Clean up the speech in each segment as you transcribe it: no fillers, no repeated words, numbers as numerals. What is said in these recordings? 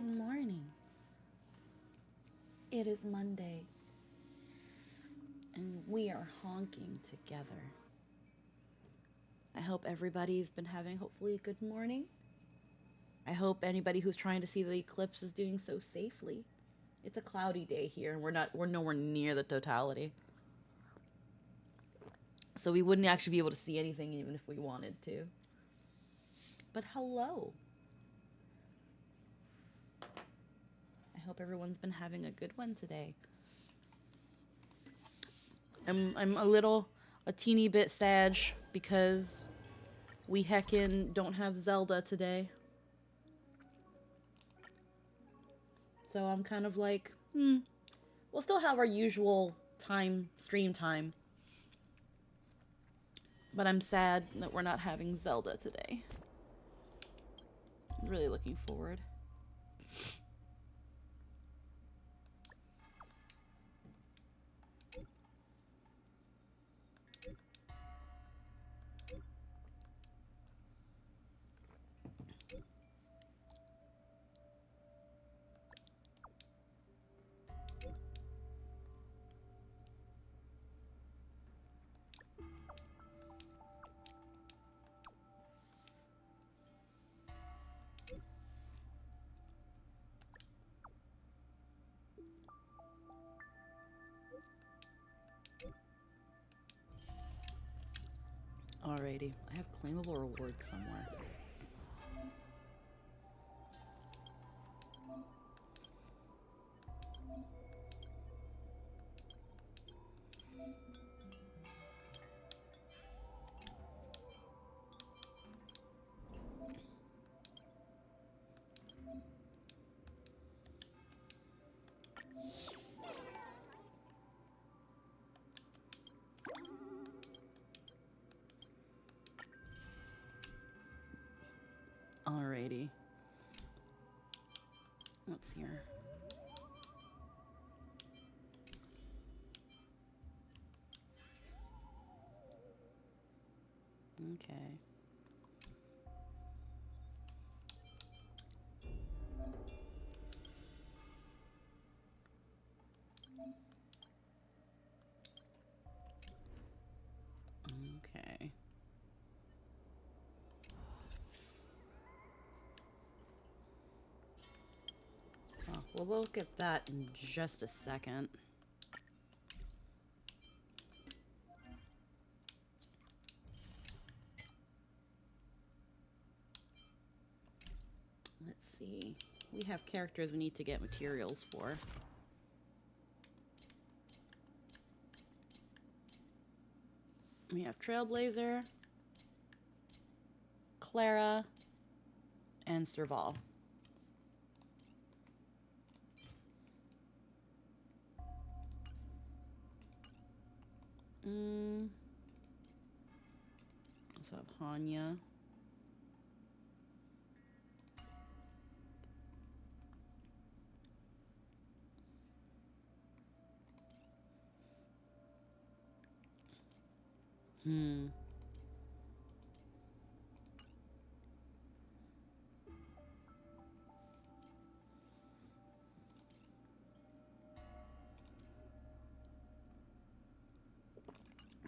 Good morning. It is Monday, and we are honking together. I hope everybody's been having hopefully a good morning. I hope anybody who's trying to see the eclipse is doing so safely. It's a cloudy day here, and we're nowhere near the totality. So we wouldn't actually be able to see anything even if we wanted to. But hello. I hope everyone's been having a good one today. I'm a teeny bit sad because we heckin' don't have Zelda today. So I'm kind of like, we'll still have our usual stream time. But I'm sad that we're not having Zelda today. I'm really looking forward. Alrighty, I have claimable rewards somewhere. Alrighty. What's here? Okay. Okay. Oh, we'll look at that in just a second. Let's see. We have characters we need to get materials for. We have Trailblazer, Clara, and Serval. Let's have Hanya.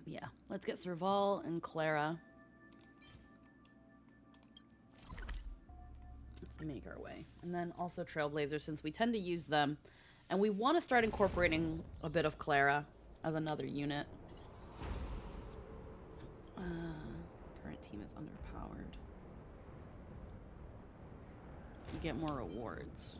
Yeah, let's get Serval and Clara. Let's make our way. And then also Trailblazer, since we tend to use them. And we want to start incorporating a bit of Clara as another unit. Current team is underpowered. You get more rewards.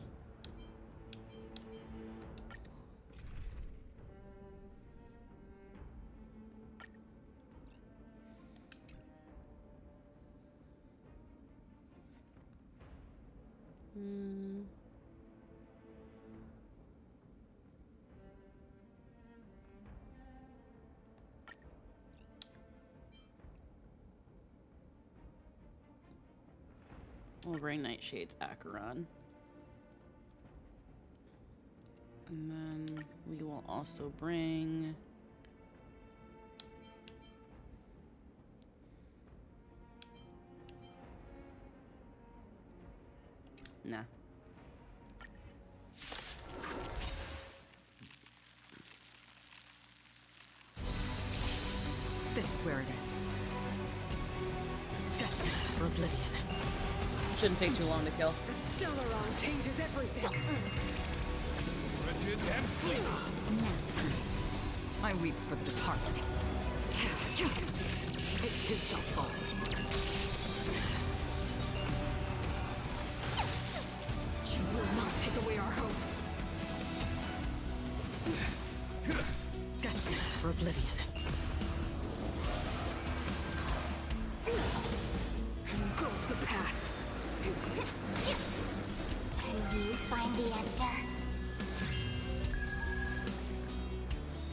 We'll bring Nightshade's Acheron. And then we will also bring... Nah. shouldn't take too long to kill. The Stellaron changes everything. Rigid and fleet. I weep for the departed. It too shall fall. She will not take away our hope. Destined for oblivion. Engulf the past. Can you find the answer?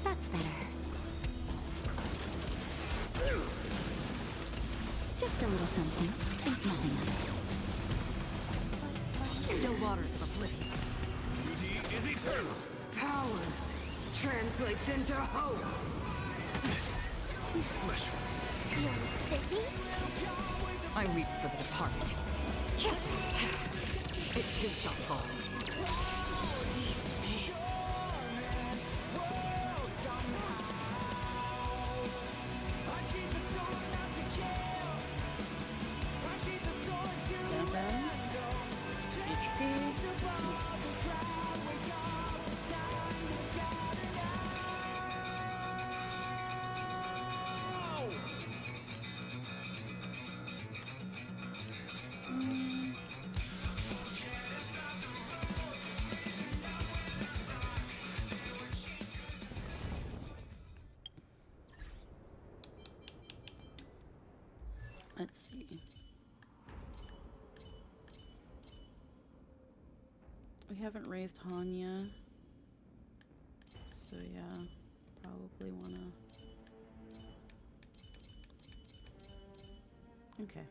That's better. Just a little something. Think nothing of it. Still waters of oblivion. Duty is eternal. Power translates into hope. Feel spiffy? I weep for the departed. It too shall fall. Let's see. We haven't raised Hanya. So yeah, probably wanna... Okay.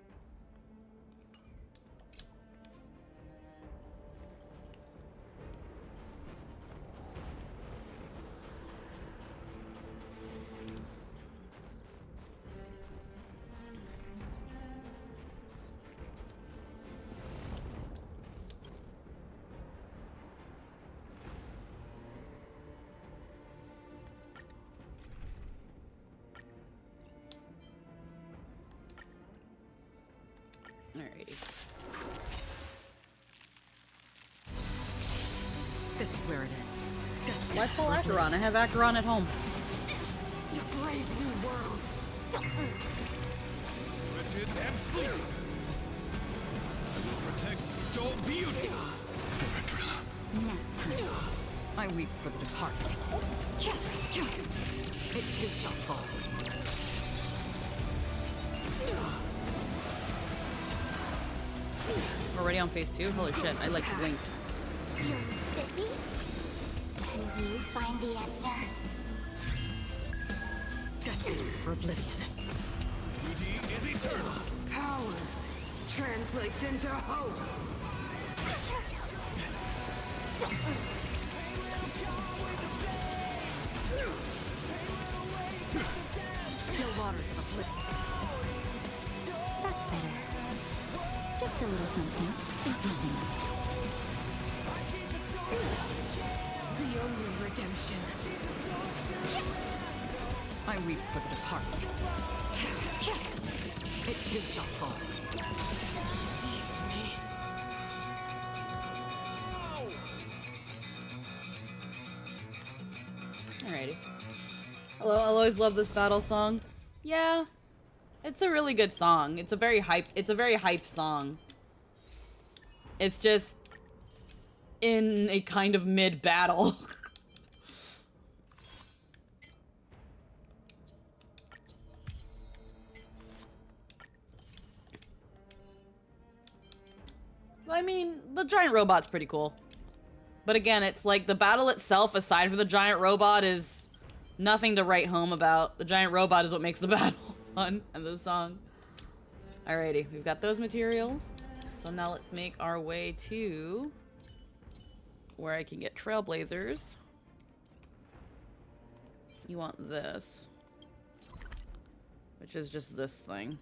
Alrighty. This is where it ends. Just Why pull Acheron? I have Acheron at home. to brave new world. Rigid and fleet. I will protect your beauty. I weep for the departed. It too shall fall. Already on phase 2? Holy shit, I like blinked. Feel spiffy? Can you find the answer? Destined for oblivion. Duty is eternal. Power translates into hope. Still waters of oblivion. That's better. Just a little something. Think nothing of it. The only redemption. I weep for the departed. It too shall fall. Alrighty. Hello, I'll always love this battle song. Yeah. It's a really good song. It's a very hype song. It's just in a kind of mid-battle. I mean, the giant robot's pretty cool. But again, it's like the battle itself, aside from the giant robot, is nothing to write home about. The giant robot is what makes the battle fun and the song. Alrighty, we've got those materials. So now let's make our way to where I can get trailblazers. You want this, which is just this thing.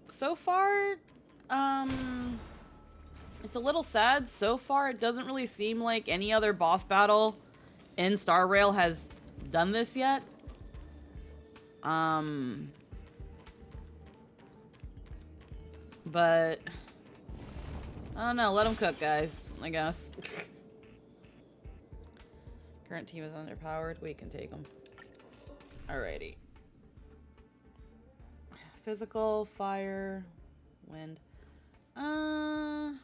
So far, it's a little sad. So far, it doesn't really seem like any other boss battle in Star Rail has done this yet. But I don't know. Let them cook, guys. I guess. Current team is underpowered. We can take them. Alrighty. Physical, fire, wind. I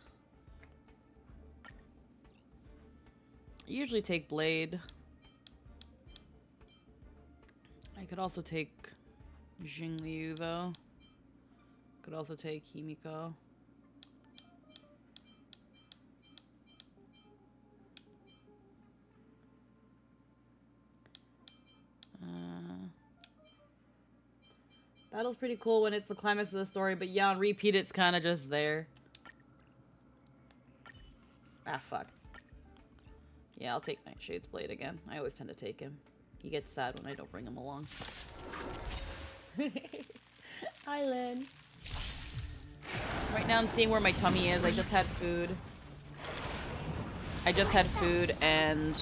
usually take blade. I could also take Jingliu though. Could also take Himiko. Battle's pretty cool when it's the climax of the story, but yeah, on repeat it's kind of just there. Ah, fuck. Yeah, I'll take Nightshade's blade again. I always tend to take him. He gets sad when I don't bring him along. Hi, Lynn. Right now I'm seeing where my tummy is. I just had food. And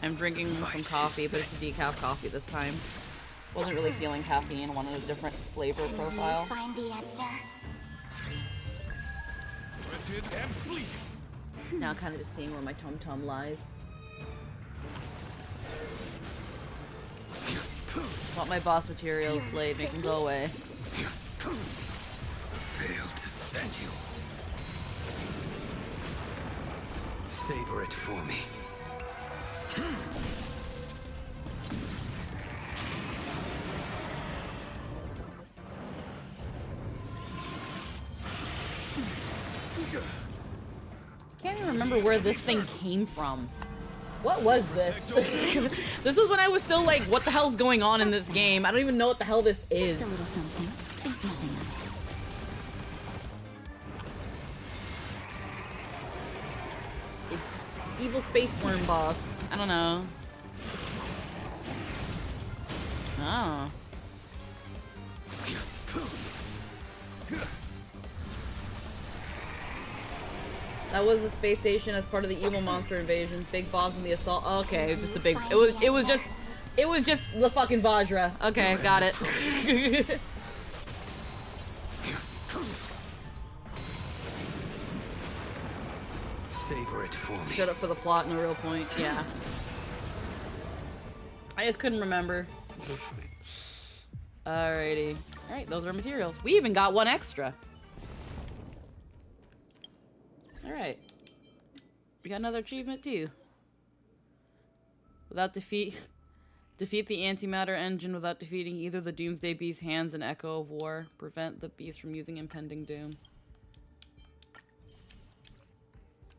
I'm drinking some coffee, but it's a decaf coffee this time. Wasn't really feeling caffeine, wanted a different flavor profile. Find the answer. Wretched and fleeting. Now kind of just seeing where my tum-tum lies. Want my boss materials, blade, make him go away. Failed to send you. Savor it for me. Can't even remember where this thing came from. What was this? This was when I was still like, what the hell's going on in this game? I don't even know what the hell this is. Just a little something. Think nothing of it. It's just evil space worm boss. I don't know. Oh. That was the space station as part of the evil monster invasion. Big boss in the assault. Okay, just a big. It was just the fucking Vajra. Okay, got it. Savor it for me. Shut up for the plot, no real point. Yeah. I just couldn't remember. Alrighty. Alright, those are materials. We even got one extra. Alright. We got another achievement too. Without defeat the antimatter engine without defeating either the Doomsday Beast's hands and Echo of War. Prevent the beast from using impending doom.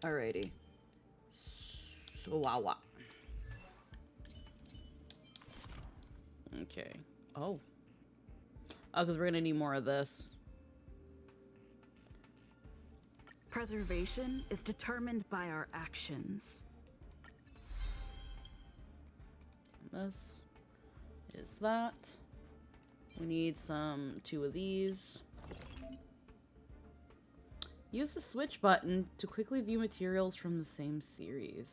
Alrighty. So wow. Okay. Oh. Oh, because we're gonna need more of this. Preservation is determined by our actions. This is that. We need two of these. Use the switch button to quickly view materials from the same series.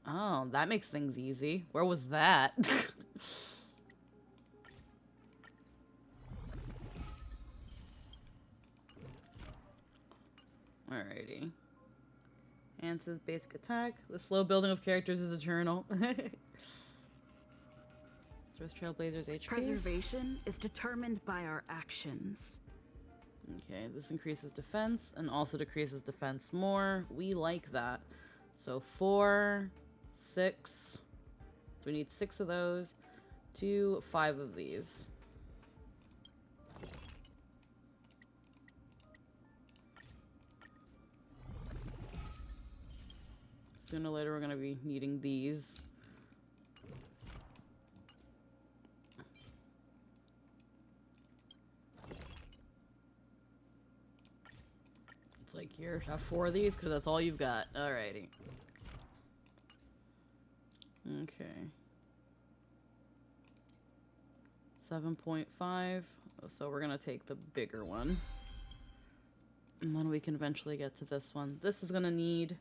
Oh, that makes things easy. Where was that? Alrighty. Answer's basic attack. The slow building of characters is eternal. Throws Trailblazer's HP. Preservation is determined by our actions. Okay, this increases defense and also decreases defense more. We like that. So 4, 6. So we need 6 of those. 2, 5 of these. Sooner or later we're going to be needing these. It's like, here, have 4 of these because that's all you've got. Alrighty. Okay. 7.5. So we're going to take the bigger one. And then we can eventually get to this one. This is going to need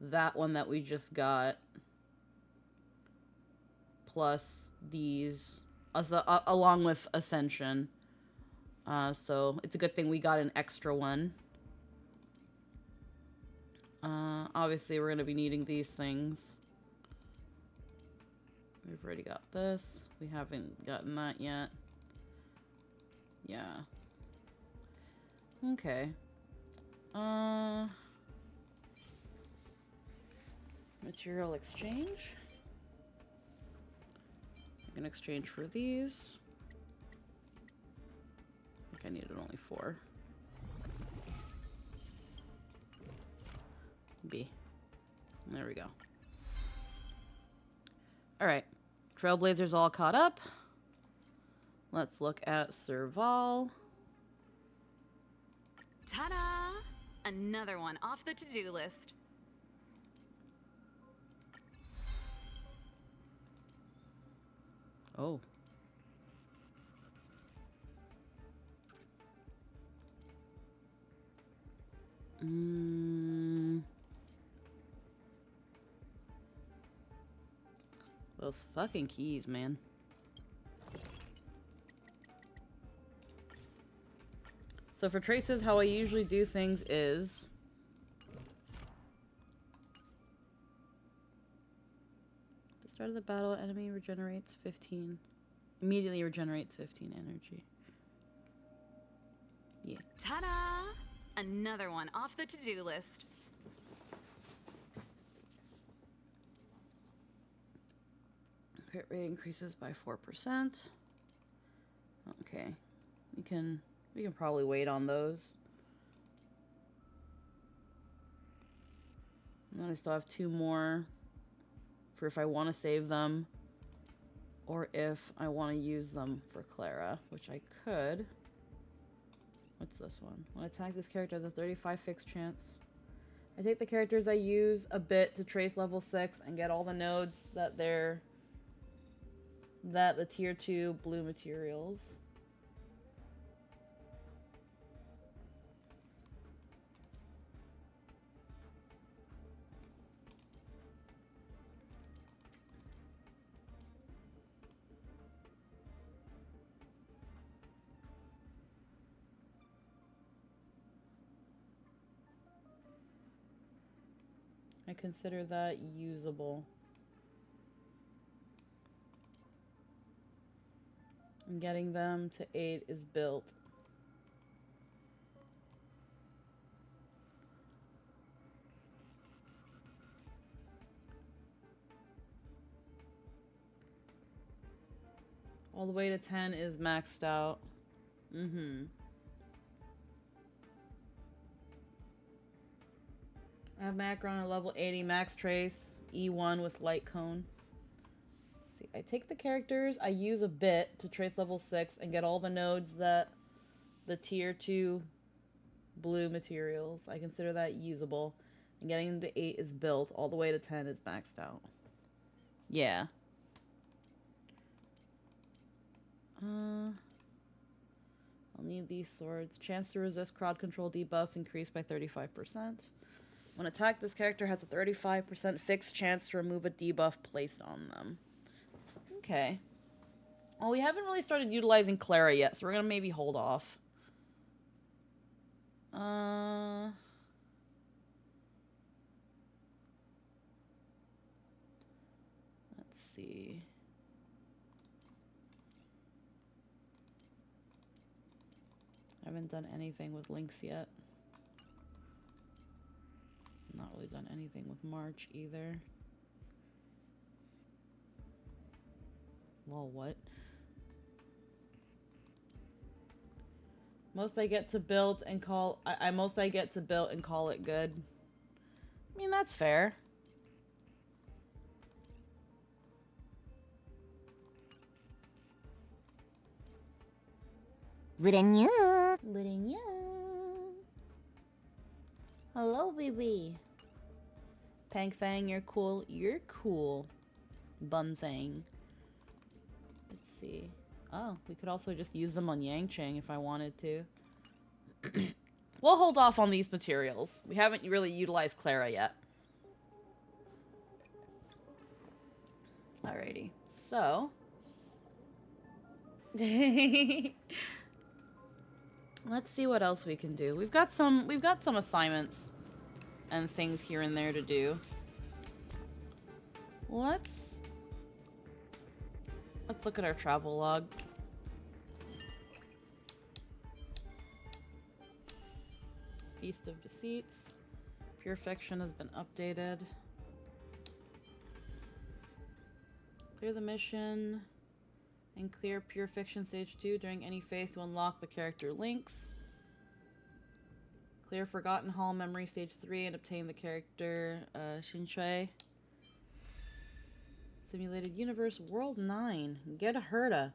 that one that we just got. Plus these along with Ascension. So it's a good thing we got an extra one. Obviously, we're going to be needing these things. We've already got this. We haven't gotten that yet. Yeah. Okay. Material exchange. I'm gonna exchange for these. I think I needed only 4. B. There we go. Alright. Trailblazers all caught up. Let's look at Serval. Ta-da! Another one off the to-do list. Oh. Those fucking keys, man. So for traces, how I usually do things is... At the start of the battle, enemy regenerates 15... Immediately regenerates 15 energy. Yeah. Ta-da! Another one off the to-do list. Crit rate increases by 4%. Okay. We can probably wait on those. And then I still have 2 more for if I want to save them or if I want to use them for Clara, which I could. What's this one? When I attack this character has a 35 fixed chance. I take the characters I use a bit to trace level 6 and get all the nodes that the tier 2 blue materials. I consider that usable. And getting them to 8 is built. All the way to 10 is maxed out. I have Macron at level 80, max trace, E1 with light cone. See, I take the characters I use a bit to trace level 6 and get all the nodes that the tier 2 blue materials. I consider that usable. And getting them to 8 is built. All the way to 10 is maxed out. Yeah. I'll need these swords. Chance to resist crowd control debuffs increased by 35%. When attacked, this character has a 35% fixed chance to remove a debuff placed on them. Okay. Well, we haven't really started utilizing Clara yet, so we're gonna maybe hold off. Let's see. I haven't done anything with Lynx yet. Not really done anything with March either. Well, what? Most I get to build and call... most I get to build and call it good. I mean, that's fair. Wouldn't Hello, baby. Pank Fang, you're cool. You're cool. Bun thing. Let's see. Oh, we could also just use them on Yangcheng if I wanted to. We'll hold off on these materials. We haven't really utilized Clara yet. Alrighty. So... Let's see what else we can do. We've got some assignments and things here and there to do. Let's look at our travel log. Feast of Deceits. Pure Fiction has been updated. Clear the mission and clear Pure Fiction Stage 2 during any phase to unlock the character links. Clear Forgotten Hall Memory Stage 3 and obtain the character Shinshui. Simulated Universe World 9. Get a Herda.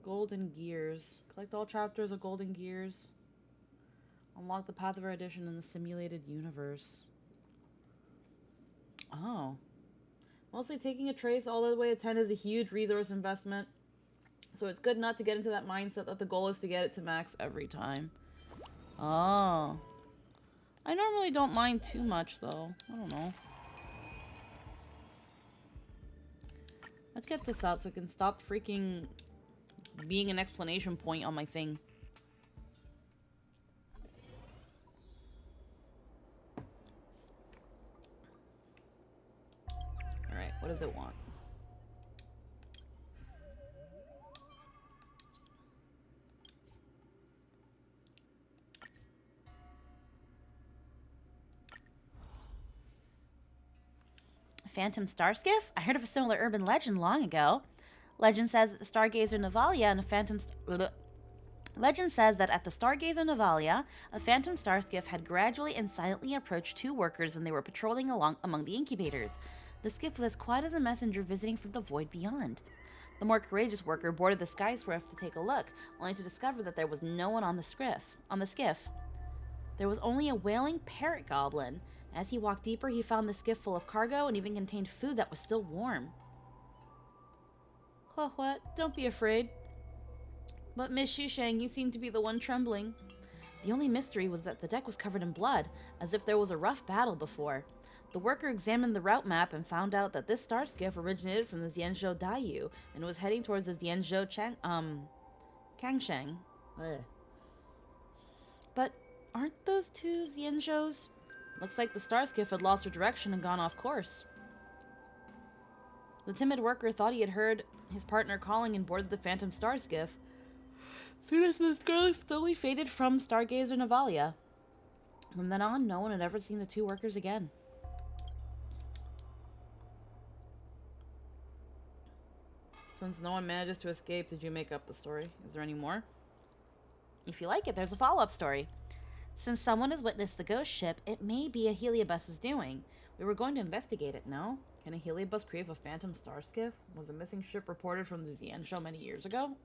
Golden Gears. Collect all chapters of Golden Gears. Unlock the Pathway edition in the Simulated Universe. Oh. Mostly taking a trace all the way to 10 is a huge resource investment. So it's good not to get into that mindset that the goal is to get it to max every time. Oh. I normally don't mind too much, though. I don't know. Let's get this out so we can stop freaking being an explanation point on my thing. Alright, what does it want? Phantom Starskiff? I heard of a similar urban legend long ago. Legend says that the Stargazer Navalia and a Phantom... Legend says that at the Stargazer Navalia, a Phantom Starskiff had gradually and silently approached two workers when they were patrolling along among the incubators. The skiff was as quiet as a messenger visiting from the void beyond. The more courageous worker boarded the Sky Swift to take a look, only to discover that there was no one on the skiff. There was only a wailing parrot goblin. As he walked deeper, he found the skiff full of cargo and even contained food that was still warm. What? Don't be afraid. But Miss Shushang, you seem to be the one trembling. The only mystery was that the deck was covered in blood, as if there was a rough battle before. The worker examined the route map and found out that this star skiff originated from the Xianzhou Daiyu and was heading towards the Xianzhou Kangsheng. Ugh. But aren't those two Xianzhous? Looks like the star skiff had lost her direction and gone off course. The timid worker thought he had heard his partner calling and boarded the Phantom Star skiff. Soon as this girl slowly faded from Stargazer Navalia. From then on, no one had ever seen the two workers again. Since no one manages to escape, did you make up the story? Is there any more? If you like it, there's a follow-up story. Since someone has witnessed the ghost ship, it may be a Heliobus's doing. We were going to investigate it, no? Can a Heliobus create a Phantom Star skiff? Was a missing ship reported from the Xianzhou many years ago?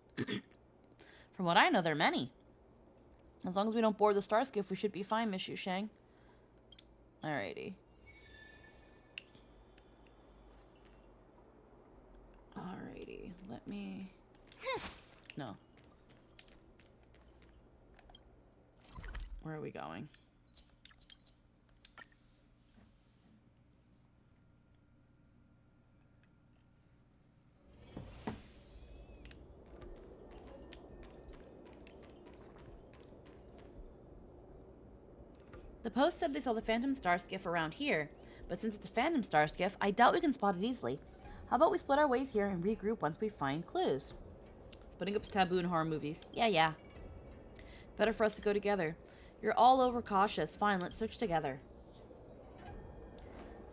From what I know, there are many. As long as we don't board the star skiff, we should be fine, Miss Yushang. Alrighty. Alrighty. Let me... No. Where are we going? The post said they saw the Phantom Star skiff around here, but since it's a Phantom Star skiff, I doubt we can spot it easily. How about we split our ways here and regroup once we find clues? Putting up taboo in horror movies. Yeah. Better for us to go together. You're all overcautious. Fine, let's search together.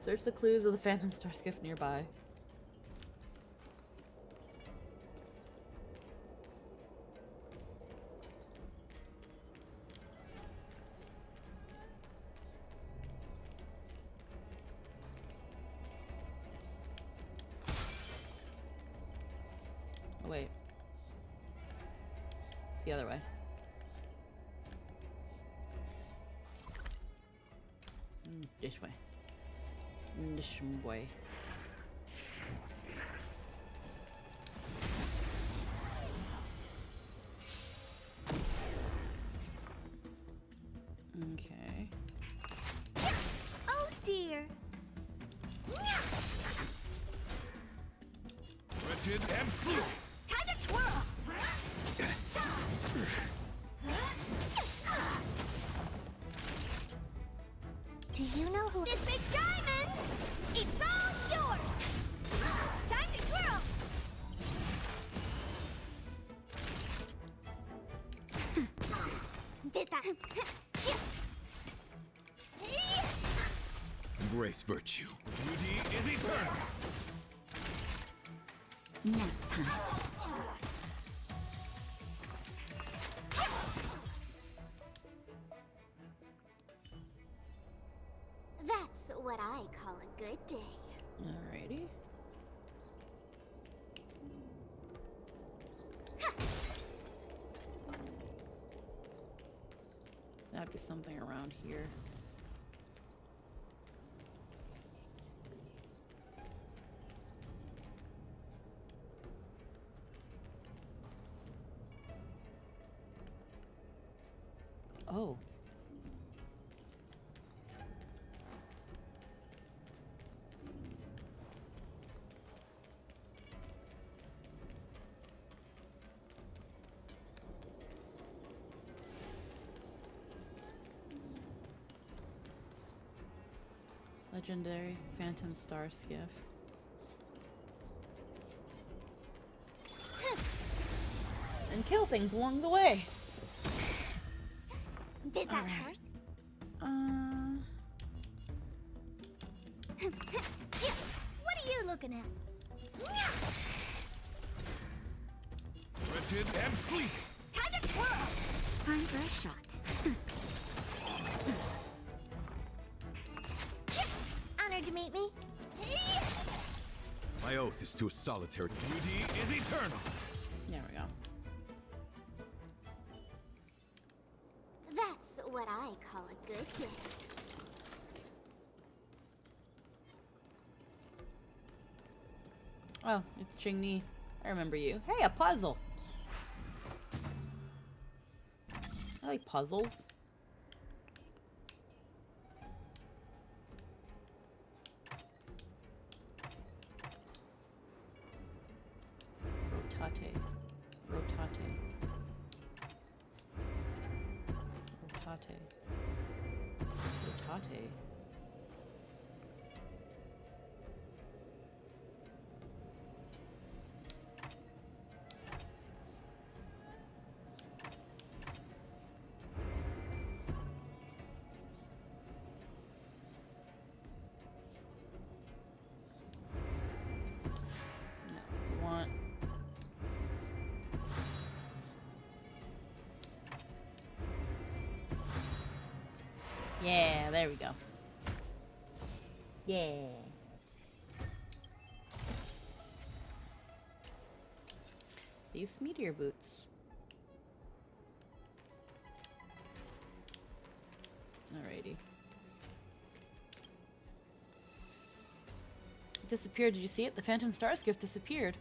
Search the clues of the Phantom Star skiff nearby. Oh, wait. It's the other way. This way. This way. Okay. Oh dear. Rigid and fleet. Time to twirl! Do you know who this big diamond? It's all yours! Time to twirl! Did that? Embrace virtue. Beauty is eternal. Nap time. That's what I call a good day. Alrighty. That'd be something around here. Oh. Legendary Phantom Star Skiff. And kill things along the way. Did that Alright. hurt? What are you looking at? Rigid and fleeting. Time to twirl! Time for a shot. Honored to meet me. My oath is to a solitary. Beauty is eternal. There we go. That's what I call a good day. Oh, it's Ching-Ni. I remember you. Hey, a puzzle! I like puzzles. Rotate. Rotate. Rotate. Rotate. No, we want yeah, there we go. Yeah. Thieves meteor boots. Alrighty. It disappeared. Did you see it? The Phantom Stars gift disappeared.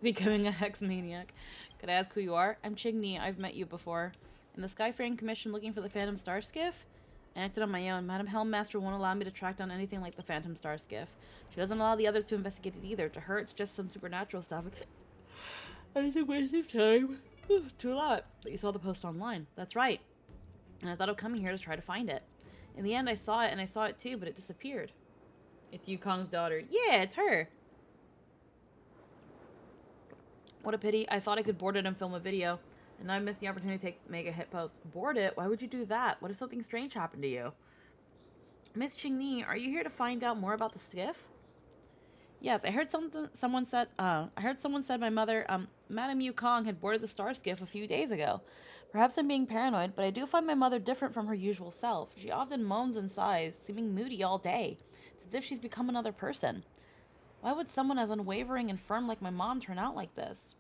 Becoming a hex maniac. Could I ask who you are? I'm Ching-Ni. I've met you before. In the Skyfaring Commission looking for the Phantom Star Skiff? I acted on my own. Madam Helmmaster won't allow me to track down anything like the Phantom Star Skiff. She doesn't allow the others to investigate it either. To her, it's just some supernatural stuff. It's a waste of time to allow it. But you saw the post online. That's right. And I thought of coming here to try to find it. In the end, I saw it, and I saw it too, but it disappeared. It's Yukong's daughter. Yeah, it's her. What a pity. I thought I could board it and film a video. And now I missed the opportunity to make a hit post. Board it? Why would you do that? What if something strange happened to you? Miss Ching-Ni, are you here to find out more about the skiff? Yes, I heard someone said my mother, Madame Yukong had boarded the star skiff a few days ago. Perhaps I'm being paranoid, but I do find my mother different from her usual self. She often moans and sighs, seeming moody all day. It's as if she's become another person. Why would someone as unwavering and firm like my mom turn out like this?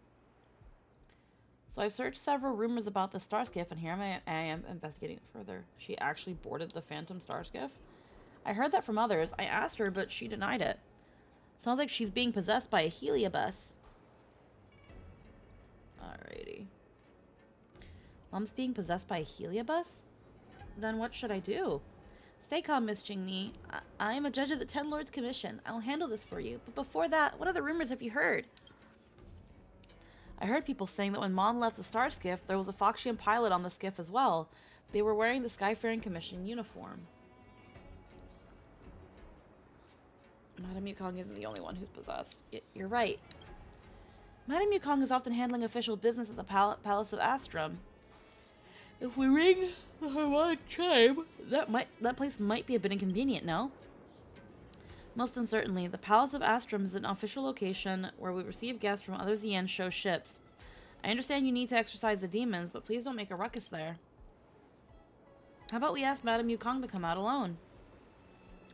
So I've searched several rumors about the star skiff, and here I am investigating it further. She actually boarded the Phantom Star Skiff? I heard that from others. I asked her, but she denied it. Sounds like she's being possessed by a heliobus. Alrighty. Mom's being possessed by a heliobus? Then what should I do? Stay calm, Miss Jingni. I am a judge of the Ten Lords Commission. I'll handle this for you. But before that, what other rumors have you heard? I heard people saying that when Mom left the Star Skiff, there was a Foxian pilot on the skiff as well. They were wearing the Skyfaring Commission uniform. Madame Yukong isn't the only one who's possessed. You're right. Madame Yukong is often handling official business at the Palace of Astrum. If we ring the harmonic chime, that place might be a bit inconvenient, no? Most uncertainly, the Palace of Astrum is an official location where we receive guests from other Xian show ships. I understand you need to exorcise the demons, but please don't make a ruckus there. How about we ask Madame Yukong to come out alone?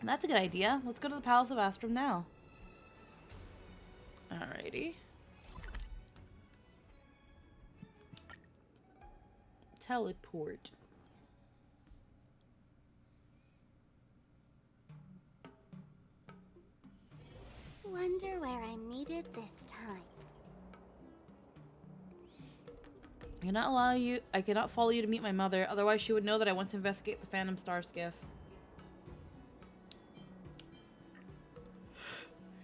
That's a good idea. Let's go to the Palace of Astrum now. Alrighty. Teleport. Wonder where I'm needed this time. I cannot follow you to meet my mother, otherwise she would know that I want to investigate the Phantom Star Skiff.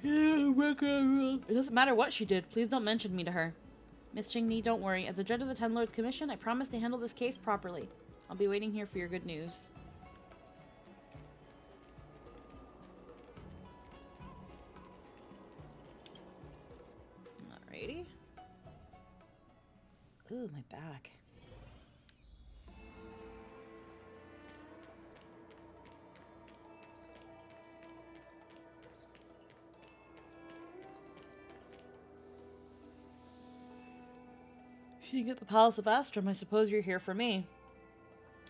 It doesn't matter what she did. Please don't mention me to her. Miss Jingni, don't worry. As a judge of the Ten Lords Commission, I promise to handle this case properly. I'll be waiting here for your good news. Alrighty. Ooh, my back. Being at the Palace of Astrum, I suppose you're here for me.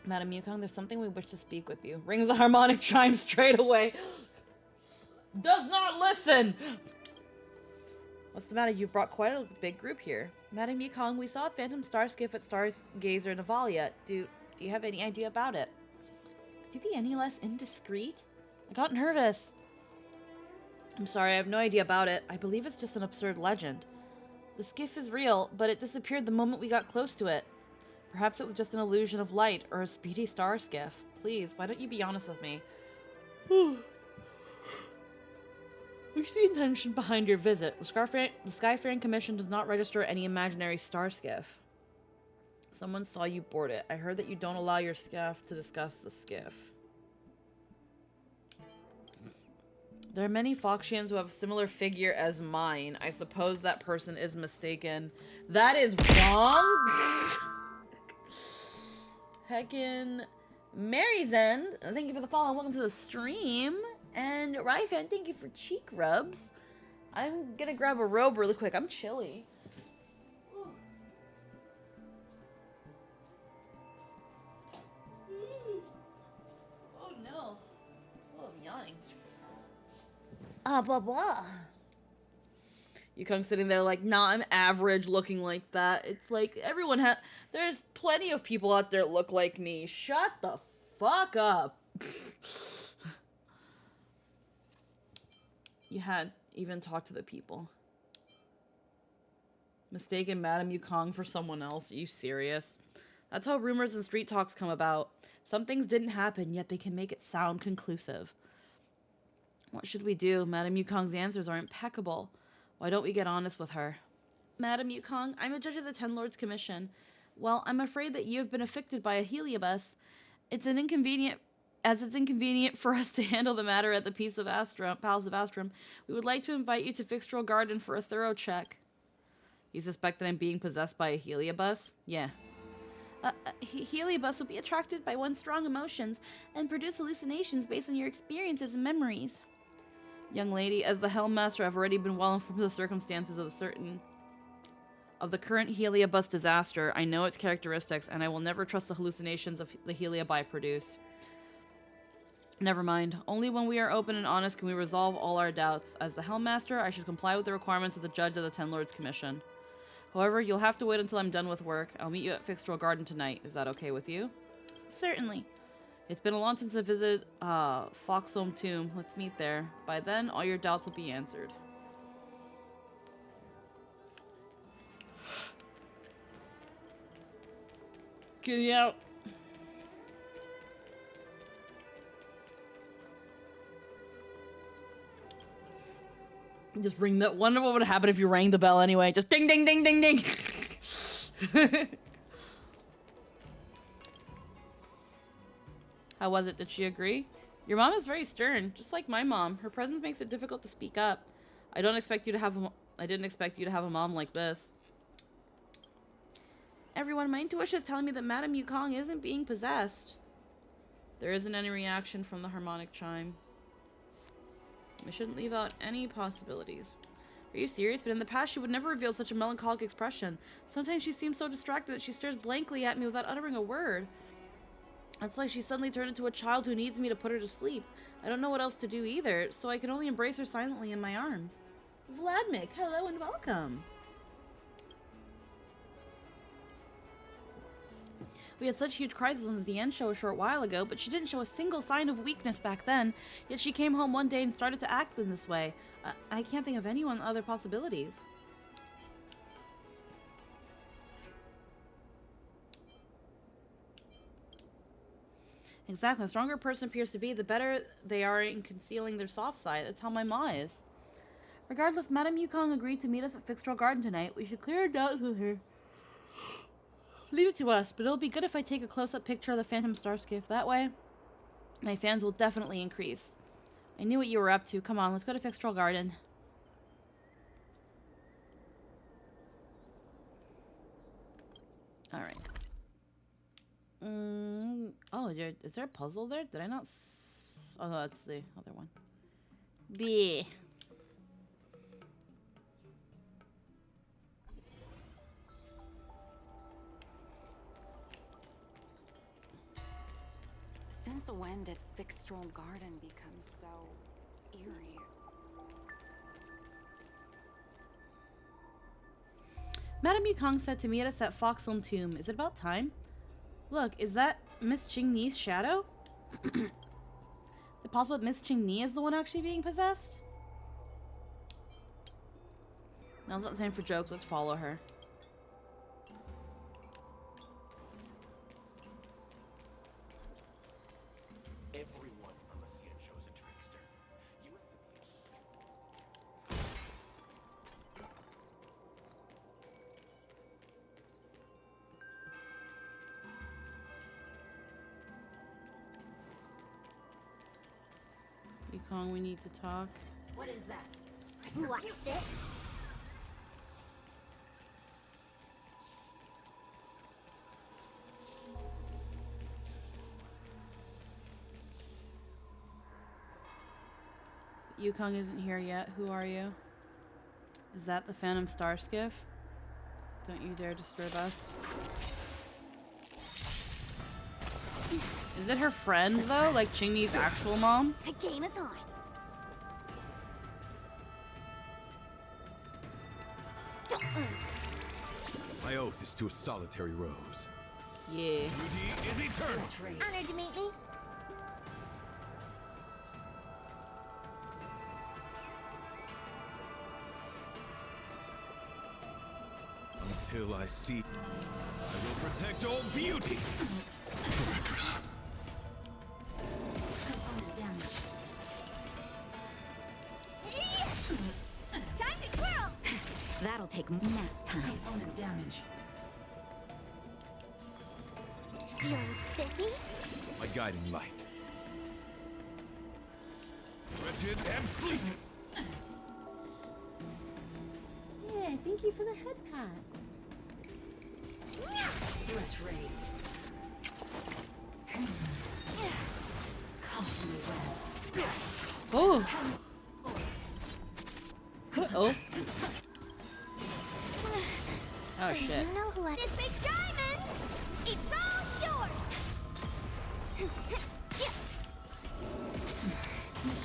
Madame Yukong, there's something we wish to speak with you. Rings the harmonic chime straight away. Does not listen! What's the matter? You've brought quite a big group here. Madame Yukong, we saw a phantom star skiff at Stargazer Navalia. Do you have any idea about it? Could you be any less indiscreet? I got nervous. I'm sorry, I have no idea about it. I believe it's just an absurd legend. The skiff is real, but it disappeared the moment we got close to it. Perhaps it was just an illusion of light or a speedy star skiff. Please, why don't you be honest with me? What's the intention behind your visit? The Skyfaring Commission does not register any imaginary star skiff. Someone saw you board it. I heard that you don't allow your staff to discuss the skiff. There are many Foxians who have a similar figure as mine. I suppose that person is mistaken. That is wrong! Heckin' Mary's End, thank you for the follow and welcome to the stream. And Ryfan, thank you for cheek rubs. I'm gonna grab a robe really quick. I'm chilly. Oh no. Oh, I'm yawning. Blah blah. Yukong sitting there like, nah, I'm average looking like that. It's like everyone there's plenty of people out there that look like me. Shut the fuck up. You had even talked to the people. Mistaken Madame Yukong for someone else. Are you serious? That's how rumors and street talks come about. Some things didn't happen, yet they can make it sound conclusive. What should we do? Madame Yukong's answers are impeccable. Why don't we get honest with her? Madame Yukong, I'm a judge of the Ten Lords Commission. Well, I'm afraid that you have been afflicted by a heliobus. It's inconvenient for us to handle the matter at the Palace of Astrum. We would like to invite you to Fixtral Garden for a thorough check. You suspect that I'm being possessed by a heliobus? Yeah. Heliobus will be attracted by one's strong emotions and produce hallucinations based on your experiences and memories. Young lady, as the Helmmaster, I've already been well informed of the circumstances of the current heliobus disaster. I know its characteristics, and I will never trust the hallucinations of the heliobi produce. Never mind. Only when we are open and honest can we resolve all our doubts. As the Helmmaster, I should comply with the requirements of the judge of the Ten Lords Commission. However, you'll have to wait until I'm done with work. I'll meet you at Fixtral Garden tonight. Is that okay with you? Certainly. It's been a long since I visited Foxholm Tomb. Let's meet there. By then, all your doubts will be answered. Get out. Just ring the. Wonder what would happen if you rang the bell anyway. Just ding, ding, ding, ding, ding. How was it? Did she agree? Your mom is very stern, just like my mom. Her presence makes it difficult to speak up. I didn't expect you to have a mom like this. Everyone, my intuition is telling me that Madame Yukong isn't being possessed. There isn't any reaction from the harmonic chime. We shouldn't leave out any possibilities. Are you serious? But in the past, she would never reveal such a melancholic expression. Sometimes she seems so distracted that she stares blankly at me without uttering a word. It's like she suddenly turned into a child who needs me to put her to sleep. I don't know what else to do either, so I can only embrace her silently in my arms. Vladimir, hello and welcome. We had such huge crises in the end show a short while ago, but she didn't show a single sign of weakness back then. Yet she came home one day and started to act in this way. I can't think of any other possibilities. Exactly. The stronger a person appears to be, the better they are in concealing their soft side. That's how my ma is. Regardless, Madame Yukong agreed to meet us at Fixed Row Garden tonight. We should clear our doubts with her. Leave it to us, but it'll be good if I take a close-up picture of the Phantom Star Skiff. That way, my fans will definitely increase. I knew what you were up to. Come on, let's go to Fixed Row Garden. Alright. Oh, is there a puzzle there? Did I not oh, no, that's the other one. B. Since when did Fixed Row Garden become so eerie? Madame Yukong said to meet us at Foxholm Tomb. Is it about time? Look, is that Miss Qingni's shadow? Is it possible that Miss Qingni is the one actually being possessed? No, it's not the same for jokes. Let's follow her. Everyone on the CN show is a trickster. You have to be. Yukong, we need to talk. What is that? Watch this. Yukong isn't here yet. Who are you? Is that the Phantom Star Skiff? Don't you dare disturb us. Is it her friend, though? Like Qingni's actual mom? The game is on. My oath is to a solitary rose. Yeah. Duty is eternal. Honored to meet me. Until I see, I will protect all beauty. Time to twirl. That'll take nap time. Component damage. Feeling spiffy? My guiding light. Wretched and fleeting. Yeah, thank you for the head pat. Threat raised. Come to me, Red. Oh. Oh. Oh shit. You know who I... This big diamond! It's all yours!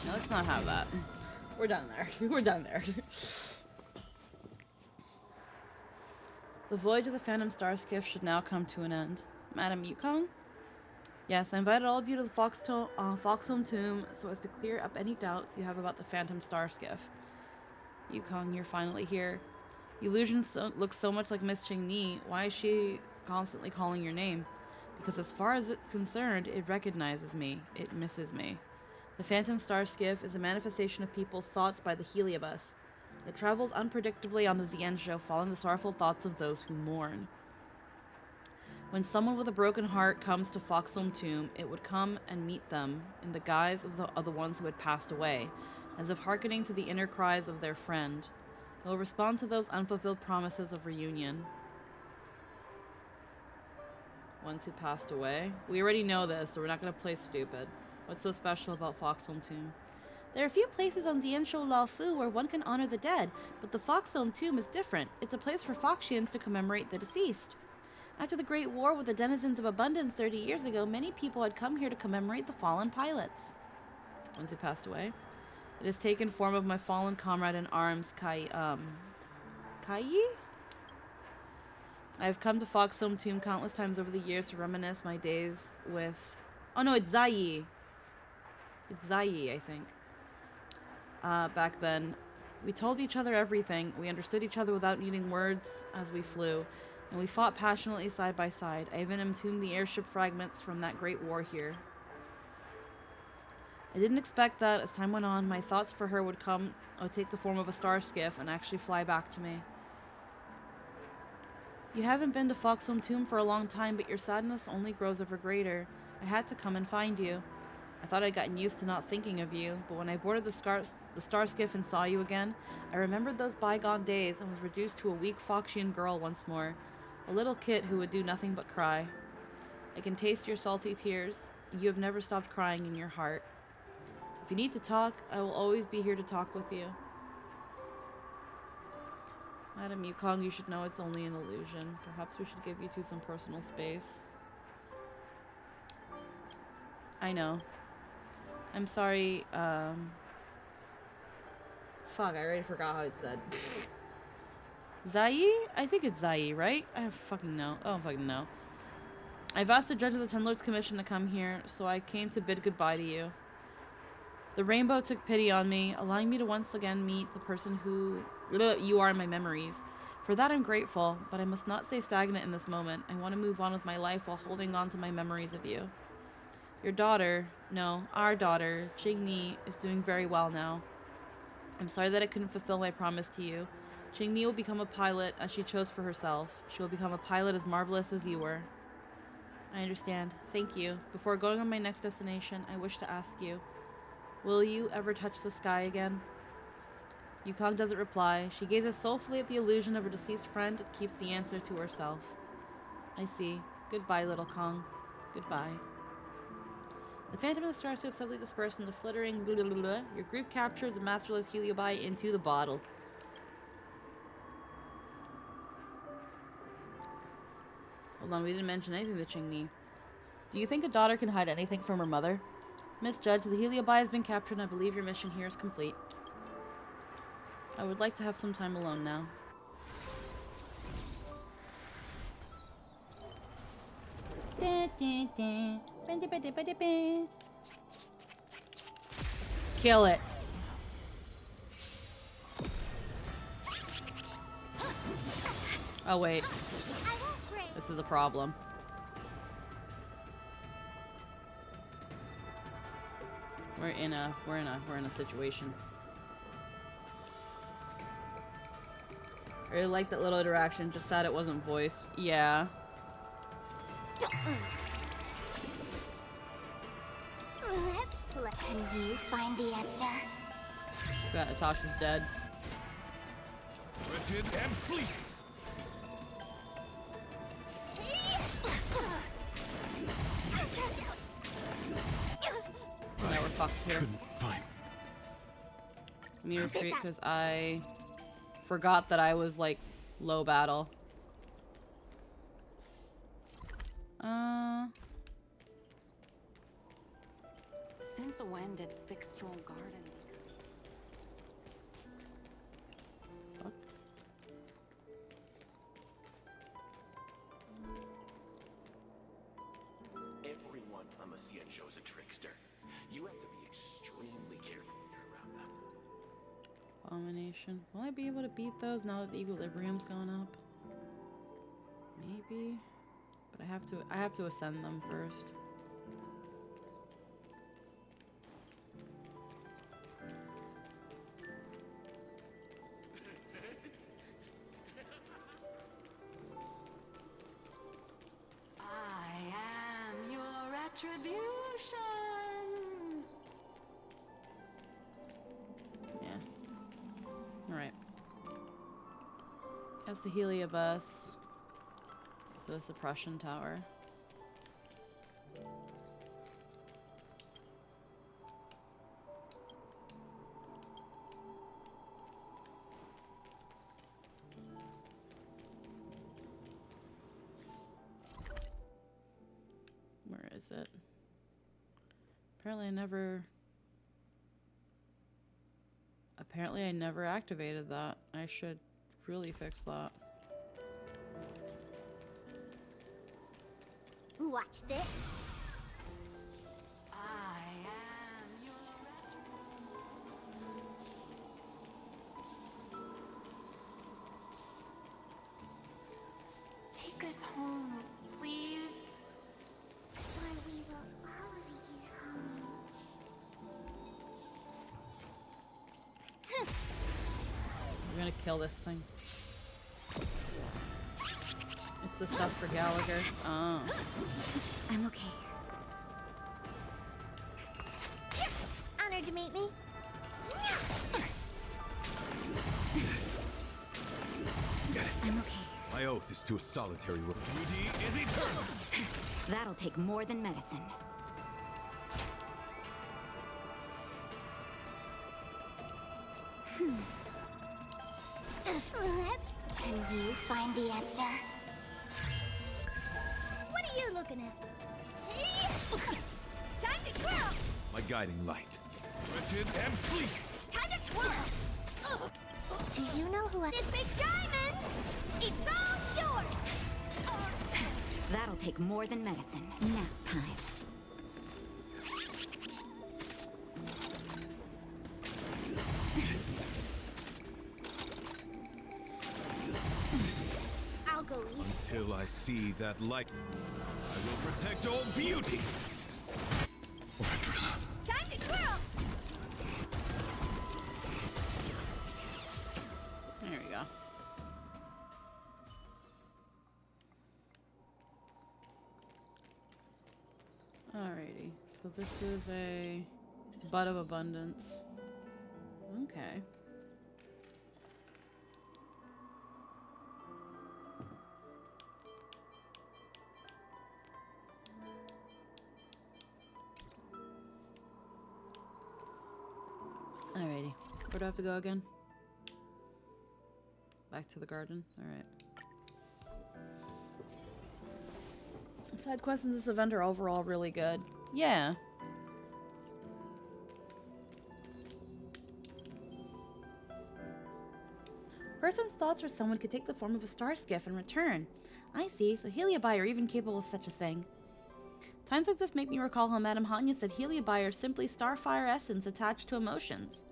No, let's not have that. We're done there. We're done there. The voyage of the Phantom Star Skiff should now come to an end. Madame Yukong? Yes, I invited all of you to the Foxholm Tomb so as to clear up any doubts you have about the Phantom Star Skiff. Yukong, you're finally here. The illusion looks so much like Miss Qingni. Why is she constantly calling your name? Because as far as it's concerned, it recognizes me. It misses me. The Phantom Star Skiff is a manifestation of people's thoughts by the Heliobus. It travels unpredictably on the Ziensho, following the sorrowful thoughts of those who mourn. When someone with a broken heart comes to Foxholm Tomb, it would come and meet them in the guise of the ones who had passed away, as if hearkening to the inner cries of their friend. It will respond to those unfulfilled promises of reunion. Ones who passed away? We already know this, so we're not going to play stupid. What's so special about Foxholm Tomb? There are few places on Ziensho Laofu where one can honor the dead, but the Foxholm Tomb is different. It's a place for Foxians to commemorate the deceased. After the Great War with the denizens of Abundance 30 years ago, many people had come here to commemorate the fallen pilots. Ones who passed away. It has taken form of my fallen comrade in arms, Kai. I have come to Foxholm Tomb countless times over the years to reminisce my days with... Oh no, it's Zai. It's Zai, I think. Back then. We told each other everything. We understood each other without needing words as we flew. And we fought passionately side by side. I even entombed the airship fragments from that great war here. I didn't expect that. As time went on, my thoughts for her would take the form of a star skiff and actually fly back to me. You haven't been to Foxholm Tomb for a long time, but your sadness only grows ever greater. I had to come and find you. I thought I'd gotten used to not thinking of you, but when I boarded the star skiff and saw you again, I remembered those bygone days and was reduced to a weak Foxian girl once more. A little kid who would do nothing but cry. I can taste your salty tears. You have never stopped crying in your heart. If you need to talk, I will always be here to talk with you. Madam Yukong, you should know it's only an illusion. Perhaps we should give you two some personal space. I know. I'm sorry, Fuck, I already forgot how it said. Zai? I think it's Zai, right? I don't fucking know. I've asked the judge of the Ten Lords Commission to come here, so I came to bid goodbye to you. The rainbow took pity on me, allowing me to once again meet the person who you are in my memories. For that I'm grateful, but I must not stay stagnant in this moment. I want to move on with my life while holding on to my memories of you. Your daughter, no, our daughter, Qingni, is doing very well now. I'm sorry that I couldn't fulfill my promise to you. Qingni will become a pilot as she chose for herself. She will become a pilot as marvelous as you were. I understand. Thank you. Before going on my next destination, I wish to ask you, will you ever touch the sky again? Yukong doesn't reply. She gazes soulfully at the illusion of her deceased friend and keeps the answer to herself. I see. Goodbye, little Kong. Goodbye. The phantom of the stars have suddenly dispersed in the flittering blah, blah, blah, blah. Your group captures the masterless Heliobi into the bottle. Hold on, we didn't mention anything to Qingni. Do you think a daughter can hide anything from her mother? Miss Judge, the Heliobi has been captured and I believe your mission here is complete. I would like to have some time alone now. Kill it. Oh wait. This is a problem. We're in a situation. I really like that little interaction, just sad it wasn't voiced. Yeah. Let's play. Can you find the answer? Forgot Natasha's dead. Rigid and fleet. Now we're fucked here. Couldn't find. Let me retreat because I forgot that I was like low battle. Since when did Fixstrom Garden become? Fuck. Everyone on the CN show is a trickster. You have to be extremely careful when you're around them. Abomination. Will I be able to beat those now that the equilibrium's gone up? Maybe. But I have to ascend them first. Retribution! Yeah. Alright. That's the heliobus. The suppression tower. Where is it? Apparently I never activated that. I should really fix that. Watch this. I am your Take us home, please. Or we will follow you home. We're gonna kill this thing. It's the stuff for Gallagher. Oh. I'm okay. Honored to meet me. I'm okay. My oath is to a solitary road. Beauty is eternal! That'll take more than medicine. Can you find the answer? What are you looking at? Time to twirl! My guiding light. Wretched and fleet! Time to twirl! Do you know who this big diamond? It's all yours! That'll take more than medicine. Nap time. I'll go easy. Till I see that light, I will protect all beauty! Time to twirl! There we go. Alrighty, so this is a bud of abundance. Okay. Alrighty, where do I have to go again? Back to the garden? Alright. Side quests in this event are overall really good. Yeah. Person's thoughts or someone could take the form of a star skiff in return. I see, so Heliobi are even capable of such a thing. Times like this make me recall how Madame Hanya said Heliobi are simply starfire essence attracted to emotions.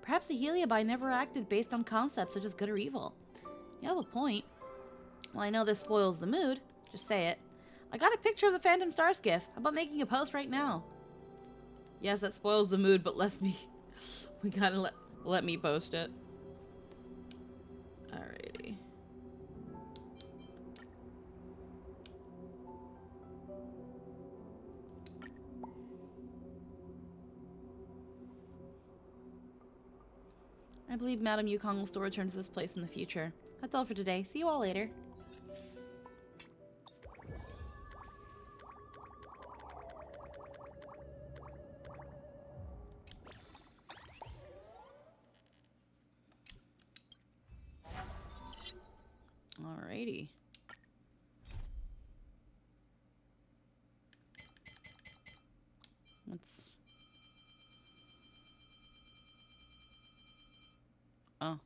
Perhaps the Heliobi never acted based on concepts such as good or evil. You have a point. Well, I know this spoils the mood. Just say it. I got a picture of the Phantom Star Skiff. How about making a post right now? Yes, that spoils the mood, but we gotta let me post it. Alrighty. I believe Madame Yukong will still return to this place in the future. That's all for today. See you all later. Alrighty. What's... Oh.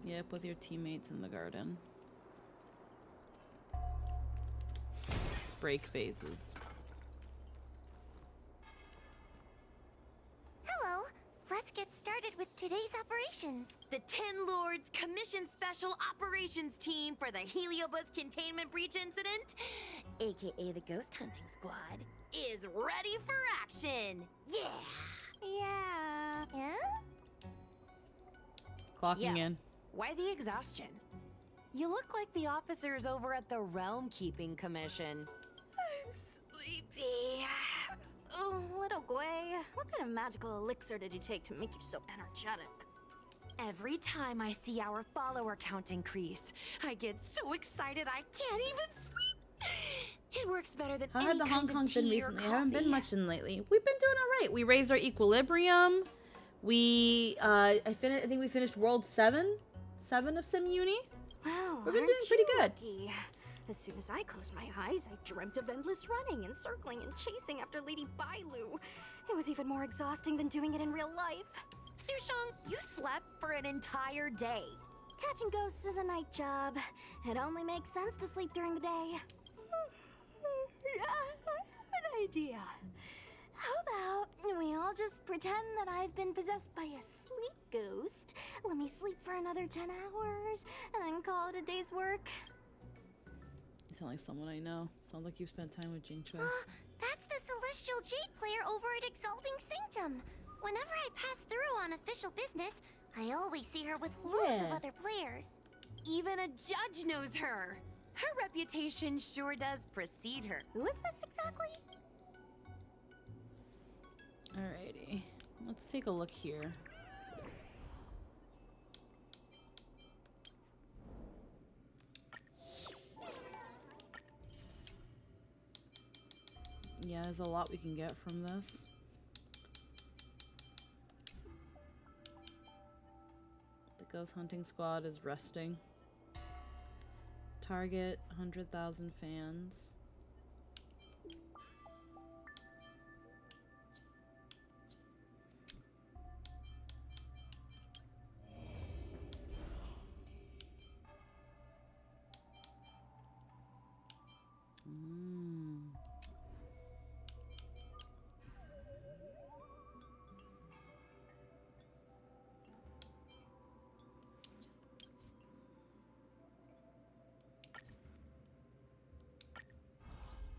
Yep, with your teammates in the garden. Break phases. Hello. Let's get started with today's operations. The Ten Lords Commission Special Operations Team for the Heliobus Containment Breach Incident, aka the Ghost Hunting Squad, is ready for action! Yeah! Yeah. Huh? Clocking Yeah. in. Why the exhaustion? You look like the officers over at the Realm Keeping Commission. I'm sleepy. Oh, little Gwei, what kind of magical elixir did you take to make you so energetic? Every time I see our follower count increase, I get so excited I can't even sleep. It works better than How any had the kind Hong of Kong been tea or recently? I haven't been coffee. much in lately. We've been doing all right. We raised our equilibrium. We, I think we finished World 7 of Sim Uni. Wow, We've been aren't doing pretty you good. lucky? As soon as I closed my eyes, I dreamt of endless running and circling and chasing after Lady Bailu. It was even more exhausting than doing it in real life. Sushong, you slept for an entire day. Catching ghosts is a night job. It only makes sense to sleep during the day. Yeah, I have an idea. How about we all just pretend that I've been possessed by a sleep ghost? Let me sleep for another 10 hours, and then call it a day's work. You sound like someone I know. Sounds like you've spent time with Jing Choi. That's the Celestial Jade player over at Exalting Sanctum. Whenever I pass through on official business, I always see her with loads of Yeah. other players. Even a judge knows her. Her reputation sure does precede her. Who is this exactly? Alrighty. Let's take a look here. Yeah, there's a lot we can get from this. The Ghost Hunting Squad is resting. Target 100,000 fans.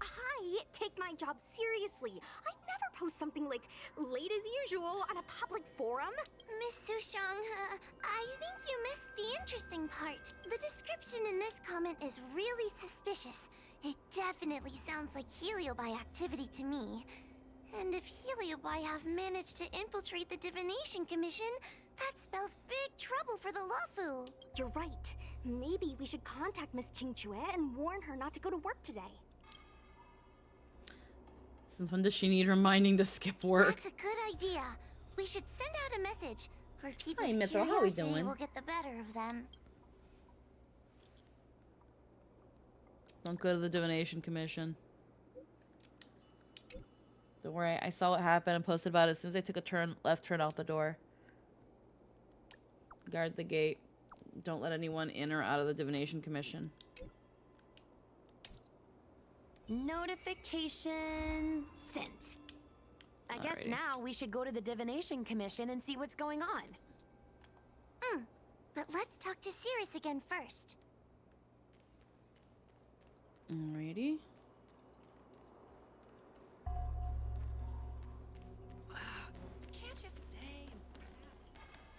Hi, take my job seriously. I'd never post something like late as usual on a public forum. Miss Sushang, I think you missed the interesting part. The description in this comment is really suspicious. It definitely sounds like Heliobi activity to me. And if Heliobi have managed to infiltrate the Divination Commission, that spells big trouble for the Luofu. You're right. Maybe we should contact Miss Qingchue and warn her not to go to work today. Since when does she need reminding to skip work? That's a good idea. We should send out a message, for people's Hi, Mithra, how we curiosity doing? will get the better of them. Don't go to the Divination Commission. Don't worry, I saw what happened and posted about it as soon as I took a left turn out the door. Guard the gate. Don't let anyone in or out of the Divination Commission. Notification sent. I guess Alrighty. now we should go to the Divination Commission and see what's going on. But let's talk to Cirrus again first. Alrighty. Can't you stay?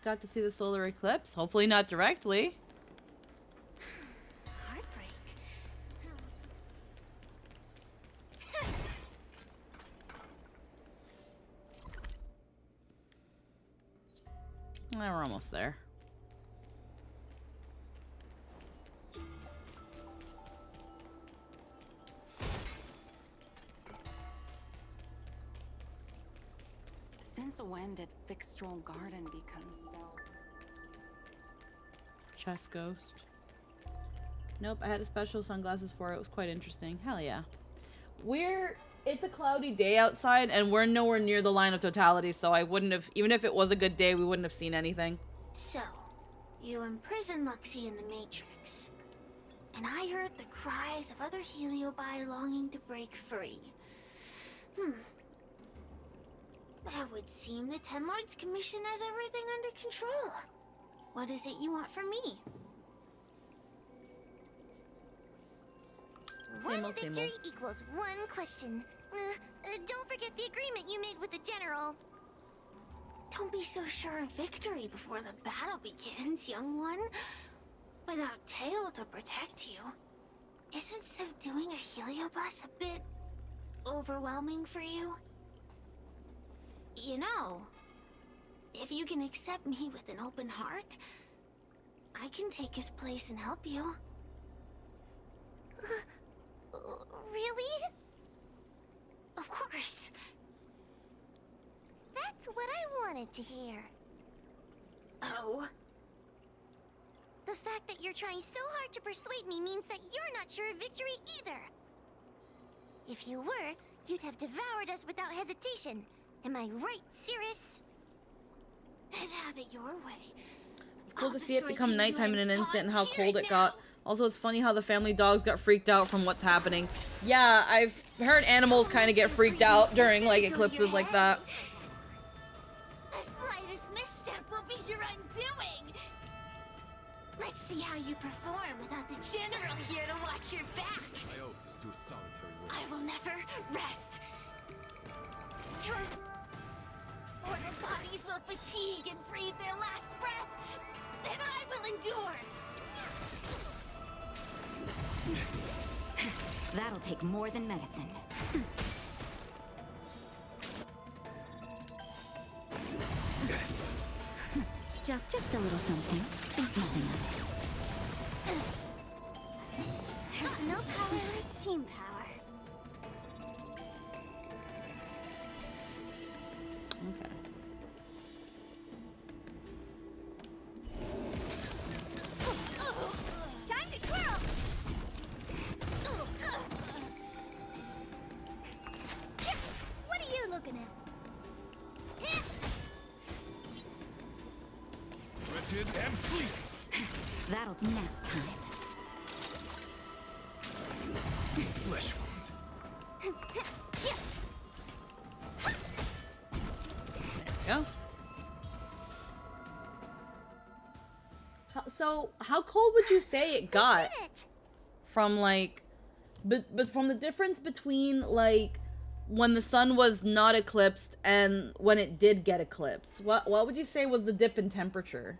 Got to see the solar eclipse. Hopefully not directly. Heartbreak. We're almost there. Since when did Fixstrom Garden become so... Chess Ghost. Nope, I had a special sunglasses for it. It was quite interesting. Hell yeah. It's a cloudy day outside, and we're nowhere near the line of totality, so I wouldn't have, even if it was a good day, we wouldn't have seen anything. So, you imprisoned Luxie in the Matrix. And I heard the cries of other Heliobi longing to break free. That would seem the Ten Lords Commission has everything under control. What is it you want from me? Same One old, same victory old. equals one question. Don't forget the agreement you made with the General. Don't be so sure of victory before the battle begins, young one. Without Tail to protect you, isn't subduing a Heliobus a bit overwhelming for you? You know, if you can accept me with an open heart, I can take his place and help you. Really? Of course. That's what I wanted to hear. Oh? The fact that you're trying so hard to persuade me means that you're not sure of victory either. If you were, you'd have devoured us without hesitation. Am I right, Cirrus? Then have it your way. It's cool to see it become nighttime in an instant and how cold it got. Also, it's funny how the family dogs got freaked out from what's happening. Yeah, I've heard animals kind of get freaked out during, like, eclipses like that. The slightest misstep will be your undoing. Let's see how you perform without the general here to watch your back. My oath is to a solitary will. I will never rest. Your mortal bodies will fatigue and breathe their last breath. Then I will endure. That'll take more than medicine. Just a little something. Think nothing of it. There's no power like team power. Okay. Time to twirl! What are you looking at? Wretched and fleeting. That'll be nap time. Flesh wound. There you go. So, how cold would you say it got? Did it? From, like... But from the difference between, like, when the sun was not eclipsed and when it did get eclipsed. What would you say was the dip in temperature?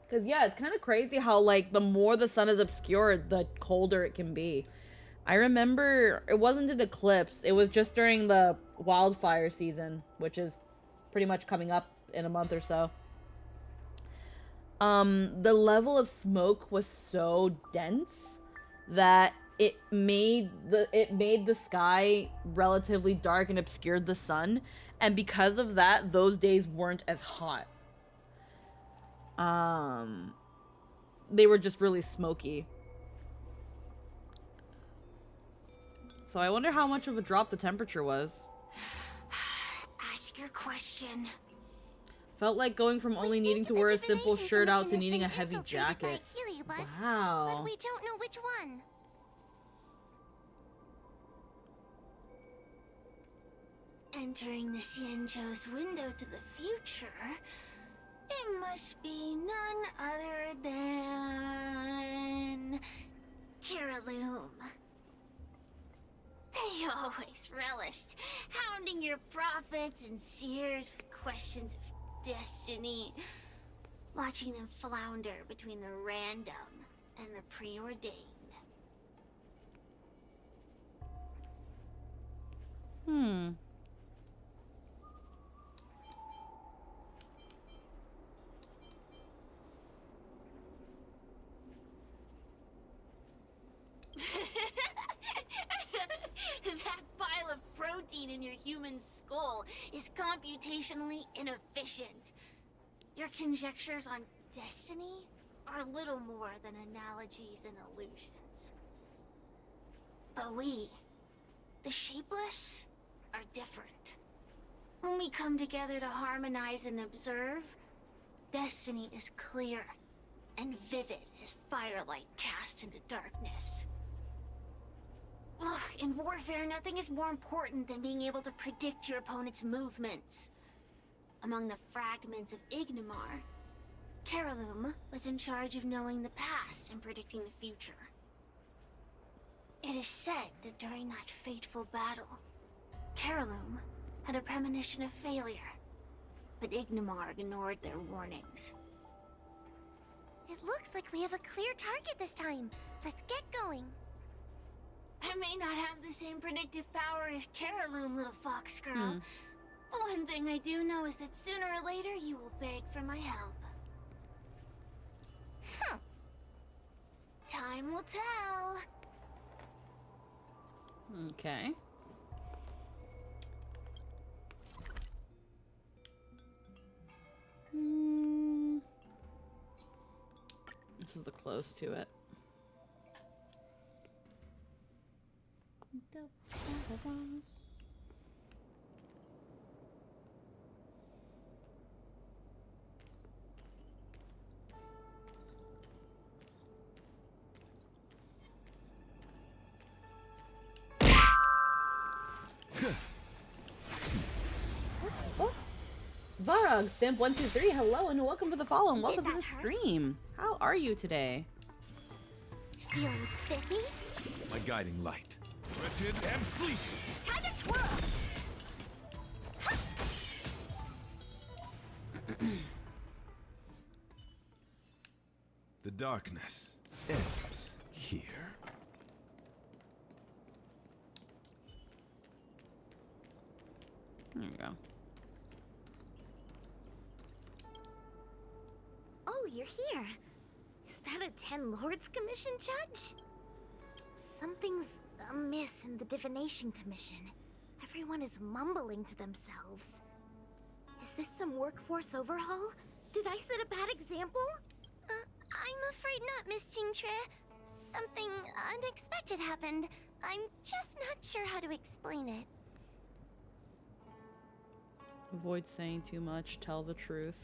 Because, yeah, it's kind of crazy how, like, the more the sun is obscured, the colder it can be. I remember it wasn't an eclipse. It was just during the wildfire season, which is pretty much coming up in a month or so. The level of smoke was so dense that it made the sky relatively dark and obscured the sun. And because of that, those days weren't as hot. They were just really smoky. So I wonder how much of a drop the temperature was. Ask your question. Felt like going from only needing to wear a simple shirt out to needing a heavy jacket. But Wow. we don't know which one. Entering the Xianzhou's window to the future, it must be none other than Kiraloom. They always relished hounding your prophets and seers with questions of destiny, watching them flounder between the random and the preordained. That pile of protein in your human skull is computationally inefficient. Your conjectures on destiny are little more than analogies and illusions. But we, the shapeless, are different. When we come together to harmonize and observe, destiny is clear and vivid as firelight cast into darkness. Ugh, in warfare, nothing is more important than being able to predict your opponent's movements. Among the fragments of Ignimar, Kiraloom was in charge of knowing the past and predicting the future. It is said that during that fateful battle, Carolum had a premonition of failure, but Ignimar ignored their warnings. It looks like we have a clear target this time. Let's get going. I may not have the same predictive power as Carolum, little fox girl. One thing I do know is that sooner or later you will beg for my help. Time will tell. Okay. This is the close to it. Varog, Stamp123, hello and welcome to the follow and welcome to the stream. How are you today? Feeling spiffy? My guiding light. Wretched and fleeting. Time to twirl! The darkness ends here. There you go. Oh, you're here. Is that a 10 Lords Commission judge? Something's amiss in the Divination Commission. Everyone is mumbling to themselves. Is this some workforce overhaul? Did I set a bad example? I'm afraid not, Miss Jingtre. Something unexpected happened. I'm just not sure how to explain it. Avoid saying too much, tell the truth.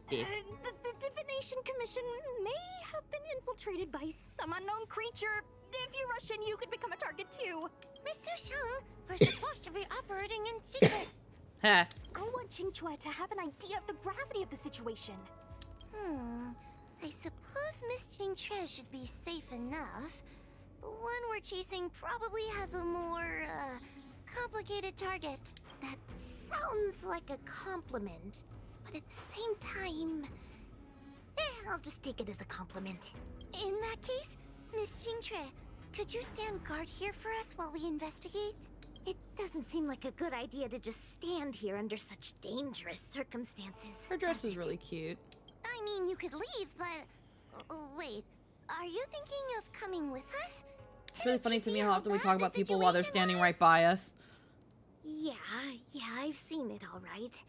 The Divination Commission may have been infiltrated by some unknown creature. If you rush in, you could become a target too. Miss Sushang, we're supposed to be operating in secret. Ha! I want Qingque to have an idea of the gravity of the situation. I suppose Miss Jingtre should be safe enough. The one we're chasing probably has a more, complicated target. That sounds like a compliment, but at the same time... I'll just take it as a compliment. In that case, Miss Jingtre, could you stand guard here for us while we investigate? It doesn't seem like a good idea to just stand here under such dangerous circumstances. Her dress does is it? really cute. I mean, you could leave, but... wait, are you thinking of coming with us? It's really funny to me how often we talk bad about the people while they're situation standing was? right by us. Yeah, I've seen it all right.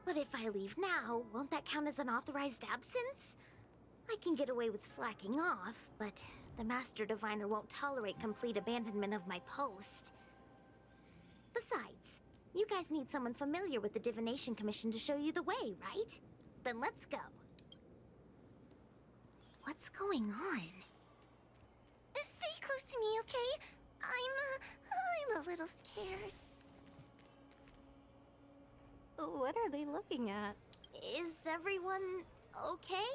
But if I leave now, won't that count as an authorized absence? I can get away with slacking off, but the Master Diviner won't tolerate complete abandonment of my post. Besides, you guys need someone familiar with the Divination Commission to show you the way, right? Then let's go. What's going on? Stay close to me, okay? I'm a little scared. What are they looking at? Is everyone okay?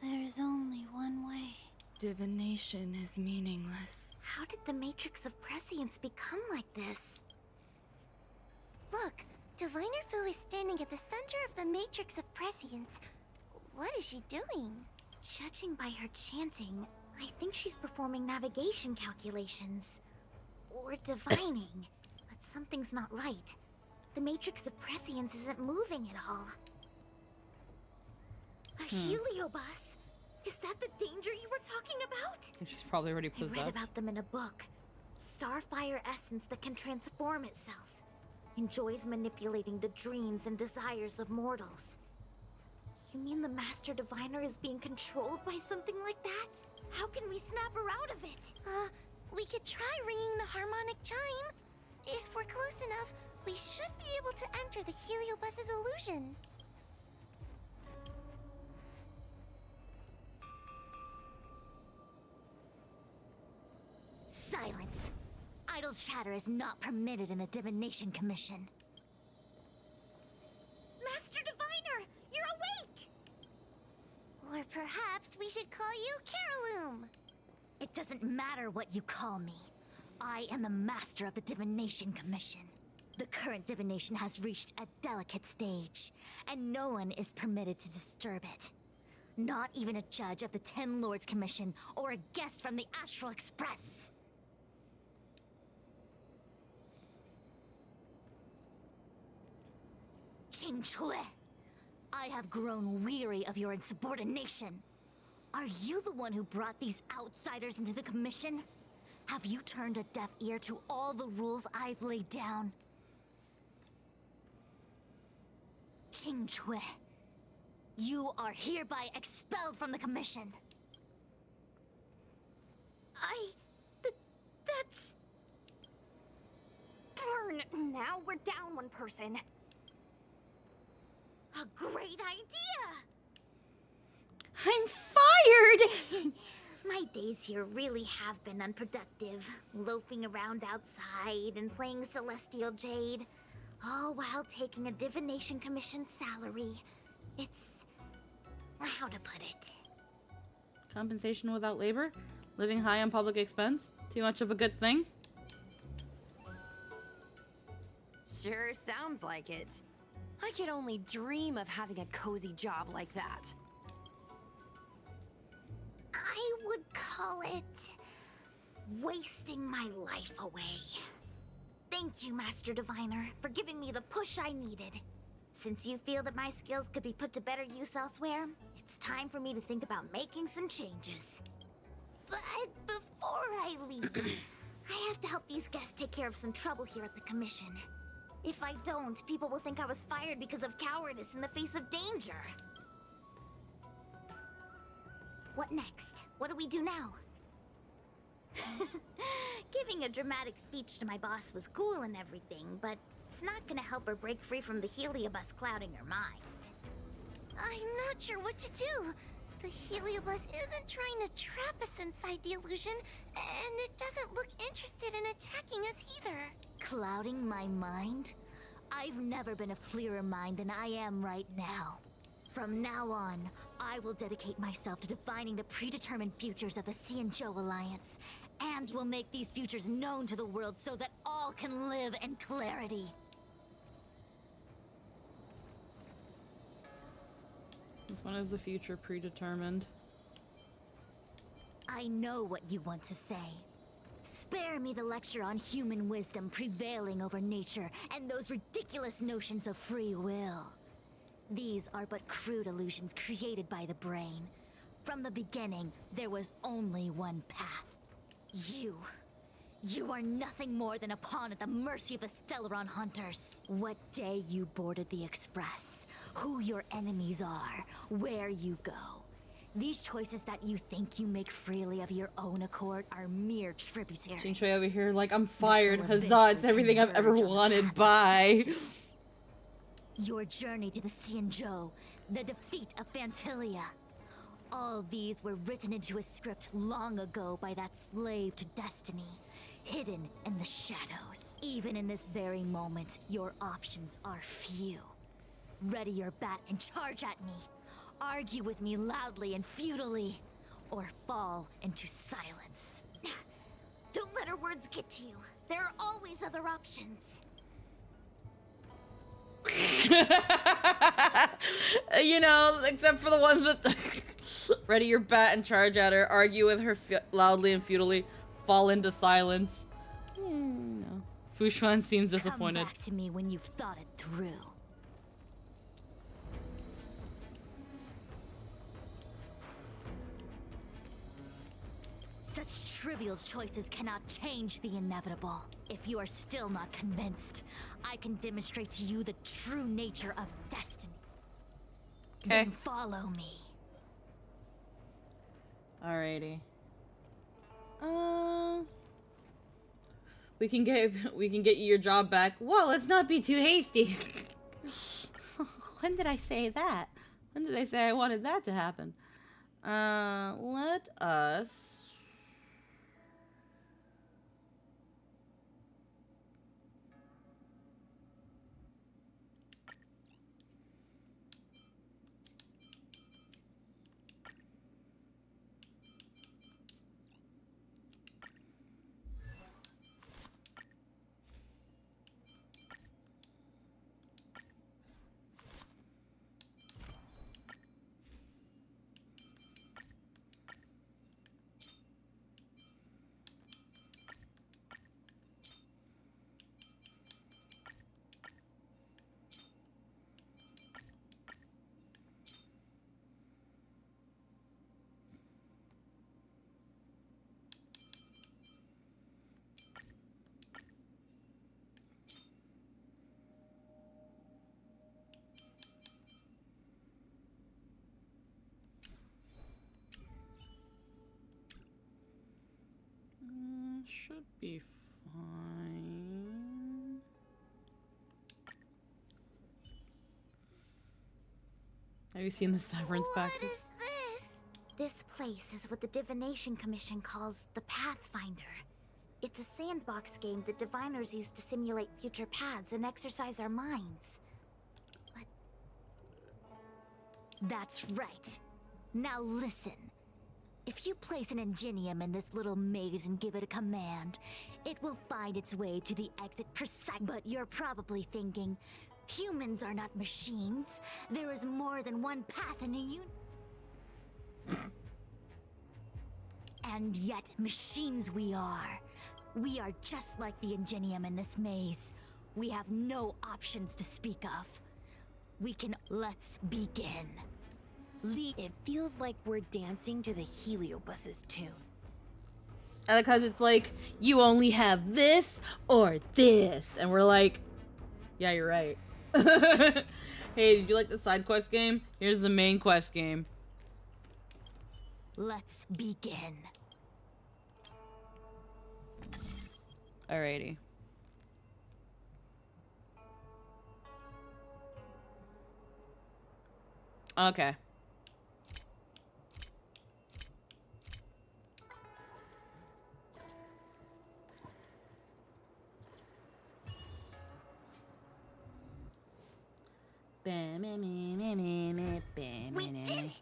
There's only one way. Divination is meaningless. How did the Matrix of Prescience become like this? Look, Diviner Fu is standing at the center of the Matrix of Prescience. What is she doing? Judging by her chanting, I think she's performing navigation calculations. Or divining. But something's not right. The Matrix of Prescience isn't moving at all. A heliobus? Is that the danger you were talking about? I think she's probably already I read possessed. about them in a book. Starfire essence that can transform itself. Enjoys manipulating the dreams and desires of mortals. You mean the Master Diviner is being controlled by something like that? How can we snap her out of it? We could try ringing the harmonic chime. If we're close enough, we should be able to enter the heliobus's illusion. Silence! Idle chatter is not permitted in the Divination Commission. Master Diviner, you're awake! Or perhaps we should call you Caroloom. It doesn't matter what you call me. I am the master of the Divination Commission. The current divination has reached a delicate stage, and no one is permitted to disturb it. Not even a judge of the Ten Lords Commission or a guest from the Astral Express. Qing Chui, I have grown weary of your insubordination. Are you the one who brought these outsiders into the Commission? Have you turned a deaf ear to all the rules I've laid down? Qing Chui, you are hereby expelled from the Commission. That's... Darn, now we're down one person. A great idea! I'm fired! My days here really have been unproductive, loafing around outside and playing Celestial Jade, all while taking a Divination Commission salary. It's... how to put it? Compensation without labor? Living high on public expense? Too much of a good thing? Sure sounds like it. I could only dream of having a cozy job like that. I would call it... wasting my life away. Thank you, Master Diviner, for giving me the push I needed. Since you feel that my skills could be put to better use elsewhere, it's time for me to think about making some changes. But before I leave, I have to help these guests take care of some trouble here at the Commission. If I don't, people will think I was fired because of cowardice in the face of danger. What next? What do we do now? Giving a dramatic speech to my boss was cool and everything, but it's not gonna help her break free from the heliobus clouding her mind. I'm not sure what to do. The heliobus isn't trying to trap us inside the illusion, and it doesn't look interested in attacking us either. Clouding my mind? I've never been of clearer mind than I am right now. From now on, I will dedicate myself to defining the predetermined futures of the Xianzhou Alliance, and will make these futures known to the world so that all can live in clarity. This one is the future predetermined. I know what you want to say. Spare me the lecture on human wisdom prevailing over nature and those ridiculous notions of free will. These are but crude illusions created by the brain. From the beginning, there was only one path. You are nothing more than a pawn at the mercy of the Stellaron hunters. What day you boarded the Express, who your enemies are, where you go. These choices that you think you make freely of your own accord are mere tributaries. Qing Chui over here like, I'm fired. Huzzah, it's everything I've ever wanted. Bye. Your journey to the Xianzhou, the defeat of Phantilia. All these were written into a script long ago by that slave to destiny, hidden in the shadows. Even in this very moment, your options are few. Ready your bat and charge at me. Argue with me loudly and futilely, or fall into silence. Don't let her words get to you. There are always other options. You know, except for the ones that ready your bat and charge at her, argue with her loudly and futilely, fall into silence. No. Fushuan seems disappointed. Come back to me when you've thought it through. Such trivial choices cannot change the inevitable. If you are still not convinced, I can demonstrate to you the true nature of destiny. Okay. Then follow me. Alrighty. We can get you your job back. Whoa, let's not be too hasty. When did I say that? When did I say I wanted that to happen? Let us... should be fine. Have you seen the Severance package? What is this? This place is what the Divination Commission calls the Pathfinder. It's a sandbox game that diviners use to simulate future paths and exercise our minds. But... That's right. Now listen. If you place an ingenium in this little maze and give it a command, it will find its way to the exit precise. But you're probably thinking, humans are not machines. There is more than one path in a And yet, machines we are. We are just like the ingenium in this maze. We have no options to speak of. We can... Let's begin. It feels like we're dancing to the Heliobus's tune. Because it's like, you only have this or this. And we're like, yeah, you're right. Hey, did you like the side quest game? Here's the main quest game. Let's begin. Alrighty. Okay. We did it!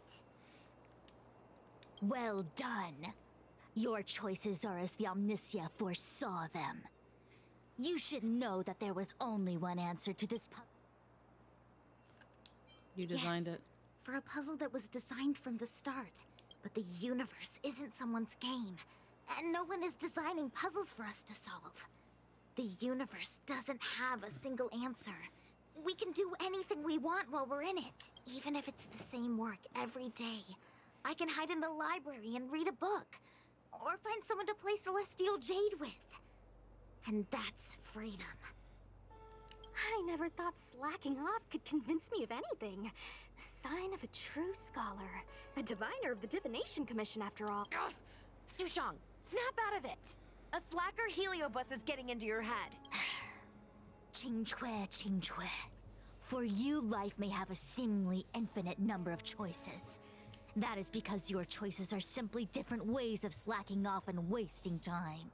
Well done. Your choices are as the Omnicia foresaw them. You should know that there was only one answer to this puzzle. You designed it. For a puzzle that was designed from the start. But the universe isn't someone's game. And no one is designing puzzles for us to solve. The universe doesn't have a single answer. We can do anything we want while we're in it. Even if it's the same work every day. I can hide in the library and read a book. Or find someone to play Celestial Jade with. And that's freedom. I never thought slacking off could convince me of anything. A sign of a true scholar. A diviner of the Divination Commission, after all. Ugh. Sushang, snap out of it! A slacker Heliobus is getting into your head. Qingque, Qingque. For you, life may have a seemingly infinite number of choices. That is because your choices are simply different ways of slacking off and wasting time.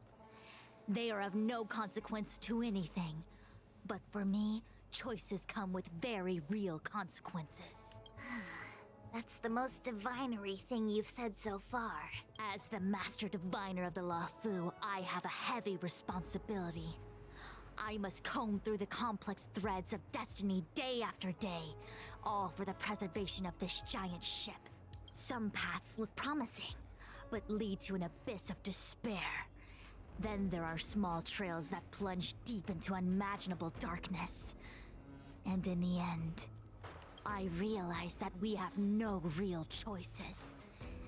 They are of no consequence to anything. But for me, choices come with very real consequences. That's the most divinery thing you've said so far. As the Master Diviner of the Luofu, I have a heavy responsibility. I must comb through the complex threads of destiny day after day, all for the preservation of this giant ship. Some paths look promising, but lead to an abyss of despair. Then there are small trails that plunge deep into unimaginable darkness. And in the end, I realize that we have no real choices.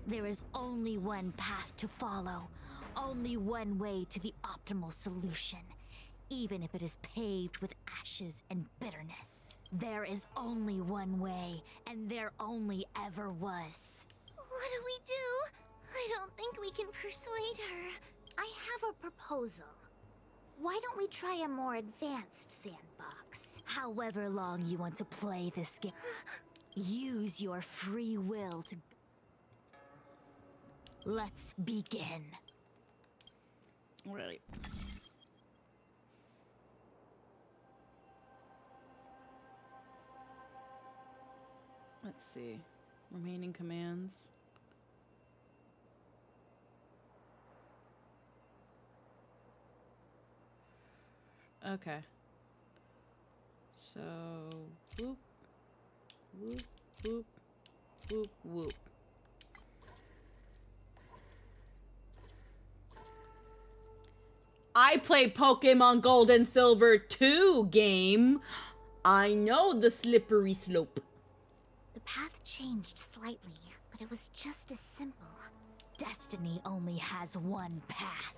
There is only one path to follow, only one way to the optimal solution, even if it is paved with ashes and bitterness. There is only one way, and there only ever was. What do we do? I don't think we can persuade her. I have a proposal. Why don't we try a more advanced sandbox? However long you want to play this game, use your free will to... Let's begin. Alrighty. Let's see. Remaining commands. Okay. So, whoop, whoop, whoop, whoop, whoop. I play Pokemon Gold and Silver 2 game. I know the slippery slope. The path changed slightly, but it was just as simple. Destiny only has one path.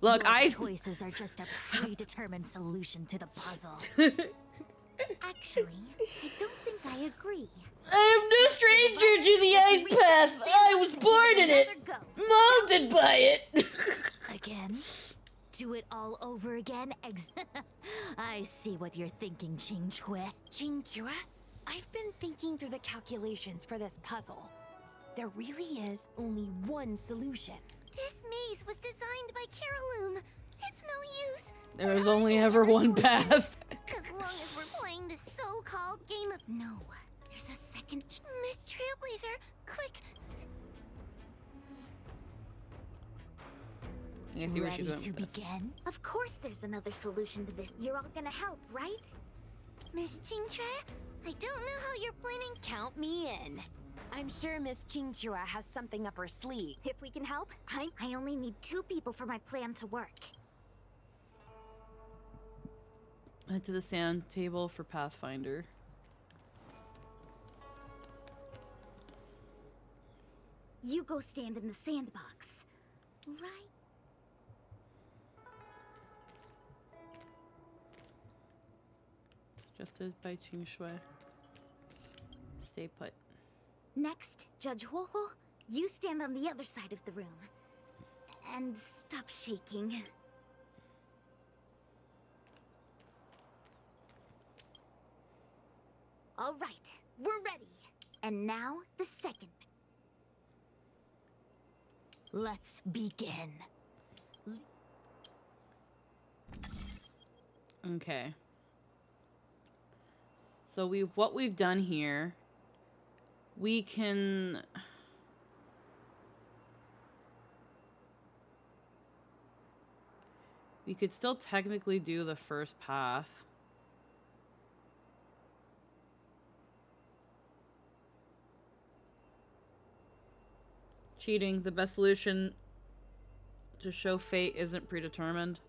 Look, Your choices are just a predetermined solution to the puzzle. Actually, I don't think I agree. I am no stranger to the ice path. I was born in it, molded by it. Again? Do it all over again? I see what you're thinking, Qingque. Qingque? I've been thinking through the calculations for this puzzle. There really is only one solution. This maze was designed by Caroloom. It's no use. There is only ever one path. As long as we're playing this so-called game of... No, there's a second. Miss Trailblazer, quick. I see where Ready she's going to with this. begin? Of course there's another solution to this. You're all gonna help, right? Miss Qingque, I don't know how you're planning... Count me in. I'm sure Miss Qingque has something up her sleeve. If we can help, I only need 2 people for my plan to work. Head to the sand table for Pathfinder. You go stand in the sandbox. Right? Suggested by Qingque. Stay put. Next, Judge Huohuo, you stand on the other side of the room. And stop shaking. All right, we're ready. And now, the second. Let's begin. Okay. So what we've done here, we can... We could still technically do the first path. Cheating. The best solution to show fate isn't predetermined.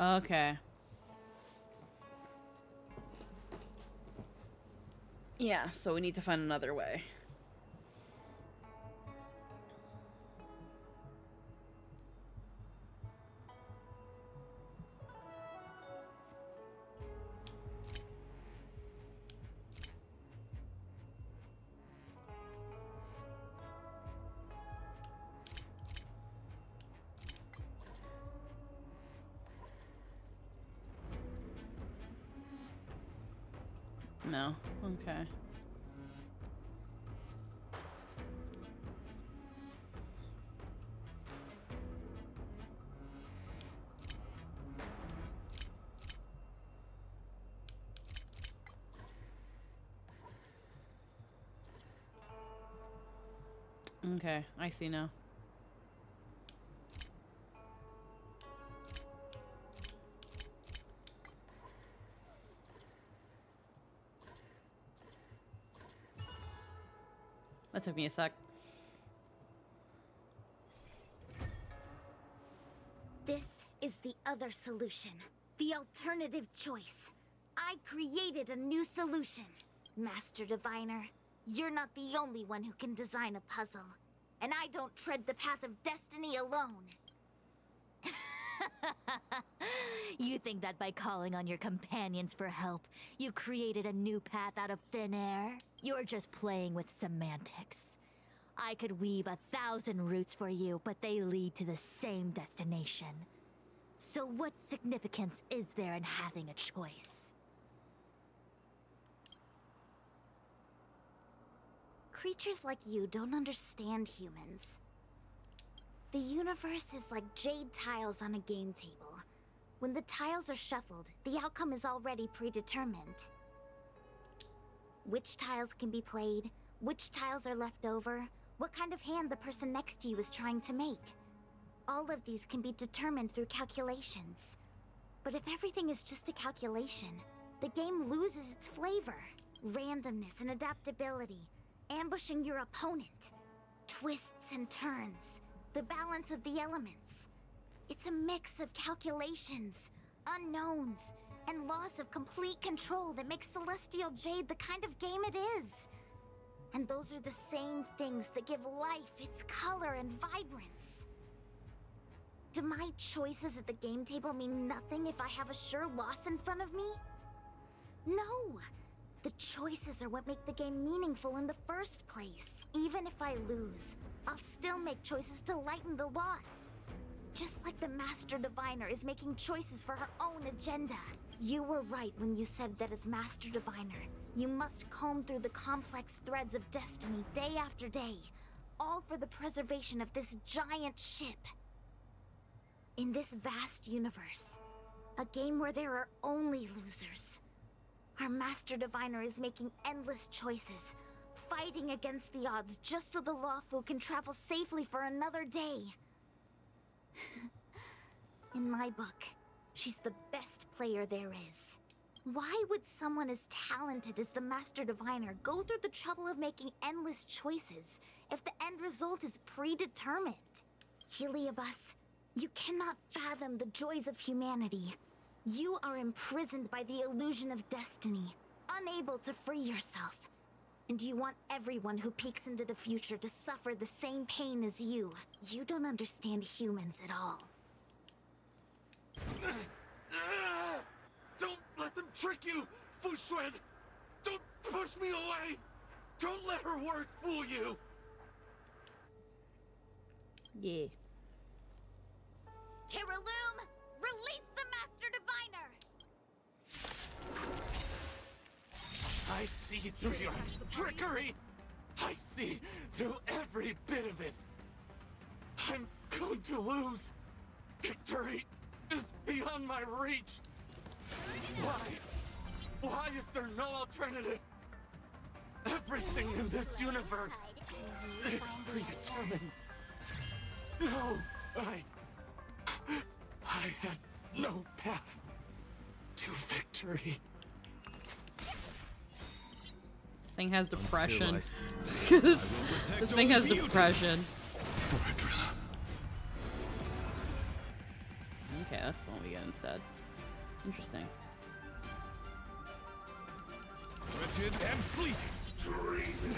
Okay. Yeah, so we need to find another way. No. Okay. Okay, I see now. That took me a sec. This is the other solution. The alternative choice. I created a new solution. Master Diviner, you're not the only one who can design a puzzle. And I don't tread the path of destiny alone. You think that by calling on your companions for help, you created a new path out of thin air? You're just playing with semantics. I could weave 1,000 routes for you, but they lead to the same destination. So what significance is there in having a choice? Creatures like you don't understand humans. The universe is like jade tiles on a game table. When the tiles are shuffled, the outcome is already predetermined. Which tiles can be played, which tiles are left over, what kind of hand the person next to you is trying to make. All of these can be determined through calculations. But if everything is just a calculation, the game loses its flavor. Randomness and adaptability, ambushing your opponent, twists and turns, the balance of the elements. It's a mix of calculations, unknowns, and loss of complete control that makes Celestial Jade the kind of game it is. And those are the same things that give life its color and vibrance. Do my choices at the game table mean nothing if I have a sure loss in front of me? No! The choices are what make the game meaningful in the first place. Even if I lose, I'll still make choices to lighten the loss. Just like the Master Diviner is making choices for her own agenda. You were right when you said that as Master Diviner, you must comb through the complex threads of destiny day after day, all for the preservation of this giant ship. In this vast universe, a game where there are only losers, our Master Diviner is making endless choices, fighting against the odds just so the Lawfu can travel safely for another day. In my book, she's the best player there is. Why would someone as talented as the Master Diviner go through the trouble of making endless choices if the end result is predetermined? Heliobus, you cannot fathom the joys of humanity. You are imprisoned by the illusion of destiny, unable to free yourself. And you want everyone who peeks into the future to suffer the same pain as you. You don't understand humans at all. Don't let them trick you, Fu Xuan! Don't push me away! Don't let her words fool you! Yeah. Kiriloom, release the Master Diviner! I see through your trickery! I see through every bit of it! I'm going to lose! Victory is beyond my reach! Why? Why is there no alternative? Everything in this universe is predetermined. No, I had no path to victory. This thing has depression. This This thing has depression. Okay, that's the one we get instead. Interesting. Wretched and fleeting. Treason.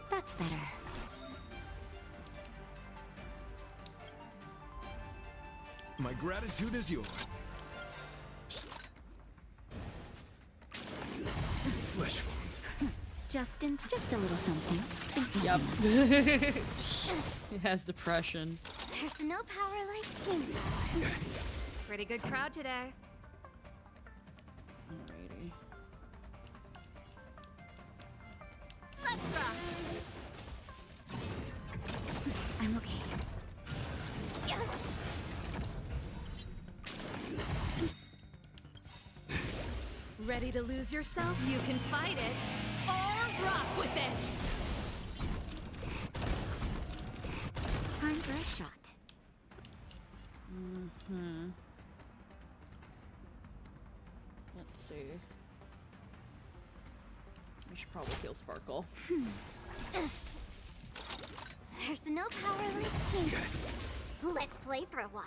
That's better. My gratitude is yours. Flesh wound. Just in time. Just a little something. Yep. It has depression. There's no power like team power. Pretty good crowd today. Alrighty. Let's rock! I'm okay. Ready to lose yourself? You can fight it or rock with it. Time for a shot. Let's see. We should probably kill Sparkle. There's no power like team. Let's play for a while.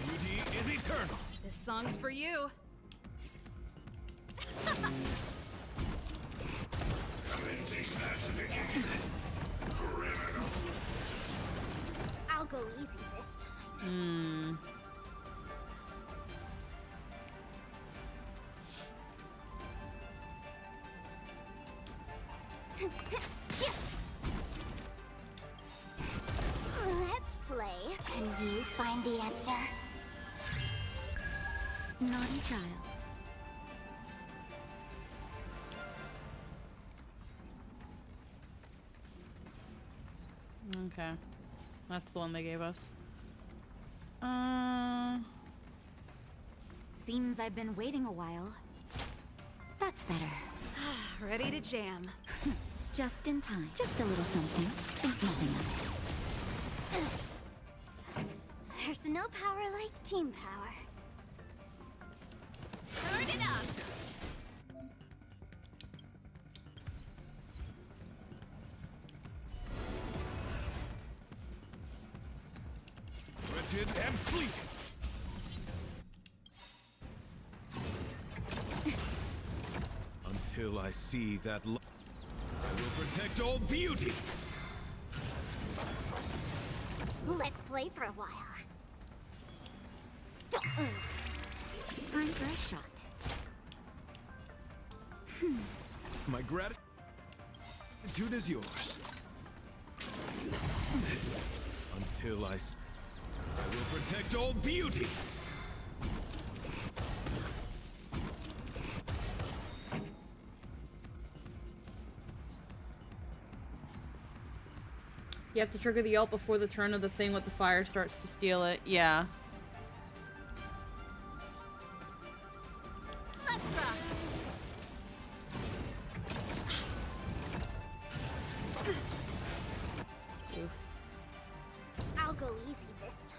Beauty is eternal. This song's for you. I'll go easy this time. Let's play. Can you find the answer? Naughty child. Okay. That's the one they gave us. Seems I've been waiting a while. That's better. Ready to jam. Just in time. Just a little something. Think nothing of it. There's no power like team power. Turn it up! Wretched and fleeting. Until I see that I will protect all beauty. Let's play for a while. Time for a shot. My gratitude is yours. Until I will protect all beauty. You have to trigger the ult before the turn of the thing with the fire starts to steal it. Yeah. Let's rock! Oof. I'll go easy this time.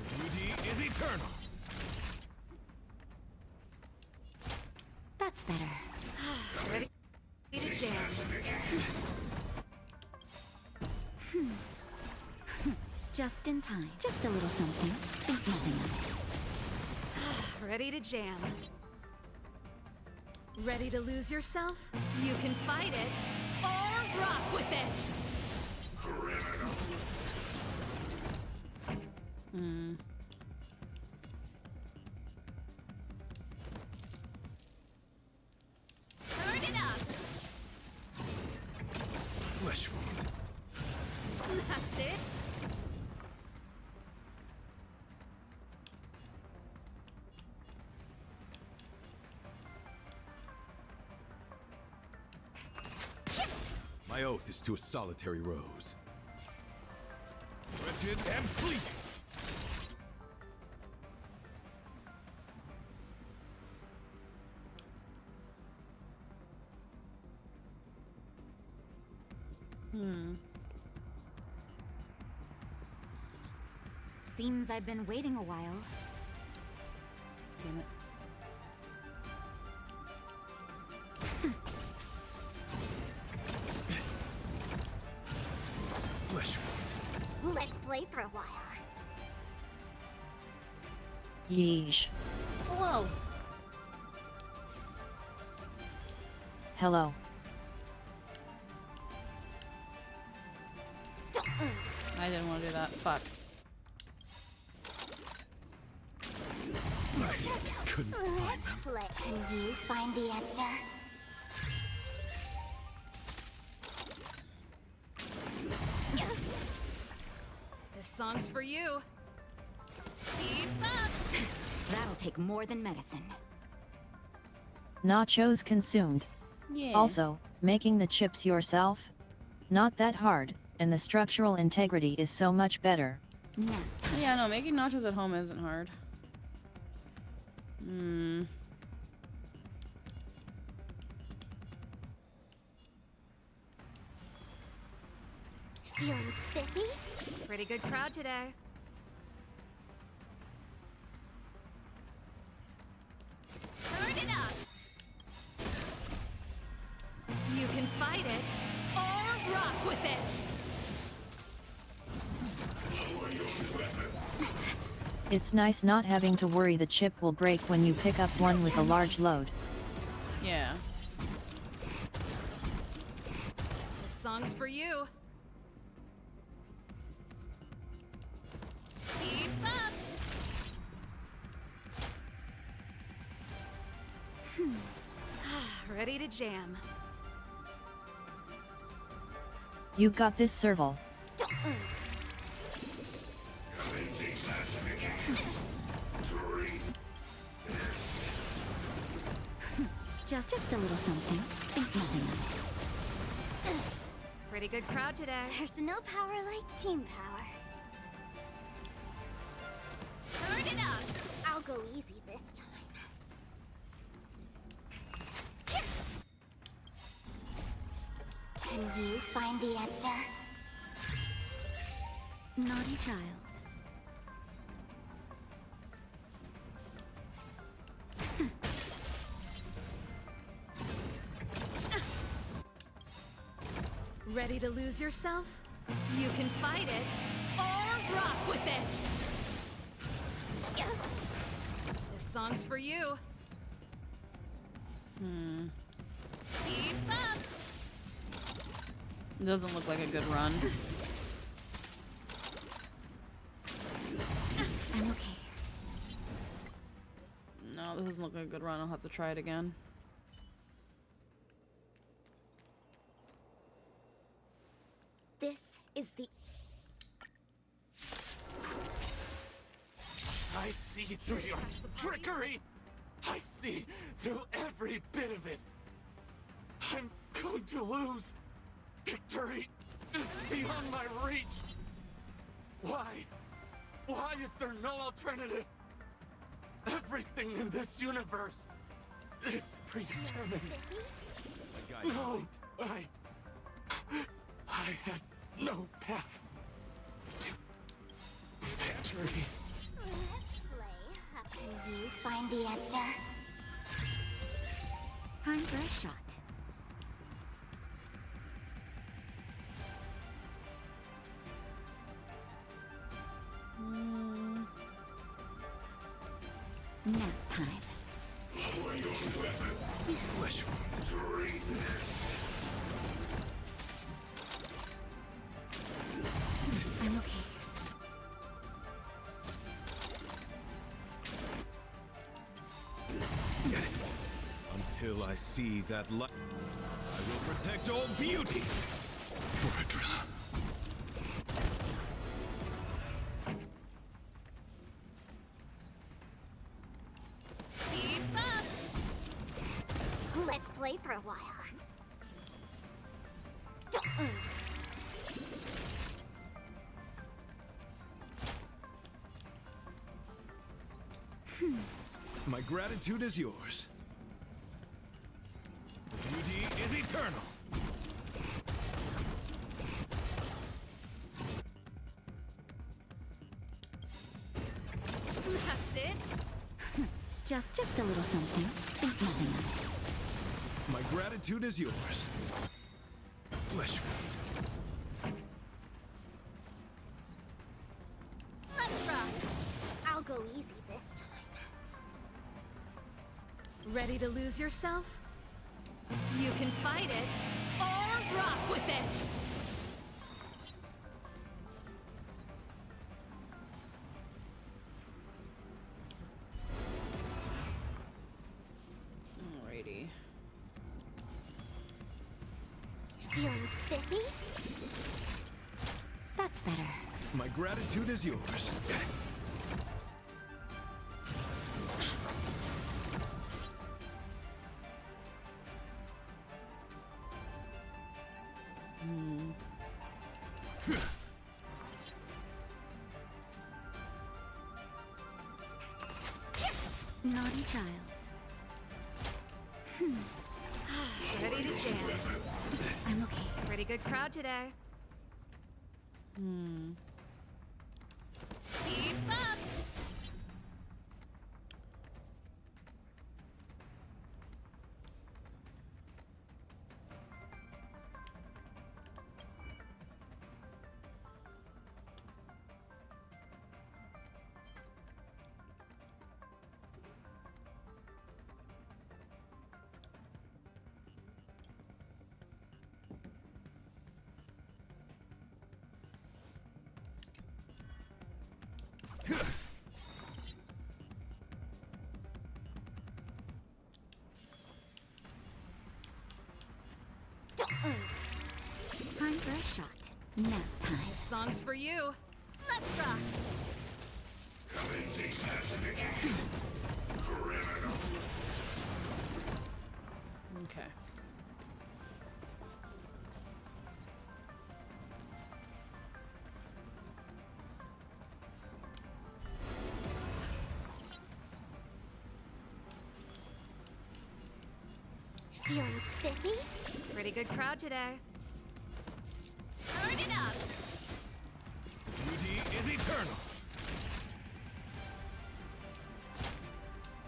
Beauty is eternal. That's better. Ready to jam. Just in time. Just a little something. Think nothing of it. Ready to jam. Ready to lose yourself? You can fight it, or rock with it! Hmm. Turn it up! Flesh wound. That's it! My oath is to a solitary rose. Wretched and fleeting. Seems I've been waiting a while. Damn it. Flesh wound. Let's play for a while. Yeesh. Whoa. Hello. I didn't want to do that. Fuck. I couldn't find them. Play. Can you find the answer? This song's for you. Keep up! That'll take more than medicine. Nachos consumed. Yeah. Also, making the chips yourself? Not that hard, and the structural integrity is so much better. Yeah. Yeah, no, making nachos at home isn't hard. Hmm. Feeling spiffy? Pretty good crowd today. Turn it up! You can fight it, or rock with it! It's nice not having to worry the chip will break when you pick up one with a large load. Yeah. This song's for you. Keep up! Ready to jam. You got this, Serval. Just a little something. Think nothing of it. Pretty good crowd today. There's no power like team power. Turn it up! I'll go easy this time. Can you find the answer? Naughty child. Ready to lose yourself? You can fight it, or rock with it! This song's for you. Keep up! Doesn't look like a good run. I'm okay. No, this doesn't look like a good run. I'll have to try it again. This is the... I see through your trickery! I see through every bit of it! I'm going to lose! Victory is beyond my reach! Why? Why is there no alternative? Everything in this universe is predetermined. No, I had no path to victory. Let's play. Can you find the answer? Time for a shot. Nap time. Flesh I'm okay. Until I see that light, I will protect all beauty. for a drill. Keep up! Let's play for a while. My gratitude is yours. Beauty is eternal. That's it? Just a little something. Think nothing of it. My gratitude is yours. Flesh wound. Let's rock! I'll go easy this time. Ready to lose yourself? You can fight it, or rock with it! Alrighty. Feeling spiffy? That's better. My gratitude is yours. Naughty child. Ready to jam. I'm okay. Pretty good crowd today. Keep up! Time for a shot. Nap time. This song's for you. Let's rock! Okay. Feeling spiffy? Pretty good crowd today. Turn it up! Beauty is eternal.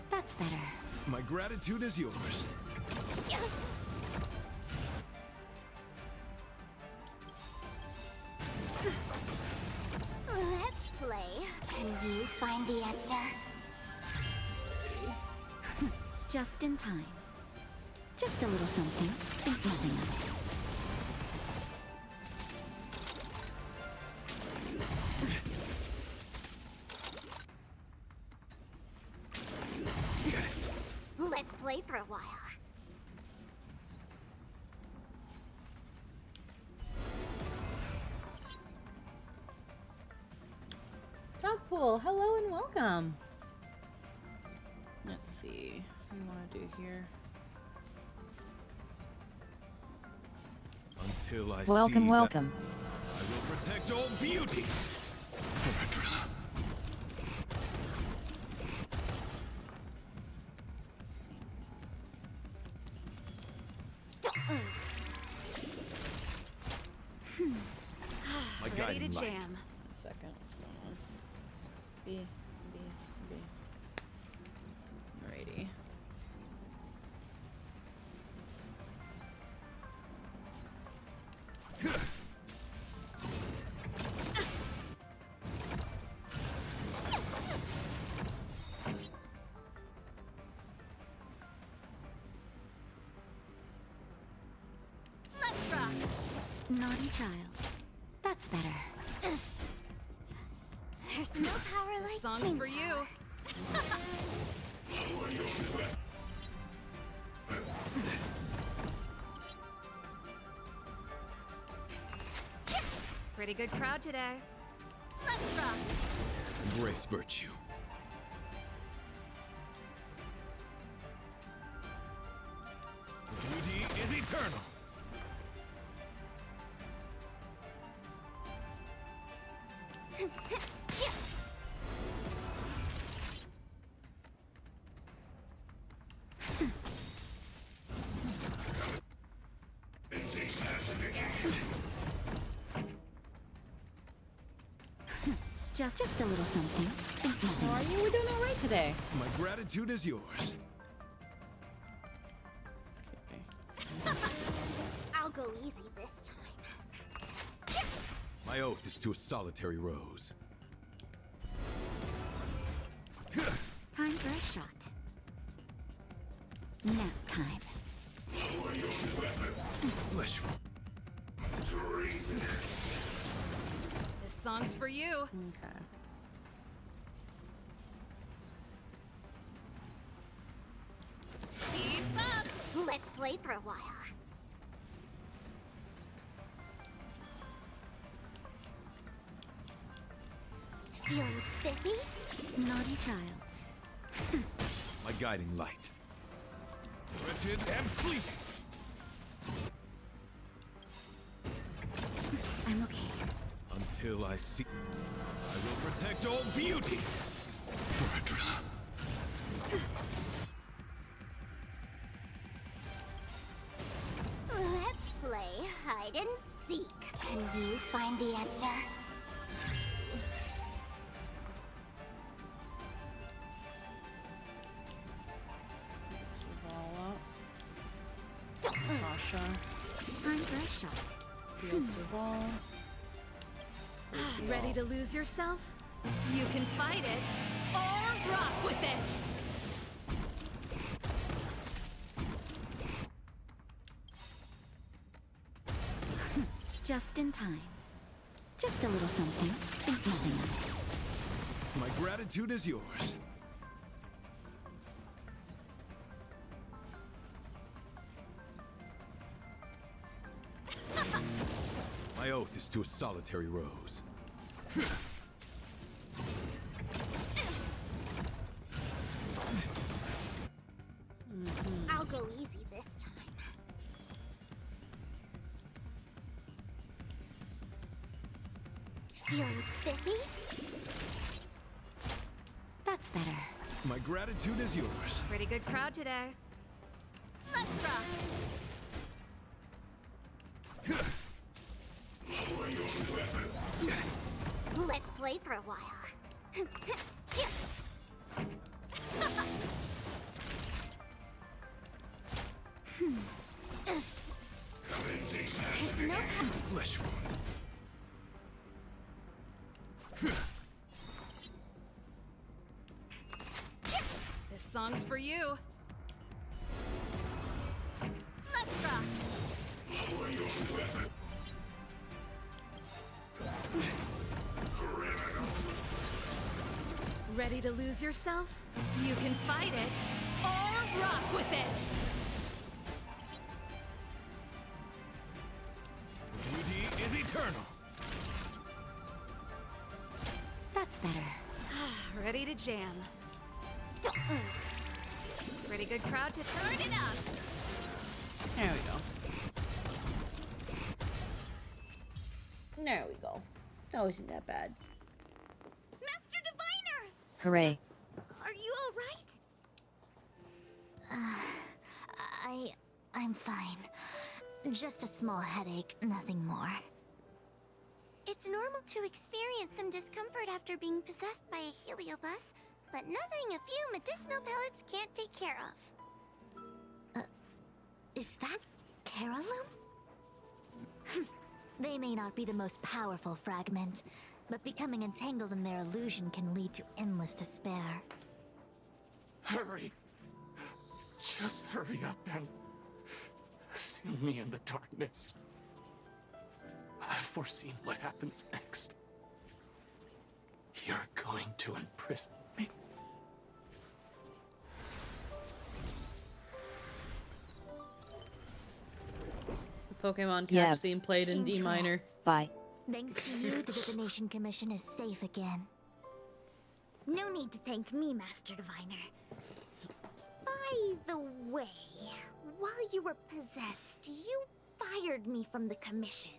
That's better. My gratitude is yours. Let's play. Can you find the answer? Just in time. Just a little something. Think nothing of it. Let's play for a while. Top Pool, hello and welcome. Let's see what we want to do here. Until I Welcome, see welcome. that I will protect all beauty. My Ready to guiding light. jam. 1 second. What's going on? B. Alrighty. Let's rock! Naughty child. That's better. There's no power like Song's teen for you. power. Pretty good crowd today. Let's rock! Embrace virtue. Beauty is eternal. Just a little something. Think nothing How are of it. you? We're doing alright today. My gratitude is yours. Okay. I'll go easy this time. My oath is to a solitary rose. Time for a shot. Nap time. Flesh. This song's for you. Okay. Keep up! Let's play for a while. Feeling spiffy? Naughty child. My guiding light. Wretched and fleeting. I'm okay. Until I see. I will protect all beauty. Let's play hide and seek. Can you find the answer? Zavala. Tasha. Time for a shot. Field Zavala. Ready to lose yourself? You can fight it, or rock with it! Just in time. Just a little something. Think nothing of it. My gratitude is yours. My oath is to a solitary rose. I'll go easy this time. Feeling spiffy? That's better. My gratitude is yours. Pretty good crowd today. Let's rock. Let's play for a while. There's no Flesh wound. This song's for you. Let's rock. Ready to lose yourself? You can fight it or rock with it. Beauty is eternal. That's better. Ready to jam. Pretty good crowd to turn it up. There we go. There we go. That wasn't that bad. Master Diviner! Hooray. Are you alright? I'm fine. Just a small headache, nothing more. It's normal to experience some discomfort after being possessed by a heliobus, but nothing a few medicinal pellets can't take care of. Is that Carolum? They may not be the most powerful fragment, but becoming entangled in their illusion can lead to endless despair. Hurry. Just hurry up and seal me in the darkness. I've foreseen what happens next. You're going to imprison me. Pokemon Catch Yeah. theme played in D minor. Bye. Thanks to you, the Divination Commission is safe again. No need to thank me, Master Diviner. By the way, while you were possessed, you fired me from the commission.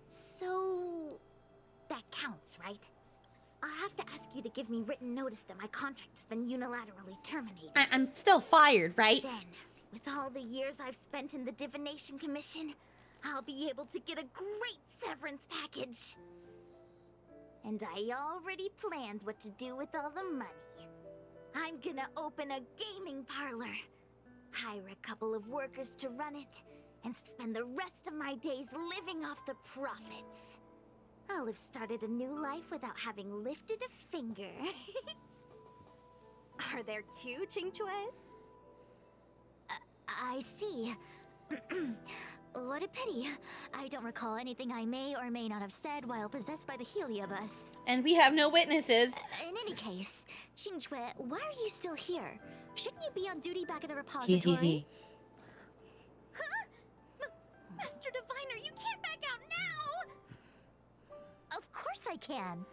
So... that counts, right? I'll have to ask you to give me written notice that my contract's been unilaterally terminated. I'm still fired, right? Then, with all the years I've spent in the Divination Commission, I'll be able to get a great severance package. And I already planned what to do with all the money. I'm gonna open a gaming parlor, hire a couple of workers to run it, and spend the rest of my days living off the profits. I'll have started a new life without having lifted a finger. Are there two Chingchues? I see. What a pity. I don't recall anything I may or may not have said while possessed by the Heliobus. And we have no witnesses. In any case, Qingchue, why are you still here? Shouldn't you be on duty back at the repository? Huh? Master Diviner, you can't back out now! Of course I can.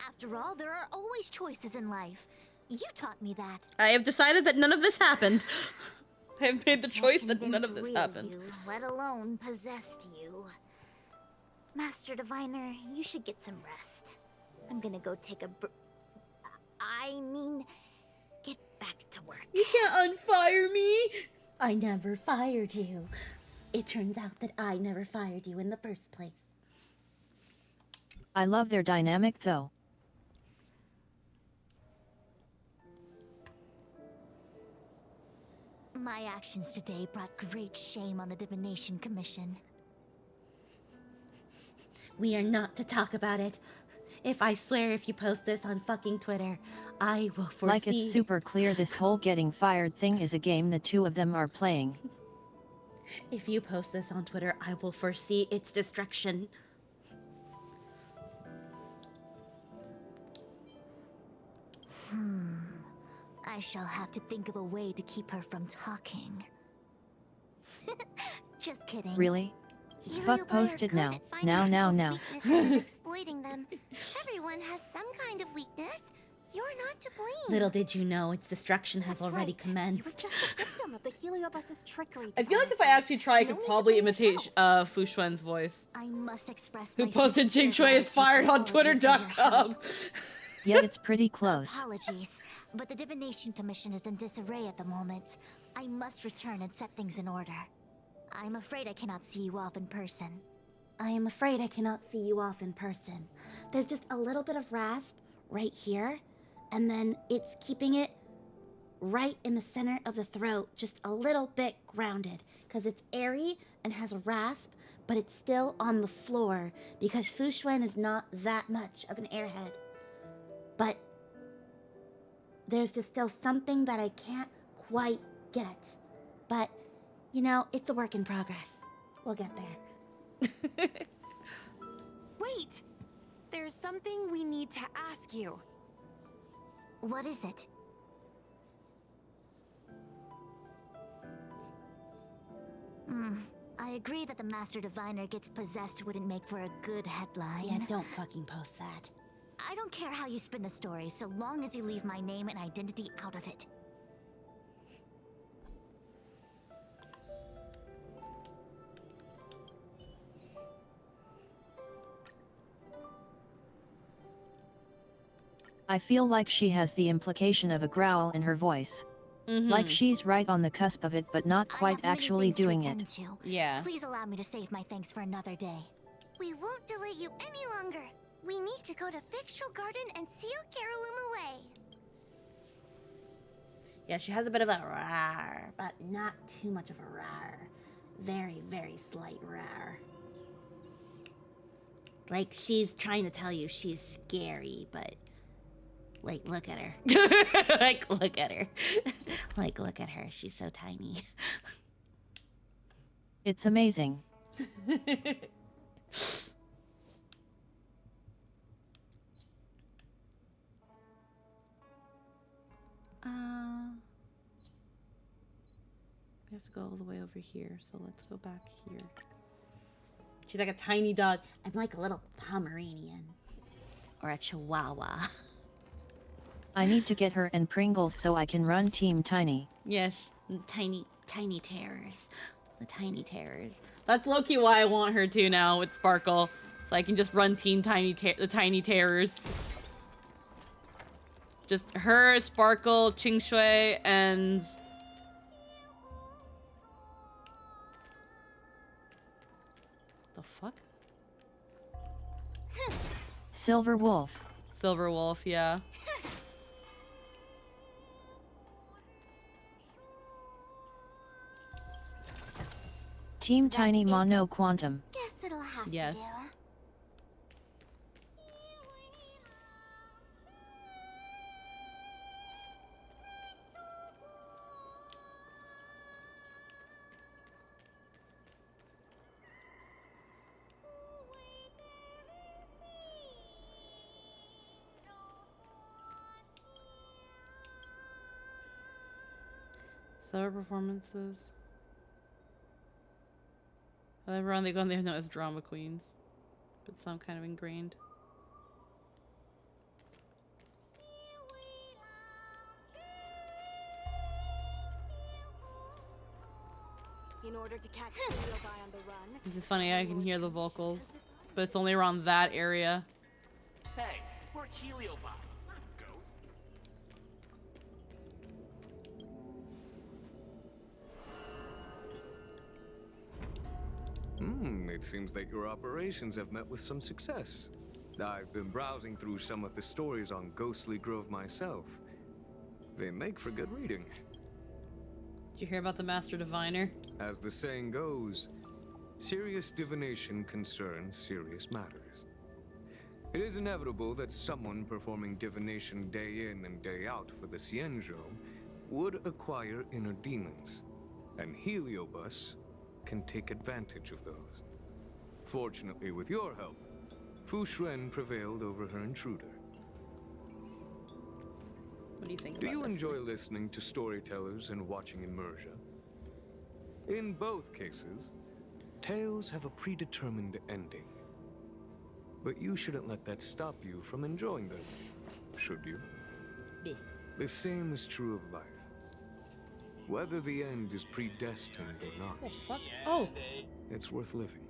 After all, there are always choices in life. You taught me that. I have decided that none of this happened. I have made the choice that Can't none of this convince happened. You, let alone possessed you. Master Diviner, you should get some rest. I'm gonna go take a get back to work. You can't unfire me! I never fired you. It turns out that I never fired you in the first place. I love their dynamic though. My actions today brought great shame on the Divination Commission. We are not to talk about it. If I swear if you post this on fucking Twitter, I will foresee... Like it's super clear this whole getting fired thing is a game the two of them are playing. If you post this on Twitter, I will foresee its destruction. I shall have to think of a way to keep her from talking. Just kidding. Really? Fuck Heliobi post are it good now. at finding Now. people's weaknesses and exploiting them. Everyone has some kind of weakness. You're not to blame. Little did you know, its destruction has That's already right. commenced. You were just a victim of the Heliobus's trickery. I feel like if I actually try, I No could need to probably blame imitate yourself. Fu Xuan's voice. I must express Who my posted sincere Jing Shui is gratitude fired to all on of you for your Twitter.com. help. Yeah, it's pretty close. Apologies, but the Divination Commission is in disarray at the moment. I must return and set things in order. I'm afraid I cannot see you off in person. I am afraid I cannot see you off in person. There's just a little bit of rasp right here, and then it's keeping it right in the center of the throat, just a little bit grounded, because it's airy and has a rasp, but it's still on the floor, because Fu Xuan is not that much of an airhead. But there's just still something that I can't quite get. But, you know, it's a work in progress. We'll get there. Wait! There's something we need to ask you. What is it? I agree that the Master Diviner gets possessed wouldn't make for a good headline. Yeah, don't fucking post that. I don't care how you spin the story, so long as you leave my name and identity out of it. I feel like she has the implication of a growl in her voice. Like she's right on the cusp of it, but not quite actually doing it. Yeah. Please allow me to save my thanks for another day. We won't delay you any longer. We need to go to Fictional Garden and seal Carolum away. Yeah, she has a bit of a rar, but not too much of a rar. Very, very slight rar. Like, she's trying to tell you she's scary, but... Like, look at her. Like, look at her. Like, look at her. She's so tiny. It's amazing. We have to go all the way over here, so let's go back here. She's like a tiny dog. I'm like a little Pomeranian. Or a Chihuahua. I need to get her and Pringles so I can run Team Tiny. Yes. Tiny terrors. The tiny terrors. That's low-key why I want her to now with Sparkle. So I can just run Team the Tiny Terrors. Just her, Sparkle, Qing Shui, and... The fuck? Silver Wolf. Silver Wolf, yeah. Team Tiny Mono Quantum. Guess it'll have Yes. to do. Silver performances. Everyone they go on there known as drama queens, but some kind of ingrained. In order to catch Heliobye on the run. This is funny, I can hear the vocals, but it's only around that area. Hey, we're Heliobye, not ghosts. It seems that your operations have met with some success. I've been browsing through some of the stories on Ghostly Grove myself. They make for good reading. Did you hear about the Master Diviner? As the saying goes, serious divination concerns serious matters. It is inevitable that someone performing divination day in and day out for the Xianzhou would acquire inner demons, and Heliobus can take advantage of those. Fortunately, with your help, Fu Xuan prevailed over her intruder. What do you think Do about you this? enjoy listening to storytellers and watching immersion? In both cases, tales have a predetermined ending. But you shouldn't let that stop you from enjoying them, should you? Yeah. The same is true of life. Whether the end is predestined or not, What the fuck? Oh! it's worth living.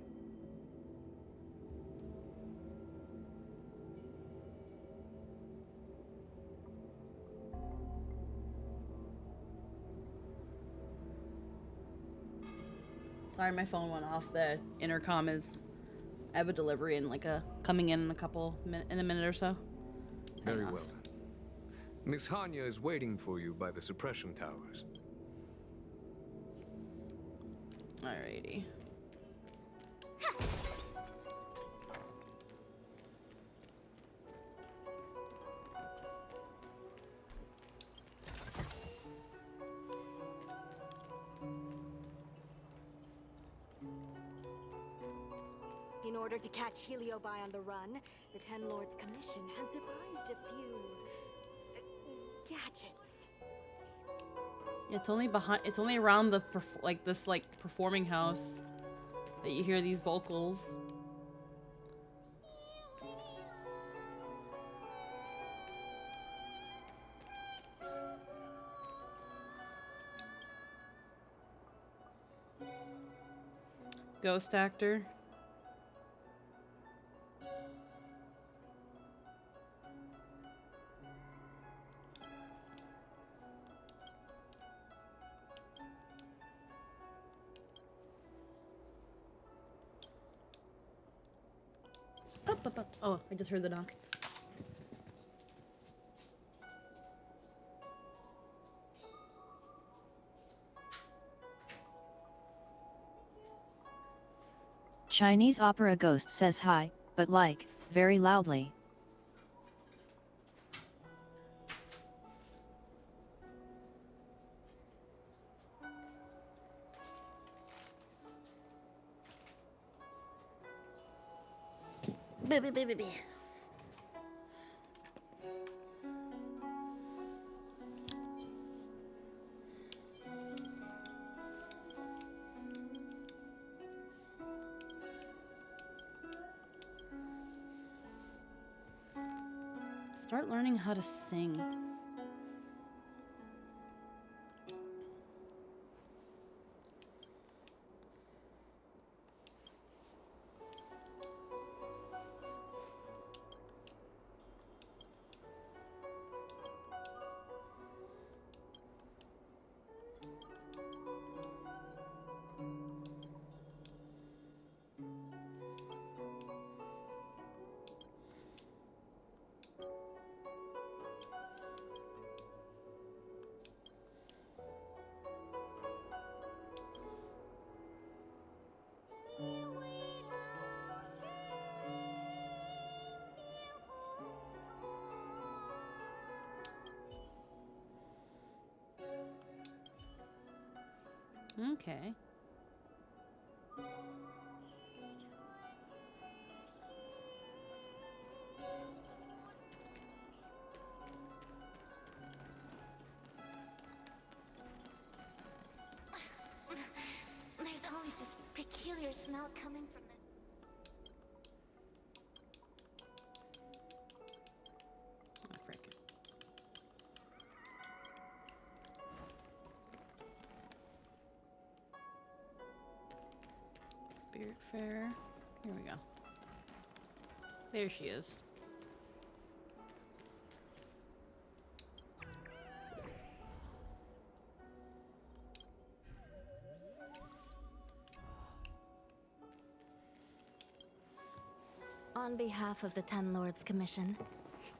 Sorry, my phone went off. The intercom is... I have a delivery in like a... coming in a minute or so. Very well. Miss Hanya is waiting for you by the suppression towers. Alrighty. In order to catch Heliobi on the run, the Ten Lords Commission has devised a few gadgets. It's only behind. It's only around the this performing house that you hear these vocals. Ghost actor. Up. Oh, I just heard the knock. Chinese opera ghost says hi, but like, very loudly. Baby. Start learning how to sing. Okay. There's always this peculiar smell coming from the... Oh, frick. Spirit Fair. Here we go. There she is. On behalf of the Ten Lords Commission,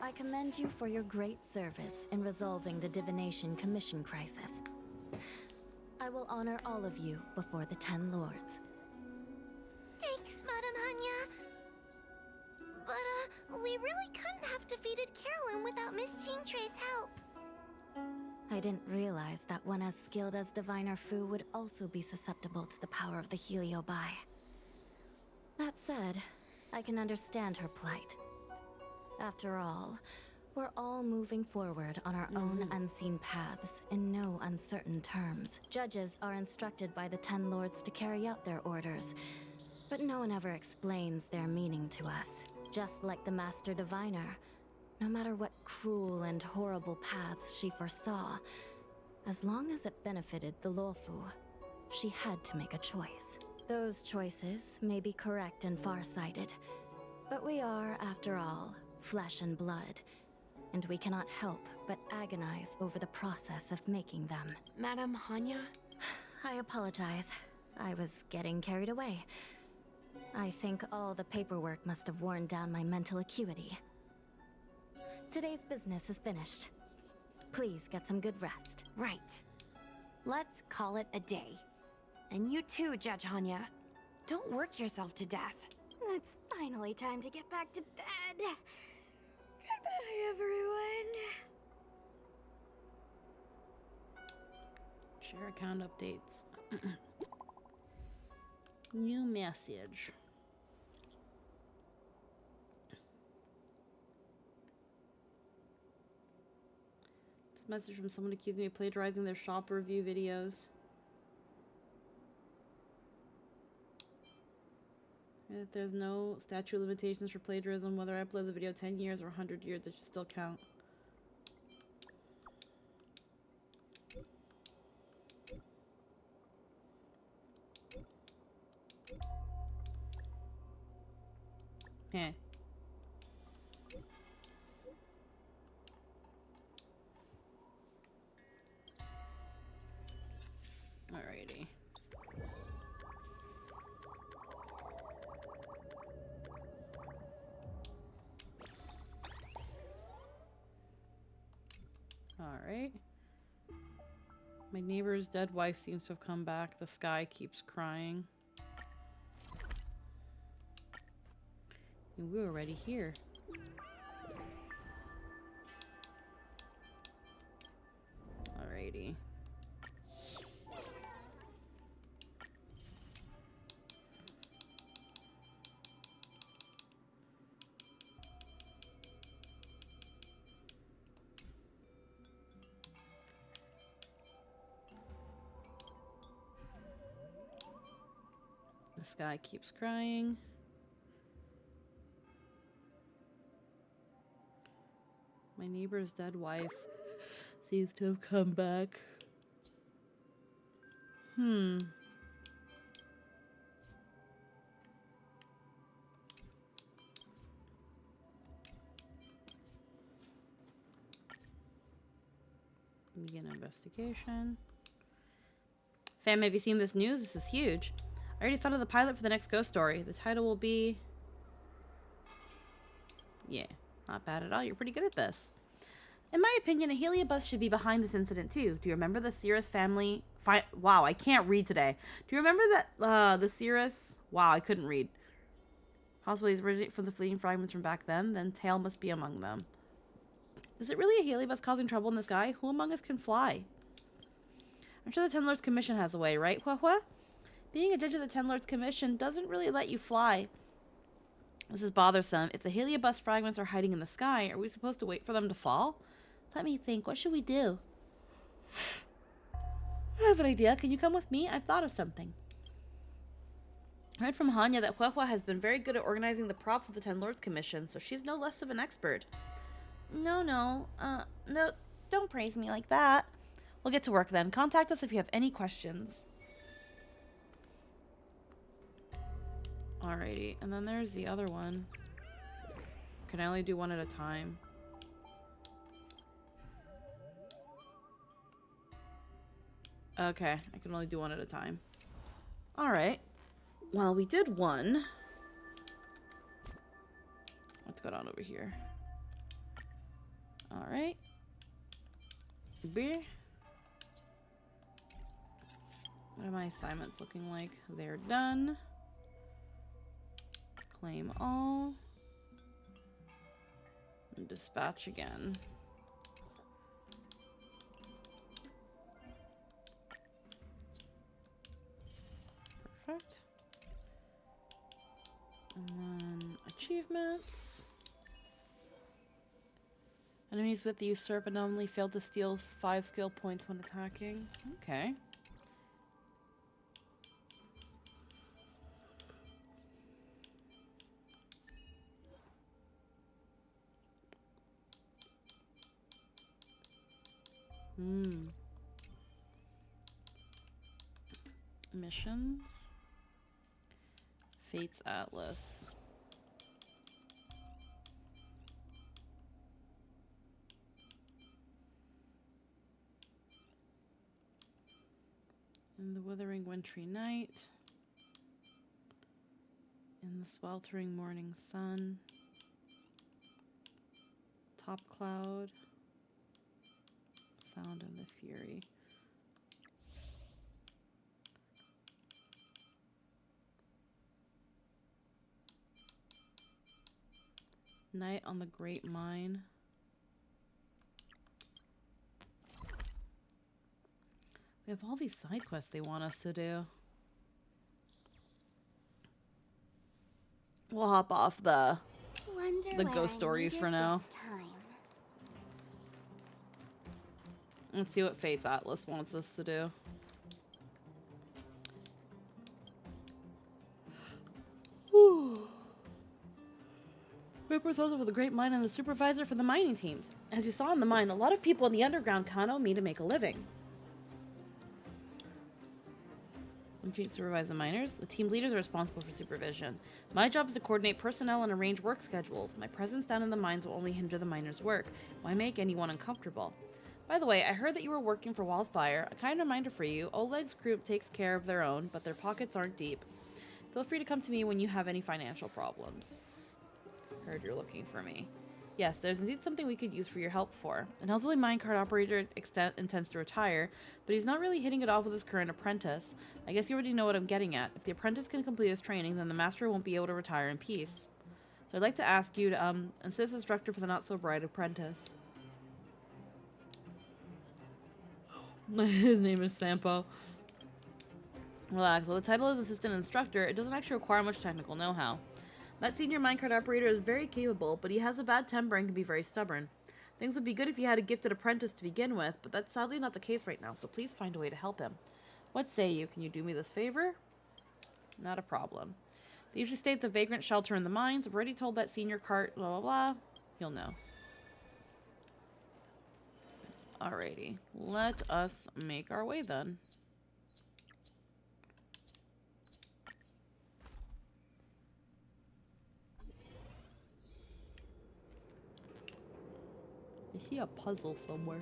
I commend you for your great service in resolving the Divination Commission crisis. I will honor all of you before the Ten Lords. Thanks, Madame Hanya. But, we really couldn't have defeated Carolyn without Miss Chingtre's help. I didn't realize that one as skilled as Diviner Fu would also be susceptible to the power of the Heliobi. That said, I can understand her plight. After all, we're all moving forward on our own unseen paths in no uncertain terms. Judges are instructed by the Ten Lords to carry out their orders, but no one ever explains their meaning to us. Just like the Master Diviner, no matter what cruel and horrible paths she foresaw, as long as it benefited the Luofu, she had to make a choice. Those choices may be correct and far-sighted, but we are, after all, flesh and blood, and we cannot help but agonize over the process of making them. Madame Hanya? I apologize. I was getting carried away. I think all the paperwork must have worn down my mental acuity. Today's business is finished. Please get some good rest. Right. Let's call it a day. And you too, Judge Hanya. Don't work yourself to death. It's finally time to get back to bed. Goodbye, everyone. Share account updates. New message. This message from someone accusing me of plagiarizing their shop review videos. If there's no statute of limitations for plagiarism, whether I upload the video 10 years or 100 years, it should still count. Heh. Alrighty. Alright. My neighbor's dead wife seems to have come back. The sky keeps crying. And we're already here. Alrighty. The sky keeps crying. My neighbor's dead wife seems to have come back. Begin investigation. Fam, have you seen this news? This is huge. I already thought of the pilot for the next ghost story. The title will be... Yeah, not bad at all. You're pretty good at this. In my opinion, a heliobus should be behind this incident too. Do you remember the Cirrus family... Wow, I can't read today. Do you remember that the Cirrus... Wow, I couldn't read. Possibly is originated from the fleeting fragments from back then Tail must be among them. Is it really a heliobus causing trouble in the sky? Who among us can fly? I'm sure the Ten Lords Commission has a way, right? What? Being a judge of the Ten Lords Commission doesn't really let you fly. This is bothersome. If the heliobus fragments are hiding in the sky, are we supposed to wait for them to fall? Let me think. What should we do? I have an idea. Can you come with me? I've thought of something. I heard from Hanya that Huehua has been very good at organizing the props of the Ten Lords Commission, so she's no less of an expert. No, don't praise me like that. We'll get to work then. Contact us if you have any questions. Alrighty, and then there's the other one. Can I only do one at a time? Okay, I can only do one at a time. Alright. Well, we did one. What's going on over here? Alright. B. What are my assignments looking like? They're done. Claim all. And dispatch again. Perfect. And then achievements. Enemies with the usurp anomaly failed to steal 5 skill points when attacking. Okay. Missions. Fates Atlas. In the withering wintry night. In the sweltering morning sun. Top cloud. Sound of the fury. Night on the Great Mine. We have all these side quests they want us to do. We'll hop off the ghost stories for now. Let's see what Fate's Atlas wants us to do. Ripper is also for the Great Mine and the supervisor for the mining teams. As you saw in the mine, a lot of people in the underground count on me to make a living. When you supervise the miners, the team leaders are responsible for supervision. My job is to coordinate personnel and arrange work schedules. My presence down in the mines will only hinder the miners' work. Why make anyone uncomfortable? By the way, I heard that you were working for Wildfire. A kind reminder for you, Oleg's group takes care of their own, but their pockets aren't deep. Feel free to come to me when you have any financial problems. Heard you're looking for me. Yes, there's indeed something we could use for your help for. An elderly minecart operator intends to retire, but he's not really hitting it off with his current apprentice. I guess you already know what I'm getting at. If the apprentice can complete his training, then the master won't be able to retire in peace. So I'd like to ask you to assist instructor for the not-so-bright apprentice. His name is Sampo. Relax. While the title is assistant instructor, it doesn't actually require much technical know-how. That senior minecart operator is very capable, but he has a bad temper and can be very stubborn. Things would be good if he had a gifted apprentice to begin with, but that's sadly not the case right now, so please find a way to help him. What say you? Can you do me this favor? Not a problem. They usually stay at the vagrant shelter in the mines. I've already told that senior cart, blah, blah, blah. He'll know. Alrighty. Let us make our way then. I see a puzzle somewhere.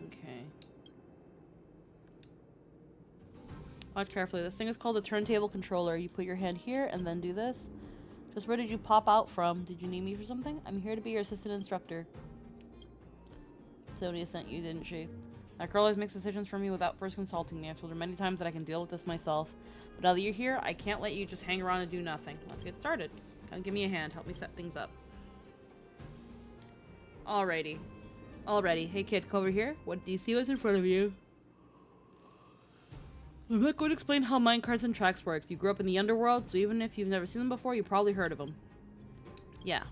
Okay. Watch carefully. This thing is called a turntable controller. You put your hand here and then do this. Just where did you pop out from? Did you need me for something? I'm here to be your assistant instructor. Sonia sent you, didn't she? That girl always makes decisions for me without first consulting me. I've told her many times that I can deal with this myself. But now that you're here, I can't let you just hang around and do nothing. Let's get started. Come give me a hand. Help me set things up. Alrighty. Alrighty. Hey kid, come over here. What do you see what's in front of you? I'm not going to explain how minecarts and tracks work. You grew up in the underworld, so even if you've never seen them before, you probably heard of them. Yeah.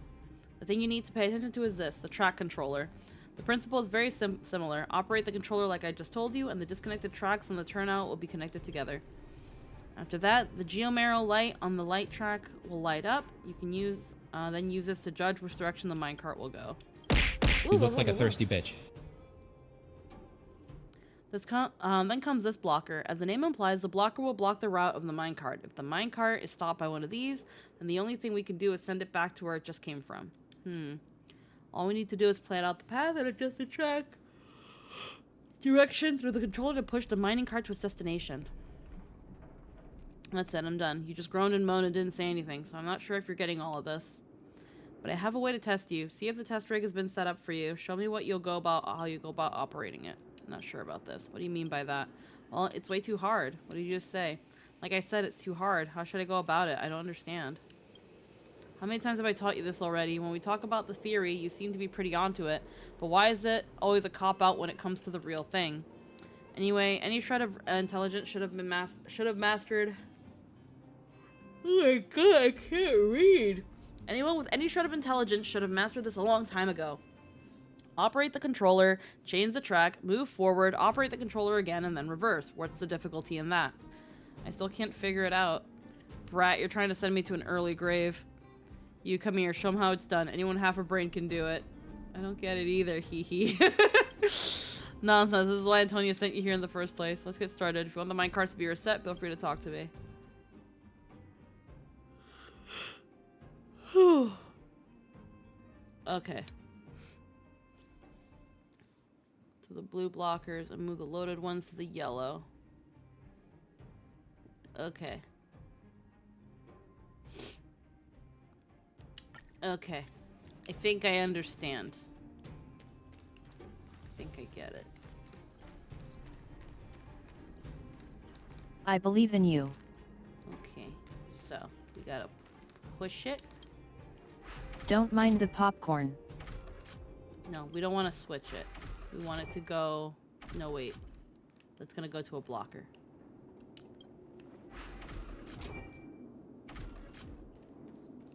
The thing you need to pay attention to is this, the track controller. The principle is very similar. Operate the controller like I just told you, and the disconnected tracks on the turnout will be connected together. After that, the geomarrow light on the light track will light up. You can then use this to judge which direction the minecart will go. You look like a thirsty bitch. Then comes this blocker. As the name implies, the blocker will block the route of the minecart. If the minecart is stopped by one of these, then the only thing we can do is send it back to where it just came from. All we need to do is plan out the path and adjust the track direction through the controller to push the mining cart to its destination. That's it, I'm done. You just groaned and moaned and didn't say anything, so I'm not sure if you're getting all of this. But I have a way to test you. See if the test rig has been set up for you. Show me how you go about operating it. I'm not sure about this. What do you mean by that? Well, it's way too hard. What did you just say? Like I said, it's too hard. How should I go about it? I don't understand. How many times have I taught you this already? When we talk about the theory, you seem to be pretty onto it. But why is it always a cop-out when it comes to the real thing? Anyway, any shred of intelligence should have mastered... Oh my god, I can't read. Anyone with any shred of intelligence should have mastered this a long time ago. Operate the controller, change the track, move forward, operate the controller again, and then reverse. What's the difficulty in that? I still can't figure it out. Brat, you're trying to send me to an early grave. You come here, show them how it's done. Anyone half a brain can do it. I don't get it either, hee hee. Nonsense, this is why Antonia sent you here in the first place. Let's get started. If you want the minecarts to be reset, feel free to talk to me. Okay. To the blue blockers and move the loaded ones to the yellow. Okay. Okay. I think I understand. I think I get it. I believe in you. Okay. So, we gotta push it. Don't mind the popcorn. No, we don't want to switch it. We want it to go... No, wait. That's gonna go to a blocker.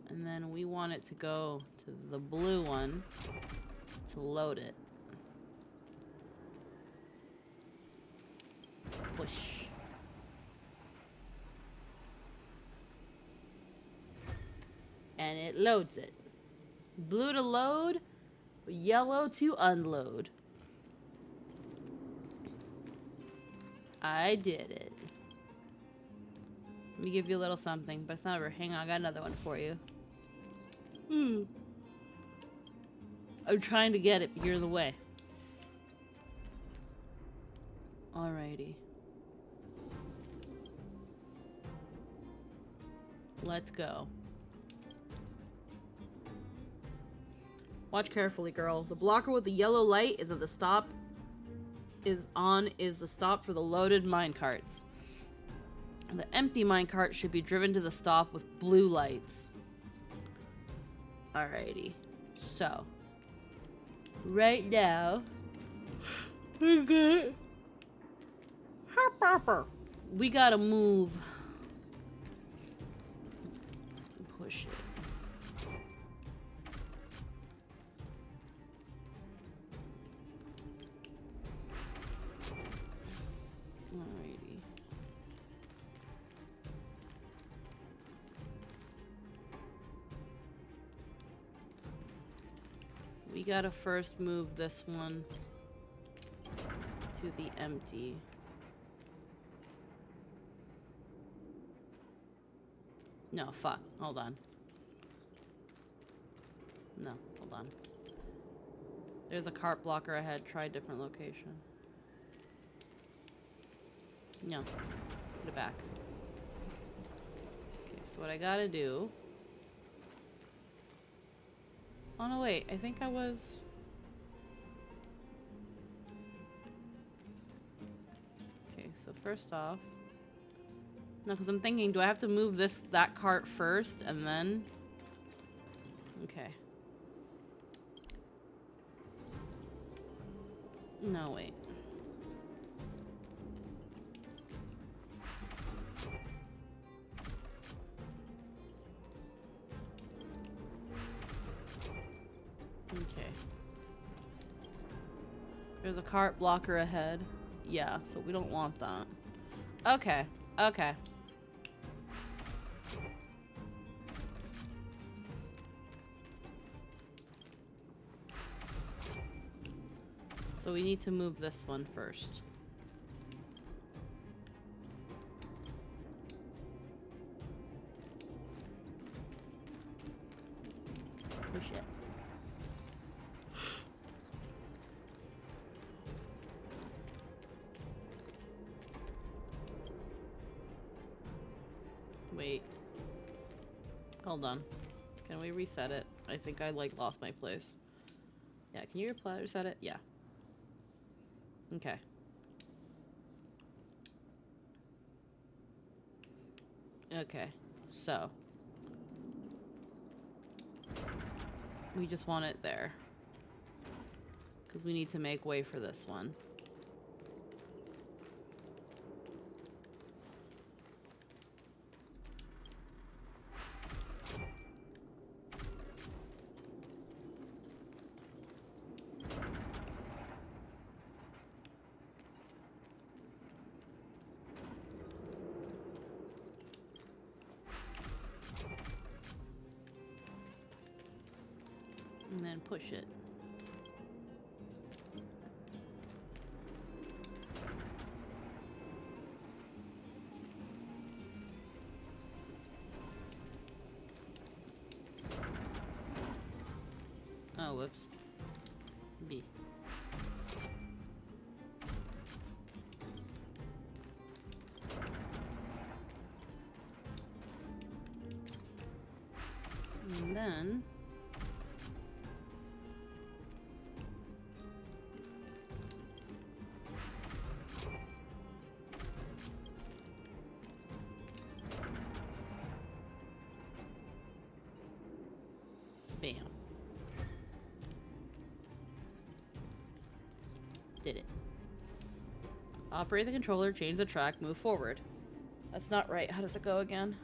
And then we want it to go to the blue one to load it. Push. And it loads it. Blue to load, yellow to unload. I did it. Let me give you a little something, but it's not over. Hang on, I got another one for you. I'm trying to get it, but you're in the way. Alrighty. Let's go. Watch carefully, girl. The blocker with the yellow light is at the stop. Is the stop for the loaded minecarts. The empty minecart should be driven to the stop with blue lights. Alrighty. So. Right now. We gotta move. Push it. Alrighty. We gotta first move this one to the empty. No, fuck. Hold on. No, hold on. There's a cart blocker ahead. Try a different location. No. Put it back. Okay, so what I gotta do... Oh no, wait. I think I was... Okay, so first off... No, because I'm thinking, do I have to move that cart first and then... Okay. No, wait. Okay. There's a cart blocker ahead. Yeah, so we don't want that. Okay. Okay. So we need to move this one first. Push it. Wait. Hold on. Can we reset it? I think I like lost my place. Yeah, can you reset it? Yeah. Okay. Okay, so we just want it there because we need to make way for this one. And then push it. Oh, whoops. B. And then... bam. Did it. Operate the controller, change the track, move forward. That's not right. How does it go again?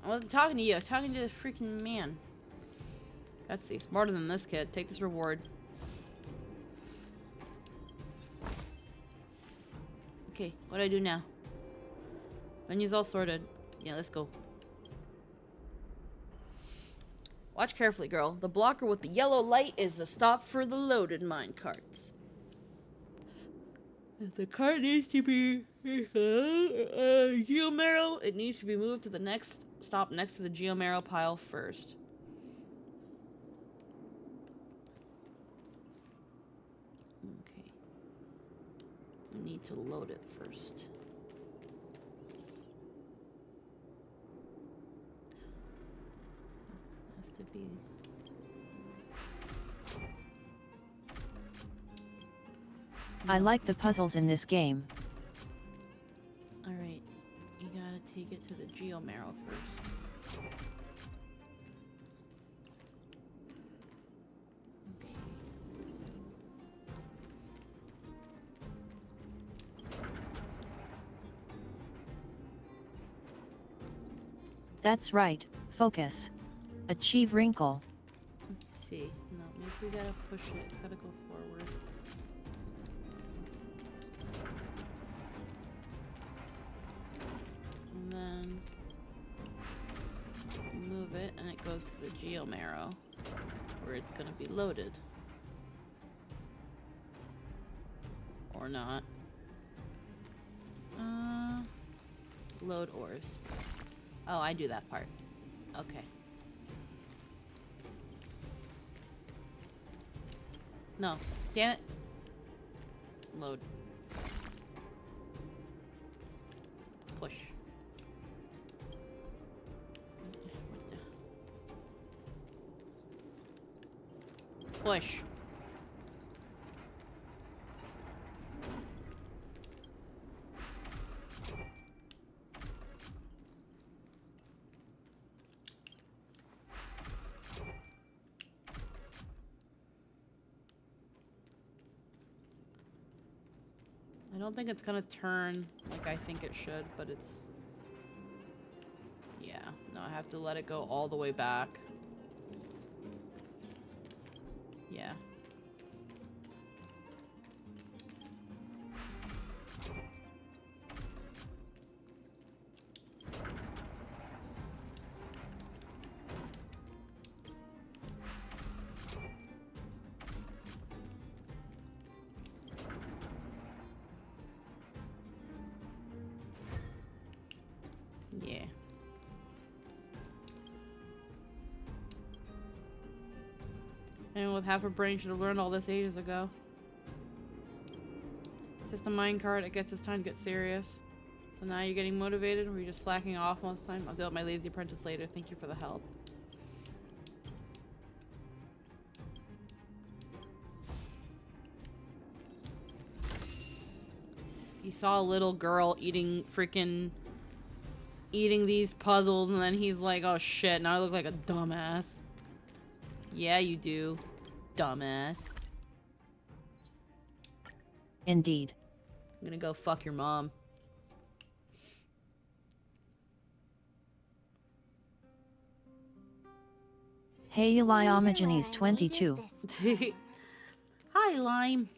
I wasn't talking to you. I was talking to the freaking man. Let's see. Smarter than this kid. Take this reward. Okay, what do I do now? Menu's all sorted. Yeah, let's go. Watch carefully, girl. The blocker with the yellow light is a stop for the loaded mine carts. If the cart needs to be geomarrow, it needs to be moved to the next stop next to the geomarrow pile first. Okay. We need to load it first. Has to be... I like the puzzles in this game. Alright, you gotta take it to the geomarrow first. Okay. That's right, focus. Achieve wrinkle. Let's see. No, maybe we gotta push it. It's gotta go forward. And then you move it and it goes to the geomarrow where it's gonna be loaded. Or not. Load ores. Oh, I do that part. Okay. No. Damn it. Load. Push. Push. I don't think it's gonna turn like I think it should, but it's... yeah, no, I have to let it go all the way back. Yeah. Yeah. Anyone with half a brain should have learned all this ages ago. It's just a minecart. It gets it's time to get serious. So now you're getting motivated, or are you just slacking off most of the time? I'll deal with my lazy apprentice later. Thank you for the help. You saw a little girl eating these puzzles, and then he's like, oh shit, now I look like a dumbass. Yeah, you do, dumbass. Indeed. I'm gonna go fuck your mom. Hey Liomogenes 22. Hi, Lime.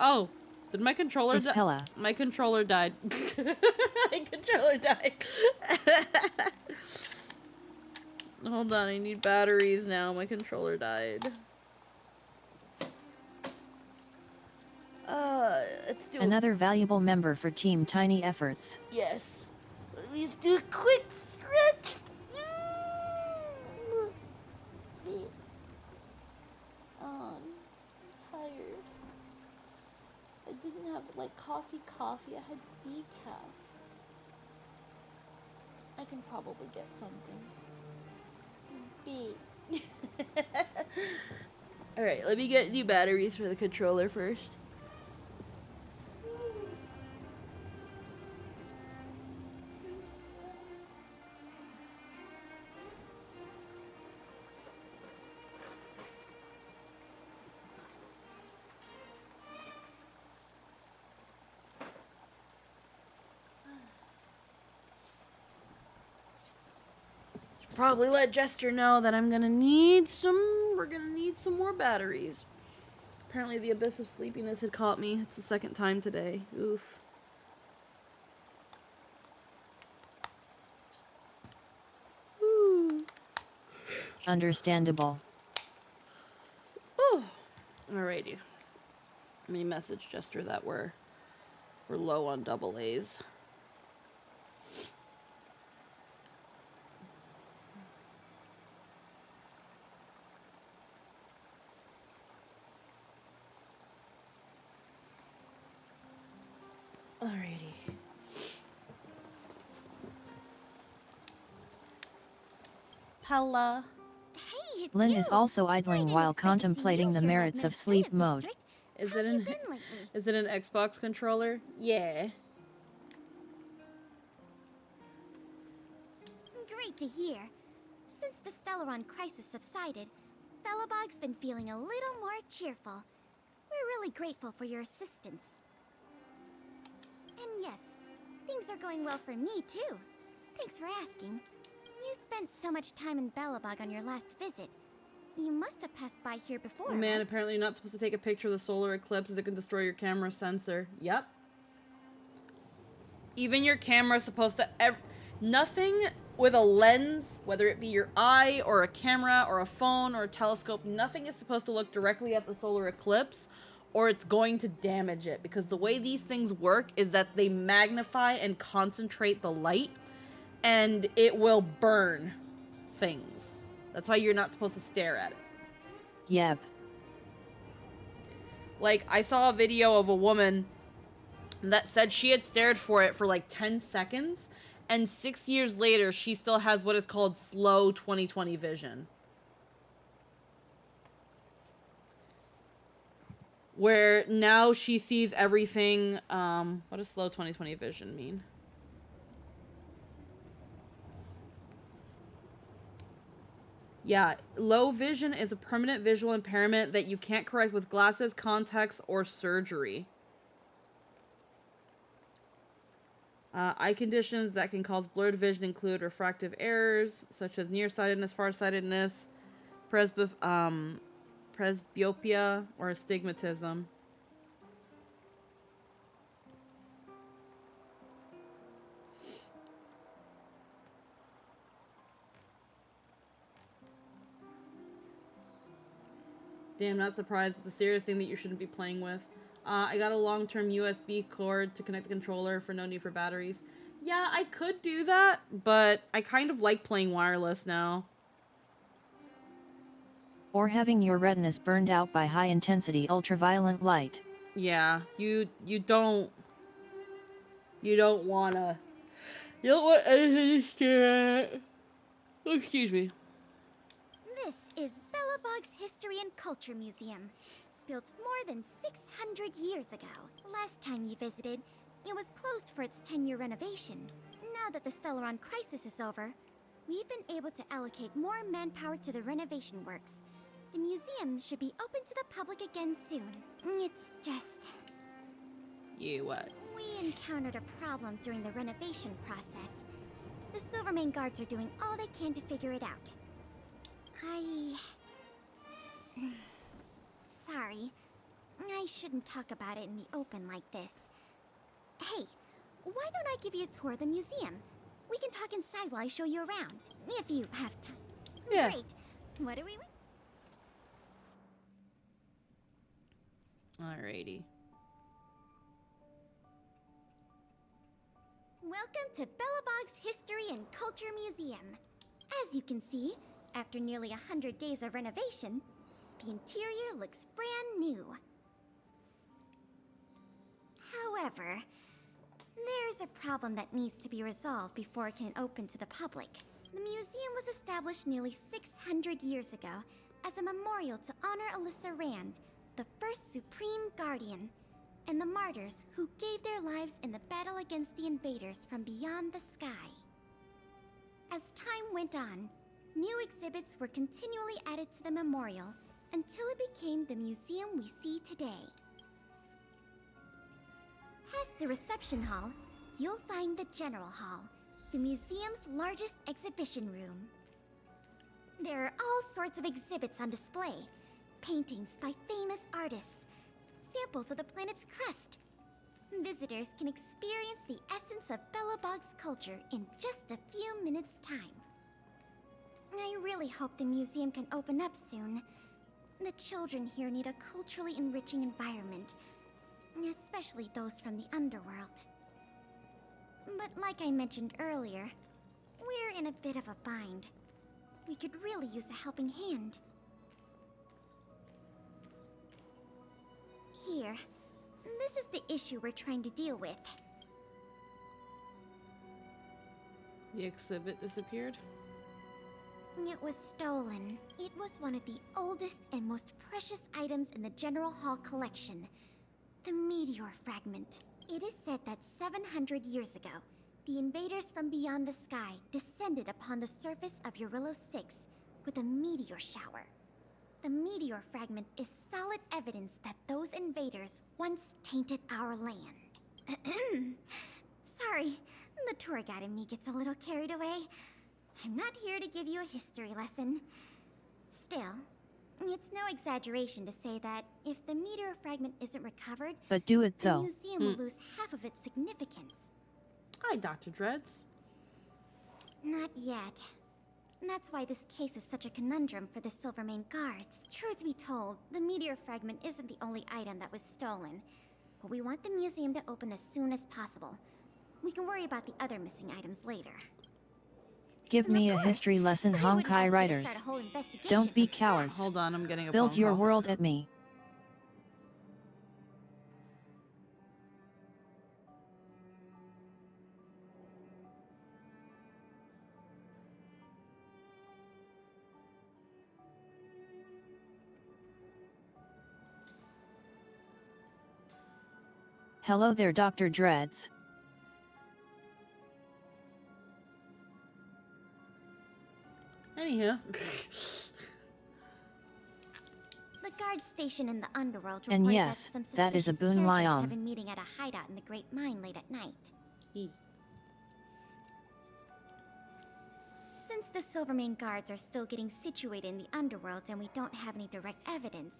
Oh, did my controller die? My controller died. My controller died. Hold on, I need batteries now. My controller died. let's do Another valuable member for Team Tiny Efforts. Yes. Let's do a quick stretch. I'm tired. I didn't have like coffee. I had decaf. I can probably get something. B. Alright, let me get new batteries for the controller first. Probably let Jester know that we're gonna need some more batteries. Apparently the abyss of sleepiness had caught me. It's the second time today. Oof. Ooh. Understandable. Oh. Alrighty. Let me message Jester that we're low on double A's. Alrighty. Pella. Hey, it's Lynn you. is also idling while contemplating the merits of sleep mode. Is it an Xbox controller? Yeah. Great to hear. Since the Stellaron crisis subsided, Belobog's been feeling a little more cheerful. We're really grateful for your assistance. And yes, things are going well for me too. Thanks for asking. You spent so much time in Belobog on your last visit. You must have passed by here before, Oh man, right? apparently you're not supposed to take a picture of the solar eclipse as it can destroy your camera sensor. Yep. Even your camera's supposed to... Nothing with a lens, whether it be your eye or a camera or a phone or a telescope, nothing is supposed to look directly at the solar eclipse or it's going to damage it. Because the way these things work is that they magnify and concentrate the light and it will burn things. That's why you're not supposed to stare at it. Yep. Like, I saw a video of a woman that said she had stared for it for like 10 seconds, and 6 years later, she still has what is called slow 20/20 vision. Where now she sees everything, what does slow 20/20 vision mean? Yeah, low vision is a permanent visual impairment that you can't correct with glasses, contacts, or surgery. Eye conditions that can cause blurred vision include refractive errors, such as nearsightedness, farsightedness, presbyopia, or astigmatism. Damn, not surprised. It's a serious thing that you shouldn't be playing with. I got a long-term USB cord to connect the controller for no need for batteries. Yeah, I could do that, but I kind of like playing wireless now. Or having your retinas burned out by high-intensity ultraviolet light. Yeah, you don't wanna... You don't want anything to stare at. Oh, excuse me. This is Belobog's History and Culture Museum. Built more than 600 years ago. Last time you visited, it was closed for its 10-year renovation. Now that the Stellaron crisis is over, we've been able to allocate more manpower to the renovation works. The museum should be open to the public again soon. It's just... You what? We encountered a problem during the renovation process. The Silvermane guards are doing all they can to figure it out. Sorry. I shouldn't talk about it in the open like this. Hey, why don't I give you a tour of the museum? We can talk inside while I show you around, if you have time. Yeah. Great. What do we... Alrighty. Welcome to Bellabog's History and Culture Museum. As you can see, after nearly 100 days of renovation, the interior looks brand new. However, there's a problem that needs to be resolved before it can open to the public. The museum was established nearly 600 years ago as a memorial to honor Alyssa Rand, the first Supreme Guardian, and the martyrs who gave their lives in the battle against the invaders from beyond the sky. As time went on, new exhibits were continually added to the memorial until it became the museum we see today. Past the reception hall, you'll find the General Hall, the museum's largest exhibition room. There are all sorts of exhibits on display. Paintings by famous artists, samples of the planet's crust. Visitors can experience the essence of Bellabog's culture in just a few minutes' time. I really hope the museum can open up soon. The children here need a culturally enriching environment, especially those from the underworld. But like I mentioned earlier, we're in a bit of a bind. We could really use a helping hand. Here, this is the issue we're trying to deal with. The exhibit disappeared? It was stolen. It was one of the oldest and most precious items in the General Hall collection. The meteor fragment. It is said that 700 years ago, the invaders from beyond the sky descended upon the surface of Eurillo 6 with a meteor shower. The meteor fragment is solid evidence that those invaders once tainted our land. Sorry, the tour guide in me gets a little carried away. I'm not here to give you a history lesson. Still, it's no exaggeration to say that if the meteor fragment isn't recovered, But do it the though. museum will lose half of its significance. Hi, Dr. Dreads. Not yet. That's why this case is such a conundrum for the Silvermane guards. Truth be told, the meteor fragment isn't the only item that was stolen. But we want the museum to open as soon as possible. We can worry about the other missing items later. Give me a history lesson, Honkai writers. Don't be cowards. Hold on, I'm getting a Build phone your call. world at me. Hello there, Dr. Dreads. Anywho. The guard station in the underworld And reported yes, that some that is a suspicious boon characters Lion. have been meeting at a hideout in the Great Mine late at night. Since the Silvermane guards are still getting situated in the underworld and we don't have any direct evidence,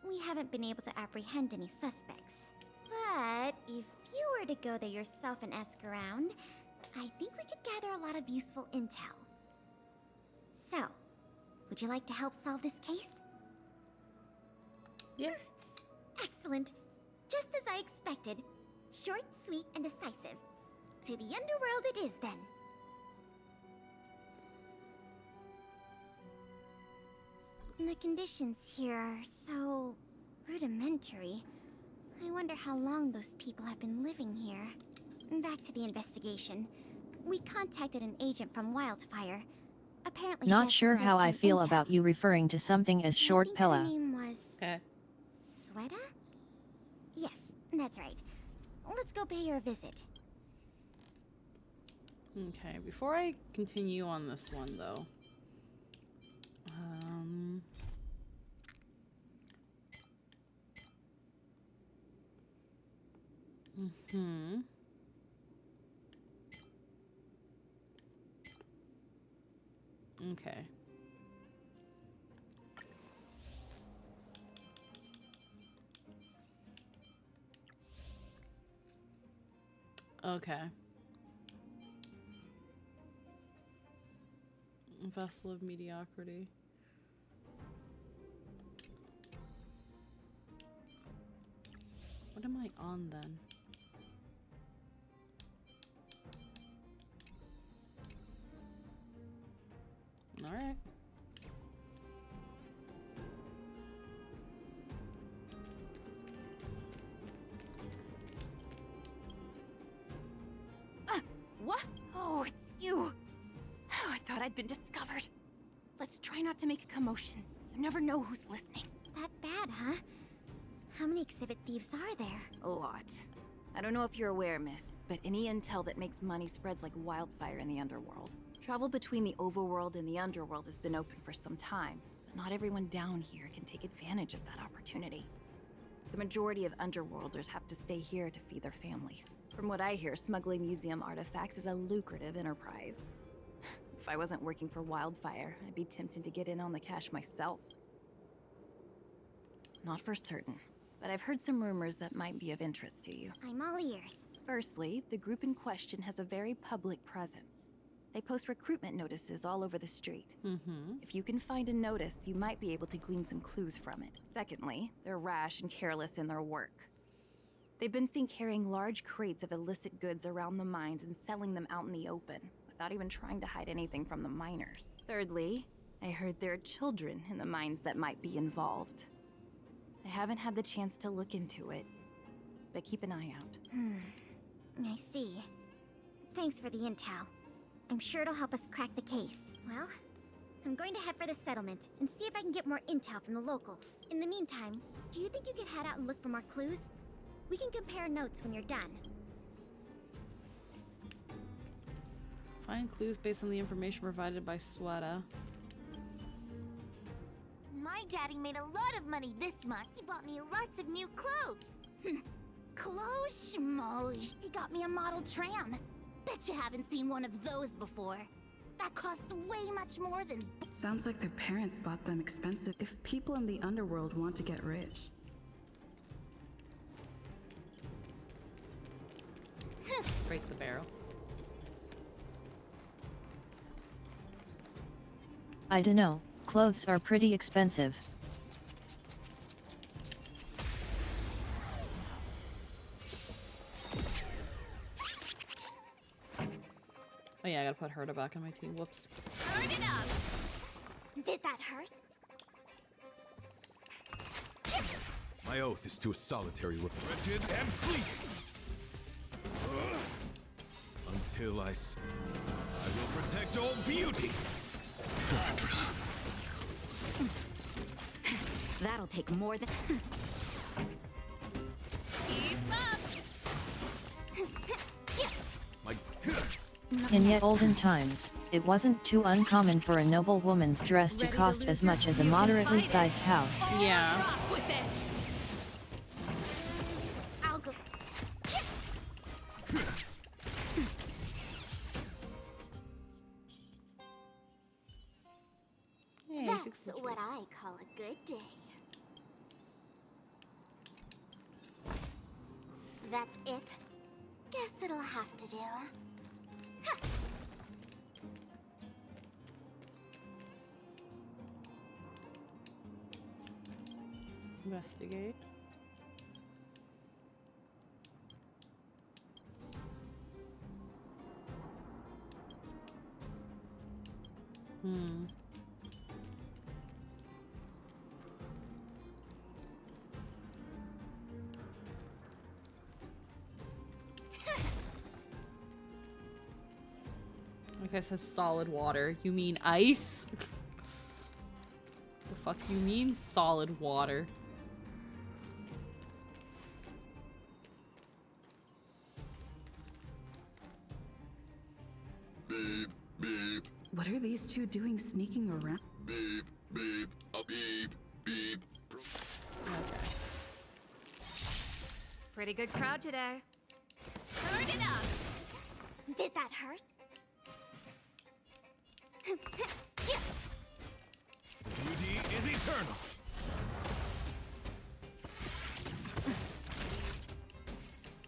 we haven't been able to apprehend any suspects. But if you were to go there yourself and ask around, I think we could gather a lot of useful intel. So, would you like to help solve this case? Yeah. Excellent. Just as I expected. Short, sweet, and decisive. To the underworld it is, then. The conditions here are so rudimentary. I wonder how long those people have been living here. Back to the investigation. We contacted an agent from Wildfire. Apparently, Not sure how I feel about you referring to something as Short Her Pella. name was Okay. Sweta? Yes, that's right. Let's go pay her a visit. Okay, before I continue on this one, though. Okay. Okay. Vessel of mediocrity. What am I on then? been discovered. Let's try not to make a commotion. You never know who's listening. That bad, huh? How many exhibit thieves are there? A lot. I don't know if you're aware, miss, but any intel that makes money spreads like wildfire in the underworld. Travel between the overworld and the underworld has been open for some time, but not everyone down here can take advantage of that opportunity. The majority of underworlders have to stay here to feed their families. From what I hear, smuggling museum artifacts is a lucrative enterprise. If I wasn't working for Wildfire, I'd be tempted to get in on the cash myself. Not for certain, but I've heard some rumors that might be of interest to you. I'm all ears. Firstly, the group in question has a very public presence. They post recruitment notices all over the street. If you can find a notice, you might be able to glean some clues from it. Secondly, they're rash and careless in their work. They've been seen carrying large crates of illicit goods around the mines and selling them out in the open, without even trying to hide anything from the miners. Thirdly, I heard there are children in the mines that might be involved. I haven't had the chance to look into it, but keep an eye out. I see. Thanks for the intel. I'm sure it'll help us crack the case. Well, I'm going to head for the settlement and see if I can get more intel from the locals. In the meantime, do you think you could head out and look for more clues? We can compare notes when you're done. Find clues based on the information provided by Sweta. My daddy made a lot of money this month. He bought me lots of new clothes. Clothes schmoes. He got me a model tram. Bet you haven't seen one of those before. That costs way much more than... Sounds like their parents bought them expensive. If people in the underworld want to get rich. Break the barrel. I dunno, clothes are pretty expensive. Oh yeah, I gotta put Herta back on my team. Whoops. Turn it up! Did that hurt? My oath is to a solitary wretched and fleeting. Until I will protect all beauty. That'll take more than... Keep up! In yet olden times, it wasn't too uncommon for a noble woman's dress to cost as much as a moderately sized house. Yeah. Rock with it! I'll go... That's what I call a good day. That's it? Guess it'll have to do. Ha! Investigate. Okay, it says solid water. You mean ice? The fuck you mean solid water? Beep, beep. What are these two doing sneaking around? Beep, beep, beep, beep. Okay. Pretty good crowd today. Turn it up! Did that hurt? Beauty is eternal.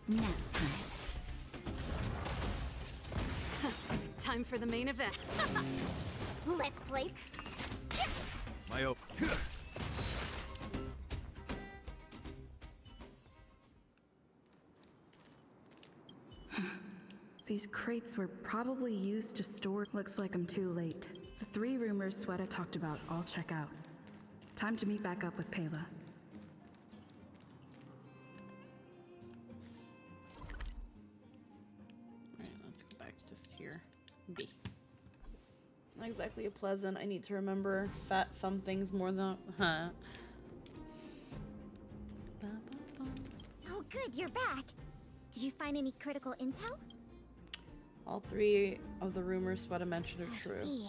Nap Time for the main event. Let's play. My oath. These crates were probably used to store. Looks like I'm too late. The 3 rumors Sweta talked about all check out. Time to meet back up with Pela. Alright, let's go back just here. B. I exactly a pleasant. I need to remember fat thumb things more than... Huh. Oh good, you're back. Did you find any critical intel? All 3 of the rumors Sweta mentioned are true. I see.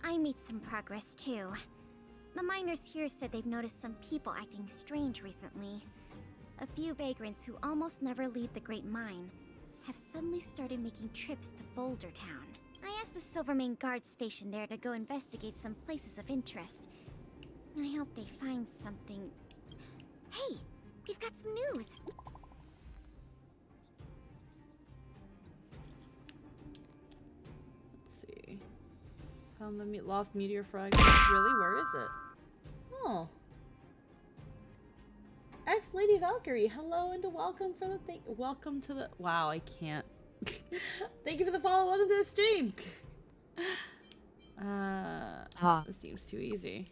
I made some progress too. The miners here said they've noticed some people acting strange recently. A few vagrants who almost never leave the Great Mine have suddenly started making trips to Boulder Town. I asked the Silvermane guard station there to go investigate some places of interest. I hope they find something. Hey, we've got some news. Let's see. Found the lost meteor fragment. Really? Where is it? Oh. Ex Lady Valkyrie, hello and welcome for the thing. Welcome to the. Wow, I can't. Thank you for the follow. Welcome to the stream. This seems too easy.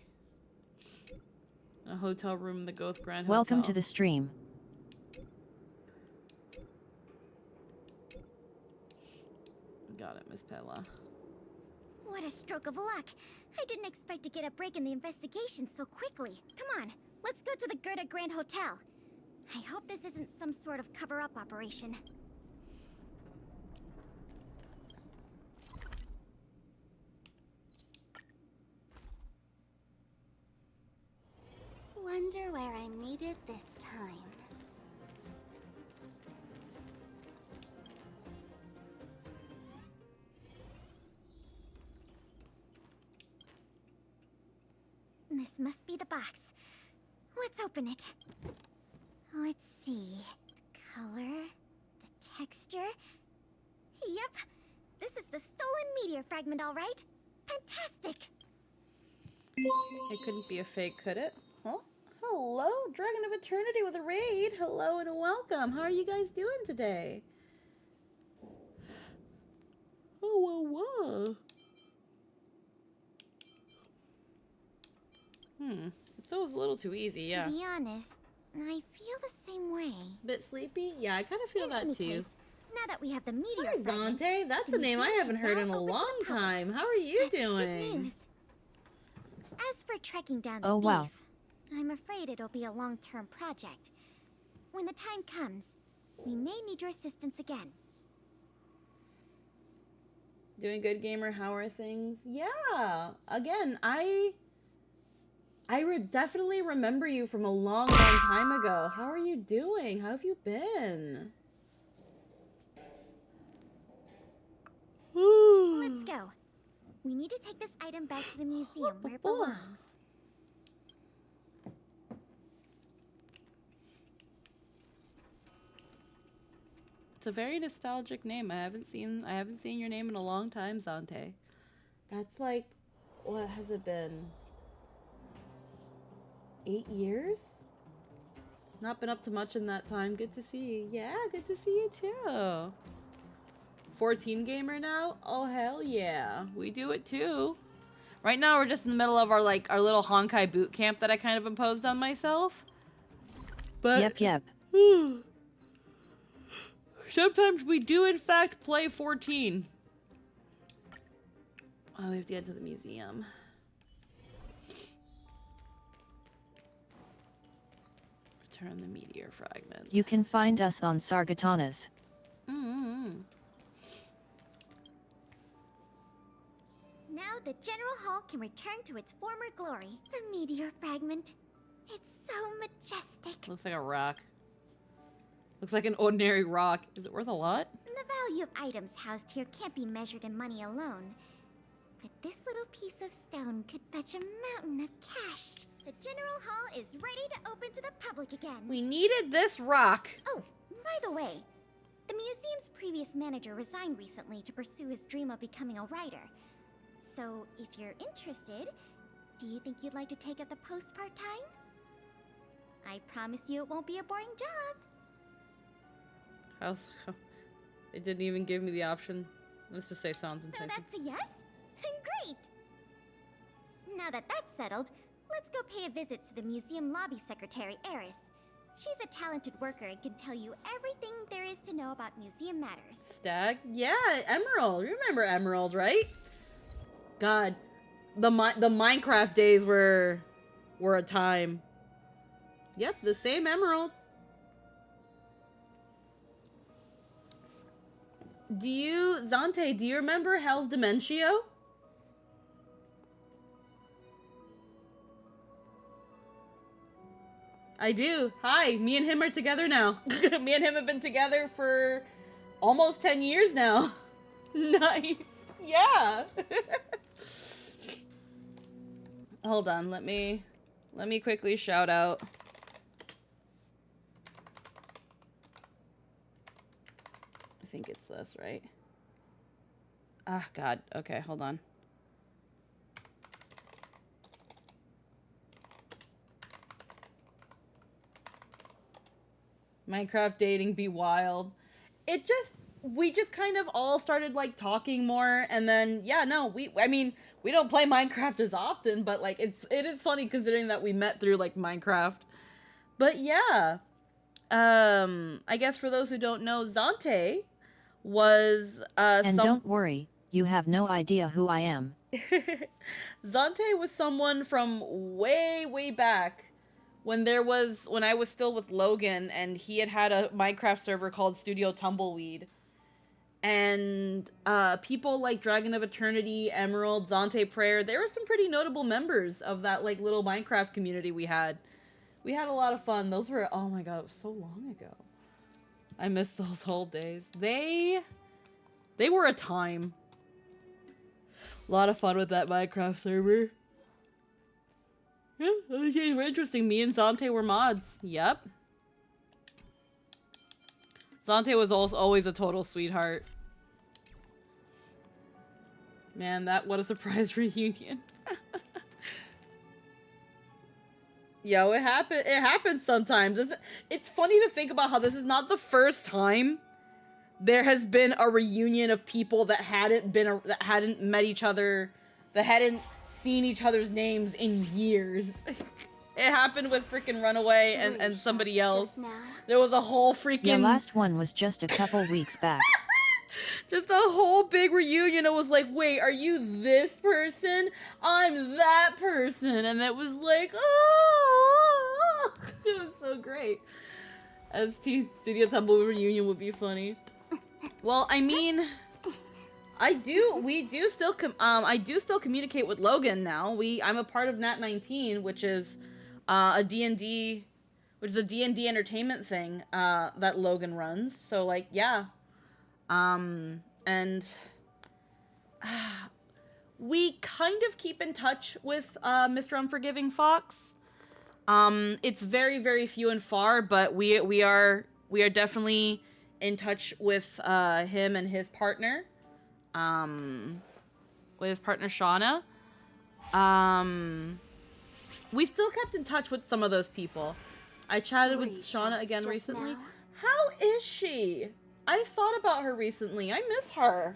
A hotel room in the Goth Grand Hotel. Welcome to the stream. Got it, Miss Pella. What a stroke of luck. I didn't expect to get a break in the investigation so quickly. Come on, let's go to the Gerda Grand Hotel. I hope this isn't some sort of cover-up operation. Wonder where I made it this time. This must be the box. Let's open it. Let's see. The color, the texture. Yep, this is the stolen meteor fragment, all right. Fantastic. It couldn't be a fake, could it? Huh? Hello, Dragon of Eternity with a raid. Hello and welcome. How are you guys doing today? Oh, whoa. It was a little too easy, yeah. To be honest, I feel the same way. Bit sleepy? Yeah, I kind of feel that too. Case, now that we have the meteor Hi, Dante. That's a name I haven't heard in a long time. How are you doing? Good news. As for tracking down the thief, wow. I'm afraid it'll be a long-term project. When the time comes, we may need your assistance again. Doing good, gamer. How are things? Yeah. Again, I definitely remember you from a long time ago. How are you doing? How have you been? Let's go. We need to take this item back to the museum where it belongs. It's a very nostalgic name. I haven't seen your name in a long time, Zante. That's like, what has it been? 8 years? Not been up to much in that time. Good to see you. Yeah, good to see you too. 14 gamer now? Oh hell yeah. We do it too. Right now we're just in the middle of our little Honkai boot camp that I kind of imposed on myself. But Yep. sometimes we do in fact play 14. Oh, we have to get to the museum. Return the meteor fragment. You can find us on Sargatanas. Now the General Hall can return to its former glory. The meteor fragment. It's so majestic. Looks like a rock. Looks like an ordinary rock. Is it worth a lot? The value of items housed here can't be measured in money alone. But this little piece of stone could fetch a mountain of cash. The General Hall is ready to open to the public again. We needed this rock. Oh, by the way, the museum's previous manager resigned recently to pursue his dream of becoming a writer. So, if you're interested, do you think you'd like to take up the post part-time? I promise you it won't be a boring job. It didn't even give me the option. Let's just say sounds intense. So that's a yes? Great! Now that that's settled, let's go pay a visit to the museum lobby secretary, Eris. She's a talented worker and can tell you everything there is to know about museum matters. Stag? Yeah, Emerald. You remember Emerald, right? God, the Minecraft days were a time. Yep, the same emerald. Zante, do you remember Hell's Dementio? I do. Hi, me and him are together now. Me and him have been together for almost 10 years now. Nice. Yeah. Hold on, let me quickly shout out. I think it's this, right? Ah, God. Okay, hold on. Minecraft dating be wild. We just kind of all started like talking more, and then yeah, no, I mean, we don't play Minecraft as often, but like it is funny considering that we met through like Minecraft. But yeah. I guess for those who don't know, Zante was And don't worry, you have no idea who I am. Zante was someone from way back when I was still with Logan, and he had a Minecraft server called Studio Tumbleweed. And people like Dragon of Eternity, Emerald, Zante Prayer, there were some pretty notable members of that like little Minecraft community we had. We had a lot of fun. Those were, oh my god, it was so long ago. I miss those old days. They were a time. A lot of fun with that Minecraft server. Yeah, okay, interesting. Me and Zante were mods. Yep. Zante was always a total sweetheart. Man, what a surprise reunion. Yo, it happens sometimes. It's funny to think about how this is not the first time there has been a reunion of people that hadn't met each other, that hadn't seen each other's names in years. It happened with freaking Runaway and somebody else. There was a whole freaking... Yeah, last one was just a couple weeks back. Just a whole big reunion. It was like, wait, are you this person? I'm that person. And it was like, oh, it was so great. Studio Tumbleweed reunion would be funny. Well, I mean, I do still communicate with Logan now. I'm a part of Nat19, which is a D&D entertainment thing that Logan runs. So like, yeah. And we kind of keep in touch with Mr. Unforgiving Fox. It's very few and far, but we are definitely in touch with him and his partner, Shauna. We still kept in touch with some of those people. I chatted with Shauna again recently. How is she? I thought about her recently. I miss her.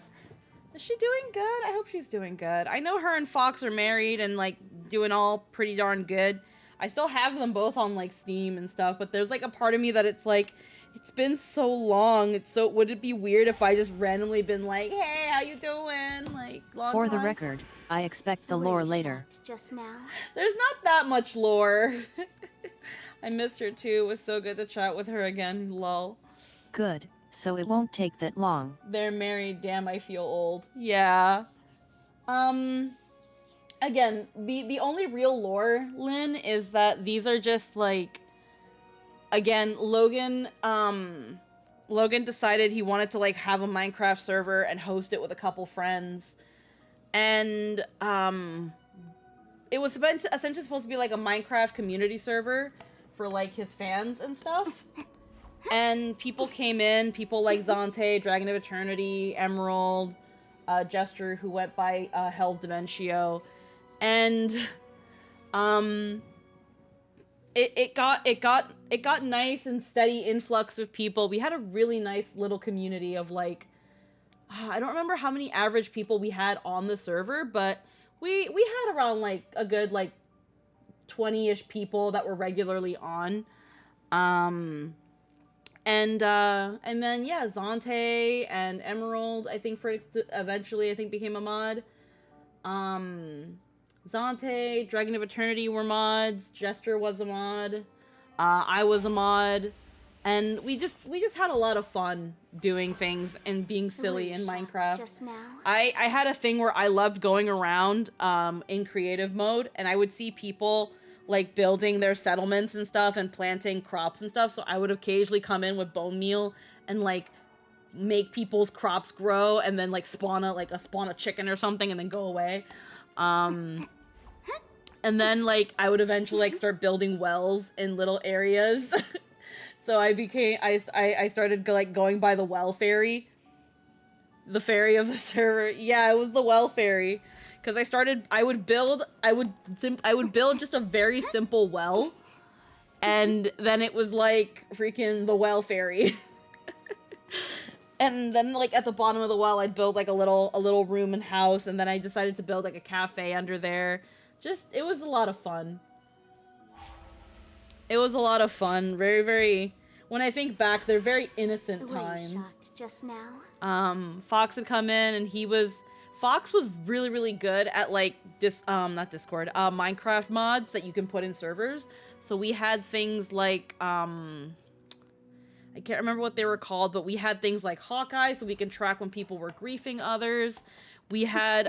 Is she doing good? I hope she's doing good. I know her and Fox are married and like doing all pretty darn good. I still have them both on like Steam and stuff, but there's like a part of me that it's like, it's been so long. Would it be weird if I just randomly been like, hey, how you doing? Like, long For time? the record, I expect the lore later. Just now. There's not that much lore. I missed her too. It was so good to chat with her again. Lol. Good. So it won't take that long. They're married. Damn, I feel old. Yeah. Again, the only real lore, Lynn, is that these are just like, again, Logan decided he wanted to like have a Minecraft server and host it with a couple friends. And it was essentially supposed to be like a Minecraft community server for like his fans and stuff. And people came in, people like Zante, Dragon of Eternity, Emerald, Jester, who went by Hell's Dementio, and it got nice and steady influx of people. We had a really nice little community of like, I don't remember how many average people we had on the server, but we had around like a good like 20-ish people that were regularly on. And then, yeah, Zante and Emerald, I think eventually became a mod. Zante, Dragon of Eternity were mods. Jester was a mod. I was a mod. And we just had a lot of fun doing things and being silly in Minecraft. Just now. I had a thing where I loved going around in creative mode, and I would see people like building their settlements and stuff and planting crops and stuff. So I would occasionally come in with bone meal and like make people's crops grow and then like spawn a chicken or something and then go away. And then like I would eventually like start building wells in little areas. So I started like going by the well fairy. The fairy of the server. Yeah, it was the well fairy. Cuz I would build just a very simple well. And then it was like freaking the well fairy. And then like at the bottom of the well I'd build like a little room and house, and then I decided to build like a cafe under there. It was a lot of fun. It was a lot of fun. Very, very... When I think back, they're very innocent times. Shot just now. Fox had come in, and Fox was really, really good at, like, not Discord, Minecraft mods that you can put in servers. So we had things like, I can't remember what they were called, but we had things like Honkai, so we can track when people were griefing others. We had,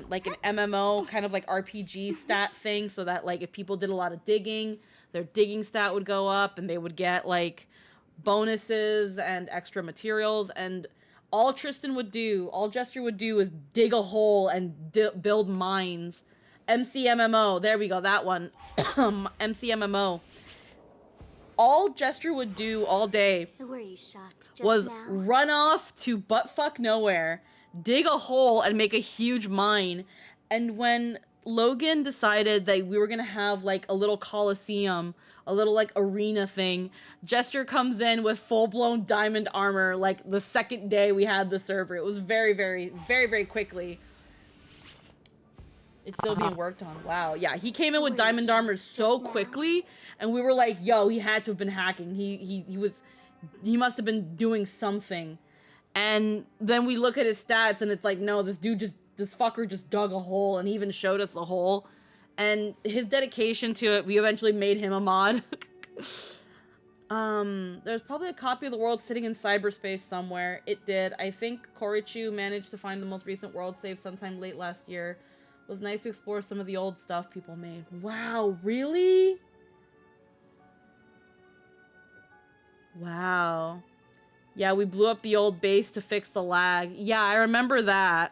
like, an MMO kind of, like, RPG stat thing, so that, like, if people did a lot of digging, their digging stat would go up, and they would get, like, bonuses and extra materials. And all Tristan would do, all Jester would do is dig a hole and build mines. MCMMO, there we go, that one. MCMMO. All Jester would do all day was run off to buttfuck nowhere, dig a hole, and make a huge mine. And when Logan decided that we were gonna have like a little coliseum, a little like arena thing, Jester comes in with full-blown diamond armor like the second day we had the server. It was very, very, very, very quickly. It's still being worked on. Wow. Yeah, he came in with diamond armor so quickly, and we were like, yo, he had to have been hacking. He must have been doing something. And then we look at his stats, and it's like, no, this fucker just dug a hole, and he even showed us the hole. And his dedication to it, we eventually made him a mod. There's probably a copy of the world sitting in cyberspace somewhere. It did. I think Korichu managed to find the most recent world save sometime late last year. It was nice to explore some of the old stuff people made. Wow, really? Wow. Yeah, we blew up the old base to fix the lag. Yeah, I remember that.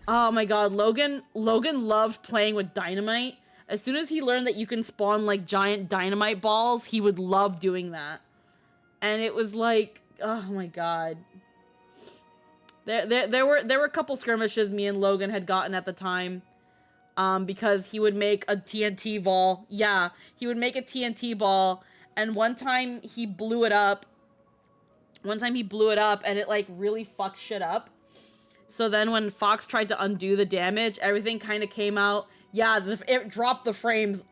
Oh my god, Logan loved playing with dynamite. As soon as he learned that you can spawn like giant dynamite balls, he would love doing that. And it was like, oh my god. There were a couple skirmishes me and Logan had gotten at the time. Because he would make a TNT ball. Yeah, he would make a TNT ball, and one time he blew it up. And it like really fucked shit up. So then when Fox tried to undo the damage, everything kind of came out. Yeah, it dropped the frames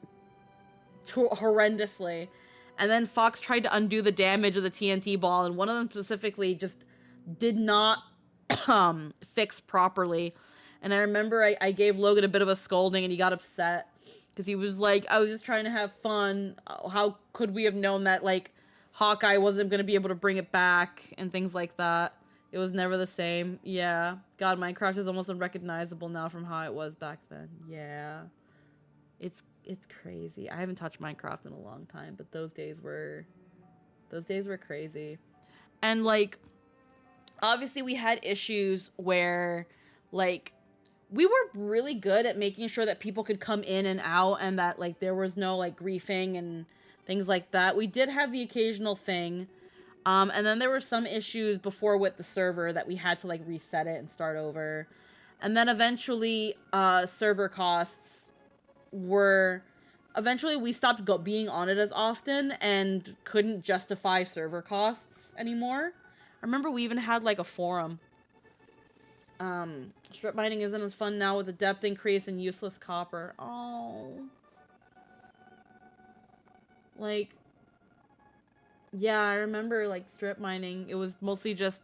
horrendously. And then Fox tried to undo the damage of the TNT ball, and one of them specifically just did not fix properly. And I remember I gave Logan a bit of a scolding, and he got upset. Because he was like, I was just trying to have fun. How could we have known that, like, Hawkeye wasn't going to be able to bring it back, and things like that. It was never the same. Yeah. God, Minecraft is almost unrecognizable now from how it was back then. Yeah. It's crazy. I haven't touched Minecraft in a long time, but those days were crazy. And like, obviously we had issues where like we were really good at making sure that people could come in and out, and that like there was no like griefing and things like that. We did have the occasional thing. And then there were some issues before with the server that we had to like reset it and start over. And then eventually server costs were... Eventually we stopped being on it as often and couldn't justify server costs anymore. I remember we even had like a forum. Strip mining isn't as fun now with the depth increase and useless copper. Oh. Like... Yeah, I remember, like, strip mining. It was mostly just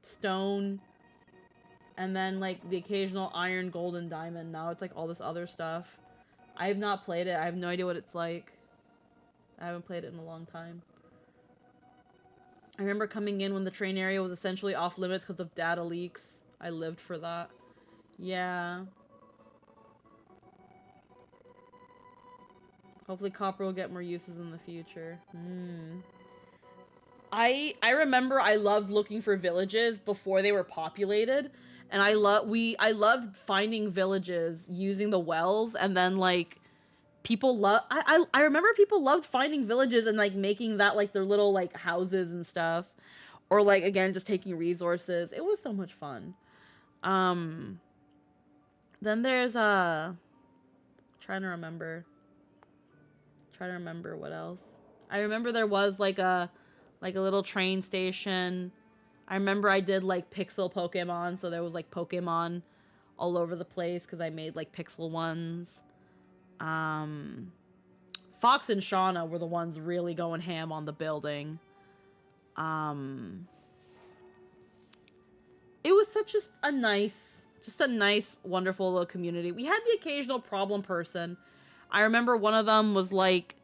stone. And then, like, the occasional iron, gold, and diamond. Now it's, like, all this other stuff. I have not played it. I have no idea what it's like. I haven't played it in a long time. I remember coming in when the train area was essentially off limits because of data leaks. I lived for that. Yeah. Hopefully Copper will get more uses in the future. I remember I loved looking for villages before they were populated, and I loved finding villages using the wells, and then like people I remember people loved finding villages and like making that like their little like houses and stuff, or like again just taking resources. It was so much fun. Then there's trying to remember what else. I remember there was like a little train station. I remember I did like pixel Pokemon, so there was like Pokemon all over the place because I made like pixel ones. Fox and Shauna were the ones really going ham on the building. It was such a nice, wonderful little community. We had the occasional problem person. I remember one of them was like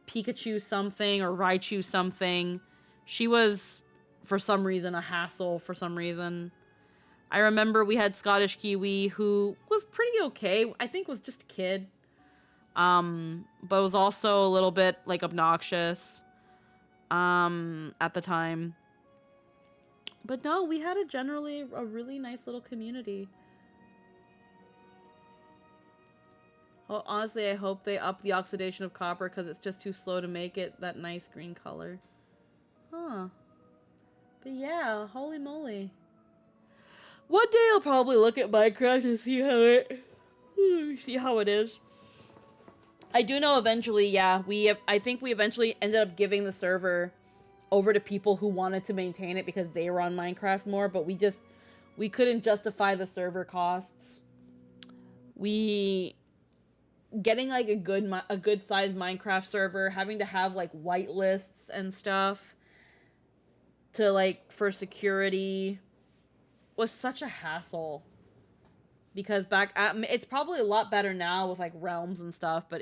Pikachu something or Raichu something. She was, for some reason, a hassle for some reason. I remember we had Scottish Kiwi who was pretty okay. I think was just a kid. But was also a little bit like obnoxious at the time. But no, we had a really nice little community. Oh, honestly, I hope they up the oxidation of copper because it's just too slow to make it that nice green color. Huh. But yeah, holy moly. One day I'll probably look at Minecraft and see how it is. I do know eventually, yeah, I think we eventually ended up giving the server over to people who wanted to maintain it because they were on Minecraft more, but we couldn't justify the server costs. Getting like a good sized Minecraft server, having to have like whitelists and stuff to like for security was such a hassle. Because it's probably a lot better now with like realms and stuff, but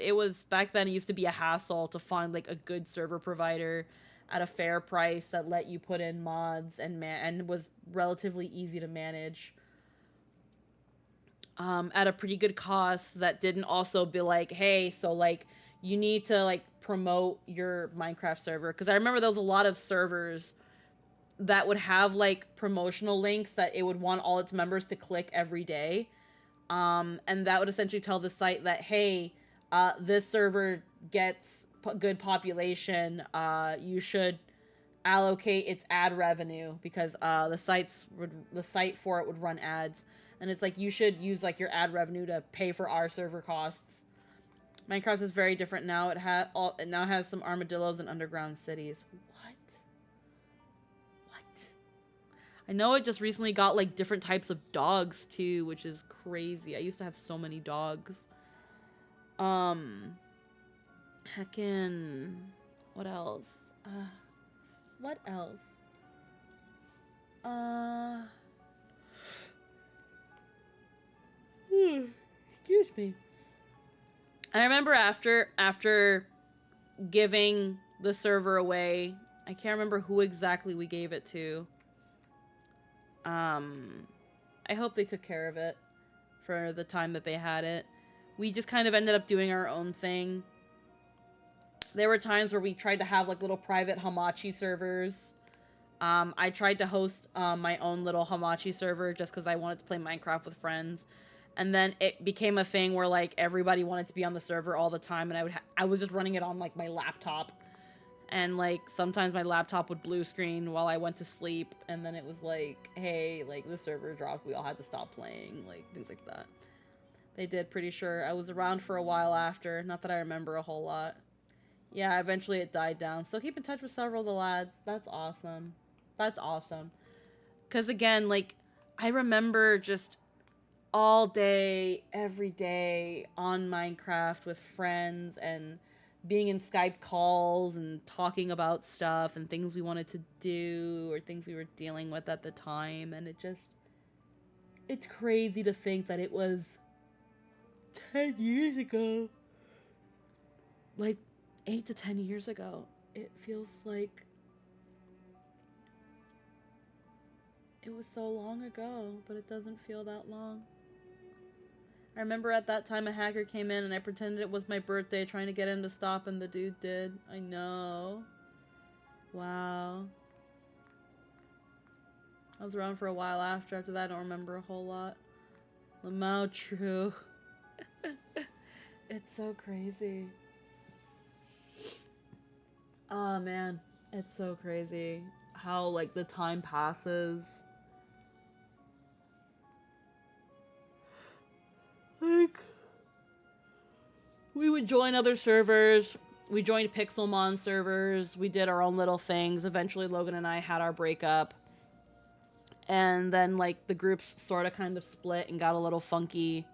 back then it used to be a hassle to find like a good server provider at a fair price that let you put in mods and was relatively easy to manage. At a pretty good cost that didn't also be like, hey, so like you need to like promote your Minecraft server. Because I remember there was a lot of servers that would have like promotional links that it would want all its members to click every day. And that would essentially tell the site that, hey, this server gets good population. You should allocate its ad revenue because the site for it would run ads. And it's like, you should use like your ad revenue to pay for our server costs. Minecraft is very different now. It now has some armadillos and underground cities. What? I know it just recently got like different types of dogs too, which is crazy. I used to have so many dogs. Heckin', what else? Excuse me. I remember after giving the server away, I can't remember who exactly we gave it to. I hope they took care of it for the time that they had it. We just kind of ended up doing our own thing. There were times where we tried to have like little private Hamachi servers. I tried to host my own little Hamachi server just because I wanted to play Minecraft with friends. And then it became a thing where like everybody wanted to be on the server all the time, and I was just running it on like my laptop. And like sometimes my laptop would blue screen while I went to sleep, and then it was like, hey, like the server dropped, we all had to stop playing, like things like that. They did, pretty sure. I was around for a while after, not that I remember a whole lot. Yeah, eventually it died down. So keep in touch with several of the lads. That's awesome. That's awesome. Because again, like, I remember just all day, every day on Minecraft with friends and being in Skype calls and talking about stuff and things we wanted to do or things we were dealing with at the time. And It's crazy to think that it was 10 years ago. Like 8 to 10 years ago. It feels like it was so long ago, but it doesn't feel that long. I remember at that time a hacker came in and I pretended it was my birthday trying to get him to stop, and the dude did. I know. Wow. I was around for a while after that. I don't remember a whole lot. Lamau true. It's so crazy. Oh man, it's so crazy how like the time passes. Like, we would join other servers. We joined Pixelmon servers. We did our own little things. Eventually Logan and I had our breakup. And then like the groups sort of kind of split and got a little funky.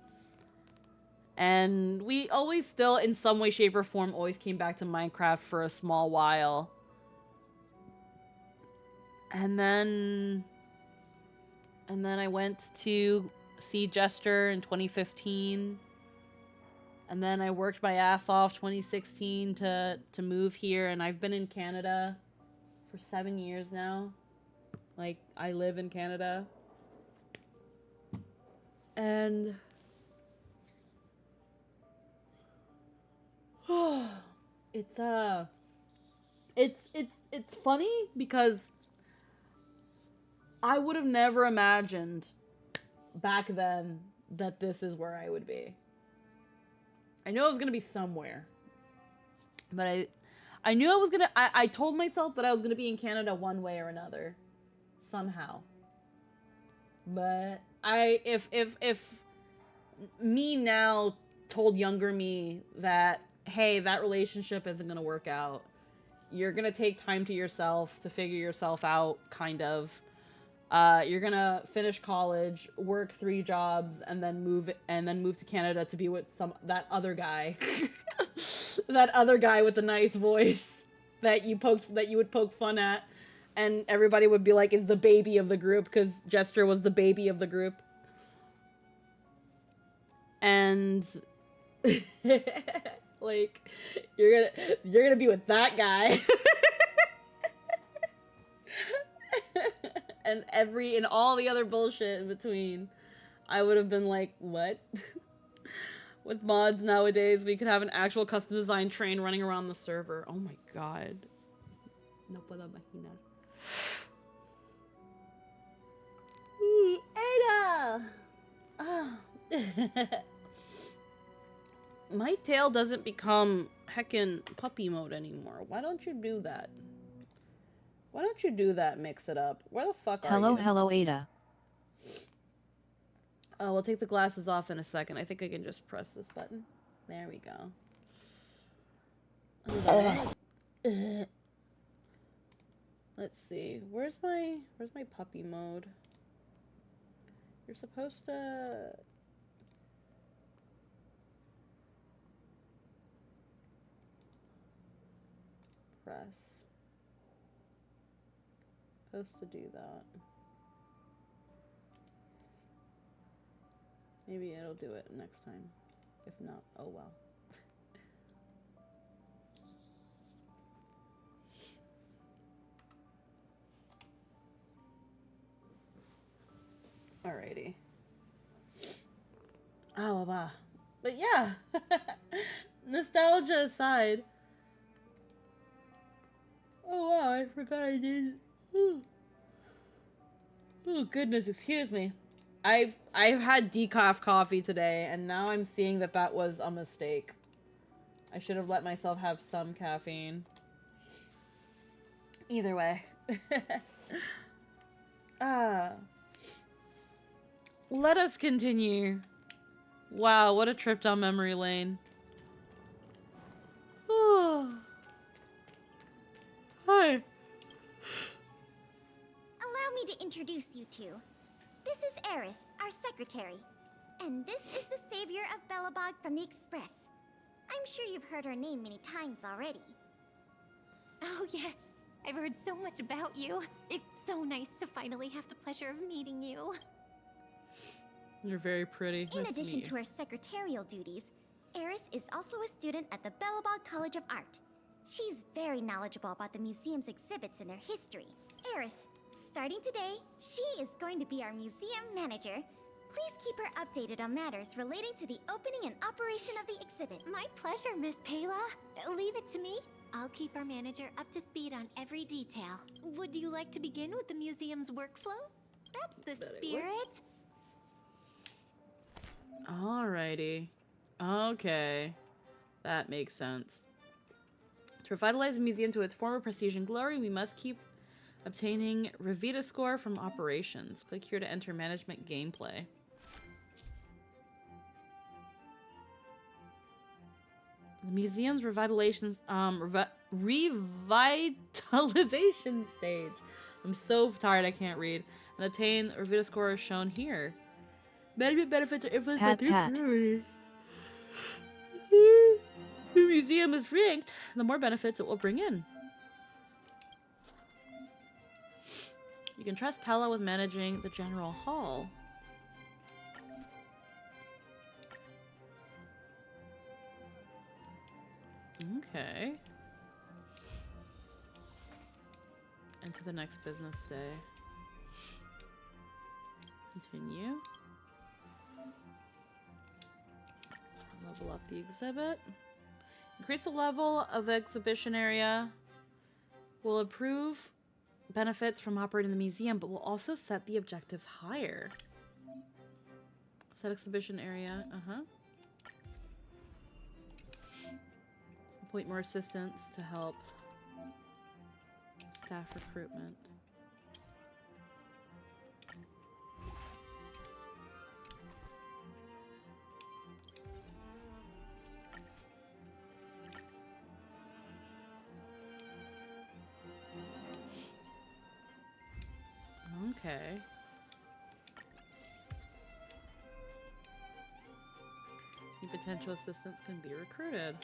And we always still, in some way, shape, or form, always came back to Minecraft for a small while. And then I went to see Jester in 2015. And then I worked my ass off 2016 to move here. And I've been in Canada for 7 years now. Like, I live in Canada. And it's funny because I would have never imagined back then that this is where I would be. I knew I was gonna be somewhere, but I knew I was gonna. I told myself that I was gonna be in Canada one way or another, somehow. But if me now told younger me that, hey, that relationship isn't gonna work out. You're gonna take time to yourself to figure yourself out, kind of. You're gonna finish college, work 3 jobs, and then move to Canada to be with that other guy, that other guy with the nice voice that you would poke fun at, and everybody would be like, is the baby of the group, because Jester was the baby of the group, and like you're gonna be with that guy. And all the other bullshit in between. I would have been like, what? With mods nowadays, we could have an actual custom design train running around the server. Oh my god. No puedo imaginar. Ada! My tail doesn't become heckin' puppy mode anymore. Why don't you do that? Why don't you do that, mix it up? Where the fuck are you? Hello, Ada. Oh, we'll take the glasses off in a second. I think I can just press this button. There we go. Let's see. Where's my puppy mode? You're supposed to... press. Supposed to do that. Maybe it'll do it next time. If not, oh well. Alrighty. Oh, wow. But yeah. Nostalgia aside. Oh wow, I forgot I did. Oh goodness, excuse me. I've had decaf coffee today, and now I'm seeing that was a mistake. I should have let myself have some caffeine. Either way. Let us continue. Wow, what a trip down memory lane. Oh. Hi. Allow me to introduce you two. This is Eris, our secretary. And this is the savior of Belobog from the Express. I'm sure you've heard her name many times already. Oh yes, I've heard so much about you. It's so nice to finally have the pleasure of meeting you. You're very pretty. In Nice to addition meet to her secretarial duties, Eris is also a student at the Bellabog College of Art. She's very knowledgeable about the museum's exhibits and their history. Eris, starting today, she is going to be our museum manager. Please keep her updated on matters relating to the opening and operation of the exhibit. My pleasure, Miss Payla. Leave it to me. I'll keep our manager up to speed on every detail. Would you like to begin with the museum's workflow? That's the spirit. Alrighty. Okay. That makes sense. To revitalize the museum to its former prestige and glory, we must keep obtaining Revita score from operations. Click here to enter management gameplay. The museum's revitalization stage. I'm so tired I can't read. And obtain Revita score is shown here. Management benefits are influenced by two priorities. The museum is ranked, the more benefits it will bring in. You can trust Pella with managing the general hall. Okay. Into the next business day. Continue. Level up the exhibit. Increase the level of the exhibition area. Will improve benefits from operating the museum, but will also set the objectives higher. Set exhibition area. Appoint more assistants to help staff recruitment. Okay. Any potential assistants can be recruited.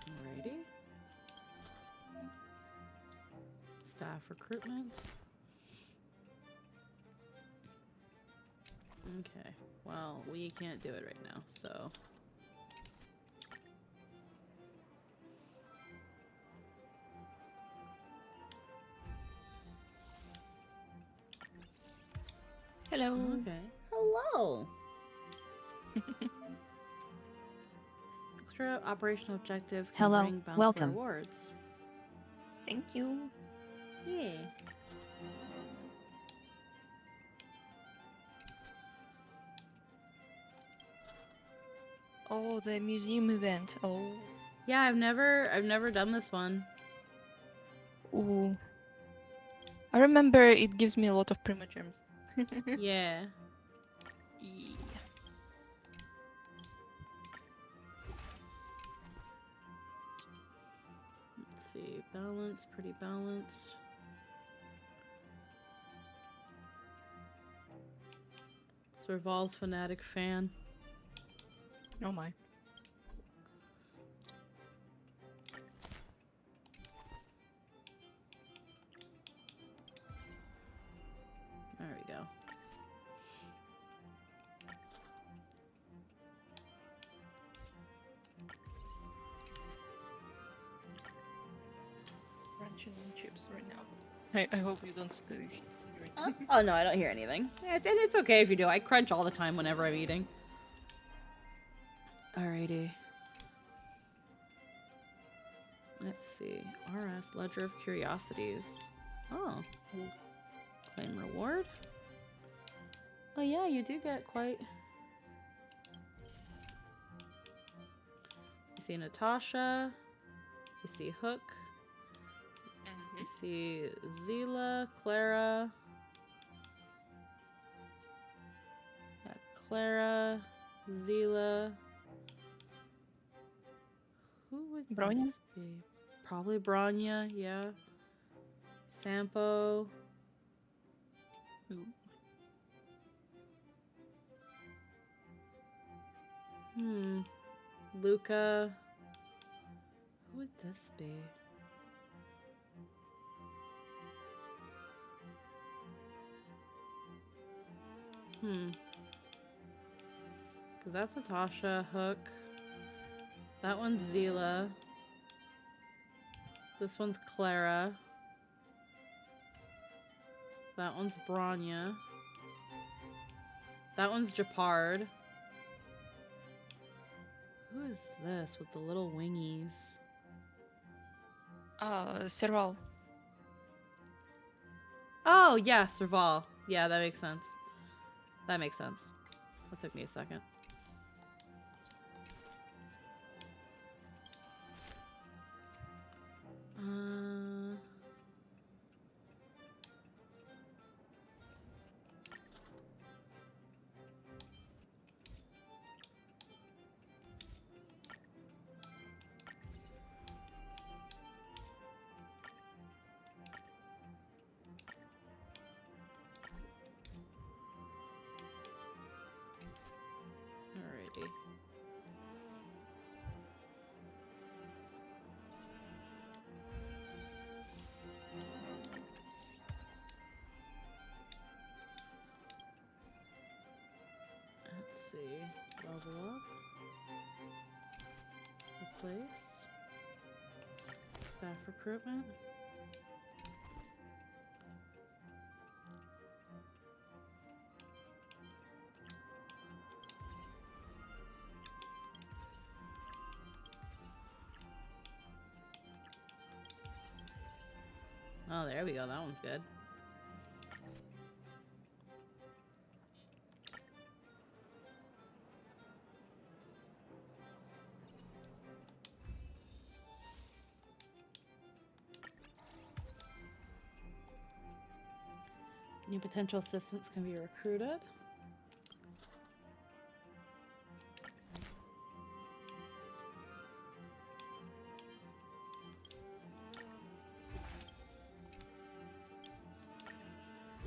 Alrighty. Staff recruitment. Okay, well, we can't do it right now, so. Hello. Okay. Hello. Extra operational objectives can Hello, bring bountiful welcome. rewards. Thank you. Yeah. Oh, the museum event. Oh. Yeah, I've never done this one. Ooh. I remember it gives me a lot of primogems. Yeah. Yeah. Let's see. Balanced, pretty balanced. Serval's fanatic fan. Oh my. There we go. Crunching on chips right now. I hope you don't hear it. Oh no, I don't hear anything. It's okay if you do. I crunch all the time whenever I'm eating. Alrighty. Let's see. RS Ledger of Curiosities. Oh. Claim reward. Oh yeah, you do get quite. You see Natasha. You see Hook. You see Zila, Clara. Clara, Zila. Who would Bronya? this be? Probably Bronya, yeah. Sampo. Luca. Who would this be? Because that's Natasha, Hook. That one's Zila. This one's Clara. That one's Branya. That one's Japard. Who is this with the little wingies? Serval. Oh, yeah, Serval. Yeah, that makes sense. That makes sense. That took me a second. Alrighty. Let's see. Level up. Replace. Staff recruitment. Oh, there we go. That one's good. New potential assistants can be recruited.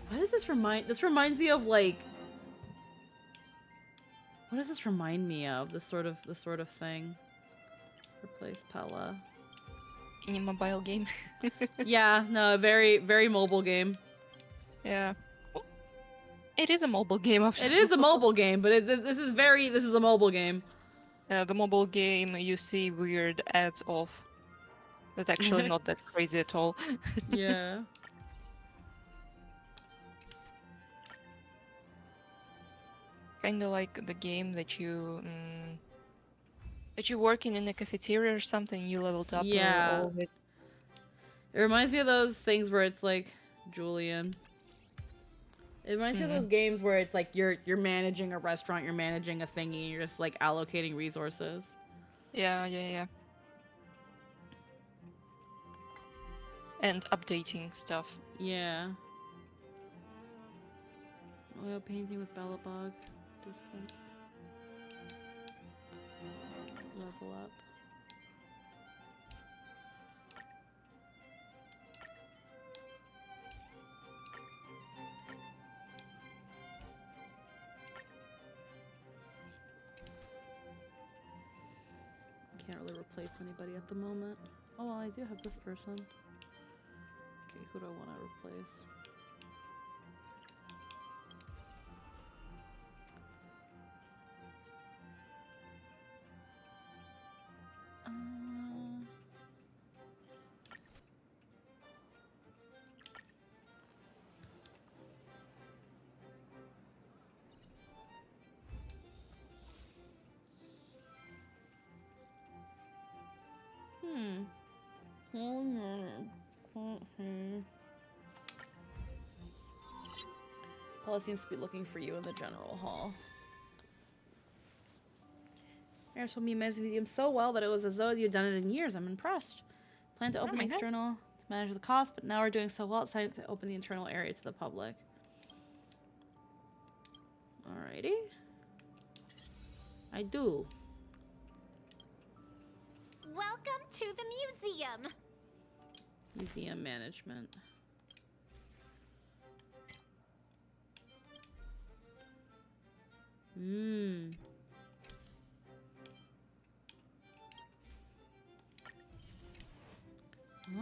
Why does this remind? This reminds me of like. What does this remind me of? This sort of thing. Replace Pella. In a mobile game. Yeah, no, a very mobile game. Yeah. It is a mobile game, after It is a mobile game, but this is a mobile game. The mobile game, you see weird ads of. That's actually not that crazy at all. Yeah. Kind of like the game that you working in a cafeteria or something. You leveled up. Yeah. All of it. It reminds me of those things where it's like Julian. It reminds me of those games where it's like you're managing a restaurant, you're managing a thingy, and you're just like allocating resources. Yeah. And updating stuff. Yeah. Oil painting with Bellabog. Distance. Level up. Can't really replace anybody at the moment. Oh, well, I do have this person. Okay, who do I want to replace? Paula seems to be looking for you in the general hall. Maris told me you managed the museum so well that it was as though you'd done it in years. I'm impressed. Plan to open the external to manage the cost, but now we're doing so well it's time to open the internal area to the public. Alrighty. I do. Welcome to the museum. Museum management.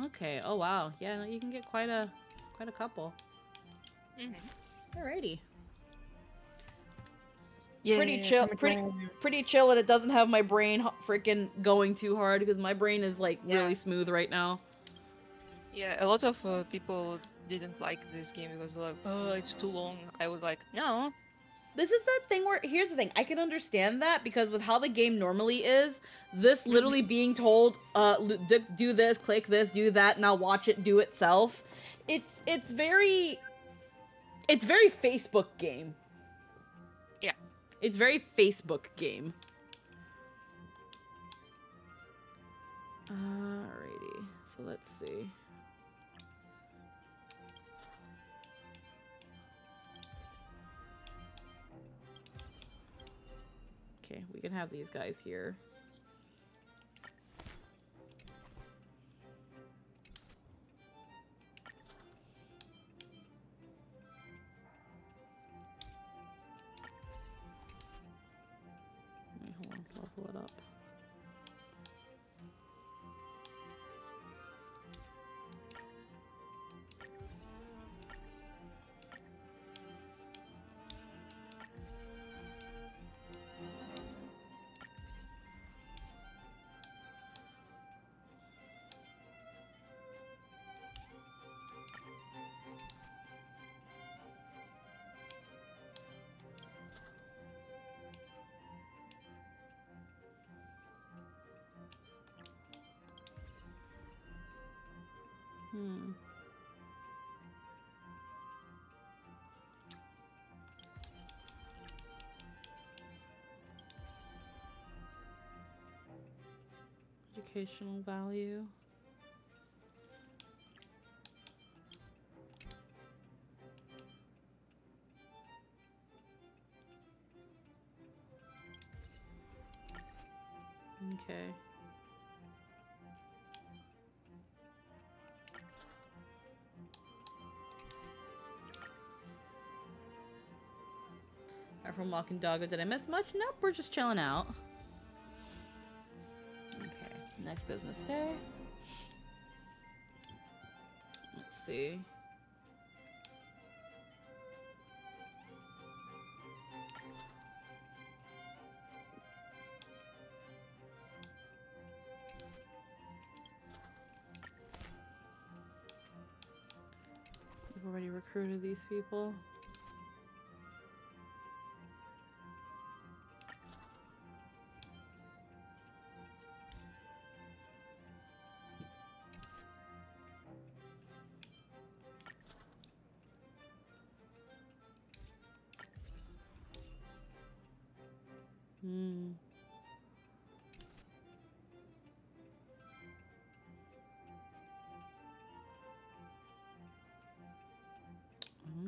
Okay. Oh wow. Yeah, no, you can get quite a couple. Alrighty. Yeah, Pretty chill. Pretty chill, and it doesn't have my brain freaking going too hard because my brain is like really smooth right now. Yeah, a lot of people didn't like this game because they're like, oh, it's too long. I was like, no. This is that thing where, here's the thing, I can understand that because with how the game normally is, this literally being told, do this, click this, do that, now watch it do itself. It's very Facebook game. Yeah. It's very Facebook game. Alrighty, so let's see. Okay, we can have these guys here. Wait, hold on, level it up. Educational value. Okay. From Walking Dog, did I miss much? Nope, we're just chilling out. Okay, next business day. Let's see. We've already recruited these people.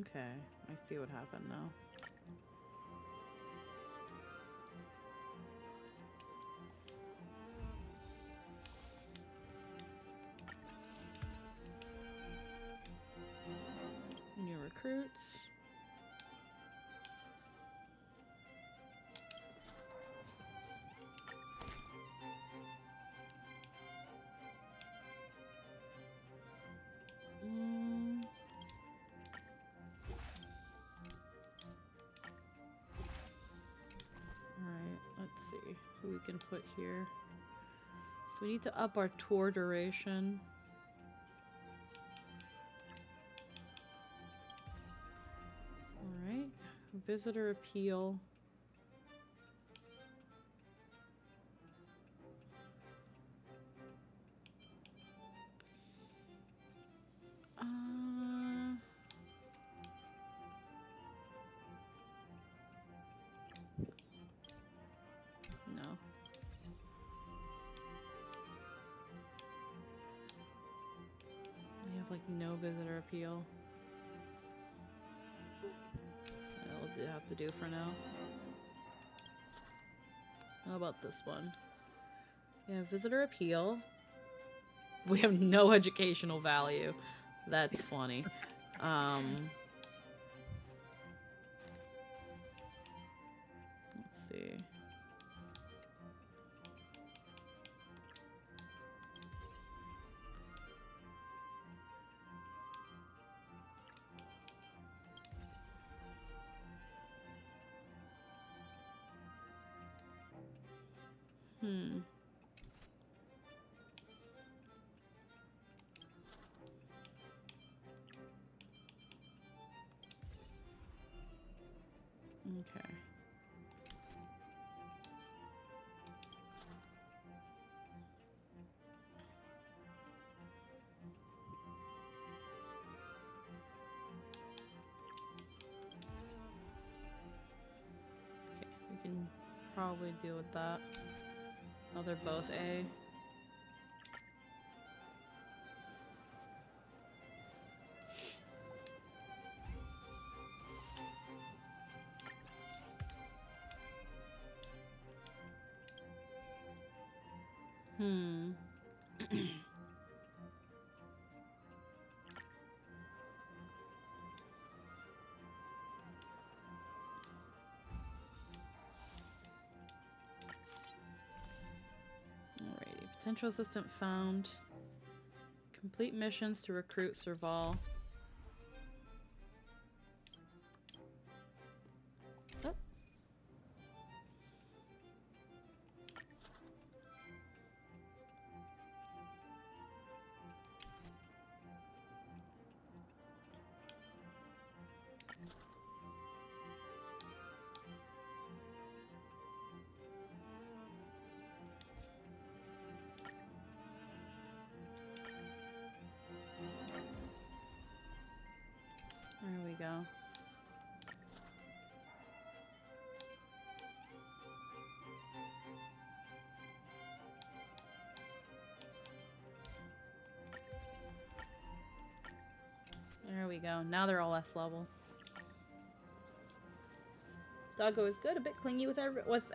Okay, I see what happened now. New recruits. Alright, let's see who we can put here. So we need to up our tour duration. Alright, visitor appeal. No. We have like no visitor appeal. That'll have to do for now. How about this one? Yeah, visitor appeal. We have no educational value. That's funny. Let's see. Hmm. Okay. Okay, we can probably deal with that. Oh, they're both A. Hmm. Alrighty. Potential assistant found. Complete missions to recruit Serval. Oh. There we go. There we go. Now they're all S level. Doggo is good. A bit clingy with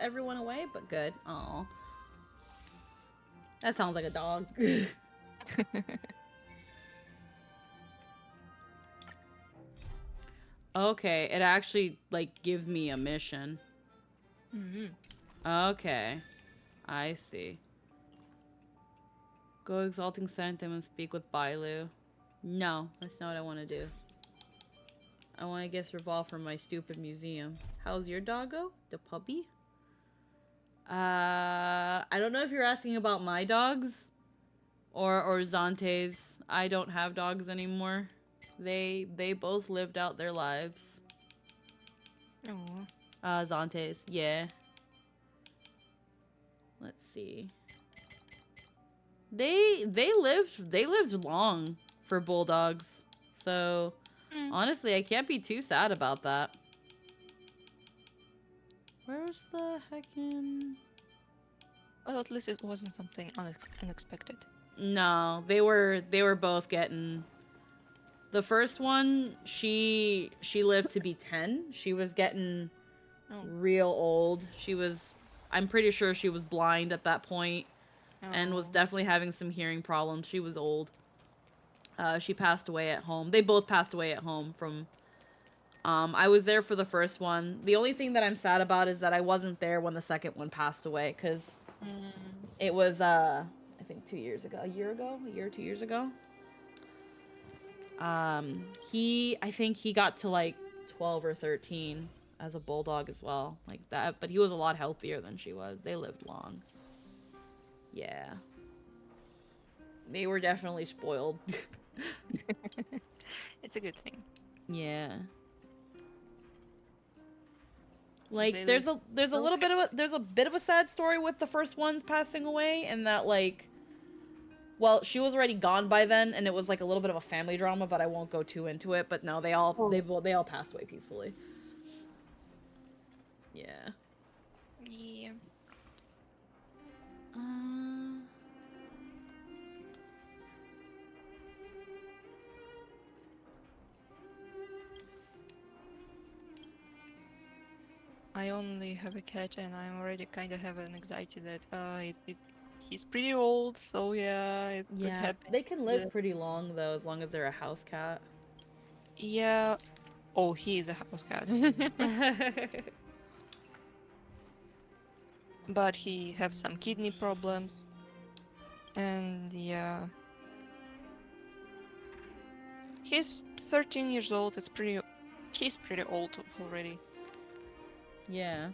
everyone away, but good. Aw. That sounds like a dog. Okay, it actually, like, gives me a mission. Okay. I see. Go Exalting Sanctum and speak with Bailu. No, that's not what I want to do. I want to get Serval from my stupid museum. How's your doggo? The puppy? I don't know if you're asking about my dogs or Zante's. I don't have dogs anymore. They both lived out their lives. Oh. Zante's, yeah. Let's see. They lived long for bulldogs. So honestly, I can't be too sad about that. Where's the heckin'... Well, at least it wasn't something unexpected. No, they were both getting... The first one, she lived to be 10. She was getting real old. She was... I'm pretty sure she was blind at that point. And was definitely having some hearing problems. She was old. She passed away at home. They both passed away at home from... I was there for the first one. The only thing that I'm sad about is that I wasn't there when the second one passed away, because it was, I think 2 years ago. A year or 2 years ago. I think he got to, like, 12 or 13 as a bulldog as well. Like that, but he was a lot healthier than she was. They lived long. Yeah. They were definitely spoiled. It's a good thing. Yeah. Like there's a little bit of a sad story with the first ones passing away, and that, like, well, she was already gone by then, and it was like a little bit of a family drama, but I won't go too into it. But no, they all passed away peacefully. Yeah. Yeah. I only have a cat, and I'm already kind of have an anxiety that he's pretty old, so yeah, it could happen. They can live pretty long though, as long as they're a house cat. Yeah. Oh, he is a house cat. But he have some kidney problems, and yeah, he's 13 years old. He's pretty old already. Yeah.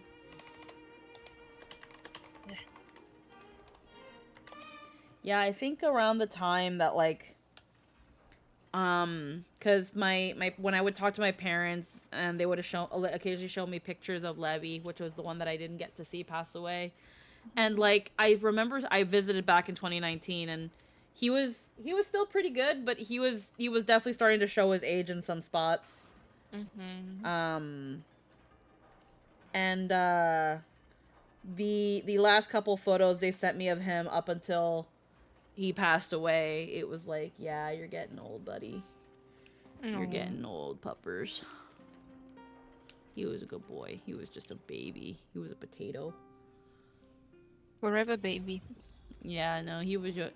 Yeah, I think around the time that like cuz my when I would talk to my parents and they would occasionally show me pictures of Levy, which was the one that I didn't get to see pass away. And like I remember I visited back in 2019 and he was still pretty good, but he was definitely starting to show his age in some spots. And the last couple photos they sent me of him up until he passed away, it was like, yeah, you're getting old, buddy. You're getting old, puppers. He was a good boy. He was just a baby. He was a potato. Forever baby. Yeah, no, he was a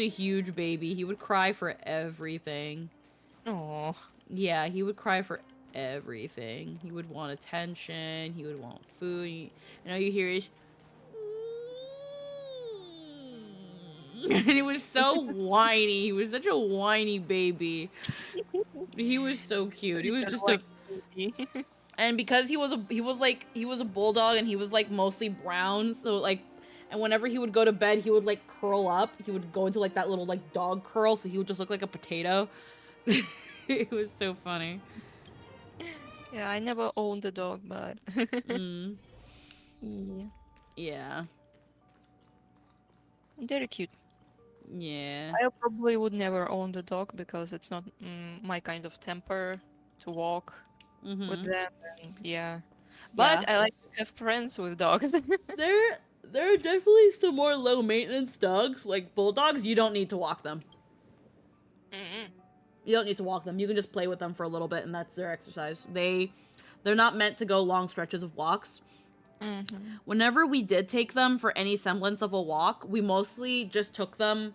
huge baby. He would cry for everything. Oh. Yeah, he would cry for everything. He would want attention. He would want food. You hear his and he was so whiny. He was such a whiny baby. He was so cute. He was just a and because he was a bulldog and he was like mostly brown, so like and whenever he would go to bed, he would like curl up. He would go into like that little like dog curl, so he would just look like a potato. It was so funny. Yeah, I never owned a dog, but Yeah. They're cute. Yeah. I probably would never own the dog because it's not my kind of temper to walk with them. And, yeah. But I like to have friends with dogs. There are definitely some more low maintenance dogs, like bulldogs. You don't need to walk them. You don't need to walk them. You can just play with them for a little bit, and that's their exercise. They're not meant to go long stretches of walks. Whenever we did take them for any semblance of a walk, we mostly just took them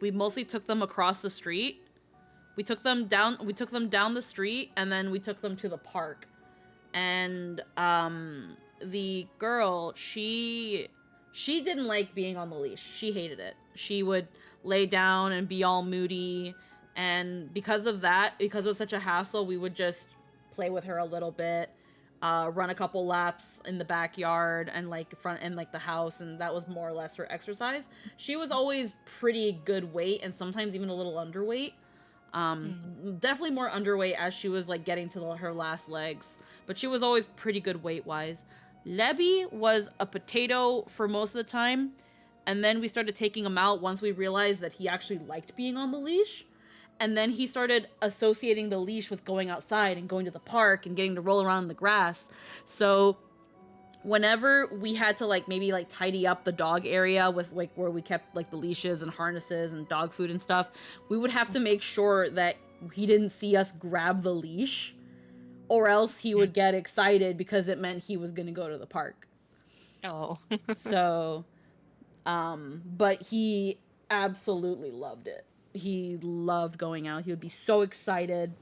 we mostly took them across the street. We took them down the street, and then we took them to the park. And the girl, she didn't like being on the leash. She hated it. She would lay down and be all moody, and because of that, because it was such a hassle, we would just play with her a little bit, run a couple laps in the backyard and like front and like the house, and that was more or less her exercise. She was always pretty good weight and sometimes even a little underweight. Definitely more underweight as she was like getting to her last legs, but she was always pretty good weight wise. Lebby was a potato for most of the time, and then we started taking him out once we realized that he actually liked being on the leash. And then he started associating the leash with going outside and going to the park and getting to roll around in the grass. So whenever we had to like maybe like tidy up the dog area with like where we kept like the leashes and harnesses and dog food and stuff, we would have to make sure that he didn't see us grab the leash, or else he would get excited because it meant he was going to go to the park. So but he absolutely loved it. He loved going out. He would be so excited.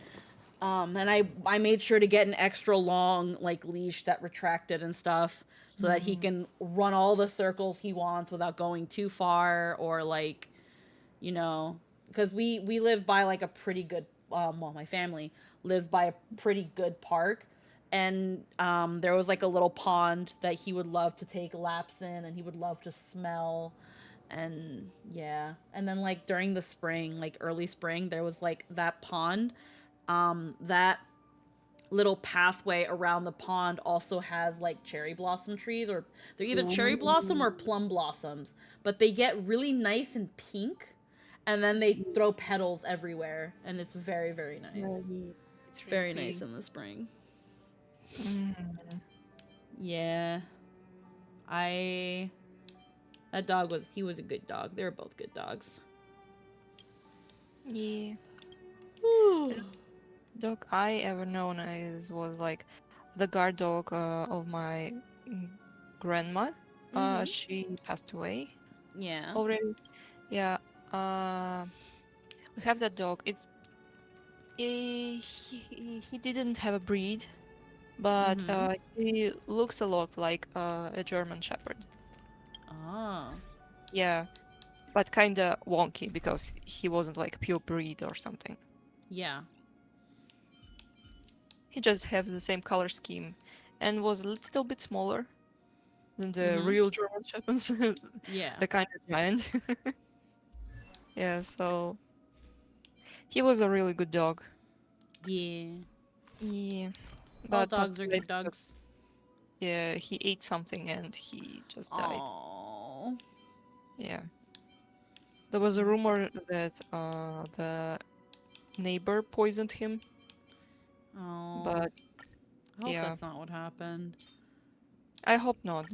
And I made sure to get an extra long like leash that retracted and stuff so that he can run all the circles he wants without going too far, or like, because we live by like a pretty good my family lives by a pretty good park, and there was like a little pond that he would love to take laps in, and he would love to smell. And yeah, and then like during the spring, like early spring, there was like that pond, that little pathway around the pond also has like cherry blossom trees, or they're either cherry blossom or plum blossoms, but they get really nice and pink, and then they throw petals everywhere, and it's very, very nice. It's very nice in the spring. Yeah, that dog was a good dog. They were both good dogs. Yeah. Dog I ever known was like the guard dog of my grandma. She passed away. Yeah. Already. Yeah. We have that dog. He didn't have a breed, but he looks a lot like a German Shepherd. Yeah, but kinda wonky because he wasn't like pure breed or something. Yeah. He just have the same color scheme and was a little bit smaller. than the real German Shepherds. Yeah. The kind of giant. Yeah, so he was a really good dog. Yeah. Yeah, All but passed dogs are away good dogs. because, yeah, he ate something and he just died. Oh. Yeah. There was a rumor that the neighbor poisoned him, Oh. but I hope yeah, that's not what happened. I hope not.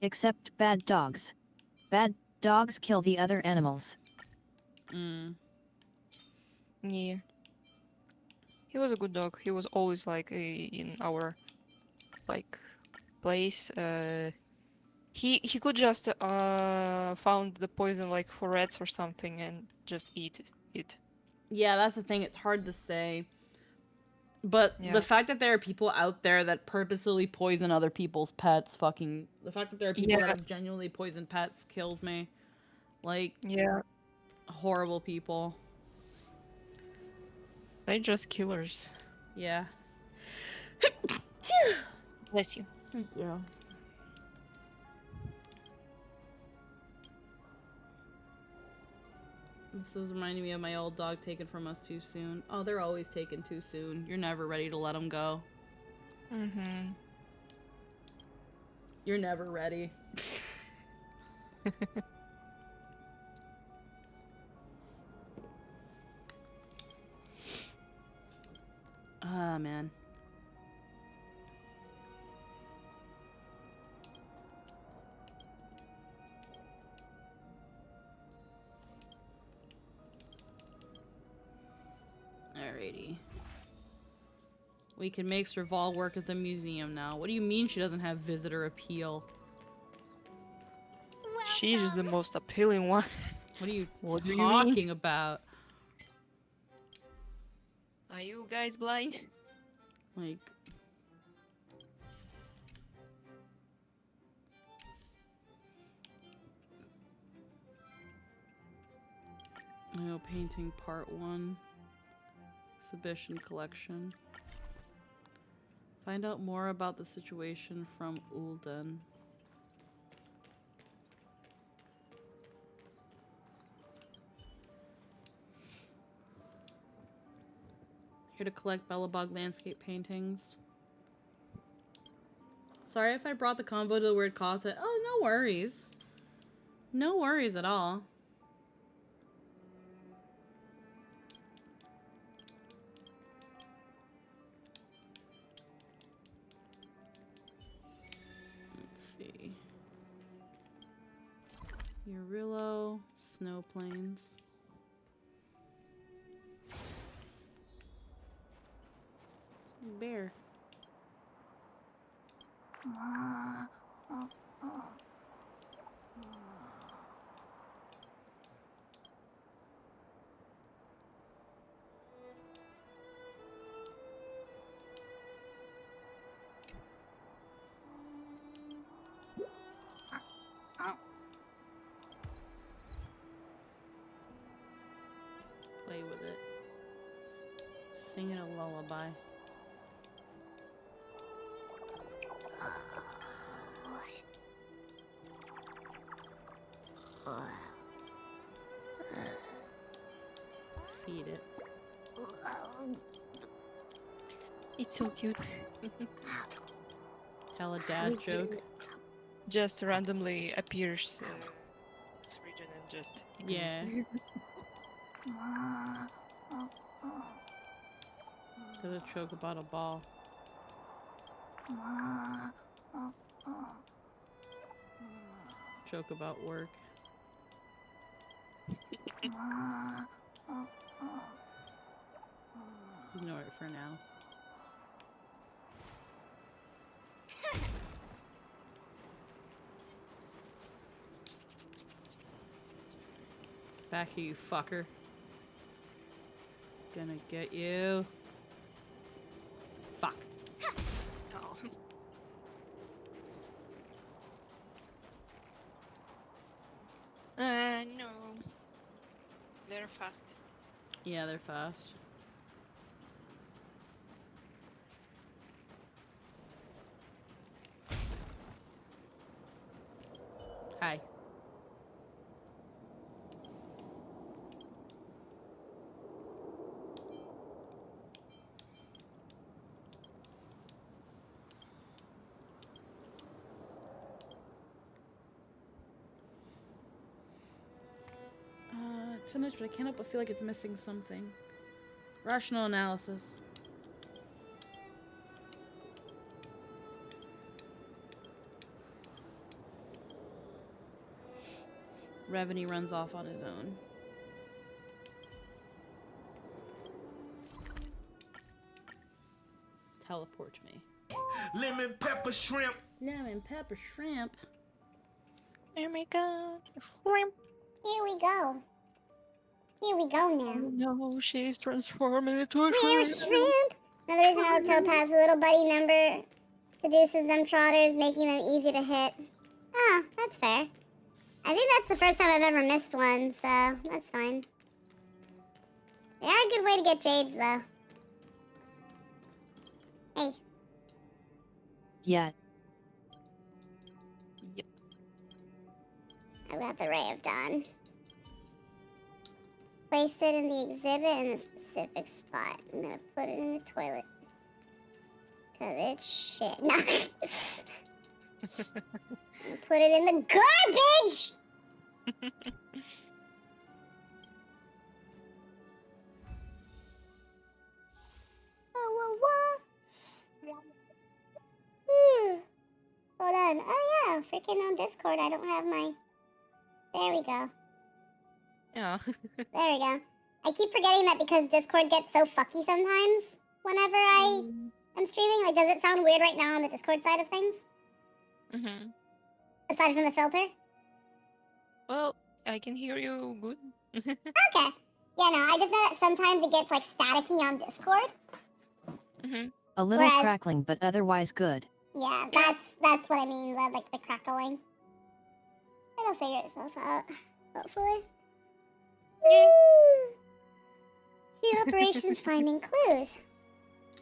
Except bad dogs. Bad dogs kill the other animals. Yeah. He was a good dog. He was always like in our like place. He could just found the poison like for rats or something and just eat it. Yeah, that's the thing. It's hard to say. But Yeah. the fact that there are people out there that purposely poison other people's pets, the fact that there are people that have genuinely poisoned pets kills me. Like, yeah, horrible people. They're just killers. Yeah. Bless you. Thank you. This is reminding me of my old dog taken from us too soon. Oh, they're always taken too soon. You're never ready to let them go. Mm-hmm. You're never ready. Ah, man. Alrighty. We can make Serval work at the museum now. What do you mean she doesn't have visitor appeal? She's the most appealing one. What are you What do you talking mean? about? Are you guys blind? Like... Oil painting part 1. Exhibition collection. Find out more about the situation from Ulden. Here to collect Bellabog landscape paintings. Sorry if I brought the convo to the word Kata. Oh, no worries. No worries at all. Let's see. Urillo, snow plains. Bear. Play with it. Sing it a lullaby. Feed it. It's so cute. Tell a dad joke. Just randomly appears this region and just exists. Yeah. Tell a joke about a ball. Joke about work. Ignore it for now. Back here, you fucker. Gonna get you. Fuck. Oh. No. They're fast. Yeah, they're fast. Hi. It's finished, but I can't help but feel like it's missing something. Rational analysis. Revenue runs off on his own. Teleport me. Lemon pepper shrimp. Lemon pepper shrimp. Here we go. Shrimp. Here we go. Here we go now. Oh no, she's transforming into a We're shrimp. shrimp. Another reason I love Topaz, the little buddy number seduces them trotters, making them easy to hit. Oh, that's fair. I think that's the first time I've ever missed one, so that's fine. They are a good way to get jades, though. Hey. Yeah. Yep. I've got the Ray of Dawn. Place it in the exhibit in a specific spot. I'm gonna put it in the toilet. Cause it's shit. No. I'm gonna put it in the garbage! Hold on. Oh yeah, freaking on Discord. I don't have my. There we go. Yeah. There we go. I keep forgetting that because Discord gets so fucky sometimes whenever I am streaming. Like, does it sound weird right now on the Discord side of things? Mm-hmm. Aside from the filter? Well, I can hear you good. Okay. Yeah, no, I just know that sometimes it gets like staticky on Discord. Mm-hmm. A little Whereas- crackling, but otherwise good. Yeah, that's what I mean, like the crackling. It'll figure itself out, hopefully. Key operations finding clues.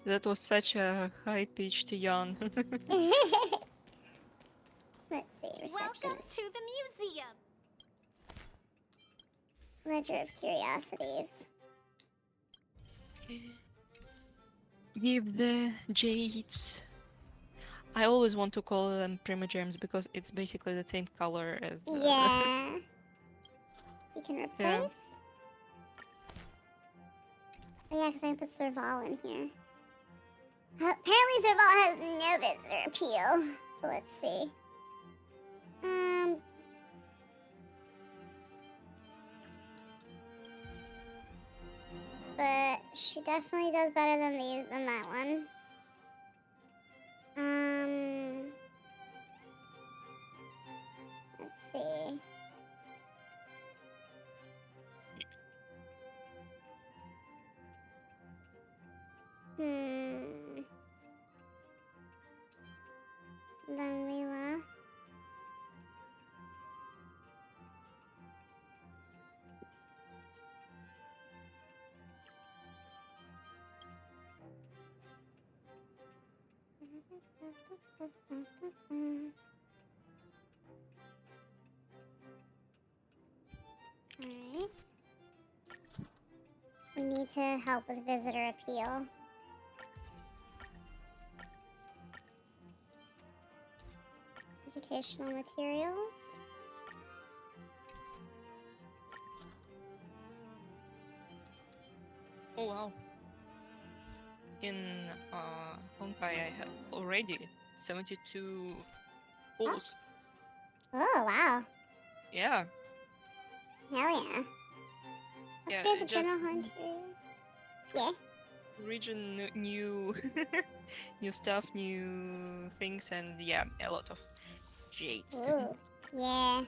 That was such a high-pitched yawn. Let's see, Welcome receptionist. to the museum. Ledger of Curiosities. Give the jades. I always want to call them Primogems because it's basically the same color as. Yeah. You can replace? Yeah. Oh yeah, because I put Serval in here. Apparently Serval has no visitor appeal. So let's see. But she definitely does better than that one. Let's see. Then Leela. Alright. We need to help with visitor appeal. Educational materials. Oh wow. In Honkai, I have already 72 pulls. Oh, wow. Yeah. Hell yeah. Yeah, Upgrade the just general hunter. Yeah. region new new stuff, new things, and yeah, a lot of jades. Ooh. Yeah.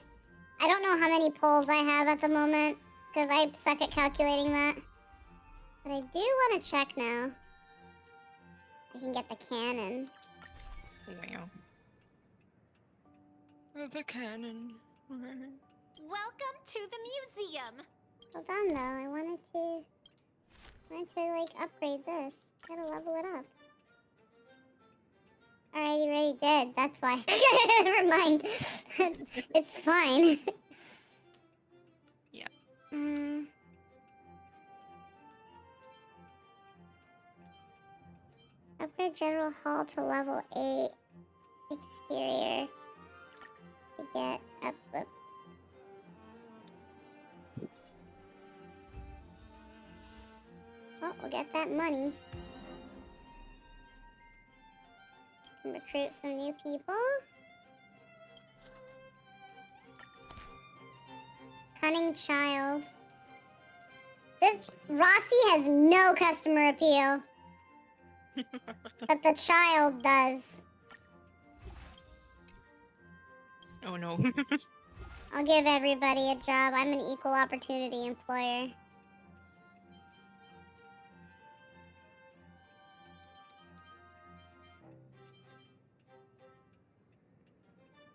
I don't know how many pulls I have at the moment, because I suck at calculating that. But I do want to check now. I can get the cannon. Wow. The cannon. Welcome to the museum. Hold on though, I wanted to like upgrade this. Gotta level it up. Alright, you already did. That's why. Never mind. It's fine. Yeah. Upgrade General Hall to level 8. Exterior. To get up. Well, we'll get that money. Recruit some new people. Cunning child. This Rossi has no customer appeal. But the child does. Oh no. I'll give everybody a job. I'm an equal opportunity employer.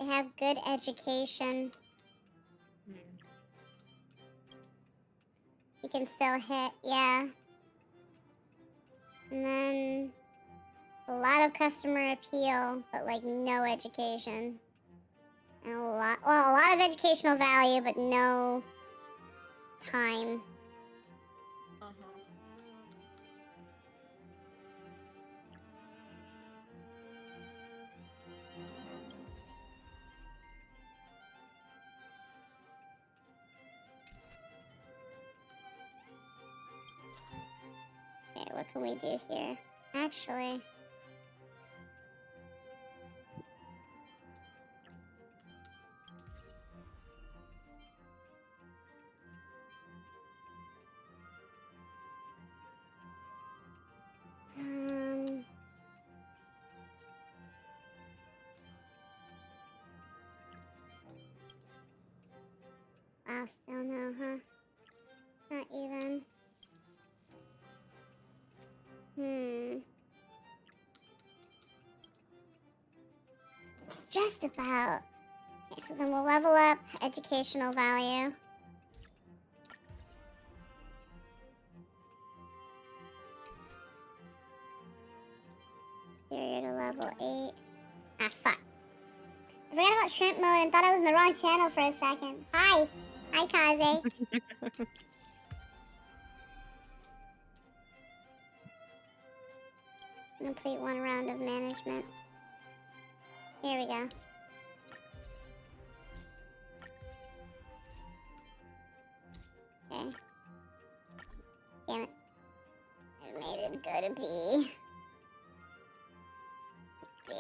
They have good education. You can still hit, yeah. And then a lot of customer appeal, but like no education. And a lot of educational value, but no time. Okay, what can we do here? Actually, wow, still no, huh? Not even. Just about. Okay, so then we'll level up educational value. Exterior to level 8. Ah, fuck. I forgot about shrimp mode and thought I was in the wrong channel for a second. Hi. Hi, Kaze. Complete 1 round of management. Here we go. Okay. Damn it. I made it go to B. B.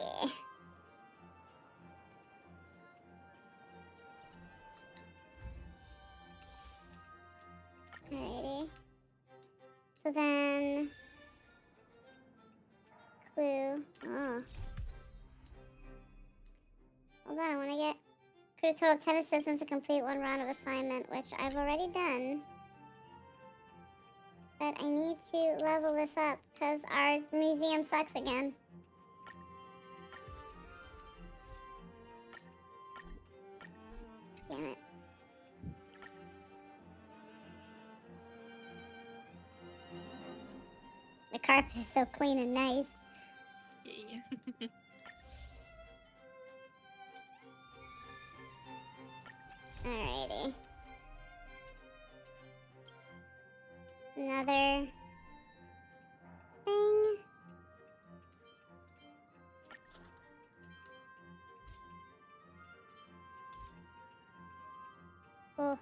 Alrighty. So then... Clue. Oh. Hold on, I want to get... Create a total of 10 assistants to complete 1 round of assignment, which I've already done. But I need to level this up, because our museum sucks again. Damn it. The carpet is so clean and nice. Yeah. Alrighty. Another thing. Oh.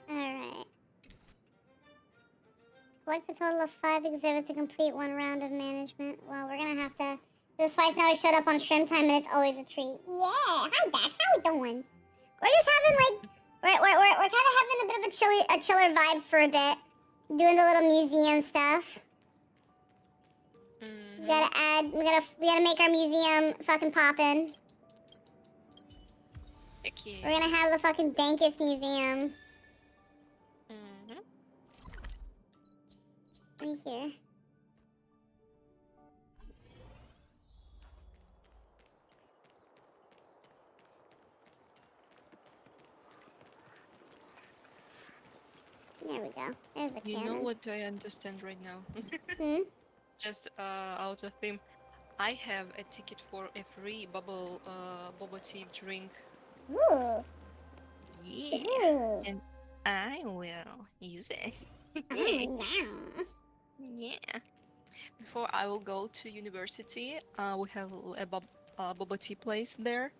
Alright. Collect a total of 5 exhibits to complete 1 round of management. Well, we're gonna have to... This twice now I showed up on Shrimp Time and it's always a treat. Yeah! Hi, Dax. How we doing? We're just having, like... We're kind of having a bit of a chiller vibe for a bit. Doing the little museum stuff. We gotta add... We gotta make our museum fucking poppin'. Okay. We're gonna have the fucking dankest museum. Right here. There There we go. There's a You cannon. know what I understand right now? Hmm? Just out of theme, I have a ticket for a free boba tea drink. Ooh. Yeah, Ooh. and I will use it. Yeah. Yeah. Before I will go to university, we have a boba tea place there.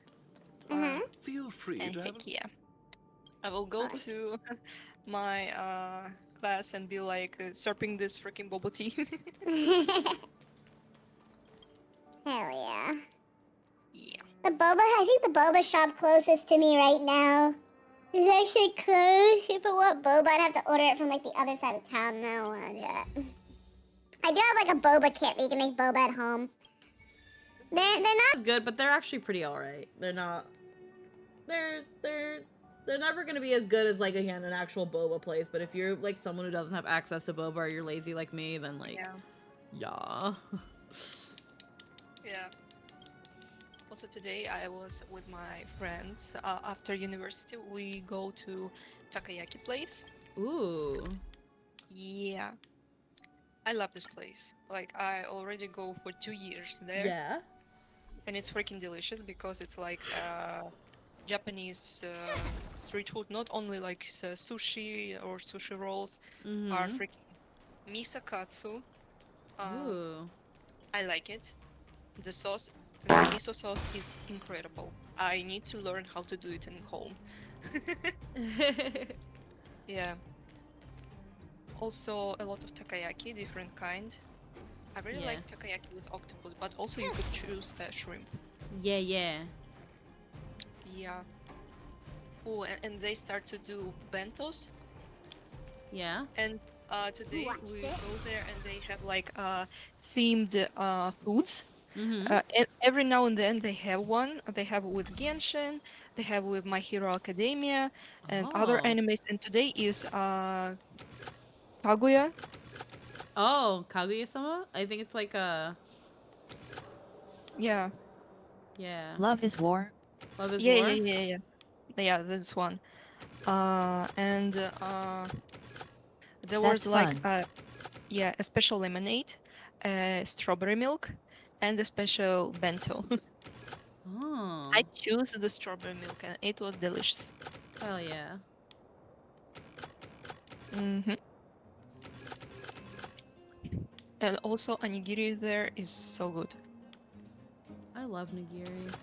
Feel free And to have heck yeah, I will go to my class and be like slurping this freaking boba tea. Hell yeah. Yeah. I think the boba shop closest to me right now is actually closed. If I want boba, I'd have to order it from like the other side of town, and I don't want to do that. I do have like a boba kit where you can make boba at home. They're not good, but they're actually pretty alright. They're not. They're never gonna be as good as like again an actual boba place. But if you're like someone who doesn't have access to boba or you're lazy like me, then like yeah. Yeah. Also today I was with my friends. After university, we go to takoyaki place. Ooh. Yeah. I love this place. Like I already go for 2 years there. Yeah. And it's freaking delicious because it's like Japanese street food. Not only like sushi or sushi rolls are freaking misakatsu. Ooh. I like it. The sauce, the miso sauce is incredible. I need to learn how to do it in home. Yeah. Also a lot of takoyaki, different kind. I really like takoyaki with octopus, but also you could choose shrimp. Yeah. Yeah. Oh, and they start to do bentos. Yeah. And today we go there and they have like themed foods. And every now and then they have one. They have with Genshin, they have with My Hero Academia, and other animes. And today is Kaguya. Oh, Kaguya-sama? I think it's like a. Yeah. Yeah. Love is War. Love is Yeah, War? Yeah, this one. And there That's was like fun. a special lemonade, strawberry milk, and a special bento. Oh. I choose the strawberry milk and it was delicious. Hell yeah. And also onigiri there is so good. I love nigiri.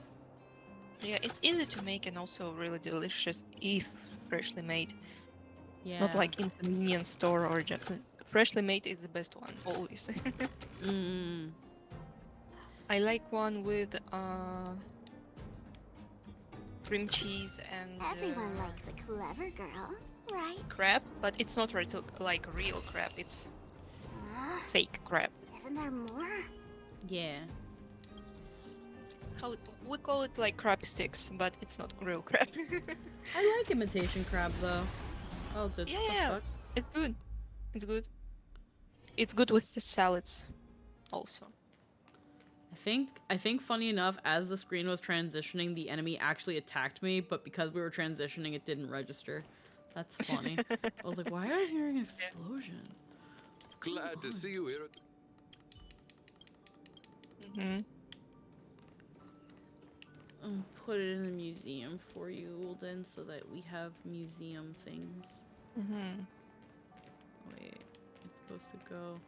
Yeah, it's easy to make and also really delicious if freshly made. Yeah. Not like in convenience store or just freshly made is the best one always. I like one with cream cheese and Everyone likes a clever girl, right? crab, but it's not like real crab. It's fake crab. Isn't there more? Yeah. We call it like crab sticks, but it's not real crab. I like imitation crab though. Oh, the Yeah, fuck? it's good. It's good. It's good with the salads, also. I think funny enough, as the screen was transitioning, the enemy actually attacked me, but because we were transitioning, it didn't register. That's funny. I was like, why are I hearing an explosion? Glad to see you here. Put it in the museum for you, Ulden, so that we have museum things. Wait, it's supposed to go.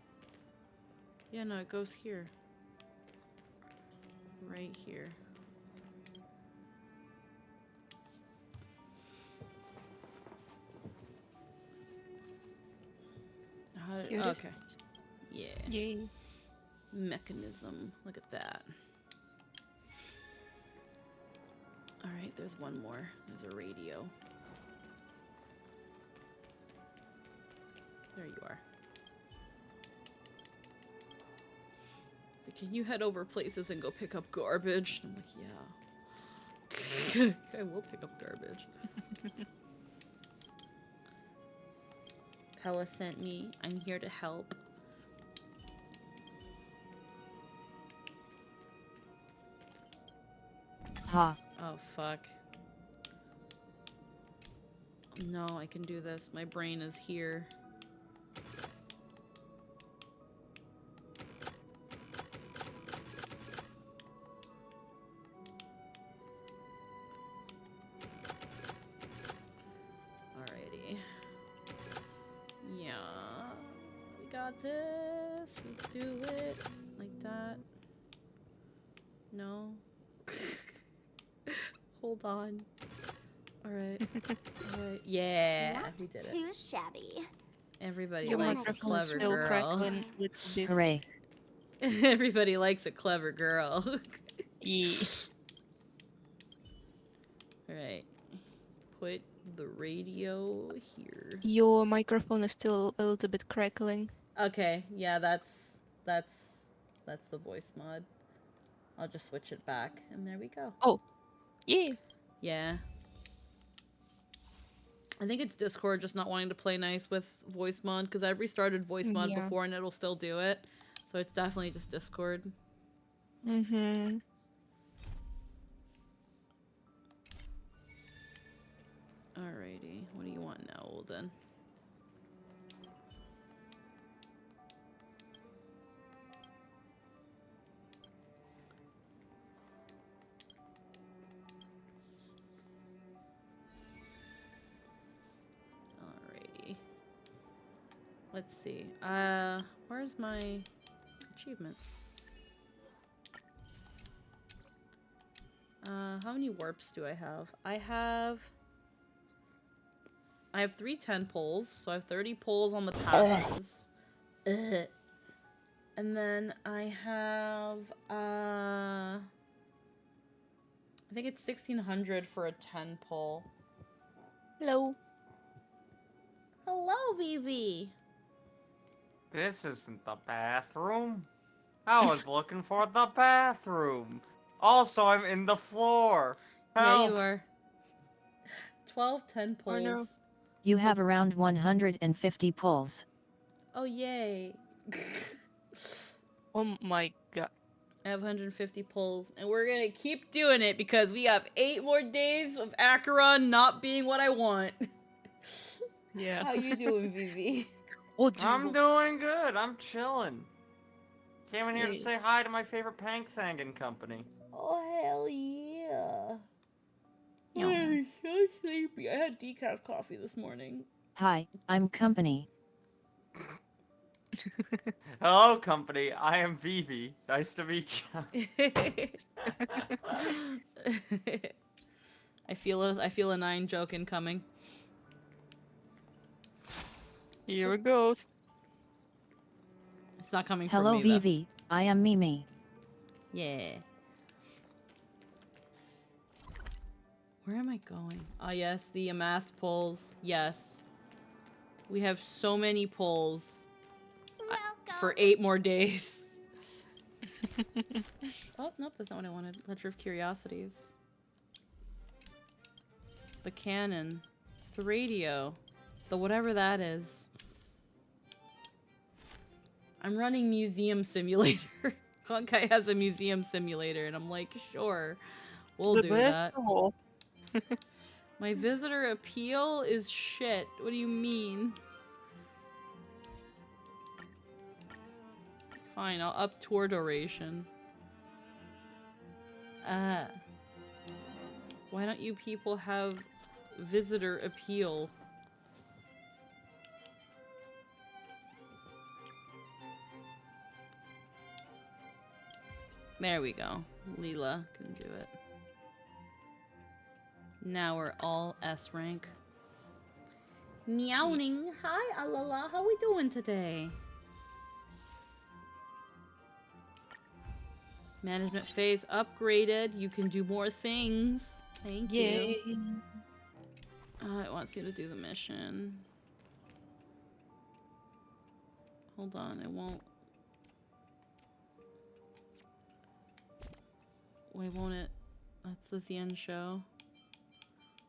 Yeah, no, it goes here. Right here. Okay. Yeah. Yay. Mechanism. Look at that. Alright, there's one more. There's a radio. There you are. Can you head over places and go pick up garbage? I'm like, yeah. I will pick up garbage. Pella sent me. I'm here to help. Ha. Oh, fuck. No, I can do this. My brain is here. Alrighty. Yeah. We got this. We do it like that. No. Hold on. Alright. Alright. Yeah. Not We did it. too shabby. Everybody Your likes a microphone is clever still girl. crackling a little bit. Hooray. Everybody likes a clever girl. Yeah. Alright. Put the radio here. Your microphone is still a little bit crackling. Okay, yeah, that's the voice mod. I'll just switch it back, and there we go. Oh, yeah. Yeah. I think it's Discord just not wanting to play nice with voice mod, because I've restarted voice mod Yeah. before and it'll still do it. So it's definitely just Discord. Mm-hmm. Alrighty, what do you want now, Olden? Alrighty. Let's see. Where's my achievements? How many warps do I have? I have 3 10 pulls, so I have 30 pulls on the passes. Ugh. And then I have, I think it's 1600 for a 10 pull. Hello. Hello, BB. This isn't the bathroom. I was looking for the bathroom. Also, I'm in the floor. Help. Yeah, you are. 12 10 pulls. Oh, no. You have around 150 pulls. Oh, yay. Oh my god. I have 150 pulls, and we're gonna keep doing it because we have 8 more days of Acheron not being what I want. Yeah. How you doing, Vivi? I'm doing good. I'm chilling. Came in here to Hey. say hi to my favorite Pank Thang company. Oh, hell yeah. No. I'm so sleepy. I had decaf coffee this morning. Hi, I'm company. Hello, company. I am Vivi. Nice to meet you. I feel a 9 joke incoming. Here it goes. It's not coming Hello, from me, though. Vivi. I am Mimi. Yeah. Where am I going? Oh, yes, the amassed pulls. Yes. We have so many pulls. For 8 more days. Oh, nope, that's not what I wanted. Ledger of Curiosities. The cannon. The radio. The whatever that is. I'm running Museum Simulator. Honkai has a museum simulator, and I'm like, sure, we'll The do best that. of all. My visitor appeal is shit. What do you mean? Fine, I'll up tour duration. Why don't you people have visitor appeal? There we go. Leela can do it. Now we're all S rank. Meowing. Hi, Alala. How we doing today? Management phase upgraded. You can do more things. Thank Yay. you. It wants me to do the mission. Hold on, it won't. Wait, won't it? That's the Zien show.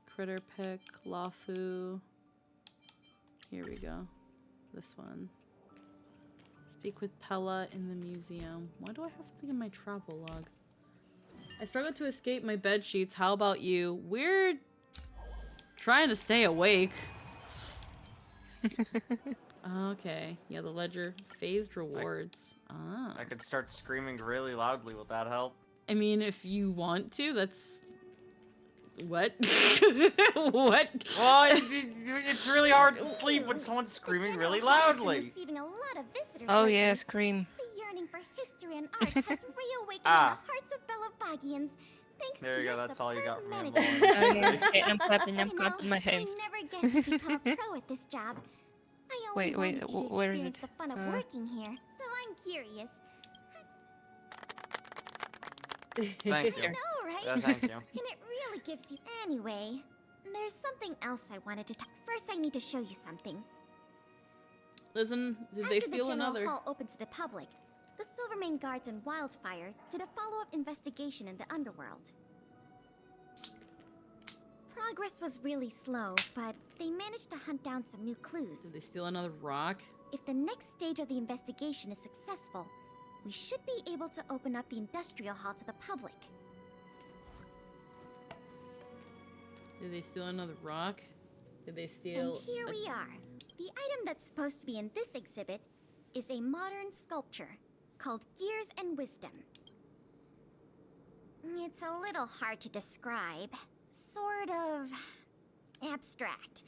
Critter pick, Lafu. Here we go. This one. Speak with Pella in the museum. Why do I have something in my travel log? I struggled to escape my bed sheets. How about you? We're trying to stay awake. Okay. Yeah, the ledger phased rewards. I could start screaming really loudly. Will that help? I mean, if you want to, that's... What? What? Well, it's really hard to sleep when someone's screaming really loudly. Receiving a lot of visitors Oh lately. yeah, scream. The yearning for history and art has reawakened in the hearts of Belabagians. Thanks There to you go. your That's all you got from me. I'm management. bored. Okay, I'm clapping my I hands. never guessed you'd become a pro at this job. I only Wait, wanted you to where is experience it? the fun of working here, so I'm curious. Thank you. I know, right? Thank you. And it really gives you... Anyway, there's something else I wanted to talk... First, I need to show you something. Listen, did After they steal the general another? hall opened to the public, the Silvermane Guards and Wildfire did a follow-up investigation in the underworld. Progress was really slow, but they managed to hunt down some new clues. Did they steal another rock? If the next stage of the investigation is successful, we should be able to open up the industrial hall to the public. Did they steal another rock? Did they steal... And here we are. The item that's supposed to be in this exhibit is a modern sculpture called Gears and Wisdom. It's a little hard to describe. Sort of abstract.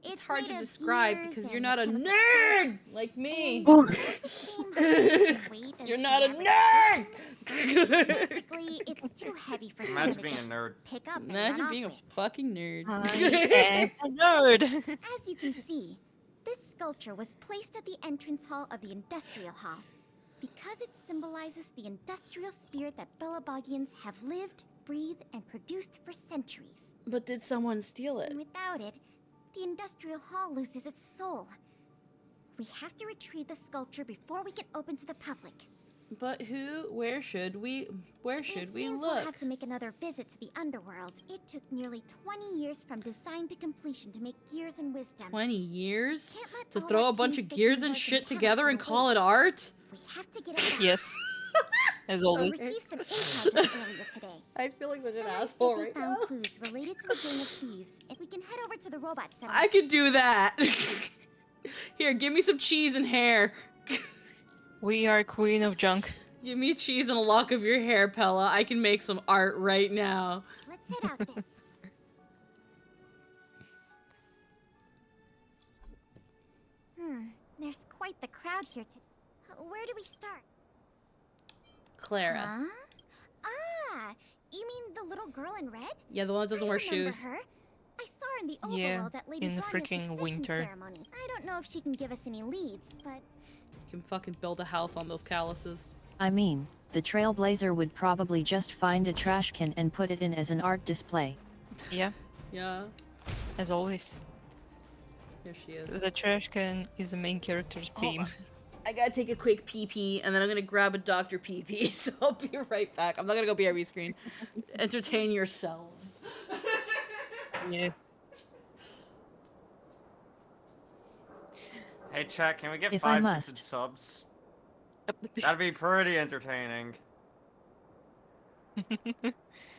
It's hard made to of describe gears because you're and not a chemical nerd like me. You're not a nerd! Basically, it's too heavy for someone Imagine to being a just nerd. pick up and Imagine run being a off with. fucking nerd. A nerd. As you can see, this sculpture was placed at the entrance hall of the Industrial Hall because it symbolizes the industrial spirit that Belabagians have lived, breathed, and produced for centuries. But did someone steal it? And without it, the Industrial Hall loses its soul. We have to retrieve the sculpture before we can open to the public. But where should we It seems look? we'll have to make another visit to the underworld. It took nearly 20 years from design to completion to make Gears and Wisdom. 20 years? Can't let To all throw our a bunch of painstaking gears and work shit talent together go and to call it waste. art? We have to get it back. Yes. As We always. received some intel just earlier today. I feel like such an Someone asshole said right they now. found clues related to the Gang of Thieves, and we can head over to the robot center. I could do that. Here, give me some cheese and hair. We are queen of junk. Give me cheese and a lock of your hair, Pella. I can make some art right now. Let's head out then. There's quite the crowd here where do we start? Clara. Huh? Ah, you mean the little girl in red? Yeah, the one that doesn't wear remember shoes. her. I saw her in the Yeah, overworld at Lady in the Ganya's freaking succession winter. ceremony. I don't know if she can give us any leads, but You can fucking build a house on those calluses. I mean, the Trailblazer would probably just find a trash can and put it in as an art display. Yeah, Yeah. as always. Here she is. The trash can is the main character's theme. I gotta take a quick pee-pee, and then I'm gonna grab a Dr. Pee-pee, so I'll be right back. I'm not gonna go BRB screen. Entertain yourselves. Yeah. Hey, chat, can we get If I 5 must. gifted subs? That'd be pretty entertaining.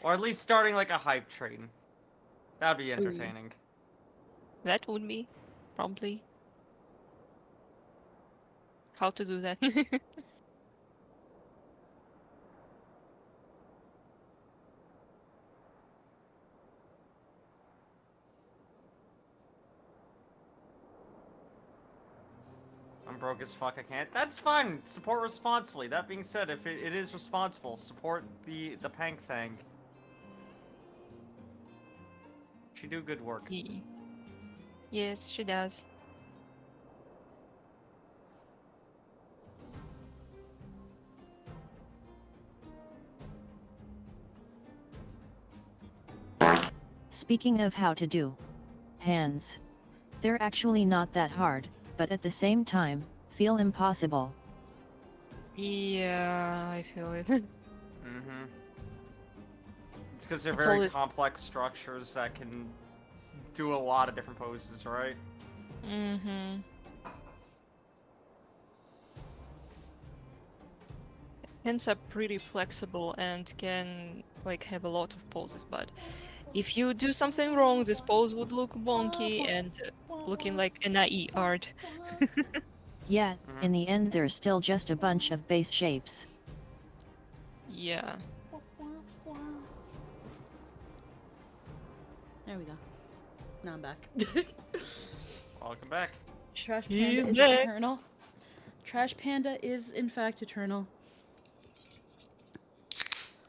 Or at least starting like a hype train. That'd be entertaining. That would be, probably. How to do that? I'm broke as fuck, I can't. That's fine! Support responsibly. That being said, if it is responsible, support the Pank thing. She do good work. Yes, she does. Speaking of how to do hands, they're actually not that hard, but at the same time, feel impossible. Yeah, I feel it. Mm-hmm. It's because they're It's very always- complex structures that can do a lot of different poses, right? Mm-hmm. Hands are pretty flexible and can like have a lot of poses, but if you do something wrong, this pose would look wonky and looking like NIE art. Yet, in the end they're still just a bunch of base shapes. Yeah. There we go. Now I'm back. Welcome back. Trash Panda He's is back. eternal. Trash Panda is in fact eternal.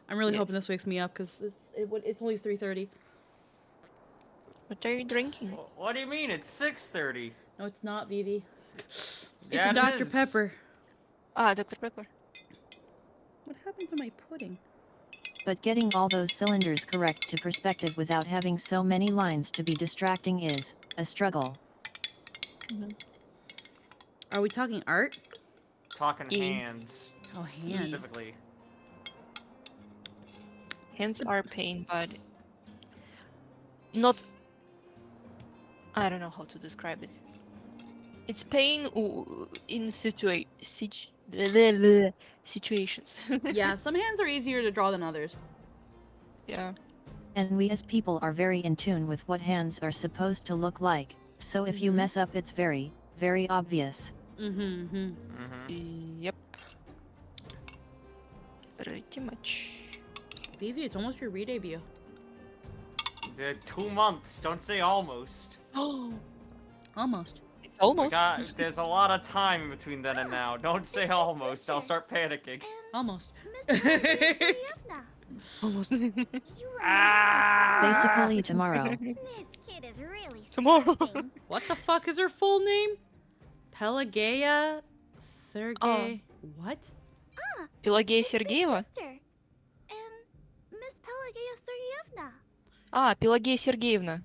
I'm really hoping this wakes me up because it's only 3:30. What are you drinking? What do you mean? It's 6:30. No, it's not, Vivi. It's Yeah, a it Dr. is. Pepper. Ah, Dr. Pepper. What happened to my pudding? But getting all those cylinders correct to perspective without having so many lines to be distracting is a struggle. Are we talking art? Talking hands. Oh, hands. Specifically. Hands are pain, but not. I don't know how to describe it. It's pain in situations. Yeah, some hands are easier to draw than others. Yeah. And we as people are very in tune with what hands are supposed to look like, so if you mess up it's very, very obvious. Yep. Pretty much. Vivi, it's almost your re-debut. 2 months. Don't say almost. Oh. Almost. It's almost. There's a lot of time between then and now. Don't say almost. I'll start panicking. Almost. Almost. Basically tomorrow. This kid is really Tomorrow. What the fuck is her full name? Pelageya Sergey. What? Pelageya Sergeyeva? Miss Pelageya Sergeyevna. Ah, Pelageya Sergeyevna.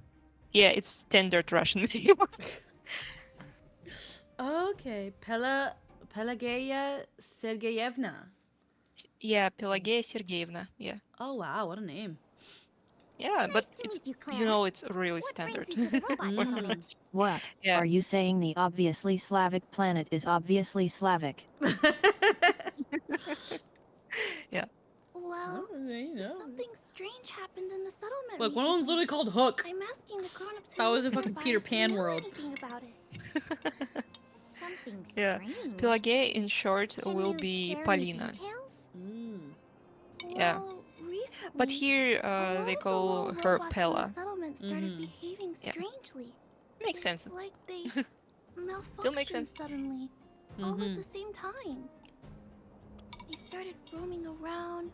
Yeah, it's standard Russian name. Okay, Pelageya Sergeyevna. Yeah, Pelageya Sergeyevna. Yeah. Oh wow, what a name. Yeah, but it's it's really standard. What? Yeah. Are you saying the obviously Slavic planet is obviously Slavic? Yeah. Well, something strange happened in the settlement. Look, one of them's literally called Hook. I'm asking the grown-ups That was a who fucking live Peter nearby Pan if they know world. anything about it. Something Yeah. strange. Pelageya in short will you be share any Polina. details? Yeah. Well, recently, But here they call her Pella. the settlement started behaving Yeah. strangely. Makes sense. It's like they Still makes malfunctioned sense. suddenly, all at the same time. They started roaming around,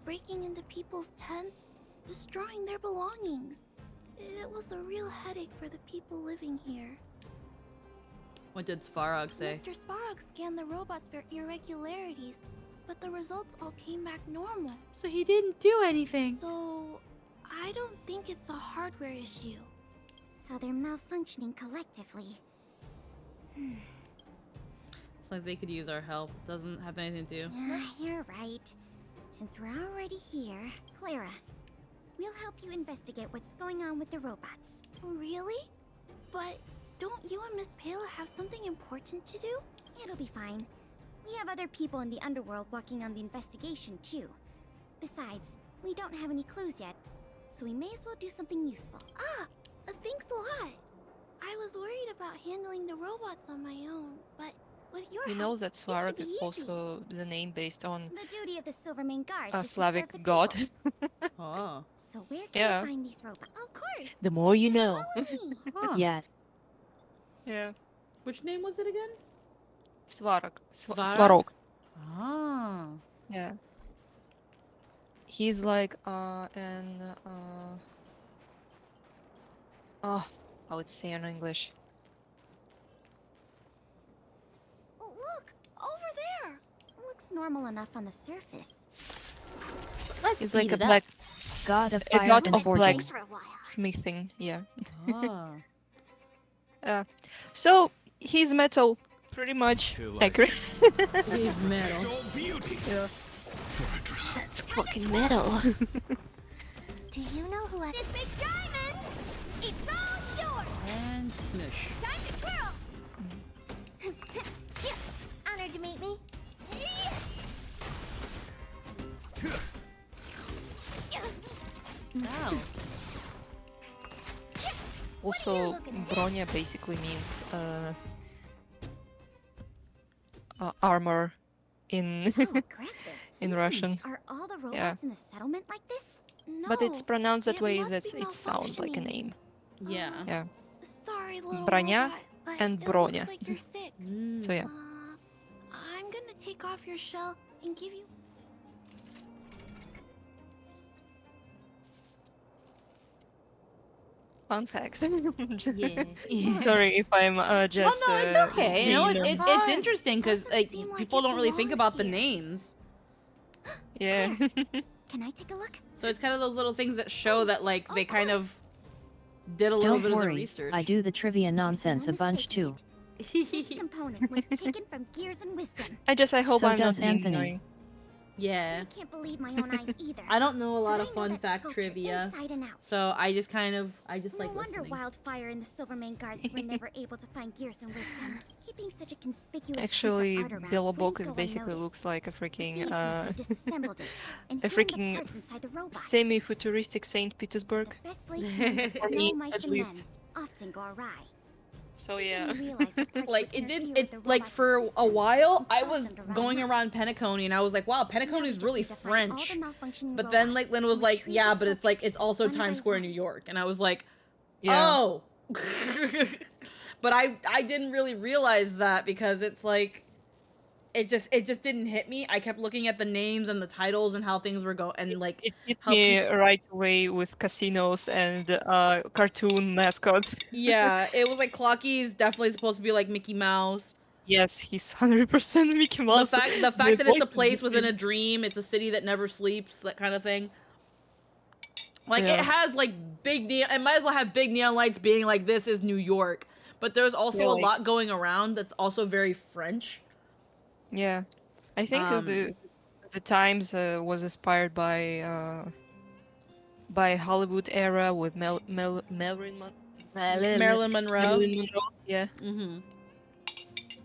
breaking into people's tents, destroying their belongings. It was a real headache for the people living here. What did Svarog say? Mr. Svarog scanned the robots for irregularities, but the results all came back normal. So he didn't do anything. So, I don't think it's a hardware issue. So they're malfunctioning collectively. It's like they could use our help. Doesn't have anything to do. Yeah, you're right. Since we're already here, Clara, we'll help you investigate what's going on with the robots. Really? But don't you and Miss Pela have something important to do? It'll be fine. We have other people in the underworld working on the investigation, too. Besides, we don't have any clues yet, so we may as well do something useful. Thanks a lot. I was worried about handling the robots on my own, but with your You help, know that it should Svarog be is easy. also the name based on The duty of the Silvermane Guards a is to Slavic serve the god. people. Oh. So where can Yeah. we find these robots? Of course. The more you know. Huh. Yet. Yeah. Which name was it again? Svarog. Svarog? Svarog. Ah. Yeah. He's like how would say in English? Look, over there. Looks normal enough on the surface. He's like beat a it up. black God of a fire god and of forging. blacksmithing. Yeah. Ah. So he's metal, pretty much accurate. He's metal. Yeah. That's fucking metal. Do you know who I... This big diamond! It's all yours! And smush. Time to twirl! Honored to meet me. Wow. also Bronya basically means armor in in Russian. Are all the robots Yeah. in the settlement like this? But it's pronounced that it way must that be it sounds like a malfunctioning. name. Yeah. Yeah. Sorry, little Bronya robot, but and it Bronya. looks like you're sick. So yeah. I'm gonna take off your shell and give you. Fun facts. Yeah. Sorry if I'm just. No, it's okay. You know, it's interesting because like people don't really think about the here. names. Yeah. Can I take a look? So it's kind of those little things that show that like they kind of did a little Don't bit of the worry, research. I do the trivia nonsense a bunch too. This component was taken from Gears and Wisdom. I hope So I'm not does being Anthony. annoying. Yeah. I can't believe my own eyes either. I don't know a lot But of I know fun that fact sculpture trivia, inside and out. so I just No like wonder listening. Wildfire and the Silvermane guards were never able to find Gears and Wisdom. Keeping such a conspicuous Actually, piece of art around Billabok wouldn't is go basically unnoticed. looks like a freaking Thieves must have disassembled it and a hidden the freaking parts inside the robot. semi-futuristic Saint Petersburg. Best laid plans of For snow me, mice at and least. men often go awry. So yeah. Like it did like for a while I was going around Penacony and I was like, wow, Penacony is really French. But then like Lynn was like, yeah, but it's like it's also Times Square, New York, and I was like, Yeah. oh. But I didn't really realize that because it's like it just didn't hit me. I kept looking at the names and the titles and how things were going and like It hit how me right away with casinos and cartoon mascots. yeah, it was like Clocky's definitely supposed to be like Mickey Mouse. Yes, he's 100% Mickey Mouse. The fact The that it's a voice is place within a different. dream, it's a city that never sleeps, that kind of thing. Like Yeah. it has like big neon. It might as well have big neon lights being like this is New York, but there's also Really? a lot going around that's also very French. Yeah, I think the Times was inspired by Hollywood era with Marilyn Monroe. Marilyn Monroe. Yeah, Mm-hmm.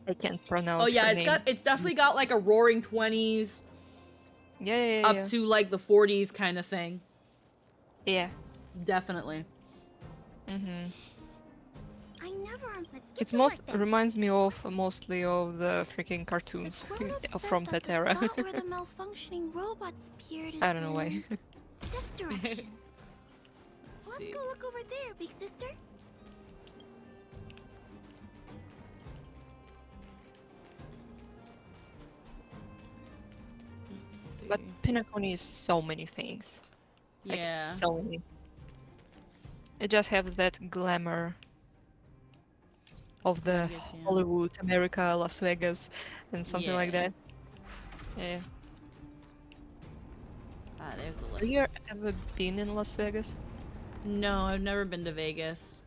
I can't pronounce. Oh yeah, her name. it's definitely got like a roaring 20s Yeah. up to like the 40s kind of thing. Yeah. Definitely. Mm-hmm. I never. Let's get It's to most work then. reminds me of mostly of the freaking cartoons from that era. Spot where the malfunctioning robots appeared. I don't know why. This direction. Let's go look over there, big sister. But Pinaconi is so many things. Like Yeah. so many. It just has that glamour of the Hollywood, America, Las Vegas, and something like Yeah. that. Yeah. Ah, there's a Have you ever been in Las Vegas? No, I've never been to Vegas.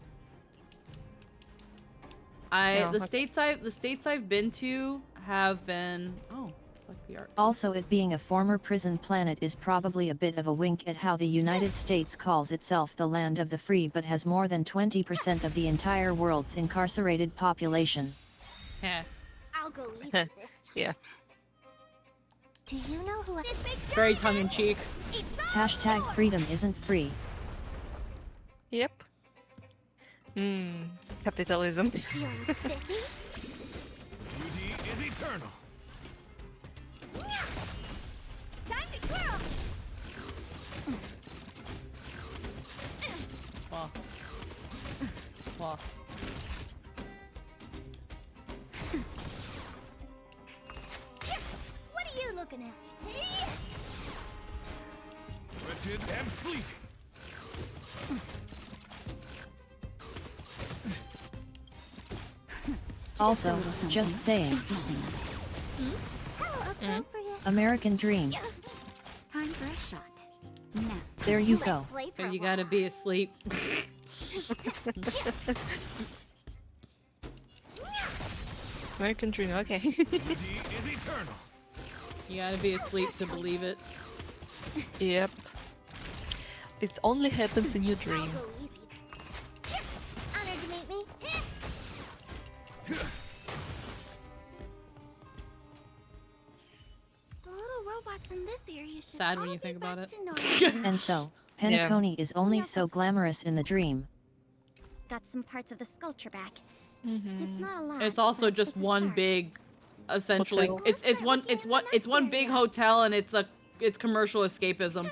No, The okay. states I've been to have been fuck the art. Also, it being a former prison planet is probably a bit of a wink at how the United States calls itself the land of the free but has more than 20% of the entire world's incarcerated population. Yeah. I'll go easy this time. Yeah. Do you know who? Very tongue in cheek. Hashtag freedom isn't free. Yep. Capitalism. Feeling spiffy? Beauty is eternal. Time to twirl. Wow. Wow. What are you looking at? Wretched and fleeting. Also, just saying. American dream. Time for a shot. Now, There you go. But you gotta be asleep. American Dream, okay. Beauty is eternal. You gotta be asleep to believe it. Yep. It only happens in your dream. I'll go easy. Honored to meet me. The little robots in this area should Sad when all you think be about back it. to normal. And so, Penacony is only so glamorous in the dream. got some parts of the sculpture back. Mm-hmm. It's not a lot. It's also but just it's a one start. big, essentially. Hotel. It's one big hotel, and it's commercial escapism.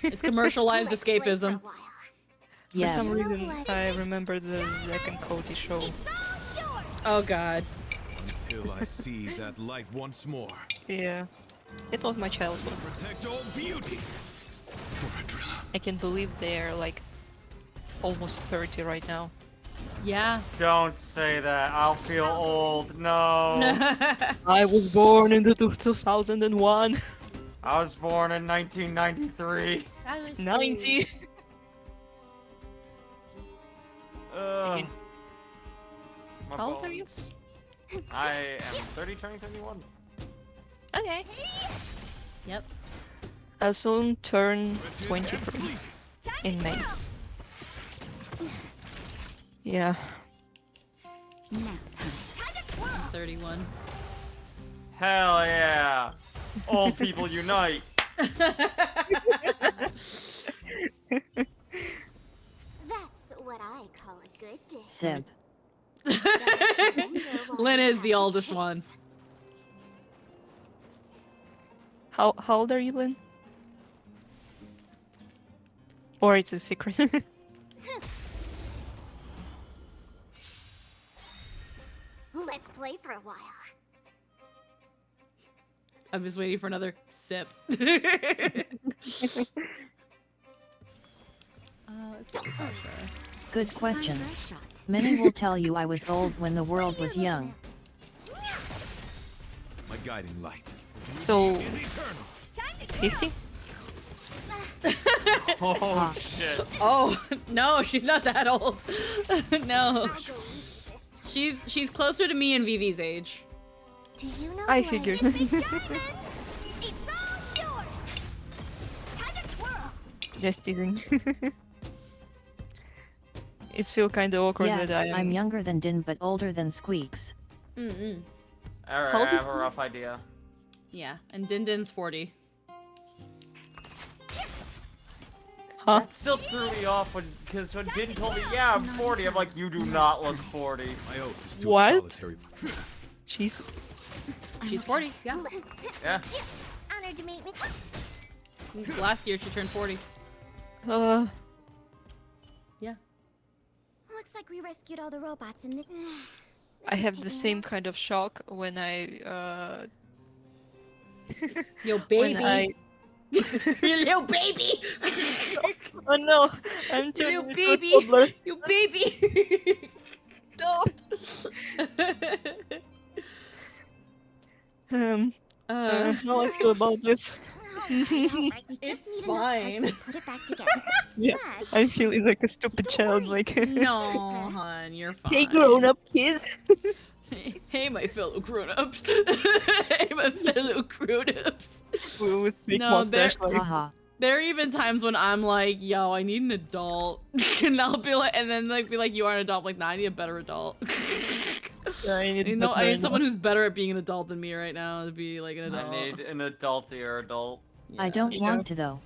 It's commercialized escapism. For some reason, I remember the Zack and Cody show. Oh god. Until I see that light once more. Yeah, it was my childhood. Protect all beauty. I can believe they're like almost 30 right now. Yeah. Don't say that. I'll feel old. No. I was born in the 2001. I was born in 1993. 90. Ugh. My How old are you? bones. I am 30, turning 31. Okay. Yep. I'll soon turn 23 in May. Yeah. 31. Hell yeah. Old people unite. That's what I call a good day. Sib. Lynn is the oldest one. How old are you, Lynn? Or it's a secret? Let's play for a while. I'm just waiting for another sip. Good question. Many will tell you I was old when the world was young. My guiding light. So, Is eternal. 50? Oh shit. Oh no, she's not that old. No. She's closer to me and Vivi's age. Do you know I who figured. Just teasing. It feels kind of awkward Yeah, that I'm younger than Din but older than Squeaks. Mm-mm. Alright, How I old have is a he? rough idea. Yeah, and Din Din's 40. Huh? That still threw me off because when Din told me, yeah, I'm 40, I'm like, you do not look 40. My oath is too What? solitary. She's 40, yeah. Yeah. Honored to meet me. Last year she turned 40. Yeah. Looks like we rescued all the robots and I have the same kind of shock when I Yo, when baby. I You little baby. Oh no, I'm You turning little into a baby. toddler. You baby. No. How I feel about this? It's fine. Put it back together. Yeah, But I'm feeling like a stupid child. Like, No, hon, you're fine. hey, grown-up kids. Hey, my fellow grown-ups. Hey, my fellow grown-ups. With big No, mustache. there- Like, Haha. There are even times when I'm like, yo, I need an adult. And I'll be like, and then like be like, you are an adult. I'm like, nah, I need a better adult. yeah, I need, You know, I need better someone who's better at being an adult than me right now to be like an I adult. need an adultier adult. I don't want to though.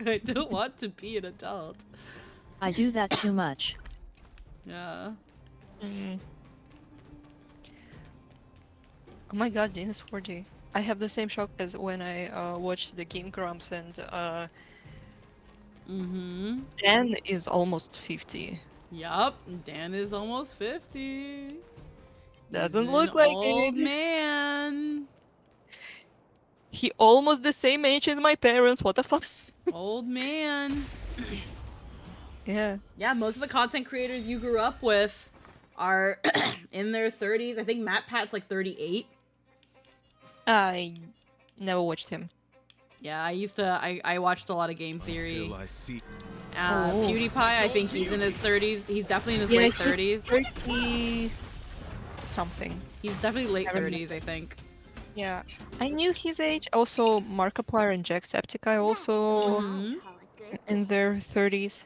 I don't want to be an adult. I do that too much. Yeah. Oh my god, Din is 40. I have the same shock as when I watched the Game Grumps and Dan is almost 50. Yup. Dan is almost 50. Doesn't He's look an like old it. man. He almost the same age as my parents. What the fuck? Old man. Yeah. Yeah, most of the content creators you grew up with are in their 30s. I think Matt Pat's like 38. I never watched him. Yeah, I watched a lot of Game Theory. Until I see. PewDiePie, I think he's in his 30s. He's definitely in his late 30s. 30 something. He's definitely late I remember. 30s, I think. Yeah. I knew his age. Also, Markiplier and Jacksepticeye also in their 30s.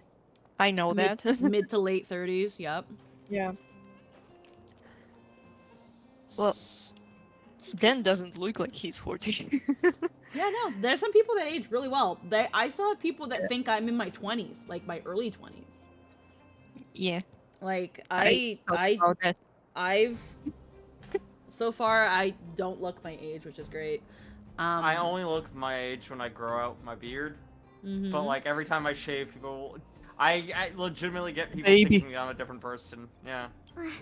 I know that. Mid to late 30s, yep. Yeah. Well, Dan doesn't look like he's 40. Yeah, no, there's some people that age really well. I still have people that think I'm in my 20s, like my early 20s. Yeah. Like I've so far I don't look my age, which is great. I only look my age when I grow out my beard. But like every time I shave, people, I legitimately get people thinking I'm a different person. Yeah.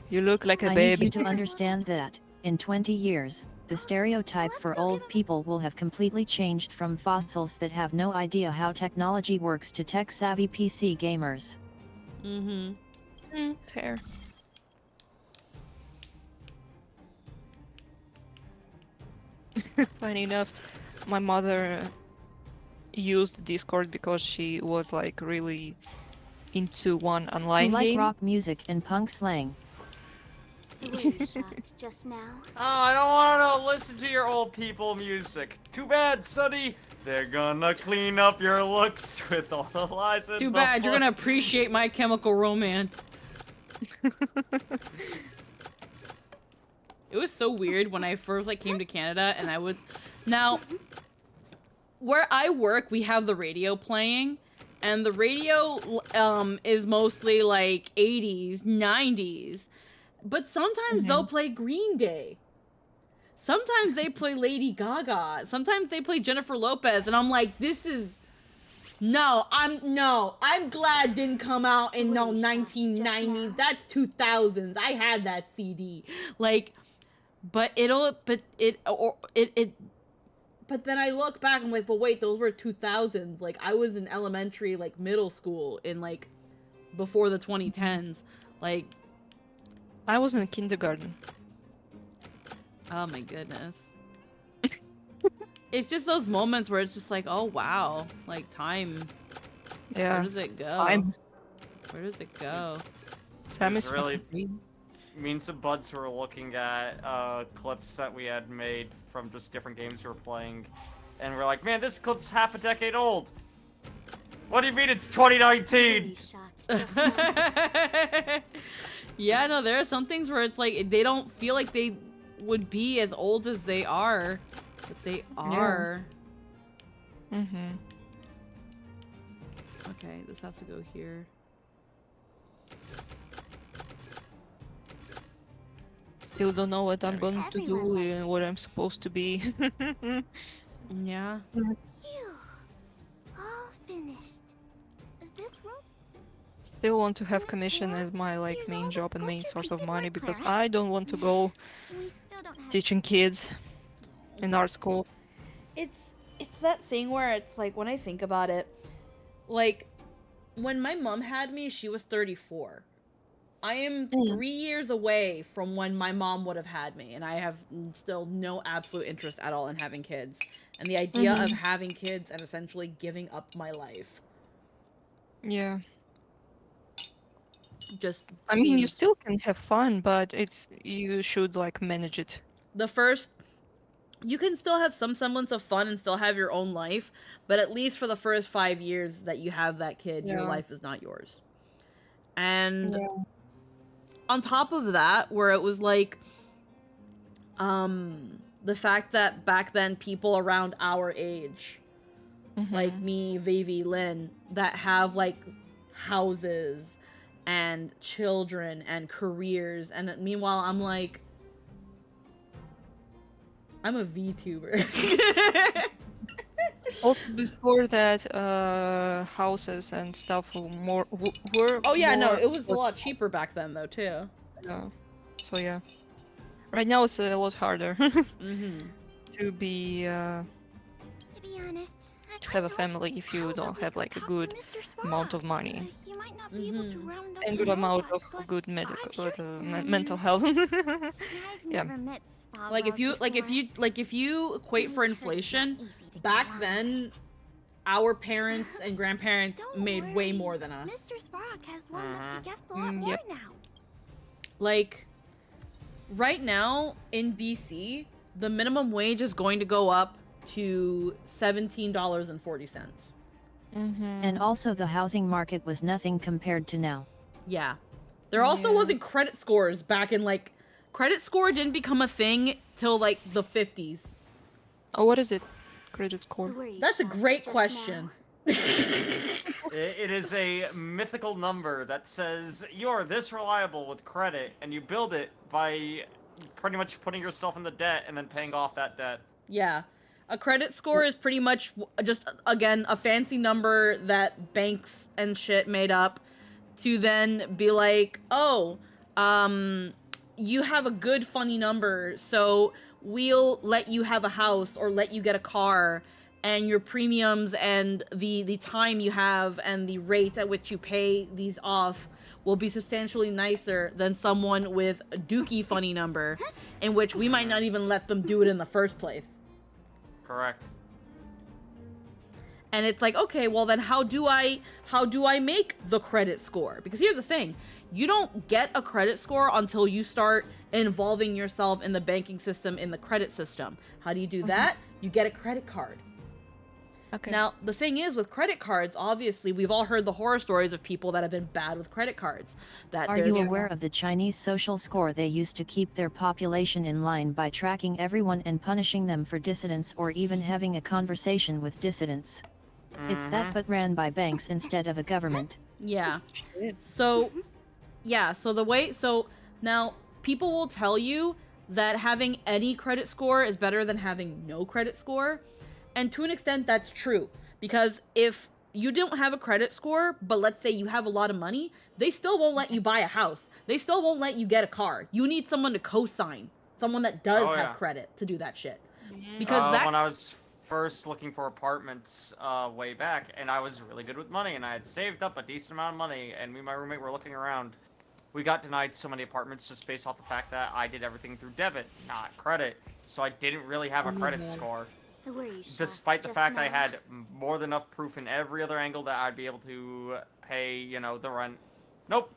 You look like a I baby. need you to understand that, in 20 years, the stereotype for old people will have completely changed from fossils that have no idea how technology works to tech-savvy PC gamers. Fair. Funny enough, my mother used Discord because she was like really into one Who online like game. rock music and punk slang. Were you shocked just now? Oh, I don't want to listen to your old people music. Too bad, Sonny. They're gonna clean up your looks with all the lies in Too the bad, you're book. gonna appreciate My Chemical Romance. It was so weird when I first like came to Canada and I would now where I work we have the radio playing and the radio is mostly like 80s, 90s. But sometimes they'll play Green Day. Sometimes they play Lady Gaga. Sometimes they play Jennifer Lopez and I'm like this is I'm glad it didn't come out in 1990s. That's 2000s. I had that CD. Like but then I look back, I'm like, but wait, those were 2000s. Like, I was in elementary, like, middle school in, like, before the 2010s. Like... I was in kindergarten. Oh my goodness. It's just those moments where it's just like, oh wow. Like, time. Yeah. Where does it go? Time. Where does it go? Time is really... fucking Me and some buds were looking at clips that we had made from just different games we were playing, and we're like, man, this clip's half a decade old. What do you mean it's 2019? Yeah, no, there are some things where it's like, they don't feel like they would be as old as they are, but they are. Yeah. Okay, this has to go here. Still don't know what I'm going to do and what I'm supposed to be. Yeah. Phew. All finished. This room? Still want to have commission as my like main job and main source of money because I don't want to go teaching kids in art school. It's that thing where it's like, when I think about it, like, when my mom had me, she was 34. I am 3 years away from when my mom would have had me, and I have still no absolute interest at all in having kids. And the idea of having kids and essentially giving up my life. Yeah. Just I mean, you seems- still can have fun, but you should like manage it. You can still have some semblance of fun and still have your own life, but at least for the first 5 years that you have that kid, your life is not yours. And on top of that, where it was like, the fact that back then people around our age, like me, Vivi, Lynn, that have like houses and children and careers, and meanwhile I'm like, I'm a VTuber. Also, before that, houses and stuff were. Oh yeah, no, more- it was a lot cheaper back then though too. Yeah. So yeah. Right now it's a lot harder to be To be honest, to have a family if you don't have like a good amount of money you might not be able to round up and the good amount robots, of but good medical sure mental health. I've Yeah. never met Spa Like if Rod you before. if you equate for inflation, back then our parents and grandparents made way more than us. Mr. Svarog has warmed up the guests a lot more now. Like right now in BC, the minimum wage is going to go up to $17.40. And also the housing market was nothing compared to now. Yeah. There also wasn't credit scores back in like credit score didn't become a thing till like the 50s. Oh, what is it? credit score? That's a great question. It is a mythical number that says you're this reliable with credit, and you build it by pretty much putting yourself in the debt and then paying off that debt. Yeah. A credit score is pretty much just, again, a fancy number that banks and shit made up to then be like, oh, you have a good funny number, so we'll let you have a house or let you get a car, and your premiums and the time you have and the rate at which you pay these off will be substantially nicer than someone with a dookie funny number, in which we might not even let them do it in the first place. Correct. And it's like, okay, well then how do I make the credit score? Because here's the thing, you don't get a credit score until you start involving yourself in the banking system, in the credit system. How do you do that? You get a credit card. Okay. Now, the thing is, with credit cards, obviously, we've all heard the horror stories of people that have been bad with credit cards. Are you aware of the Chinese social score? They used to keep their population in line by tracking everyone and punishing them for dissidents or even having a conversation with dissidents. It's that, but ran by banks instead of a government. Yeah. So, yeah, so now people will tell you that having any credit score is better than having no credit score. And to an extent, that's true. Because if you don't have a credit score, but let's say you have a lot of money, they still won't let you buy a house. They still won't let you get a car. You need someone to co-sign. Someone that does have credit to do that shit. Because when I was first looking for apartments way back, and I was really good with money, and I had saved up a decent amount of money, and me and my roommate were looking around. We got denied so many apartments just based off the fact that I did everything through debit, not credit. So I didn't really have a credit score. Despite the fact I had more than enough proof in every other angle that I'd be able to pay, you know, the rent. Nope.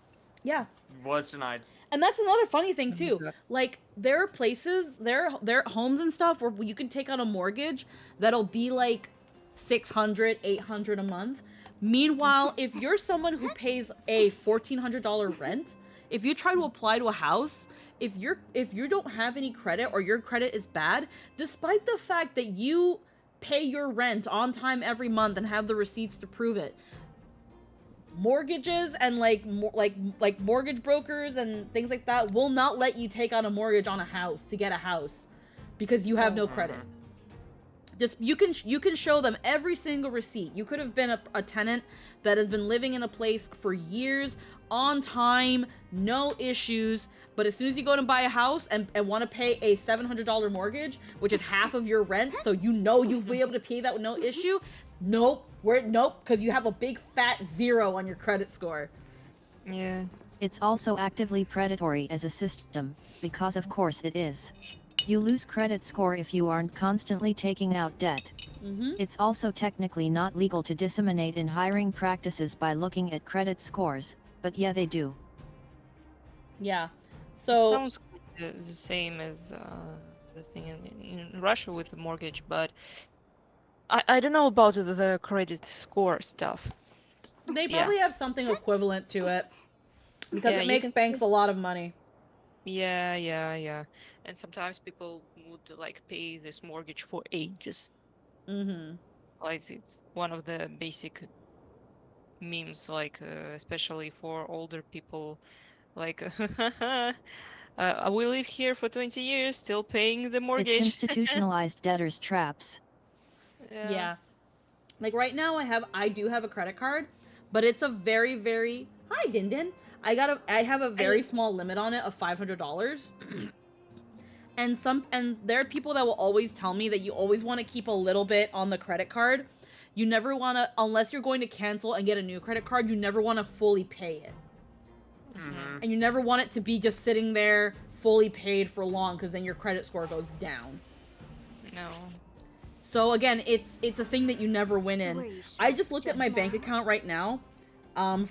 Yeah. Was denied. And that's another funny thing too. Like, there are places, there are homes and stuff where you can take out a mortgage that'll be like $600, $800 a month. Meanwhile, if you're someone who pays a $1,400 rent, if you try to apply to a house, if you don't have any credit or your credit is bad, despite the fact that you pay your rent on time every month and have the receipts to prove it, mortgages and like mortgage brokers and things like that will not let you take on a mortgage on a house to get a house because you have no credit. Just you can show them every single receipt. You could have been a tenant that has been living in a place for years, on time, no issues, but as soon as you go to buy a house and want to pay a $700 mortgage, which is half of your rent, so you know you'll be able to pay that with no issue, nope, because you have a big fat 0 on your credit score. Yeah. It's also actively predatory as a system, because of course it is. You lose credit score if you aren't constantly taking out debt. It's also technically not legal to disseminate in hiring practices by looking at credit scores, but yeah, they do. Yeah. So it sounds the same as the thing in Russia with the mortgage, but I don't know about the credit score stuff. They probably have something equivalent to it because it makes banks a lot of money. Yeah. And sometimes people would like pay this mortgage for ages. Like it's one of the basic memes, like especially for older people, like we live here for 20 years still paying the mortgage. It's institutionalized debtors' traps. Yeah. Like right now I do have a credit card, but it's a very, very hi Din Din. I have a very small limit on it of $500. And there are people that will always tell me that you always want to keep a little bit on the credit card. You never want to, unless you're going to cancel and get a new credit card, you never want to fully pay it. And you never want it to be just sitting there fully paid for long, because then your credit score goes down. No. So again, it's a thing that you never win in. I just looked at my bank account right now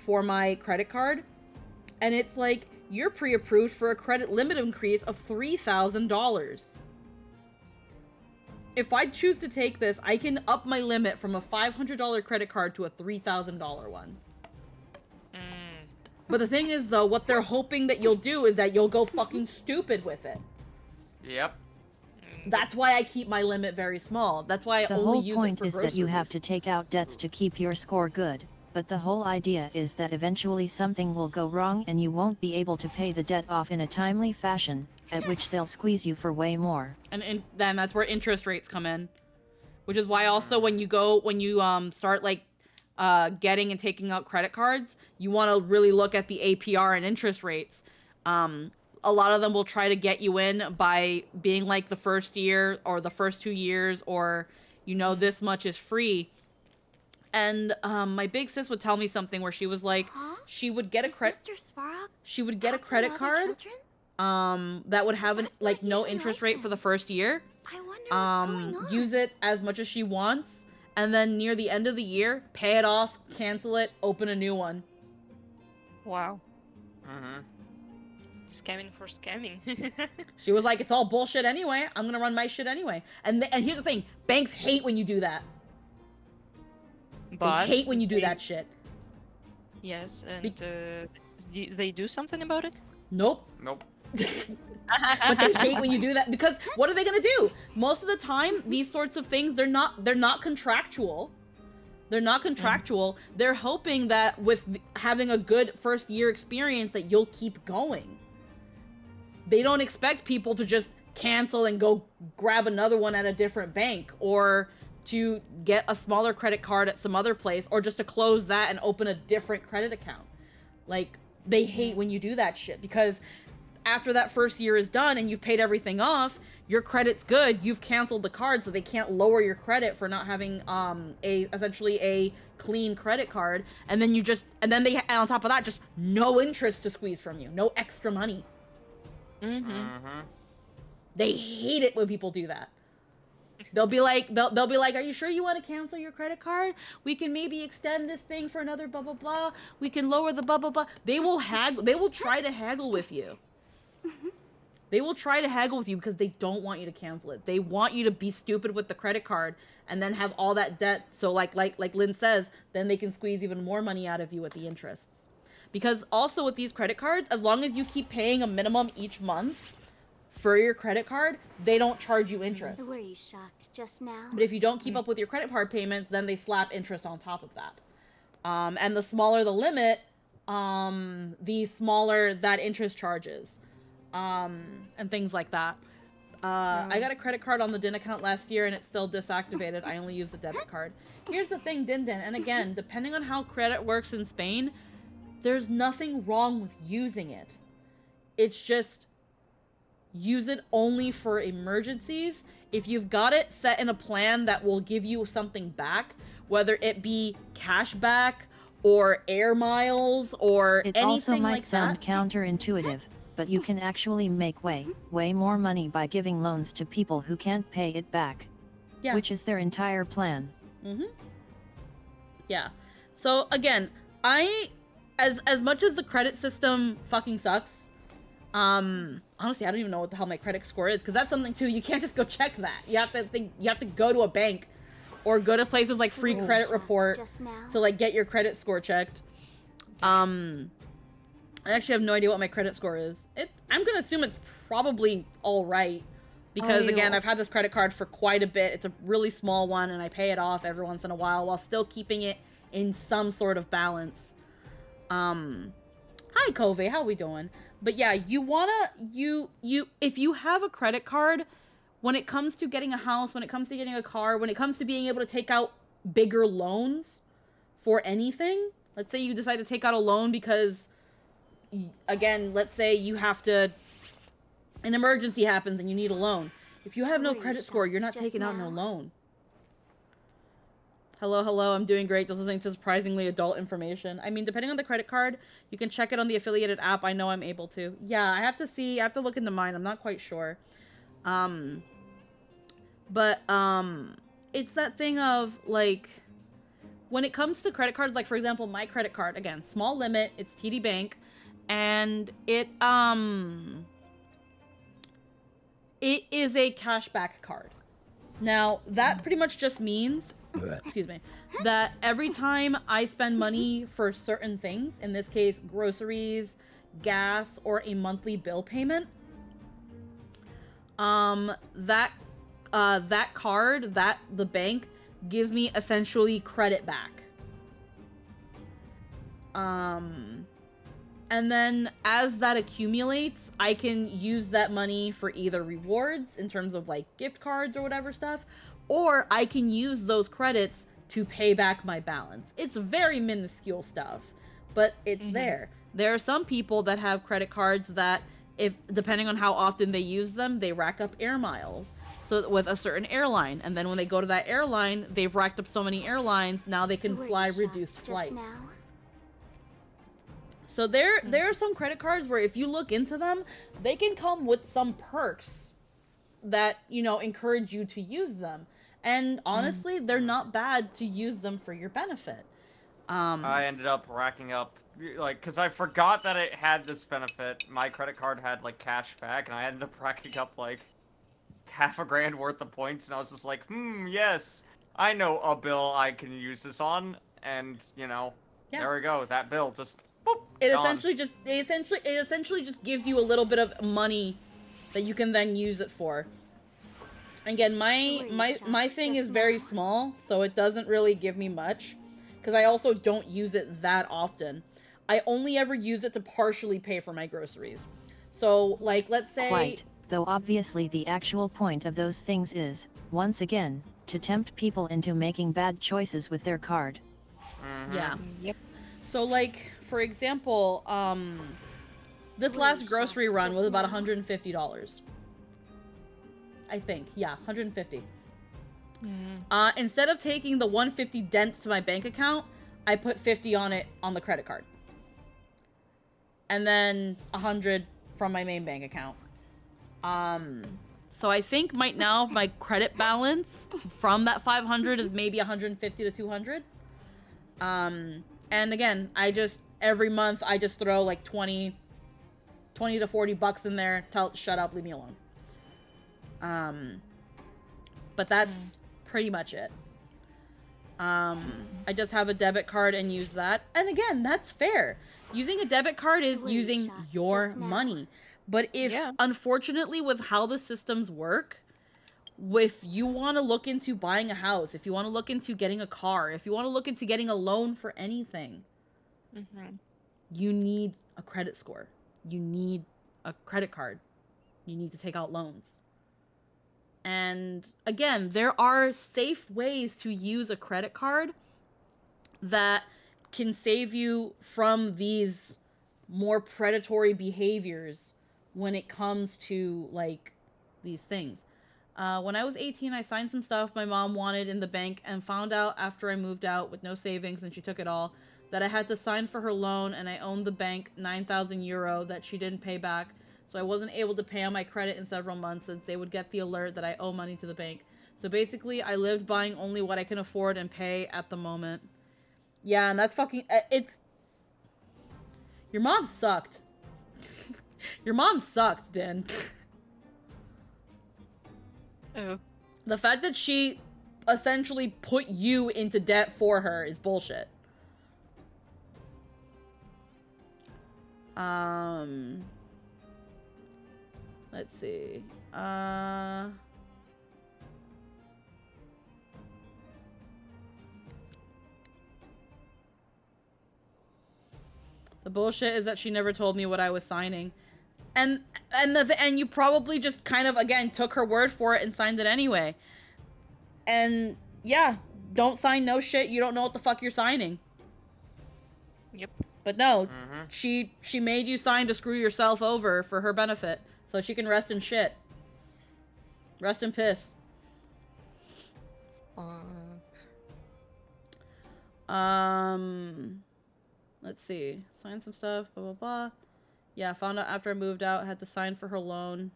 for my credit card, and it's like, you're pre-approved for a credit limit increase of $3,000. If I choose to take this, I can up my limit from a $500 credit card to a $3,000 one. But the thing is, though, what they're hoping that you'll do is that you'll go fucking stupid with it. Yep. That's why I keep my limit very small. That's why I The only whole use it point for is groceries. that you have to take out debts to keep your score good, but the whole idea is that eventually something will go wrong and you won't be able to pay the debt off in a timely fashion, at which they'll squeeze you for way more. And then that's where interest rates come in. Which is why also when you start like getting and taking out credit cards, you want to really look at the APR and interest rates. A lot of them will try to get you in by being like the first year or the first 2 years, or this much is free. And my big sis would tell me something where she was like, she would get a credit card that would have like no interest rate for the first year. Use it as much as she wants, and then near the end of the year, pay it off, cancel it, open a new one. Wow. Scamming for scamming. She was like, it's all bullshit anyway. I'm gonna run my shit anyway. And here's the thing. Banks hate when you do that. But they hate when you do that shit. Yes, and they do something about it? Nope. Nope. But they hate when you do that, because what are they gonna do? Most of the time, these sorts of things, they're not contractual. They're not contractual. They're hoping that with having a good first year experience that you'll keep going. They don't expect people to just cancel and go grab another one at a different bank, or to get a smaller credit card at some other place, or just to close that and open a different credit account. Like, they hate when you do that shit, because after that first year is done and you've paid everything off, your credit's good, you've canceled the card, so they can't lower your credit for not having essentially a clean credit card, and then they on top of that, just no interest to squeeze from you, no extra money. They hate it when people do that. They'll be like, are you sure you want to cancel your credit card? We can maybe extend this thing for another blah blah blah. We can lower the blah blah blah. They will try to haggle with you. They will try to haggle with you because they don't want you to cancel it. They want you to be stupid with the credit card and then have all that debt. So like Lynn says, then they can squeeze even more money out of you with the interests. Because also with these credit cards, as long as you keep paying a minimum each month for your credit card, they don't charge you interest. Were you shocked just now? But if you don't keep up with your credit card payments, then they slap interest on top of that. And the smaller the limit, the smaller that interest charges. And things like that. I got a credit card on the DIN account last year and it's still disactivated. I only use the debit card. Here's the thing, Din, and again, depending on how credit works in Spain, there's nothing wrong with using it. It's just, use it only for emergencies. If you've got it set in a plan that will give you something back, whether it be cash back or air miles or anything like that. It also might sound counterintuitive, but you can actually make way more money by giving loans to people who can't pay it back. Yeah. Which is their entire plan. Yeah. So again, as much as the credit system fucking sucks, honestly, I don't even know what the hell my credit score is, because that's something too, you can't just go check that. You have to go to a bank or go to places like Free Credit Report to like get your credit score checked. I actually have no idea what my credit score is. I'm gonna assume it's probably all right, because again, I've had this credit card for quite a bit. It's a really small one, and I pay it off every once in a while still keeping it in some sort of balance. Hi Cove, how we doing? But yeah, you wanna if you have a credit card, when it comes to getting a house, when it comes to getting a car, when it comes to being able to take out bigger loans for anything, let's say you decide to take out a loan because, again, let's say you have to, an emergency happens and you need a loan. If you have no credit score, you're not taking out no loan. Hello, I'm doing great. Just listening to surprisingly adult information. I mean, depending on the credit card, you can check it on the affiliated app. I know I'm able to. Yeah, I have to look into mine. I'm not quite sure. But it's that thing of, like, when it comes to credit cards, like, for example, my credit card, again, small limit, it's TD Bank, and it is a cashback card. Now, that pretty much just means, excuse me, that every time I spend money for certain things, in this case, groceries, gas, or a monthly bill payment, that card, the bank gives me essentially credit back. And then as that accumulates, I can use that money for either rewards in terms of like gift cards or whatever stuff, or I can use those credits to pay back my balance. It's very minuscule stuff, but it's there. There are some people that have credit cards that, if depending on how often they use them, they rack up air miles. So with a certain airline, and then when they go to that airline, they've racked up so many airlines, now they can fly reduced flights. So there are some credit cards where if you look into them, they can come with some perks that, you know, encourage you to use them. And honestly, they're not bad to use them for your benefit. I ended up racking up, like, because I forgot that it had this benefit. My credit card had, like, cash back, and I ended up racking up, like, half a grand worth of points, and I was just like, yes, I know a bill I can use this on, and, you know, there we go, that bill just, boop, It gone. essentially just gives you a little bit of money that you can then use it for. Again, my thing is very small, so it doesn't really give me much, because I also don't use it that often. I only ever use it to partially pay for my groceries. So, like, let's say... Quite, though obviously the actual point of those things is, once again, to tempt people into making bad choices with their card. Yeah. Yep. So, like, for example, this last grocery run was about $150. I think. Yeah, $150. Instead of taking the $150 dent to my bank account, I put $50 on it on the credit card. And then $100 from my main bank account. So I think right now my credit balance from that $500 is maybe $150 to $200. And again, every month I just throw like 20 to $40 in there. Shut up, leave me alone. But that's pretty much it. I just have a debit card and use that. And again, that's fair. Using a debit card is using your money. But if, unfortunately, with how the systems work, if you want to look into buying a house, if you want to look into getting a car, if you want to look into getting a loan for anything, you need a credit score. You need a credit card. You need to take out loans. And again, there are safe ways to use a credit card that can save you from these more predatory behaviors when it comes to, like, these things. When I was 18, I signed some stuff my mom wanted in the bank and found out after I moved out with no savings and she took it all that I had to sign for her loan, and I owed the bank 9,000 euro that she didn't pay back. So I wasn't able to pay on my credit in several months since they would get the alert that I owe money to the bank. So basically, I lived buying only what I can afford and pay at the moment. Yeah, and that's fucking... it's... Your mom sucked. Your mom sucked, Din. Oh. The fact that she essentially put you into debt for her is bullshit. Let's see. The bullshit is that she never told me what I was signing. And you probably just kind of, again, took her word for it and signed it anyway. And yeah, don't sign no shit you don't know what the fuck you're signing. Yep. But no, she made you sign to screw yourself over for her benefit, so she can rest in shit. Rest in piss. Let's see. Sign some stuff, blah, blah, blah. Yeah, found out after I moved out, had to sign for her loan.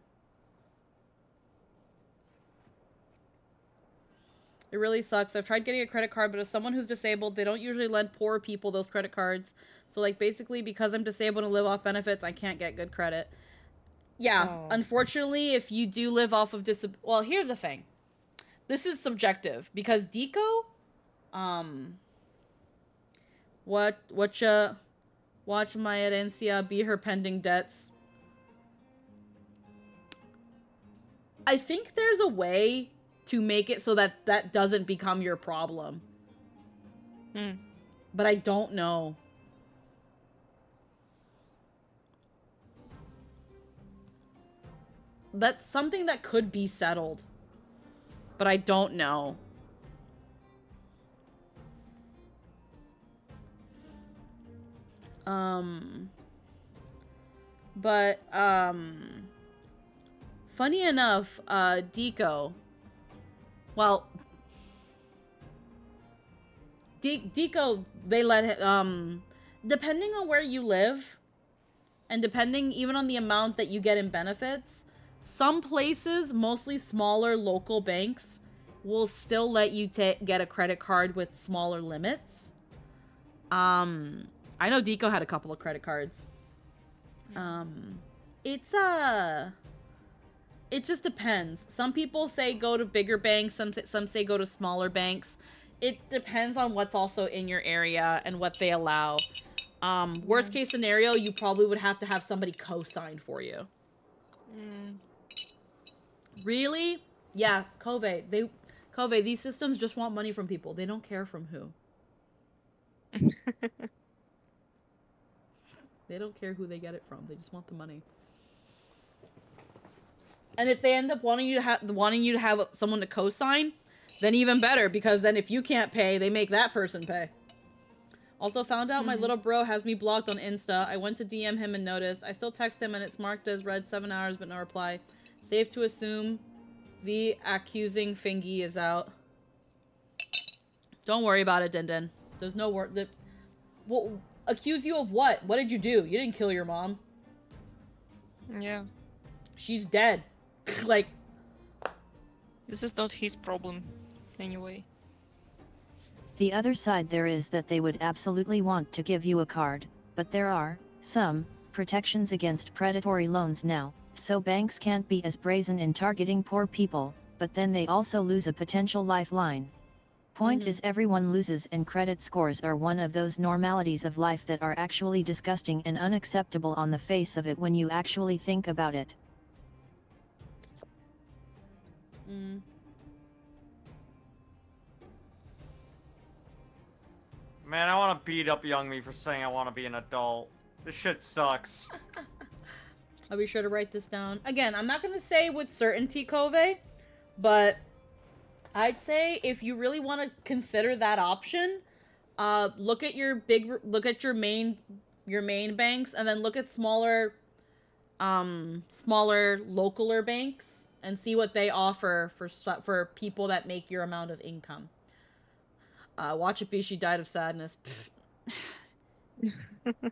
It really sucks. I've tried getting a credit card, but as someone who's disabled, they don't usually lend poor people those credit cards. So, like, basically, because I'm disabled and live off benefits, I can't get good credit. Yeah, unfortunately, if you do live off of well, here's the thing. This is subjective, because Deco, watch my herencia be her pending debts. I think there's a way to make it so that that doesn't become your problem. But I don't know. That's something that could be settled. But I don't know. Funny enough, Deco, well, Deco, they let him, depending on where you live, and depending even on the amount that you get in benefits, some places, mostly smaller local banks, will still let you get a credit card with smaller limits. I know Deco had a couple of credit cards. It just depends. Some people say go to bigger banks, some say go to smaller banks. It depends on what's also in your area and what they allow. Worst case scenario, you probably would have to have somebody co-sign for you. Really? Yeah, Kove. Kove, these systems just want money from people. They don't care from who. They don't care who they get it from. They just want the money. And if they end up wanting you to have someone to co-sign, then even better, because then if you can't pay, they make that person pay. Also found out my little bro has me blocked on Insta. I went to DM him and noticed. I still text him and it's marked as read 7 hours but no reply. Safe to assume the accusing fingy is out. Don't worry about it, Din. There's no word. Well, accuse you of what? What did you do? You didn't kill your mom. Yeah. She's dead. Like, this is not his problem, anyway. The other side there is that they would absolutely want to give you a card, but there are some protections against predatory loans now, so banks can't be as brazen in targeting poor people, but then they also lose a potential lifeline. Point is, everyone loses, and credit scores are one of those normalities of life that are actually disgusting and unacceptable on the face of it when you actually think about it. Man, I want to beat up young me for saying I want to be an adult. This shit sucks. I'll be sure to write this down. Again, I'm not going to say with certainty, Kove, but I'd say if you really want to consider that option, look at your main banks, and then look at smaller localer banks and see what they offer for people that make your amount of income. Watch it be she died of sadness.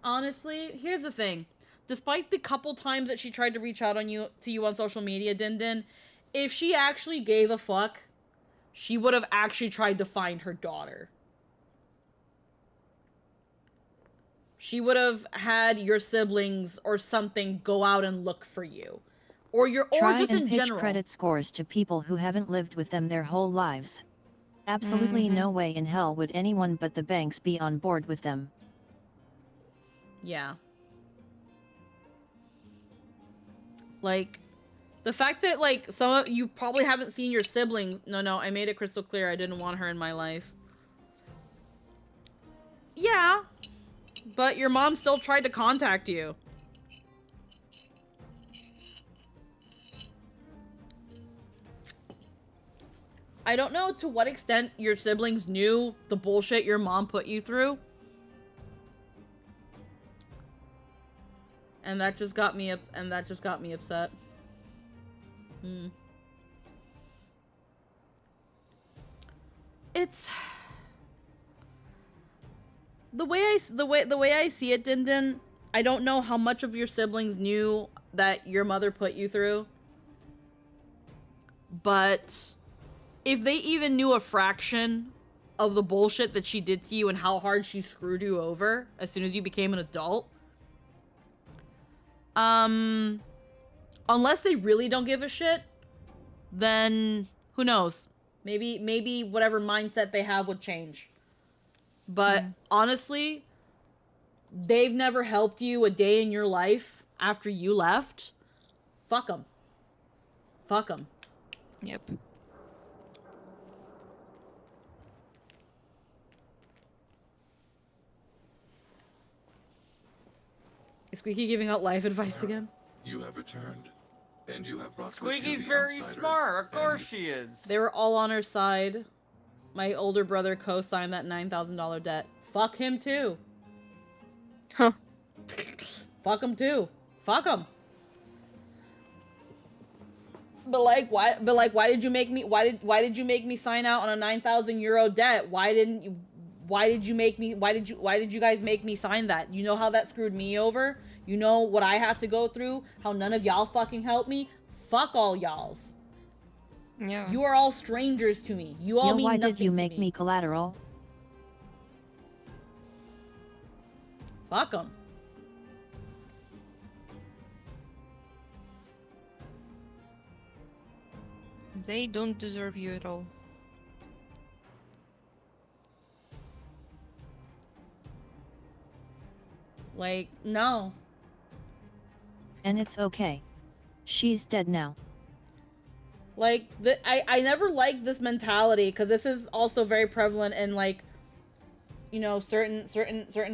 Honestly, here's the thing. Despite the couple times that she tried to reach out to you on social media, Din, if she actually gave a fuck, she would have actually tried to find her daughter. She would have had your siblings or something go out and look for you. Or just in pitch general. Credit scores to people who haven't lived with them their whole lives. Absolutely no way in hell would anyone but the banks be on board with them. Yeah. Like, the fact that, like, some of you probably haven't seen your siblings. No, I made it crystal clear I didn't want her in my life. Yeah. But your mom still tried to contact you. I don't know to what extent your siblings knew the bullshit your mom put you through. And that just got me upset. It's the way I see it, Din. I don't know how much of your siblings knew that your mother put you through. But if they even knew a fraction of the bullshit that she did to you and how hard she screwed you over as soon as you became an adult, unless they really don't give a shit, then who knows? Maybe whatever mindset they have would change. But honestly, they've never helped you a day in your life after you left. Fuck them. Fuck them. Yep. Is Squeaky giving out life advice again? You have returned, and you have brought Squeaky's very smart. Of course she is. They were all on her side. My older brother co-signed that $9,000 debt. Fuck him too. Huh. Fuck him too. Fuck him. But like, why? But like, why did you make me? Why did you make me sign out on a €9,000 debt? Why didn't you? Why did you make me? Why did you guys make me sign that? You know how that screwed me over? You know what I have to go through? How none of y'all fucking help me? Fuck all y'alls. Yeah. You are all strangers to me. You all mean why nothing did you to make me collateral? Fuck them. They don't deserve you at all. Like, no. And it's okay. She's dead now. Like, I never liked this mentality, because this is also very prevalent in, like, you know, certain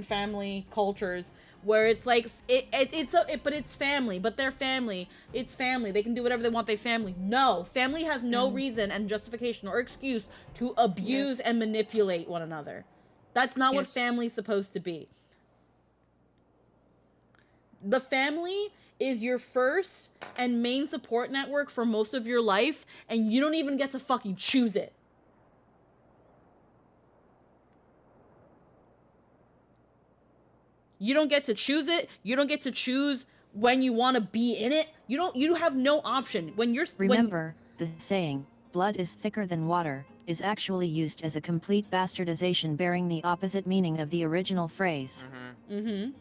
family cultures, where it's like, but it's family, but they're family. It's family. They can do whatever they want, they family. No, family has no reason and justification or excuse to abuse and manipulate one another. That's not what family's supposed to be. The family is your first and main support network for most of your life, and you don't even get to fucking choose it. You don't get to choose it. You don't get to choose when you want to be in it. You have no option. Remember, the saying, blood is thicker than water, is actually used as a complete bastardization bearing the opposite meaning of the original phrase. The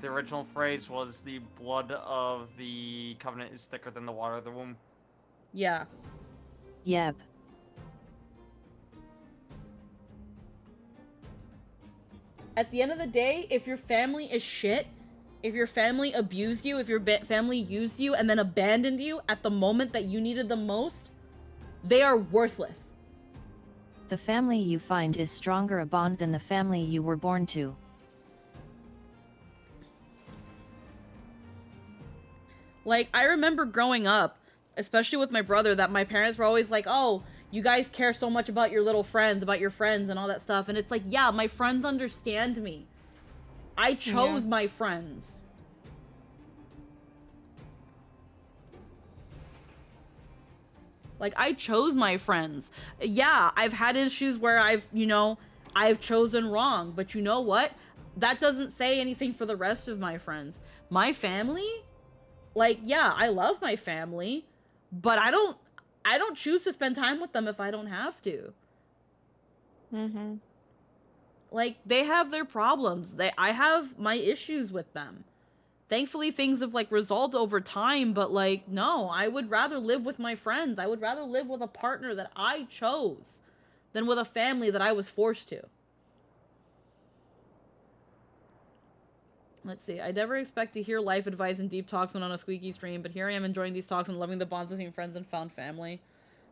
original phrase was the blood of the covenant is thicker than the water of the womb. Yeah. Yep. At the end of the day, if your family is shit, if your family abused you, if your family used you and then abandoned you at the moment that you needed them most, they are worthless. The family you find is stronger a bond than the family you were born to. Like, I remember growing up, especially with my brother, that my parents were always like, oh, you guys care so much about your little friends, about your friends and all that stuff. And it's like, yeah, my friends understand me. I chose my friends. Like, I chose my friends. Yeah, I've had issues where I've chosen wrong. But you know what? That doesn't say anything for the rest of my friends. My family, like, yeah, I love my family, but I don't choose to spend time with them if I don't have to. Like, they have their problems. I have my issues with them. Thankfully, things have, like, resolved over time, but, like, no, I would rather live with my friends. I would rather live with a partner that I chose than with a family that I was forced to. Let's see. I never expect to hear life advice and deep talks when on a Squeaky stream, but here I am enjoying these talks and loving the bonds between friends and found family.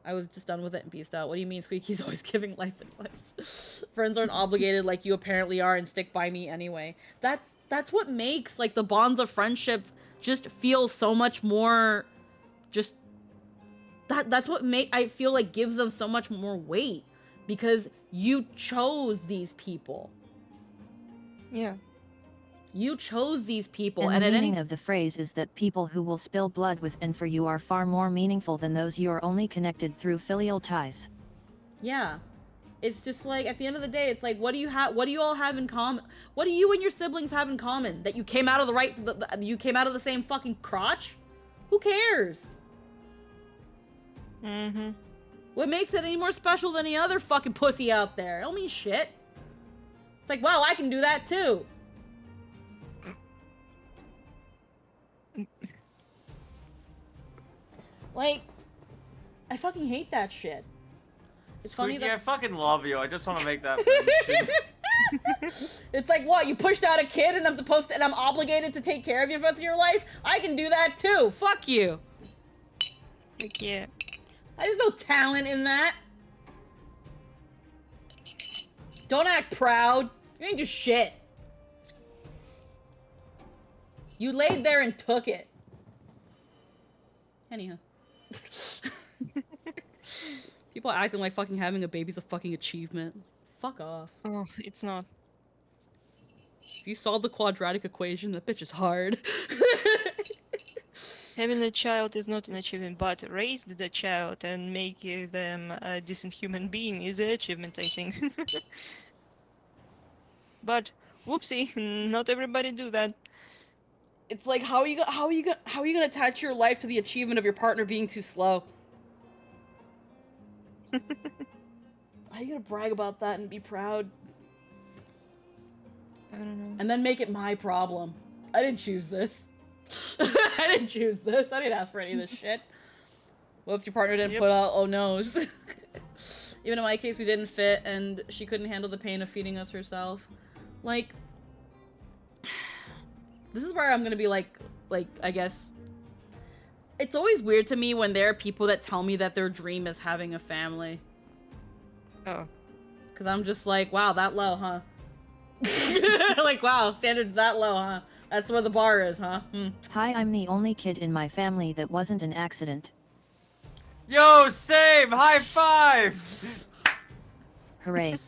I was just done with it and peaced out. What do you mean Squeaky's always giving life advice? Friends aren't obligated like you apparently are and stick by me anyway. That's what makes, like, the bonds of friendship just feel so much more just... That's what I feel like gives them so much more weight. Because you chose these people. Yeah. You chose these people, and the meaning of the phrase is that people who will spill blood with and for you are far more meaningful than those you are only connected through filial ties. Yeah. It's just like, at the end of the day, it's like, what do you all have in common? What do you and your siblings have in common? That you came out of you came out of the same fucking crotch? Who cares? What makes it any more special than any other fucking pussy out there? It don't mean shit. It's like, wow, I can do that too. Like, I fucking hate that shit. It's Squeaky, funny that I fucking love you. I just want to make that mention. It's like, what, you pushed out a kid and I'm obligated to take care of you for the rest of your life? I can do that too. Fuck you. Like, yeah. There's no talent in that. Don't act proud. You ain't do shit. You laid there and took it. Anyhow. People acting like fucking having a baby's a fucking achievement. Fuck off. Oh, it's not. If you solve the quadratic equation, that bitch is hard. Having a child is not an achievement, but raise the child and make them a decent human being is an achievement, I think. But whoopsie, not everybody do that. It's like how are you gonna attach your life to the achievement of your partner being too slow? How are you gonna brag about that and be proud? I don't know. And then make it my problem. I didn't choose this. I didn't choose this. I didn't ask for any of this shit. Whoops, your partner didn't put out oh no's. Even in my case, we didn't fit and she couldn't handle the pain of feeding us herself. Like, this is where I'm gonna be like, I guess, it's always weird to me when there are people that tell me that their dream is having a family. Oh. Cause I'm just like, wow, that low, huh? Like, wow, standards that low, huh? That's where the bar is, huh? Hi, I'm the only kid in my family that wasn't an accident. Yo, same! High five! Hooray.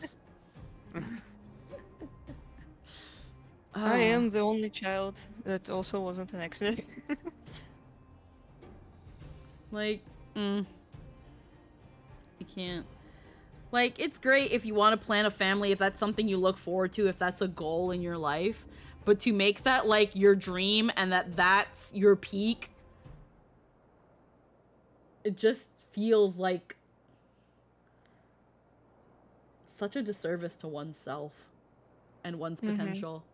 I am the only child that also wasn't an accident. Like, you can't. Like, it's great if you want to plan a family, if that's something you look forward to, if that's a goal in your life. But to make that, like, your dream and that's your peak, it just feels like such a disservice to oneself and one's potential.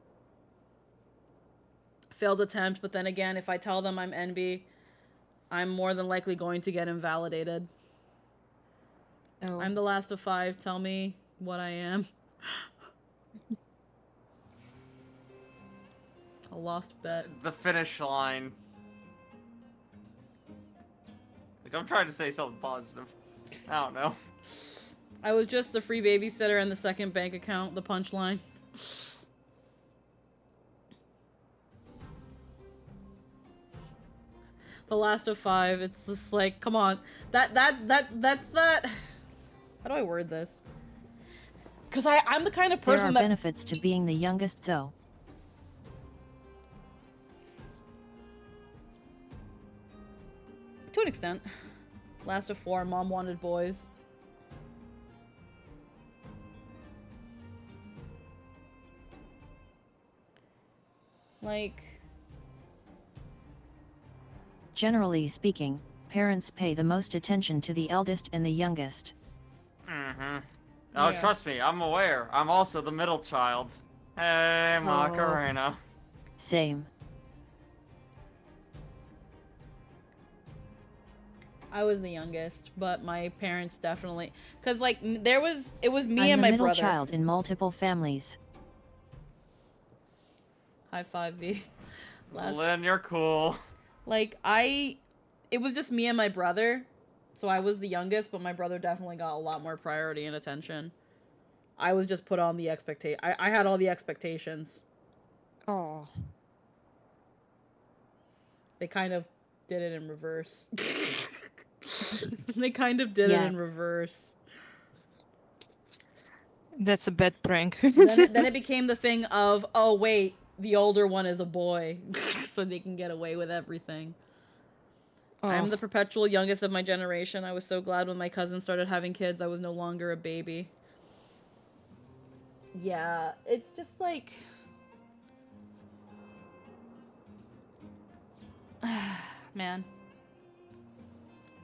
Failed attempt, but then again, if I tell them I'm NB, I'm more than likely going to get invalidated. Oh. I'm the last of 5. Tell me what I am. A lost bet. The finish line. Like, I'm trying to say something positive. I don't know. I was just the free babysitter and the second bank account, the punchline. The last of 5, it's just like, come on. That's that. How do I word this? Because I'm the kind of person there are benefits to being the youngest, though. To an extent. Last of 4, mom wanted boys. Like... Generally speaking, parents pay the most attention to the eldest and the youngest. Oh, trust me, I'm aware. I'm also the middle child. Hey, Macarena. Same. I was the youngest, but my parents definitely... Because, like, it was me I'm and my the middle brother. child in multiple families. High five, V. Lynn, you're cool. Like, it was just me and my brother, so I was the youngest, but my brother definitely got a lot more priority and attention. I was just put on the I had all the expectations. Oh. They kind of did it in reverse. They kind of did it in reverse. That's a bad prank. then it became the thing of, oh wait, the older one is a boy, so they can get away with everything. Oh. I'm the perpetual youngest of my generation. I was so glad when my cousins started having kids, I was no longer a baby. Yeah, it's just like... Man.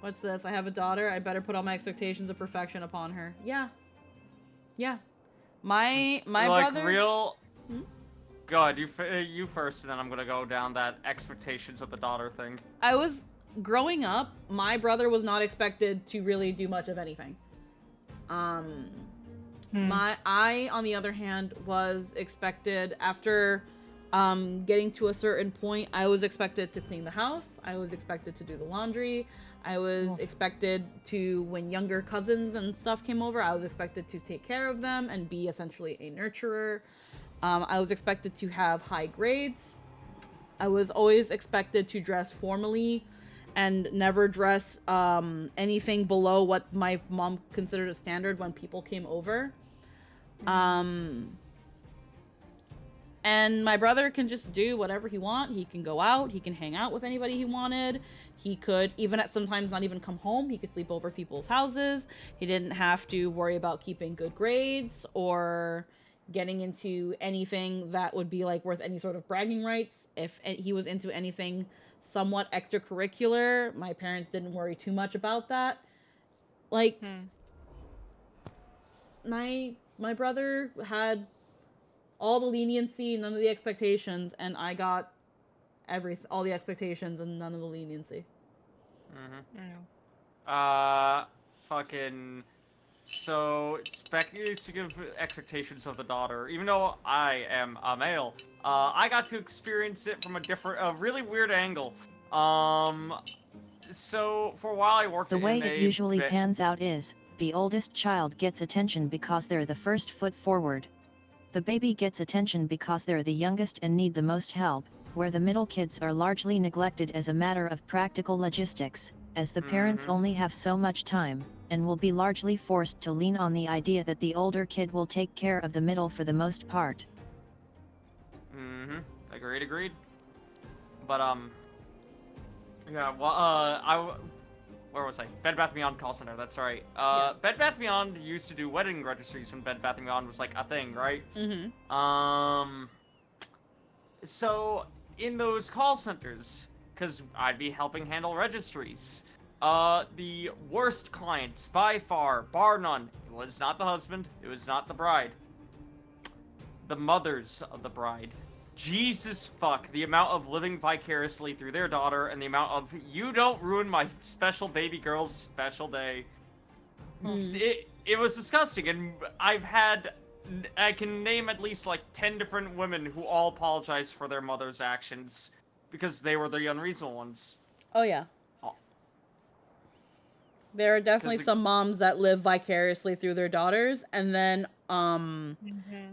What's this? I have a daughter. I better put all my expectations of perfection upon her. Yeah. Yeah. My like, brother... real... God, you first, and then I'm gonna go down that expectations of the daughter thing. I was... Growing up, my brother was not expected to really do much of anything. I, on the other hand, was expected after Getting to a certain point, I was expected to clean the house. I was expected to do the laundry. I was expected to, when younger cousins and stuff came over, I was expected to take care of them and be essentially a nurturer. I was expected to have high grades. I was always expected to dress formally and never dress anything below what my mom considered a standard when people came over. And my brother can just do whatever he wants. He can go out. He can hang out with anybody he wanted. He could, even at sometimes, not even come home. He could sleep over people's houses. He didn't have to worry about keeping good grades or getting into anything that would be like worth any sort of bragging rights. If he was into anything somewhat extracurricular, my parents didn't worry too much about that. Like, my brother had all the leniency, none of the expectations, and I got all the expectations and none of the leniency. Fucking. So, speaking of expectations of the daughter, even though I am a male, I got to experience it from a really weird angle. So for a while I worked The way in it usually pans out is, the oldest child gets attention because they're the first foot forward. The baby gets attention because they're the youngest and need the most help, where the middle kids are largely neglected as a matter of practical logistics, as the parents only have so much time, and will be largely forced to lean on the idea that the older kid will take care of the middle for the most part. Agreed. But, yeah, well, where was I? Bed Bath & Beyond call center, that's right. Bed Bath & Beyond used to do wedding registries when Bed Bath & Beyond was, like, a thing, right? So, in those call centers, because I'd be helping handle registries, the worst clients, by far, bar none, it was not the husband, it was not the bride. The mothers of the bride. Jesus fuck, the amount of living vicariously through their daughter and the amount of, you don't ruin my special baby girl's special day. It was disgusting, and I can name at least like 10 different women who all apologized for their mother's actions because they were the unreasonable ones. Oh yeah. There are definitely some moms that live vicariously through their daughters, and then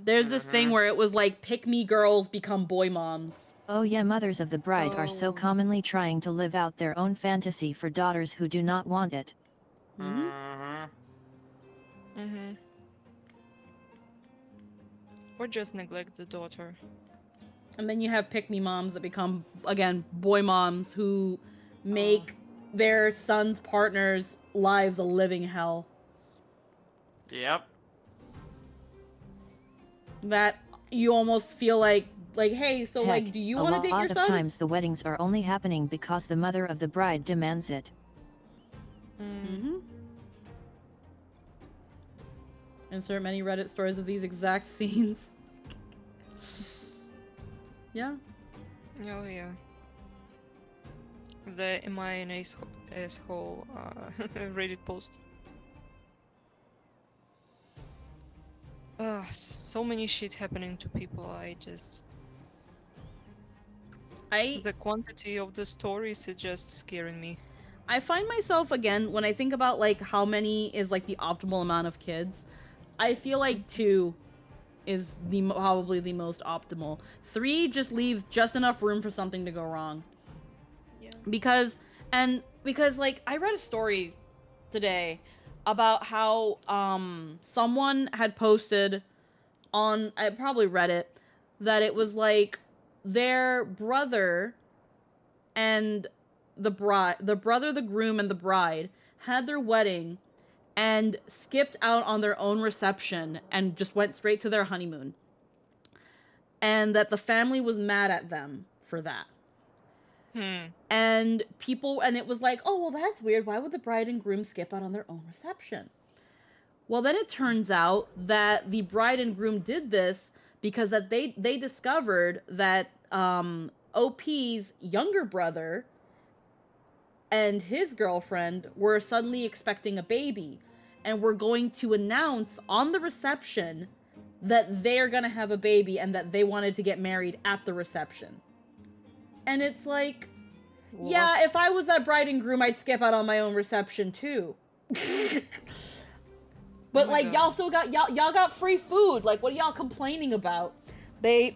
there's this thing where it was like pick-me girls become boy moms. Oh yeah, mothers of the bride are so commonly trying to live out their own fantasy for daughters who do not want it. Or just neglect the daughter. And then you have pick-me moms that become, again, boy moms who make their sons' partners' lives a living hell. Yep. That you almost feel like hey, so like, do you want to date your son? A lot of times the weddings are only happening because the mother of the bride demands it. Insert many Reddit stories of these exact scenes. Yeah. Oh yeah. The "Am I an asshole?" Reddit post. So many shit happening to people. The quantity of the stories is just scaring me. I find myself, again, when I think about like how many is like the optimal amount of kids, I feel like 2 is probably the most optimal. 3 just leaves just enough room for something to go wrong. Yeah. Because like I read a story today about how someone had posted on, I probably read it, that it was like their brother and the brother, the groom, and the bride had their wedding and skipped out on their own reception and just went straight to their honeymoon. And that the family was mad at them for that. And it was like, oh, well, that's weird. Why would the bride and groom skip out on their own reception? Well, then it turns out that the bride and groom did this because that they discovered that OP's younger brother and his girlfriend were suddenly expecting a baby and were going to announce on the reception that they're gonna have a baby and that they wanted to get married at the reception. And it's like, yeah, if I was that bride and groom, I'd skip out on my own reception too. But like, y'all still got, y'all got free food. Like, what are y'all complaining about? The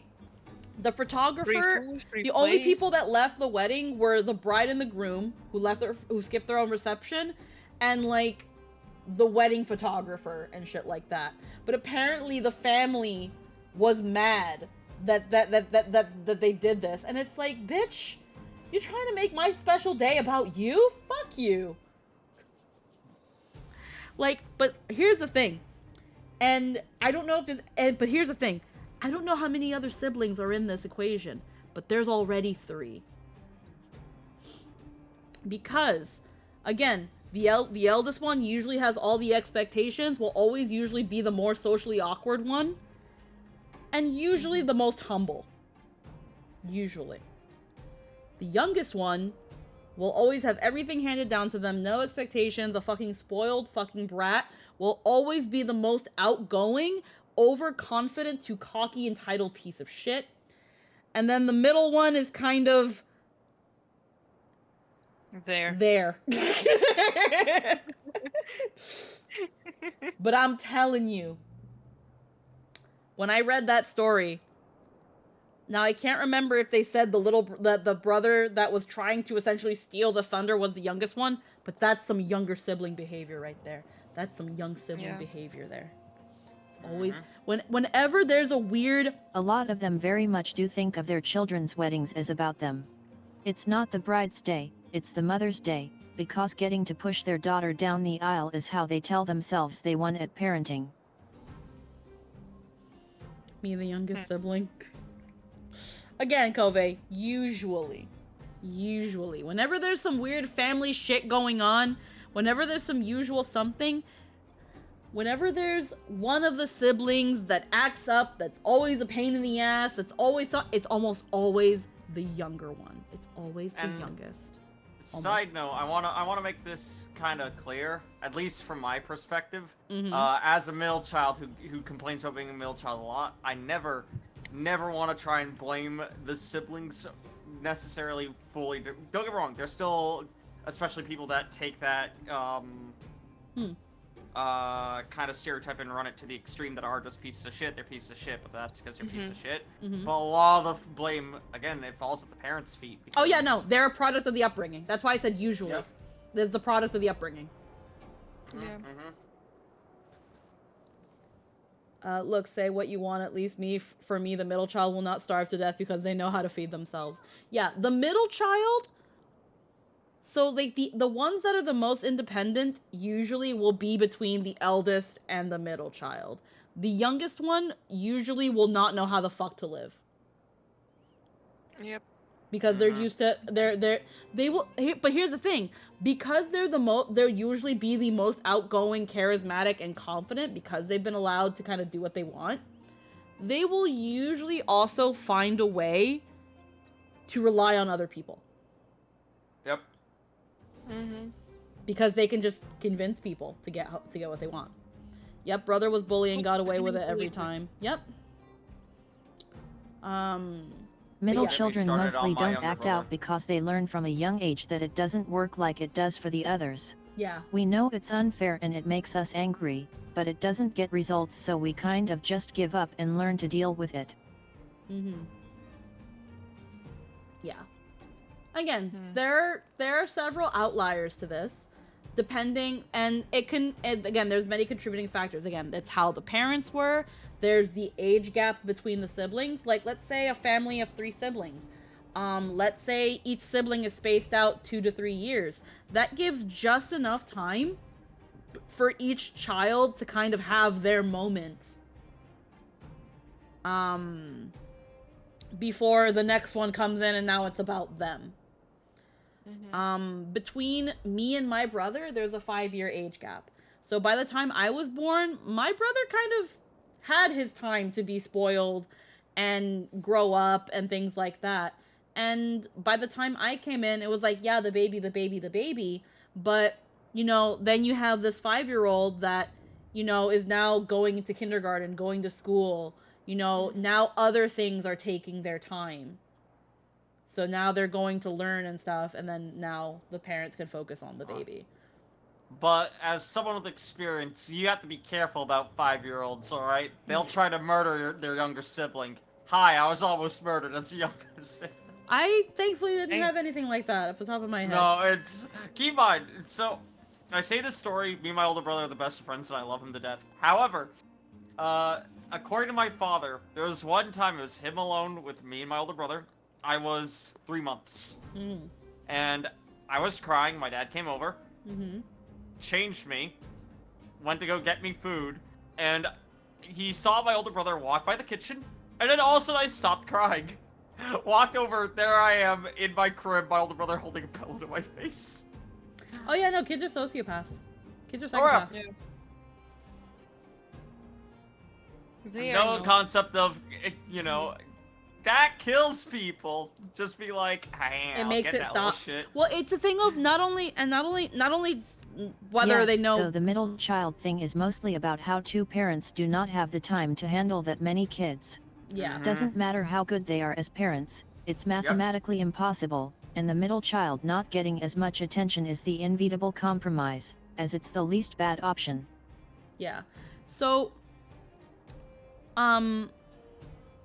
photographer, the only people that left the wedding were the bride and the groom, who skipped their own reception, and like the wedding photographer and shit like that. But apparently the family was mad that they did this, and it's like, bitch, you're trying to make my special day about you? Fuck you. Like, but here's the thing, and I don't know if there's, but here's the thing, I don't know how many other siblings are in this equation, but there's already 3. Because, again, the eldest one usually has all the expectations, will always usually be the more socially awkward one, and usually the most humble. Usually. The youngest one will always have everything handed down to them, no expectations, a fucking spoiled fucking brat, will always be the most outgoing, overconfident to cocky, entitled piece of shit. And then the middle one is kind of there. But I'm telling you, when I read that story, now I can't remember if they said the brother that was trying to essentially steal the thunder was the youngest one, but that's some younger sibling behavior right there. That's some young sibling behavior there. It's always whenever there's a lot of them very much do think of their children's weddings as about them. It's not the bride's day, it's the mother's day, because getting to push their daughter down the aisle is how they tell themselves they won at parenting. Me, the youngest sibling. Again, Kove, usually, whenever there's some weird family shit going on, whenever there's some usual something, whenever there's one of the siblings that acts up, that's always a pain in the ass, it's almost always the younger one. It's always the youngest. Side note, I wanna make this kind of clear, at least from my perspective. As a middle child who complains about being a middle child a lot, I never want to try and blame the siblings necessarily fully. Don't get me wrong, there's still, especially people that take that kind of stereotype and run it to the extreme that are just pieces of shit. They're pieces of shit, but that's because they're pieces of shit. But a lot of the blame, again, it falls at the parents' feet. Oh yeah, no, they're a product of the upbringing. That's why I said usually. Yep. There's the product of the upbringing. Yeah. Look, say what you want, at least for me, the middle child will not starve to death because they know how to feed themselves. Yeah, the middle child, so like the ones that are the most independent usually will be between the eldest and the middle child. The youngest one usually will not know how the fuck to live. Yep. Because they're used to, they will, but here's the thing, because they'll usually be the most outgoing, charismatic, and confident because they've been allowed to kind of do what they want, they will usually also find a way to rely on other people. Yep. Because they can just convince people to get what they want. Yep, brother was bullying, got away with it every time. Yep. Middle children mostly don't act out because they learn from a young age that it doesn't work like it does for the others. Yeah. We know it's unfair and it makes us angry, but it doesn't get results, so we kind of just give up and learn to deal with it. Yeah. Again, there are several outliers to this, depending, and again, there's many contributing factors. Again, it's how the parents were. There's the age gap between the siblings. Like, let's say a family of 3 siblings. Let's say each sibling is spaced out 2 to 3 years. That gives just enough time for each child to kind of have their moment. Before the next one comes in and now it's about them. Between me and my brother, there's a 5-year age gap. So by the time I was born, my brother kind of had his time to be spoiled and grow up and things like that. And by the time I came in, it was like, yeah, the baby. But, you know, then you have this 5-year-old that, you know, is now going into kindergarten, going to school. You know, now other things are taking their time. So now they're going to learn and stuff, and then now the parents can focus on the baby. But as someone with experience, you have to be careful about 5-year-olds, alright? They'll try to murder their younger sibling. Hi, I was almost murdered as a younger sibling. I thankfully didn't have anything like that off the top of my head. No, it's... Keep in mind, so... I say this story, me and my older brother are the best of friends, and I love him to death. However, according to my father, there was one time it was him alone with me and my older brother. I was 3 months. And I was crying, my dad came over. Changed me, went to go get me food, and he saw my older brother walk by the kitchen, and then all of a sudden I stopped crying. Walked over, there I am in my crib, my older brother holding a pillow to my face. Oh yeah, no, kids are sociopaths. Kids are Oh, psychopaths. Yeah. No concept of, you know, that kills people. Just be like, hey, It makes get it that stop. shit. Well, it's a thing of not only whether Yeah, they know. though the middle child thing is mostly about how two parents do not have the time to handle that many kids. Yeah. Doesn't matter how good they are as parents, it's mathematically impossible, and the middle child not getting as much attention is the inevitable compromise, as it's the least bad option. Yeah. So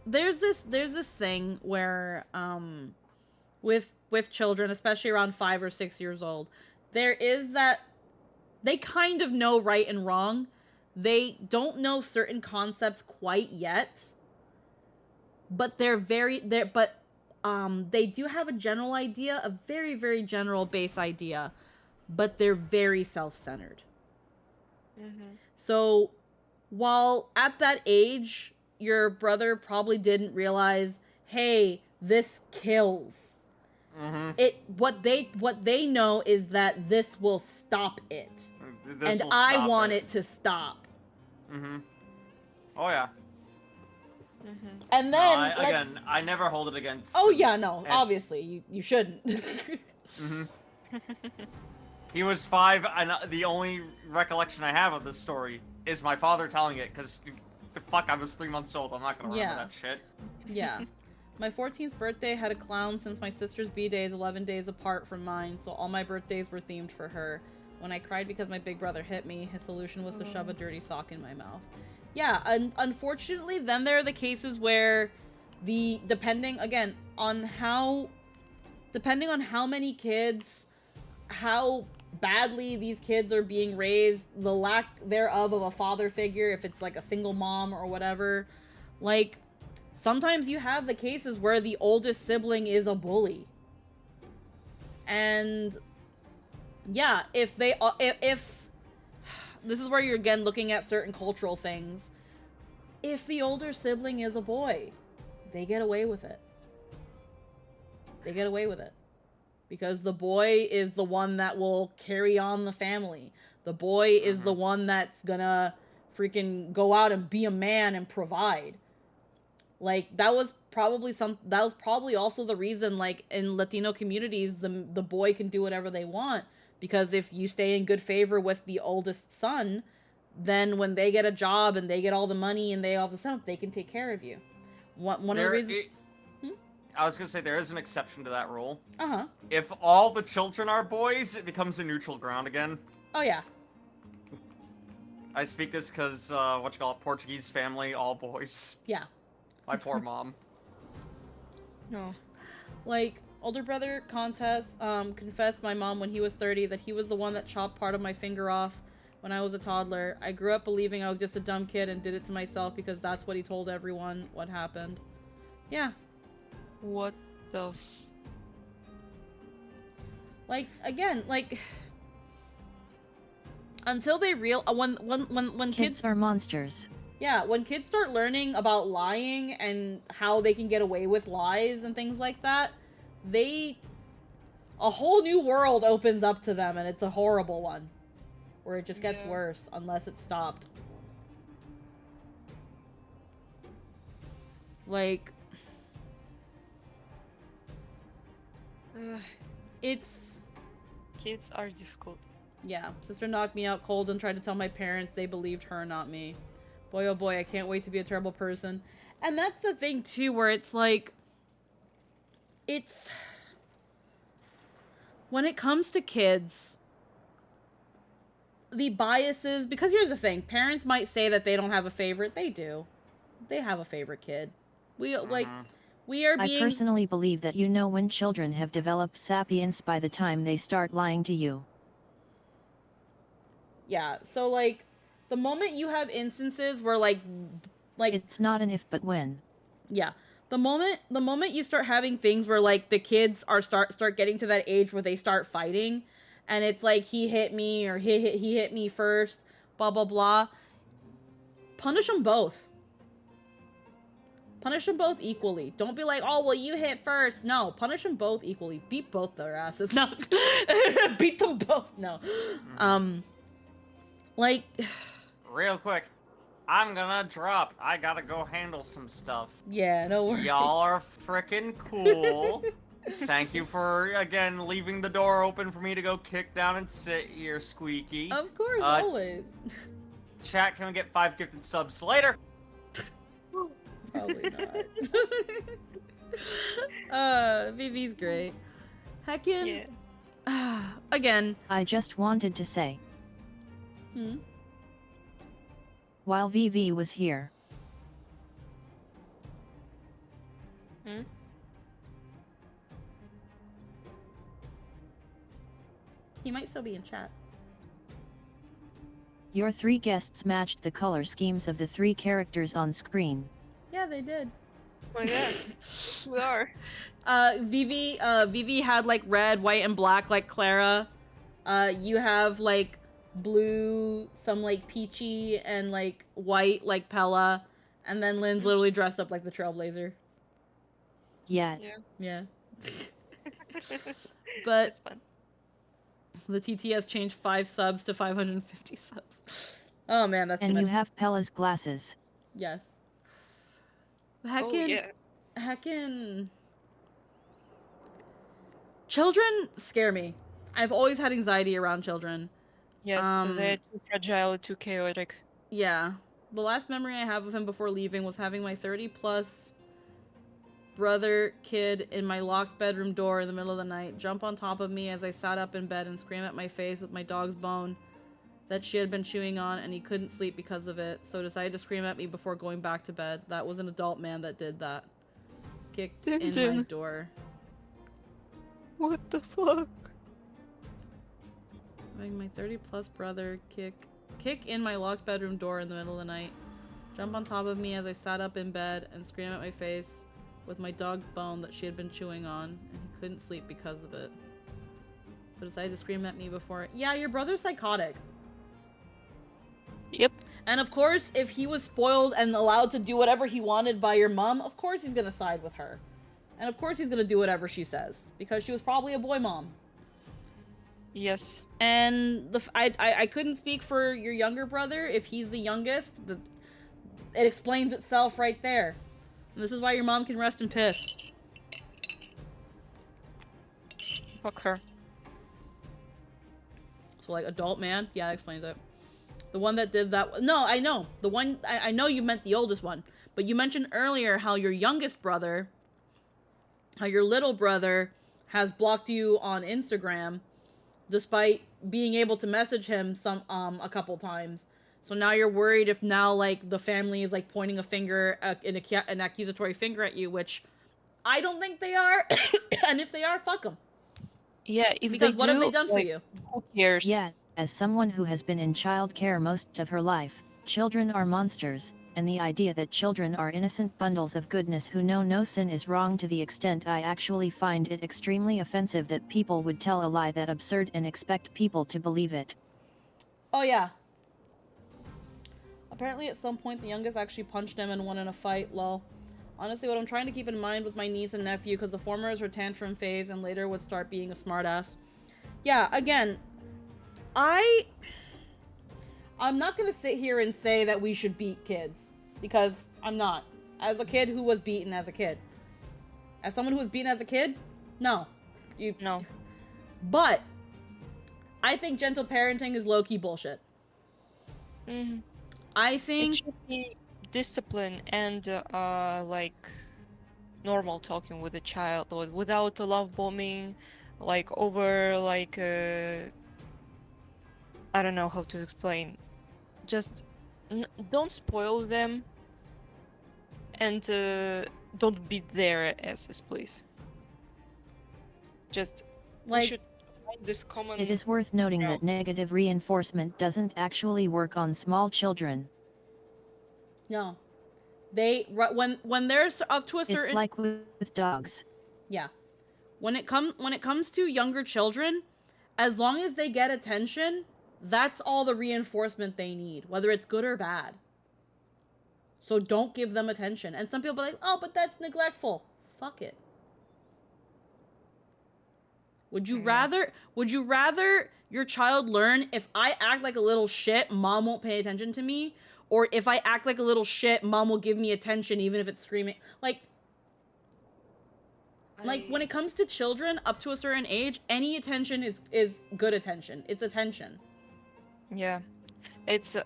there's this thing where with children, especially around 5 or 6 years old, there is that they kind of know right and wrong. They don't know certain concepts quite yet, but they do have a general idea, a very, very general base idea, but they're very self-centered. So while at that age, your brother probably didn't realize, hey, this kills. What they know is that this will stop it. This and will I stop want it. it to stop. Oh, yeah. And No, then I never hold it against Oh him. yeah, no, And- obviously you shouldn't. He was 5, and the only recollection I have of this story is my father telling it, because, the fuck, I was 3 months old, I'm not gonna remember Yeah. that shit. Yeah. My 14th birthday had a clown since my sister's B-day is 11 days apart from mine, so all my birthdays were themed for her. When I cried because my big brother hit me, his solution was to shove a dirty sock in my mouth. Yeah, unfortunately, then there are the cases where depending on how many kids, how badly these kids are being raised, the lack thereof of a father figure, if it's like a single mom or whatever, like, sometimes you have the cases where the oldest sibling is a bully. And yeah, if this is where you're again looking at certain cultural things. If the older sibling is a boy, they get away with it. They get away with it. Because the boy is the one that will carry on the family. The boy is the one that's gonna freaking go out and be a man and provide. Like, that was probably also the reason, like, in Latino communities, the boy can do whatever they want. Because if you stay in good favor with the oldest son, then when they get a job and they get all the money and they all the stuff, they can take care of you. One of the reasons... I was gonna say, there is an exception to that rule. Uh-huh. If all the children are boys, it becomes a neutral ground again. Oh, yeah. I speak this because, Portuguese family, all boys. Yeah. My poor mom. No. Like, older brother contest confessed my mom when he was 30 that he was the one that chopped part of my finger off when I was a toddler. I grew up believing I was just a dumb kid and did it to myself because that's what he told everyone what happened. Yeah. What the Like, again, like, until they when Kids are monsters. Yeah, when kids start learning about lying and how they can get away with lies and things like that, a whole new world opens up to them, and it's a horrible one. Where it just gets worse unless it's stopped. Like, it's... Kids are difficult. Yeah, sister knocked me out cold and tried to tell my parents. They believed her, not me. Boy, oh boy, I can't wait to be a terrible person. And that's the thing, too, where it's like... It's... When it comes to kids... The biases... Because here's the thing. Parents might say that they don't have a favorite. They do. They have a favorite kid. We, like... We are being... I personally believe that you know when children have developed sapience by the time they start lying to you. Yeah, so, like, the moment you have instances where, like... It's not an if but when. Yeah. The moment you start having things where, like, the kids are start getting to that age where they start fighting, and it's like, he hit me, or he hit me first, blah, blah, blah. Punish them both. Punish them both equally. Don't be like, oh, well, you hit first. No, punish them both equally. Beat both their asses. No. Beat them both. No. Like... Real quick. I'm gonna drop. I gotta go handle some stuff. Yeah, no worries. Y'all are frickin' cool. Thank you for, again, leaving the door open for me to go kick down and sit here, Squeaky. Of course, always. Chat, can we get 5 gifted subs later? Probably not. Vivi's great. Heckin'. Yeah. Again. I just wanted to say. While VV was here. He might still be in chat. Your 3 guests matched the color schemes of the 3 characters on screen. Yeah, they did. Oh yeah, we are. Vivi had like red, white, and black like Clara. You have like blue, some like peachy, and like white like Pella, and then Lynn's literally dressed up like the Trailblazer. Yeah. Yeah. But it's fun. The TTS changed 5 subs to 550 subs. Oh man, that's and too you much. have Pella's glasses. Yes. Heckin'. Children scare me. I've always had anxiety around children. Yes, they're too fragile, too chaotic. Yeah. The last memory I have of him before leaving was having my 30-plus brother kid in my locked bedroom door in the middle of the night jump on top of me as I sat up in bed and scream at my face with my dog's bone that she had been chewing on, and he couldn't sleep because of it, so decided to scream at me before going back to bed. That was an adult man that did that. Kicked in my door. What the fuck? Having my 30-plus brother kick in my locked bedroom door in the middle of the night, jump on top of me as I sat up in bed and scream at my face with my dog's bone that she had been chewing on, and he couldn't sleep because of it. So decided to scream at me before. Yeah, your brother's psychotic. Yep. And of course, if he was spoiled and allowed to do whatever he wanted by your mom, of course he's gonna side with her. And of course he's gonna do whatever she says. Because she was probably a boy mom. Yes. And I couldn't speak for your younger brother. If he's the youngest, it explains itself right there. And this is why your mom can rest in piss. Fuck her. So like adult man? Yeah, that explains it. The one that did that... No, I know. The one... I know you meant the oldest one. But you mentioned earlier how your youngest brother... How your little brother has blocked you on Instagram. Despite being able to message him a couple times. So now you're worried if now, like, the family is, like, pointing a finger... an accusatory finger at you, which... I don't think they are. And if they are, fuck them. Yeah, if because they what do, have they done for like, you? Who cares? Yeah, as someone who has been in childcare most of her life, children are monsters, and the idea that children are innocent bundles of goodness who know no sin is wrong to the extent I actually find it extremely offensive that people would tell a lie that absurd and expect people to believe it. Oh, yeah. Apparently at some point the youngest actually punched him and won in a fight, lol. Honestly, what I'm trying to keep in mind with my niece and nephew, because the former is her tantrum phase and later would start being a smartass. Yeah, again, I'm not going to sit here and say that we should beat kids, because I'm not. As a kid who was beaten as a kid. As someone who was beaten as a kid, no. No. But I think gentle parenting is low-key bullshit. I think it should be discipline and like normal talking with a child, or without love bombing, like over like I don't know how to explain. Just don't spoil them, and don't be their asses, please. Just we should find this common. It is worth noting that negative reinforcement doesn't actually work on small children. No. When there's up to a certain... It's like with dogs. Yeah. When it comes to younger children, as long as they get attention, that's all the reinforcement they need, whether it's good or bad. So don't give them attention. And some people are like, oh, but that's neglectful. Fuck it. Would you rather your child learn, if I act like a little shit, mom won't pay attention to me? Or if I act like a little shit, mom will give me attention even if it's screaming? Like when it comes to children up to a certain age, any attention is good attention. It's attention. Yeah. It's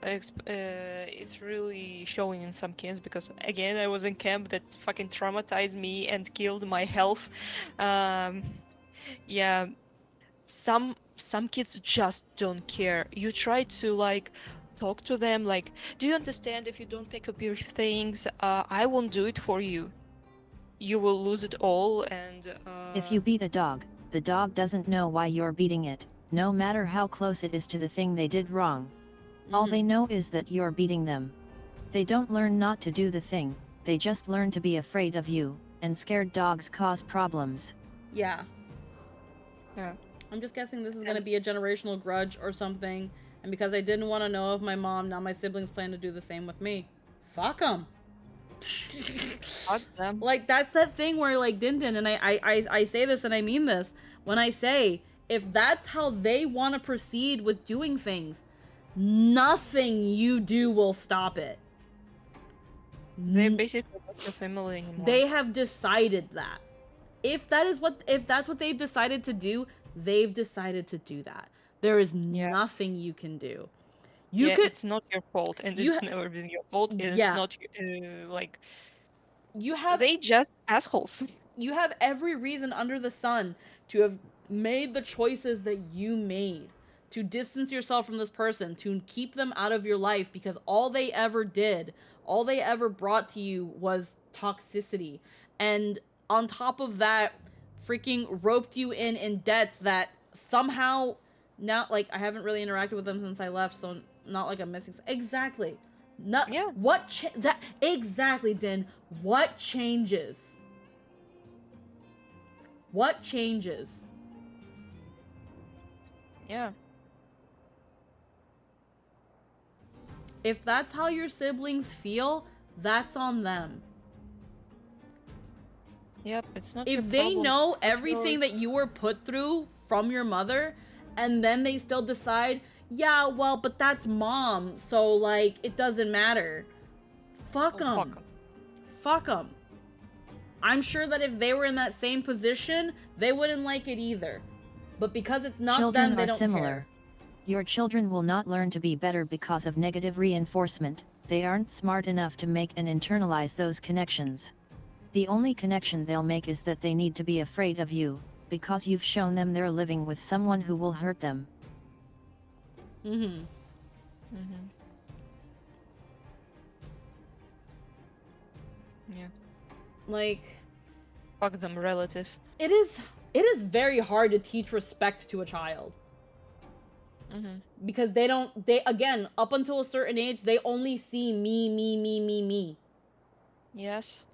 really showing in some kids, because again, I was in camp that fucking traumatized me and killed my health. Yeah, some kids just don't care. You try to like talk to them, like, do you understand, if you don't pick up your things, I won't do it for you. You will lose it all. And if you beat a dog, the dog doesn't know why you're beating it, no matter how close it is to the thing they did wrong. All they know is that you're beating them. They don't learn not to do the thing, they just learn to be afraid of you, and scared dogs cause problems. Yeah. Yeah. I'm just guessing this is going to be a generational grudge or something, and because I didn't want to know of my mom, now my siblings plan to do the same with me. Fuck them. Fuck them. Like, that's that thing where, like, Din, and I say this and I mean this, when I say, if that's how they want to proceed with doing things, nothing you do will stop it. They basically not your family anymore. They have decided that. If that's what they've decided to do, they've decided to do that. There is nothing you can do. It's not your fault, and it's never been your fault. It's not like they just assholes. You have every reason under the sun to have made the choices that you made, to distance yourself from this person, to keep them out of your life, because all they ever did, all they ever brought to you was toxicity. And on top of that, freaking roped you in debts that somehow, not like, I haven't really interacted with them since I left, so not like I'm missing. Exactly. Exactly, Din. What changes? What changes? Yeah. If that's how your siblings feel, that's on them. Yep, it's not your If problem. they know everything that you were put through from your mother, and then they still decide, yeah, well, but that's mom, so, like, it doesn't matter. Fuck them. Fuck them. I'm sure that if they were in that same position, they wouldn't like it either. But because it's not them, they don't care. Your children will not learn to be better because of negative reinforcement. They aren't smart enough to make and internalize those connections. The only connection they'll make is that they need to be afraid of you, because you've shown them they're living with someone who will hurt them. Mm-hmm. Mm-hmm. Yeah. Like, fuck them relatives. It is very hard to teach respect to a child. Mm-hmm. Because again, up until a certain age, they only see me. Yes.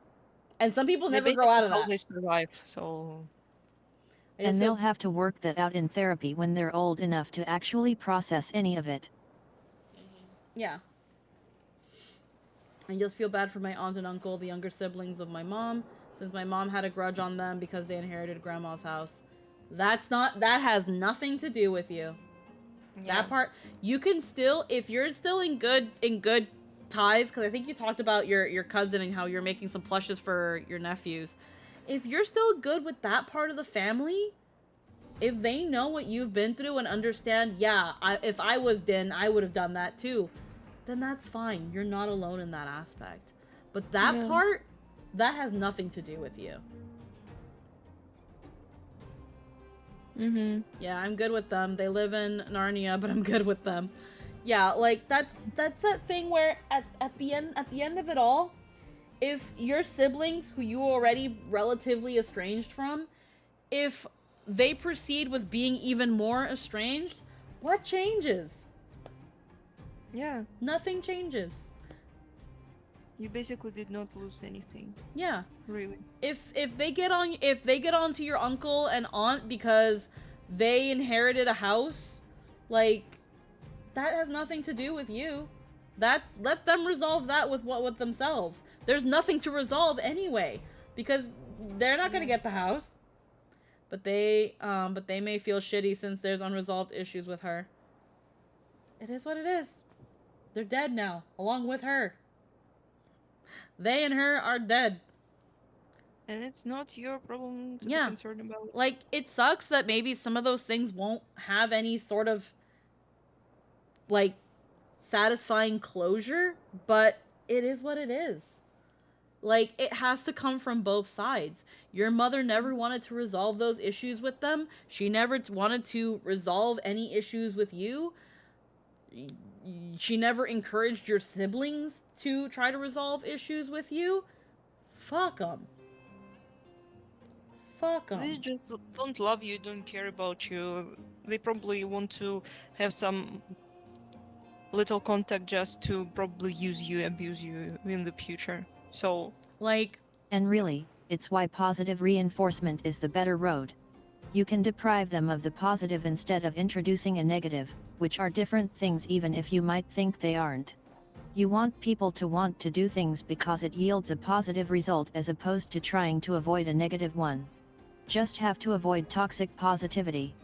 And some people never grow out of that. They survive, so... And they'll have to work that out in therapy when they're old enough to actually process any of it. Yeah. I just feel bad for my aunt and uncle, the younger siblings of my mom, since my mom had a grudge on them because they inherited grandma's house. That has nothing to do with you. Yeah. That part, you can still, if you're still in good ties, because I think you talked about your cousin and how you're making some plushes for your nephews. If you're still good with that part of the family, If they know what you've been through and understand, yeah, if I was Din, I would have done that too, then that's fine. You're not alone in that aspect. But that part, that has nothing to do with you. Yeah, I'm good with them. They live in Narnia, but I'm good with them. Yeah, like that's that thing where at the end of it all, if your siblings who you already relatively estranged from, if they proceed with being even more estranged, what changes? Yeah. Nothing changes. You basically did not lose anything. Yeah. Really. If they get on to your uncle and aunt because they inherited a house, like that has nothing to do with you. Let them resolve that with themselves. There's nothing to resolve anyway because they're not going to get the house. But they may feel shitty since there's unresolved issues with her. It is what it is. They're dead now, along with her. They and her are dead. And it's not your problem to be concerned about. Like, it sucks that maybe some of those things won't have any sort of, like, satisfying closure, but it is what it is. Like, it has to come from both sides. Your mother never wanted to resolve those issues with them. She never wanted to resolve any issues with you. She never encouraged your siblings to try to resolve issues with you. Fuck them. Fuck them. They just don't love you, don't care about you. They probably want to have some little contact just to probably use you, abuse you in the future. So, like... And really, it's why positive reinforcement is the better road. You can deprive them of the positive instead of introducing a negative, which are different things even if you might think they aren't. You want people to want to do things because it yields a positive result as opposed to trying to avoid a negative one. Just have to avoid toxic positivity.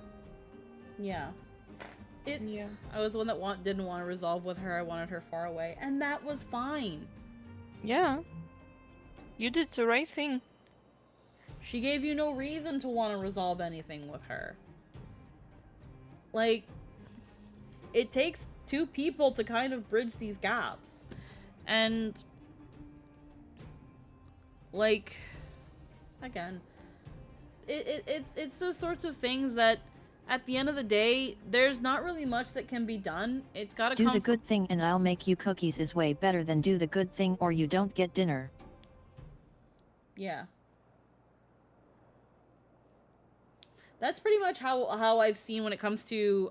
Yeah. I was the one that didn't want to resolve with her. I wanted her far away, and that was fine. Yeah. You did the right thing. She gave you no reason to want to resolve anything with her. Like, it takes two people to kind of bridge these gaps. And, like, again, it's those sorts of things that at the end of the day, there's not really much that can be done. It's gotta do the good thing and I'll make you cookies is way better than do the good thing or you don't get dinner. Yeah. That's pretty much how I've seen when it comes to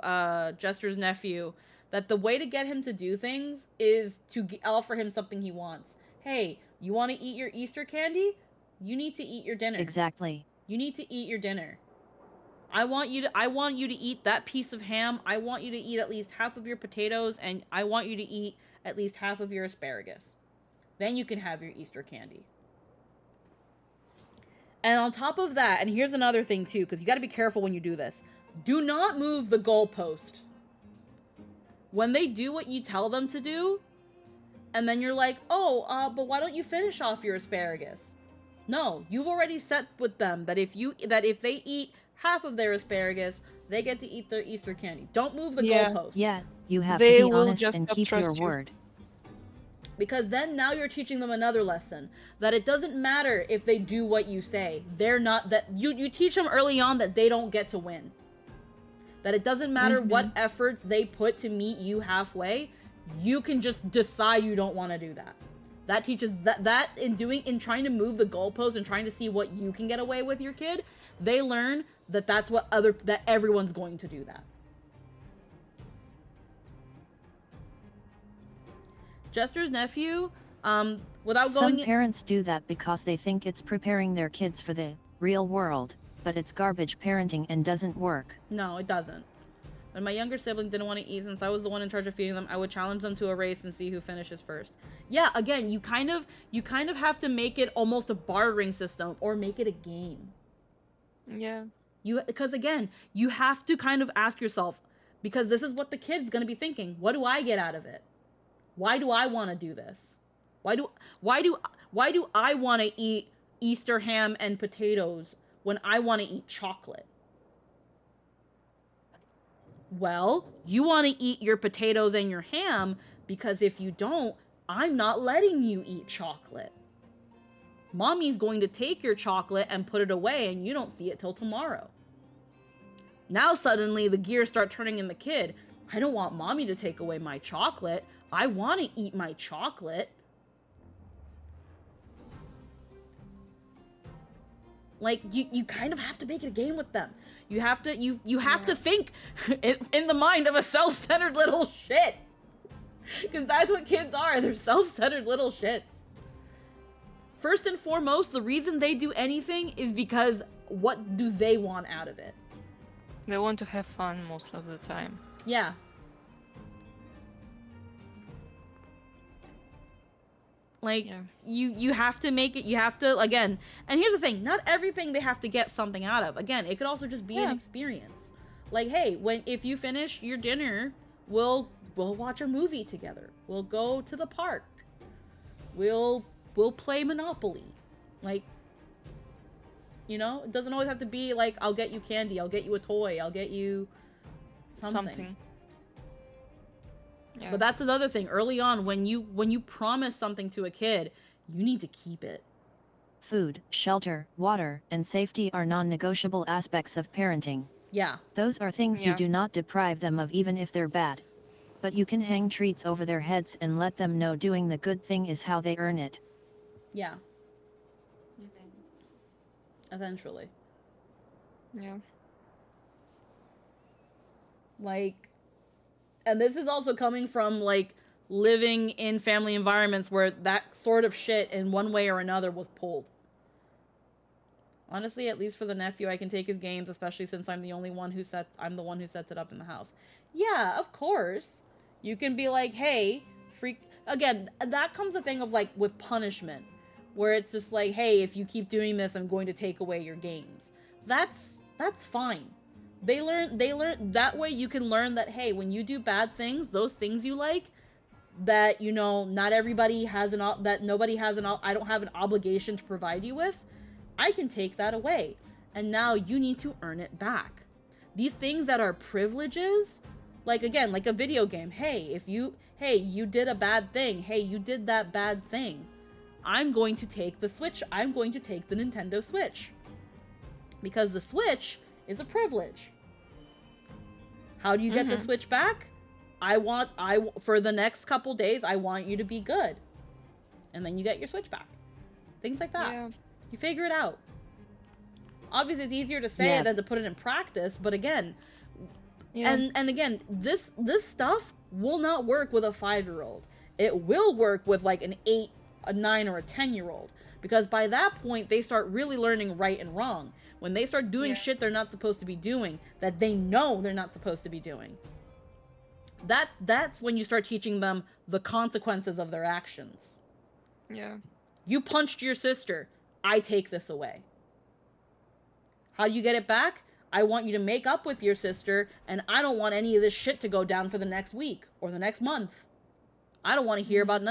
Jester's nephew, that the way to get him to do things is to offer him something he wants. Hey, you want to eat your Easter candy? You need to eat your dinner. Exactly. You need to eat your dinner. I want you to eat that piece of ham. I want you to eat at least half of your potatoes, and I want you to eat at least half of your asparagus. Then you can have your Easter candy. And on top of that, and here's another thing too, because you got to be careful when you do this. Do not move the goalpost. When they do what you tell them to do, and then you're like, oh, but why don't you finish off your asparagus? No, you've already set with them that if they eat half of their asparagus, they get to eat their Easter candy. Don't move the goalpost. Yeah, you have to be honest and keep your word. Because then now you're teaching them another lesson, that it doesn't matter if they do what you say. They're not that you teach them early on that they don't get to win. That it doesn't matter what efforts they put to meet you halfway. You can just decide you don't want to do that. That teaches that in trying to move the goalpost and trying to see what you can get away with your kid, they learn that that everyone's going to do that. Jester's nephew, without going... Some parents do that because they think it's preparing their kids for the real world, but it's garbage parenting and doesn't work. No, it doesn't. When my younger sibling didn't want to eat, since I was the one in charge of feeding them, I would challenge them to a race and see who finishes first. Yeah, again, you kind of have to make it almost a bartering system or make it a game. Yeah. Because again, you have to kind of ask yourself, because this is what the kid's going to be thinking. What do I get out of it? Why do I want to do this? Why do I want to eat Easter ham and potatoes when I want to eat chocolate? Well, you want to eat your potatoes and your ham because if you don't, I'm not letting you eat chocolate. Mommy's going to take your chocolate and put it away and you don't see it till tomorrow. Now suddenly the gears start turning in the kid. I don't want mommy to take away my chocolate. I want to eat my chocolate. Like, you kind of have to make it a game with them. You have to you have to think in the mind of a self-centered little shit. Because that's what kids are. They're self-centered little shits. First and foremost, the reason they do anything is because what do they want out of it? They want to have fun most of the time. Yeah. Like, you have to make it, you have to, again, and here's the thing, not everything they have to get something out of. Again, it could also just be an experience. Like, hey, if you finish your dinner, we'll watch a movie together. We'll go to the park. We'll play Monopoly. Like, you know, it doesn't always have to be like, I'll get you candy, I'll get you a toy, I'll get you something. Yeah. But that's another thing. Early on, when you promise something to a kid, you need to keep it. Food, shelter, water, and safety are non-negotiable aspects of parenting. Yeah. Those are things you do not deprive them of even if they're bad. But you can hang treats over their heads and let them know doing the good thing is how they earn it. Yeah. Eventually. Yeah. Like, and this is also coming from, like, living in family environments where that sort of shit in one way or another was pulled. Honestly, at least for the nephew, I can take his games, especially since I'm the one who sets it up in the house. Yeah, of course. You can be like, hey, freak. Again, that comes a thing of, like, with punishment, where it's just like, hey, if you keep doing this, I'm going to take away your games. That's fine. They learn that way. You can learn that, hey, when you do bad things, those things you like, that, you know, not everybody has I don't have an obligation to provide you with, I can take that away. And now you need to earn it back. These things that are privileges, like, again, like a video game. Hey, you did a bad thing. Hey, you did that bad thing. I'm going to take the Switch. I'm going to take the Nintendo Switch. Because the Switch is a privilege. How do you get the Switch back? For the next couple days, I want you to be good. And then you get your Switch back. Things like that. Yeah. You figure it out. Obviously, it's easier to say than to put it in practice, but again, and again, this stuff will not work with a 5-year-old. It will work with, like, an 8, a 9, or a 10-year-old. Because by that point, they start really learning right and wrong. When they start doing shit they're not supposed to be doing, that they know they're not supposed to be doing. That's when you start teaching them the consequences of their actions. Yeah. You punched your sister. I take this away. How do you get it back? I want you to make up with your sister, and I don't want any of this shit to go down for the next week or the next month. I don't want to hear about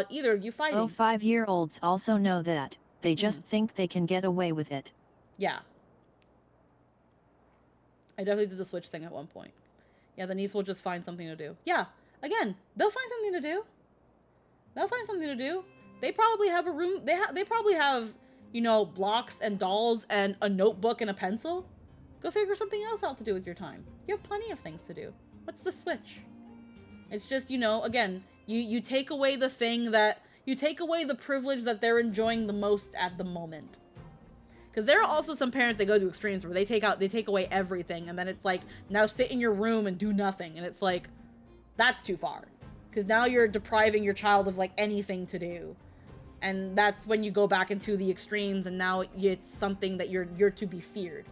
either of you fighting. Oh, 5-year-olds also know that. They just think they can get away with it. Yeah. I definitely did the Switch thing at one point. Yeah, the niece will just find something to do. Yeah, again, they'll find something to do. They'll find something to do. They probably have a room. They probably have, you know, blocks and dolls and a notebook and a pencil. Go figure something else out to do with your time. You have plenty of things to do. What's the Switch? It's just, you know, again, you take away the thing that, you take away the privilege that they're enjoying the most at the moment. Because there are also some parents that go to extremes where they take away everything, and then it's like, now sit in your room and do nothing, and it's like, that's too far. Because now you're depriving your child of, like, anything to do. And that's when you go back into the extremes, and now it's something that you're to be feared.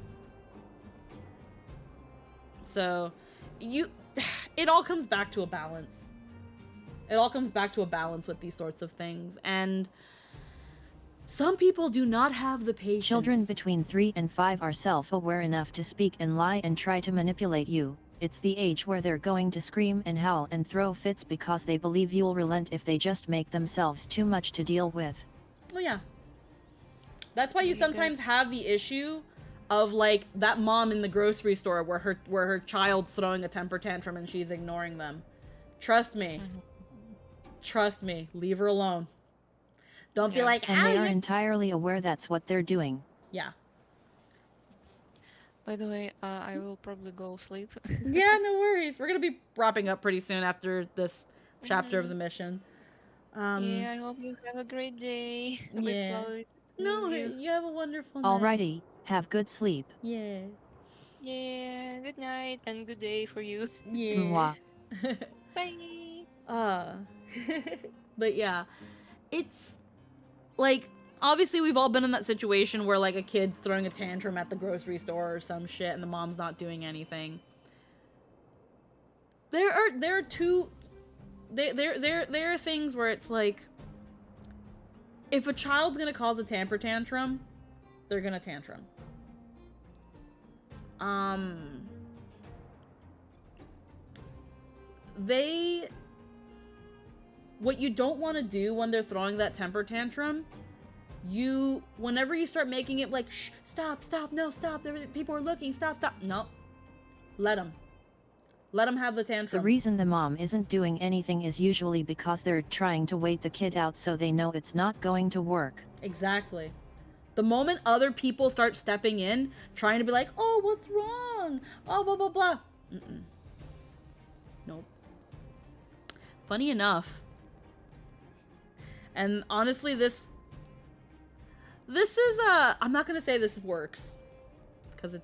So, it all comes back to a balance. It all comes back to a balance with these sorts of things, and some people do not have the patience. Children between 3 and 5 are self-aware enough to speak and lie and try to manipulate you. It's the age where they're going to scream and howl and throw fits because they believe you'll relent if they just make themselves too much to deal with. Oh yeah. That's why you sometimes have the issue of like that mom in the grocery store where her child's throwing a temper tantrum and she's ignoring them. Trust me. Trust me. Leave her alone. Don't be like, and they are entirely aware that's what they're doing. Yeah. By the way, I will probably go sleep. Yeah, no worries. We're gonna be wrapping up pretty soon after this chapter of the mission. Yeah, I hope you have a great day. A bit Yeah. slowly. No, you have a wonderful night. Alrighty, have good sleep. Yeah. Yeah, good night and good day for you. Yeah. Bye. But yeah, it's like, obviously we've all been in that situation where like a kid's throwing a tantrum at the grocery store or some shit and the mom's not doing anything. There are things where it's like, if a child's gonna cause a temper tantrum, they're gonna tantrum. What you don't want to do when they're throwing that temper tantrum, whenever you start making it like, shh, stop, no, stop, people are looking, stop. No. Let them have the tantrum. The reason the mom isn't doing anything is usually because they're trying to wait the kid out so they know it's not going to work. Exactly. The moment other people start stepping in, trying to be like, oh, what's wrong? Oh, blah, blah, blah. Nope. Funny enough. And honestly, this is, I'm not going to say this works. Because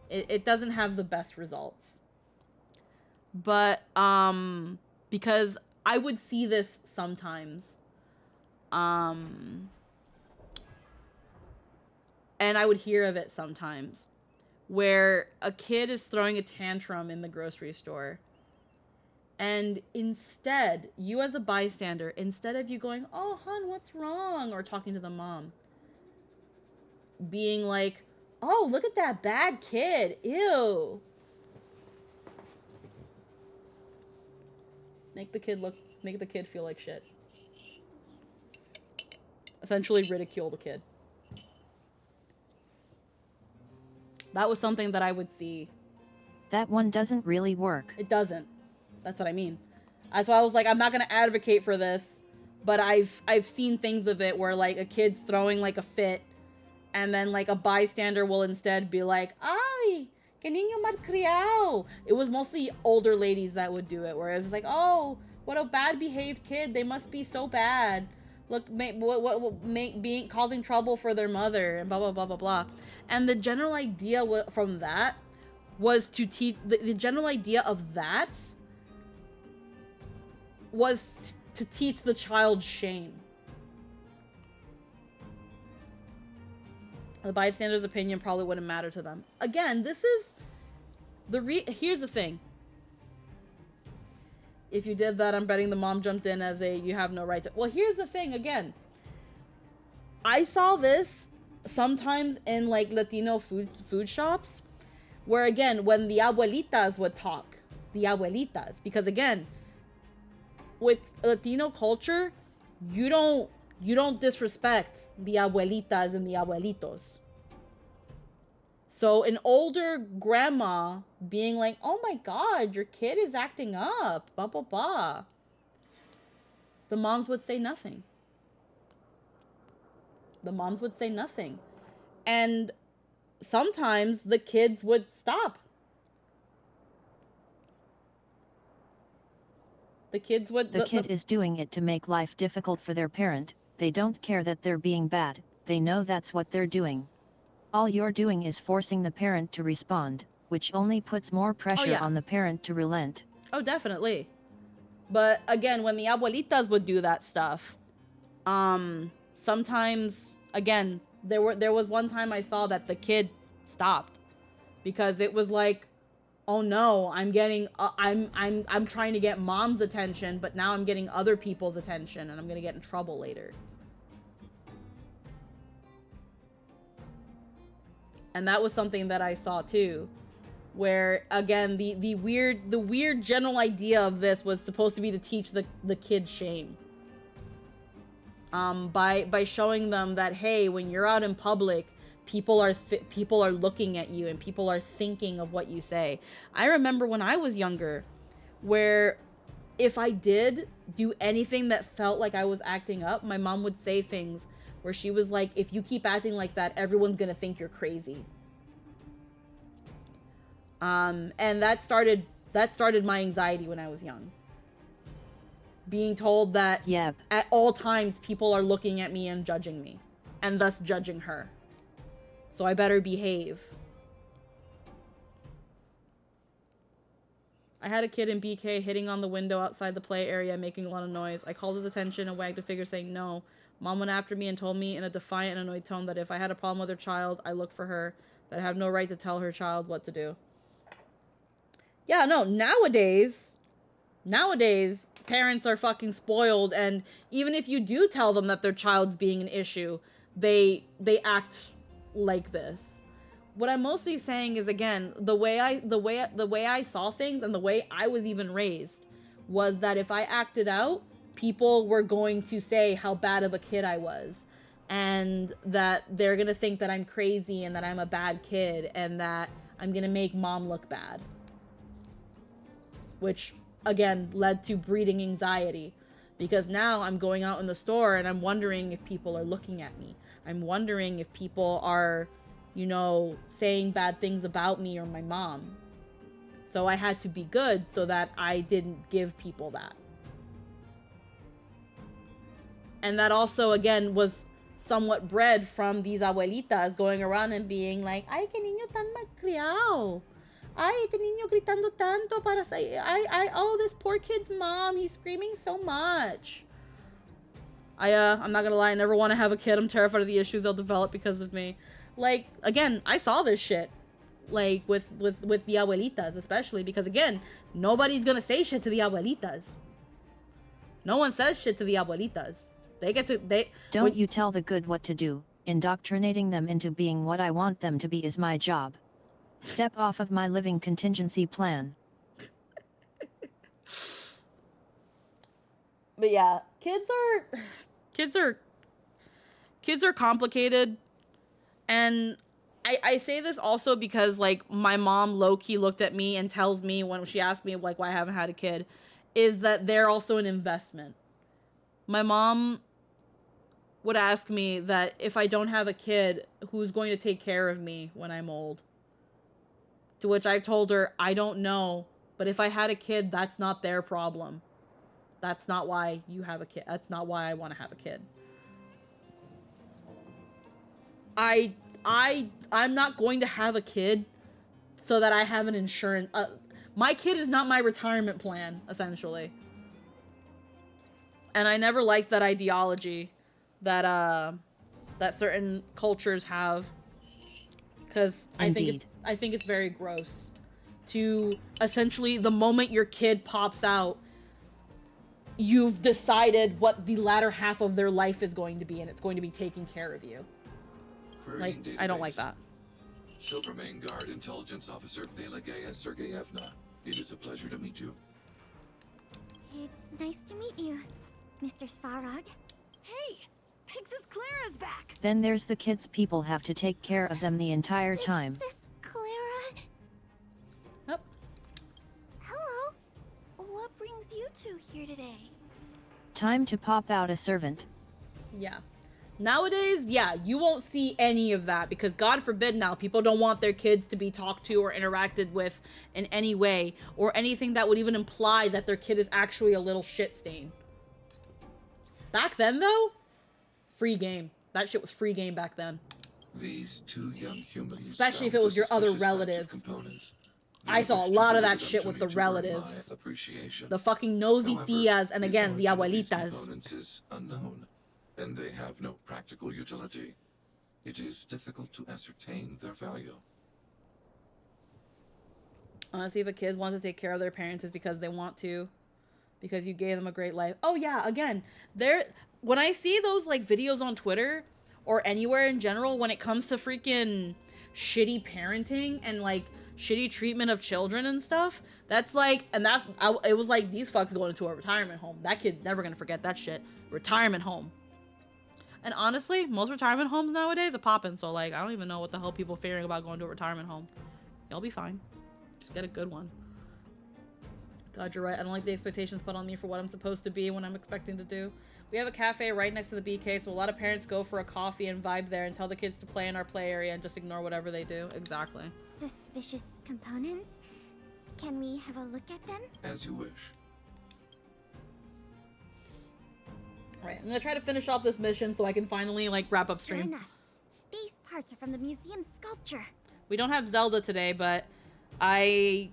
it doesn't have the best results. But, because I would see this sometimes. And I would hear of it sometimes, where a kid is throwing a tantrum in the grocery store, and instead, you as a bystander, instead of you going, oh, hon, what's wrong? Or talking to the mom, being like, oh, look at that bad kid. Ew. Make the kid feel like shit. Essentially ridicule the kid. That was something that I would see. That one doesn't really work. It doesn't. That's what I mean. That's why I was like, I'm not gonna advocate for this, but I've seen things of it where like a kid's throwing like a fit, and then like a bystander will instead be like, ay, que niño malcriado. It was mostly older ladies that would do it, where it was like, oh, what a bad behaved kid. They must be so bad. Look, being causing trouble for their mother, and blah blah blah blah blah. And the general idea from that was to teach. The general idea of that was to teach the child shame. The bystander's opinion probably wouldn't matter to them. Again, this is here's the thing. If you did that, I'm betting the mom jumped in as you have no right to. Well, here's the thing again. I saw this sometimes in like Latino food shops, where again, when the abuelitas would talk, because again, with Latino culture, you don't disrespect the abuelitas and the abuelitos. So an older grandma being like, oh my god, your kid is acting up, blah blah blah, the moms would say nothing. And sometimes the kids would stop. The kid is doing it to make life difficult for their parent. They don't care that they're being bad. They know that's what they're doing. All you're doing is forcing the parent to respond, which only puts more pressure on the parent to relent. Oh, definitely. But again, when the abuelitas would do that stuff, sometimes, again, there was one time I saw that the kid stopped because it was like, oh no, I'm trying to get mom's attention, but now I'm getting other people's attention and I'm gonna get in trouble later. And that was something that I saw too, where again, the weird general idea of this was supposed to be to teach the kid shame. By showing them that, hey, when you're out in public, people are looking at you and people are thinking of what you say. I remember when I was younger, where if I did do anything that felt like I was acting up, my mom would say things where she was like, if you keep acting like that, everyone's gonna think you're crazy. And that started my anxiety when I was young. Being told that at all times people are looking at me and judging me, and thus judging her. So I better behave. I had a kid in BK hitting on the window outside the play area, making a lot of noise. I called his attention and wagged a finger saying no. Mom went after me and told me in a defiant and annoyed tone that if I had a problem with her child, I look for her, that I have no right to tell her child what to do. Yeah, no, nowadays, parents are fucking spoiled, and even if you do tell them that their child's being an issue, they act like this. What I'm mostly saying is, again, the way I saw things and the way I was even raised was that if I acted out, people were going to say how bad of a kid I was, and that they're gonna think that I'm crazy and that I'm a bad kid and that I'm gonna make mom look bad. Which, again, led to breeding anxiety, because now I'm going out in the store and I'm wondering if people are looking at me. I'm wondering if people are, you know, saying bad things about me or my mom. So I had to be good so that I didn't give people that. And that also, again, was somewhat bred from these abuelitas going around and being like, ay, que niño tan malcriado. Ay, este niño gritando tanto para say, oh, this poor kid's mom, he's screaming so much. I'm not gonna lie, I never want to have a kid. I'm terrified of the issues they'll develop because of me. Like, again, I saw this shit. Like, with the abuelitas, especially, because, again, nobody's gonna say shit to the abuelitas. No one says shit to the abuelitas. Don't you tell the good what to do. Indoctrinating them into being what I want them to be is my job. Step off of my living contingency plan. But yeah, kids are complicated. And I say this also because, like, my mom low-key looked at me and tells me when she asked me, like, why I haven't had a kid, is that they're also an investment. My mom would ask me that if I don't have a kid, who's going to take care of me when I'm old? To which I've told her, I don't know, but if I had a kid, that's not their problem. That's not why you have a kid. That's not why I want to have a kid. I'm not going to have a kid so that I have an insurance. My kid is not my retirement plan, essentially. And I never liked that ideology that certain cultures have, because I think it's very gross to essentially, the moment your kid pops out, you've decided what the latter half of their life is going to be, and it's going to be taking care of you. Like, I don't like that. Silvermane Guard Intelligence Officer Pelageya Sergeyevna. It is a pleasure to meet you. It's nice to meet you, Mr. Svarog. Hey, Pix's Clara's back. Then there's the kids. People have to take care of them the entire time. Is this Clara? Yep. Hello. What brings you two here today? Time to pop out a servant. Yeah. Nowadays, yeah, you won't see any of that, because God forbid now, people don't want their kids to be talked to or interacted with in any way, or anything that would even imply that their kid is actually a little shit stain. Back then, though, free game. That shit was free game back then. These two young humans, especially if it was your other relatives. I saw a lot of that shit with the relatives. The fucking nosy tias, and again, the abuelitas. Is unknown, and they have no practical utility. It is difficult to ascertain their value. Honestly, if a kid wants to take care of their parents, it's because they want to. Because you gave them a great life. Oh yeah, again, when I see those, like, videos on Twitter or anywhere in general, when it comes to freaking shitty parenting and, like, shitty treatment of children and stuff, that's like, it was like, these fucks going into a retirement home. That kid's never gonna forget that shit. Retirement home. And honestly, most retirement homes nowadays are popping, so like I don't even know what the hell people fearing about going to a retirement home. Y'all be fine. Just get a good one. God, you're right. I don't like the expectations put on me for what I'm supposed to be when I'm expecting to do. We have a cafe right next to the BK, so a lot of parents go for a coffee and vibe there and tell the kids to play in our play area and just ignore whatever they do. Exactly. Suspicious components? Can we have a look at them? As you wish. Alright, I'm gonna try to finish off this mission so I can finally, like, wrap up Sure stream. enough. These parts are from the museum's sculpture. We don't have Zelda today, but I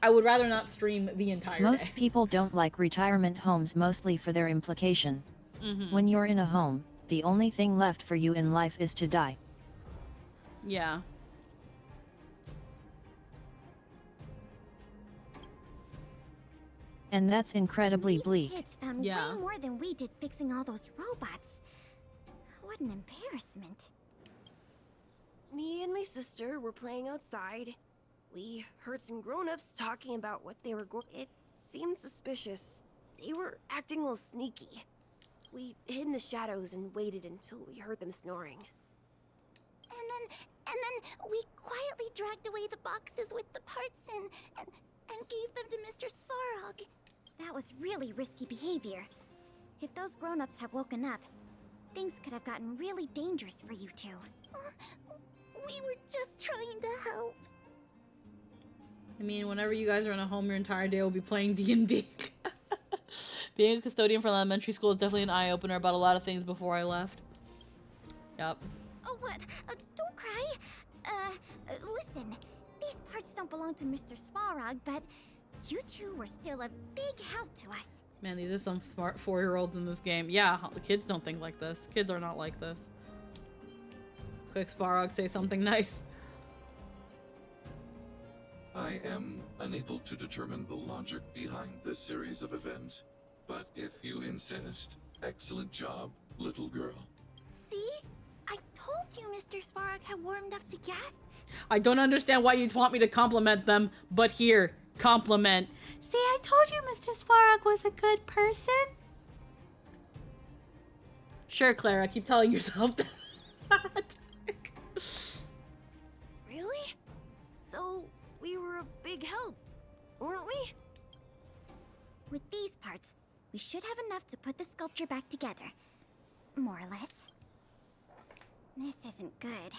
would rather not stream the entire Most day. people don't like retirement homes mostly for their implication. When you're in a home, the only thing left for you in life is to die. Yeah. And that's incredibly bleak. Kids found way more than we did fixing all those robots. What an embarrassment. Me and my sister were playing outside. We heard some grown-ups talking about what they were going. It seemed suspicious. They were acting a little sneaky. We hid in the shadows and waited until we heard them snoring. And then we quietly dragged away the boxes with the parts and gave them to Mr. Svarog. That was really risky behavior. If those grown-ups had woken up, things could have gotten really dangerous for you two. We were just trying to help. I mean, whenever you guys are in a home your entire day, we'll be playing D&D. Being a custodian for elementary school is definitely an eye-opener about a lot of things before I left. Yep. Oh, what? Don't cry. Listen. These parts don't belong to Mr. Svarog, but you two were still a big help to us. Man, these are some smart 4-year-olds in this game. Yeah, the kids don't think like this. Kids are not like this. Quick, Svarog, say something nice. I am unable to determine the logic behind this series of events, but if you insist, excellent job, little girl. See? I told you Mr. Svarog had warmed up to gas. I don't understand why you'd want me to compliment them, but here, compliment. See, I told you Mr. Svarog was a good person. Sure, Clara, keep telling yourself that. Really? So, we were a big help, weren't we? With these parts, we should have enough to put the sculpture back together. More or less. This isn't good.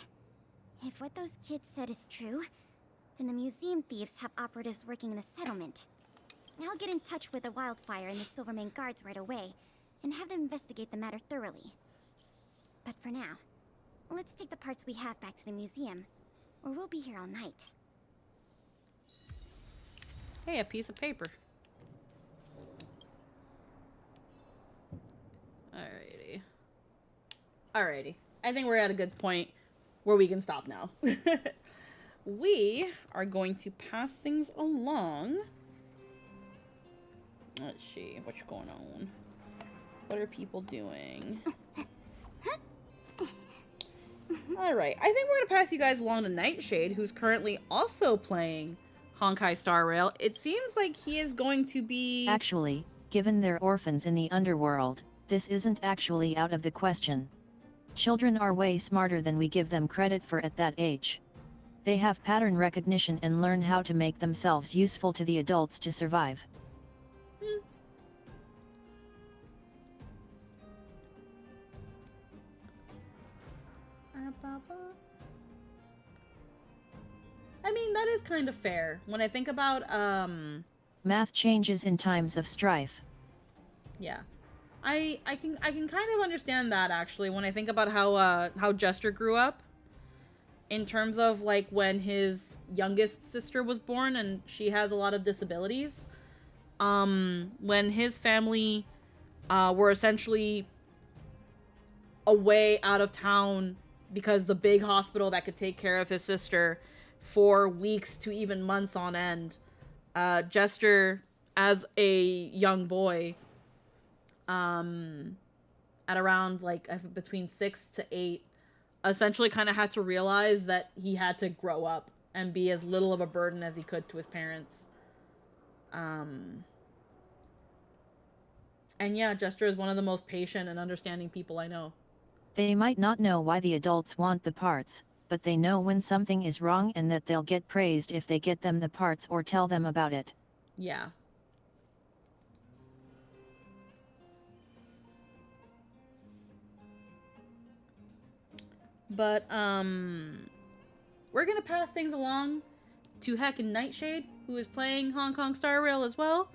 If what those kids said is true, then the museum thieves have operatives working in the settlement. I'll get in touch with the Wildfire and the Silvermane guards right away, and have them investigate the matter thoroughly. But for now, let's take the parts we have back to the museum, or we'll be here all night. Hey, a piece of paper. Alrighty. Alrighty. I think we're at a good point where we can stop now. We are going to pass things along. Let's see what's going on. What are people doing? Alright, I think we're gonna pass you guys along to Nightshade, who's currently also playing Honkai Star Rail. It seems like he is going to be... Actually, given they're orphans in the underworld, this isn't actually out of the question. Children are way smarter than we give them credit for at that age. They have pattern recognition and learn how to make themselves useful to the adults to survive. I mean, that is kind of fair. When I think about, Math changes in times of strife. yeah. I can kind of understand that, actually, when I think about how Jester grew up. In terms of, like, when his youngest sister was born and she has a lot of disabilities. When his family, were essentially away out of town because the big hospital that could take care of his sister for weeks to even months on end, Jester, as a young boy, at around like between 6 to 8, essentially kind of had to realize that he had to grow up and be as little of a burden as he could to his parents. And yeah, Jester is one of the most patient and understanding people I know. They might not know why the adults want the parts, but they know when something is wrong and that they'll get praised if they get them the parts or tell them about it. Yeah. But, we're gonna pass things along to Heck and Nightshade, who is playing Hong Kong Star Rail as well.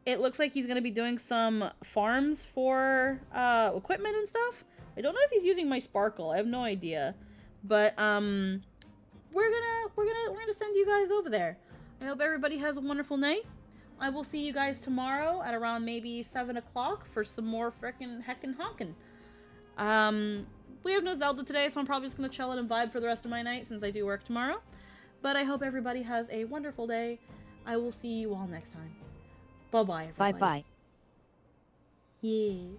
It looks like he's gonna be doing some farms for, equipment and stuff. I don't know if he's using my sparkle. I have no idea. But, we're gonna send you guys over there. I hope everybody has a wonderful night. I will see you guys tomorrow at around maybe 7 o'clock for some more frickin' heckin' honkin'. We have no Zelda today, so I'm probably just gonna chill and vibe for the rest of my night since I do work tomorrow. But I hope everybody has a wonderful day. I will see you all next time. Bye-bye, everybody. Bye-bye. Yeah.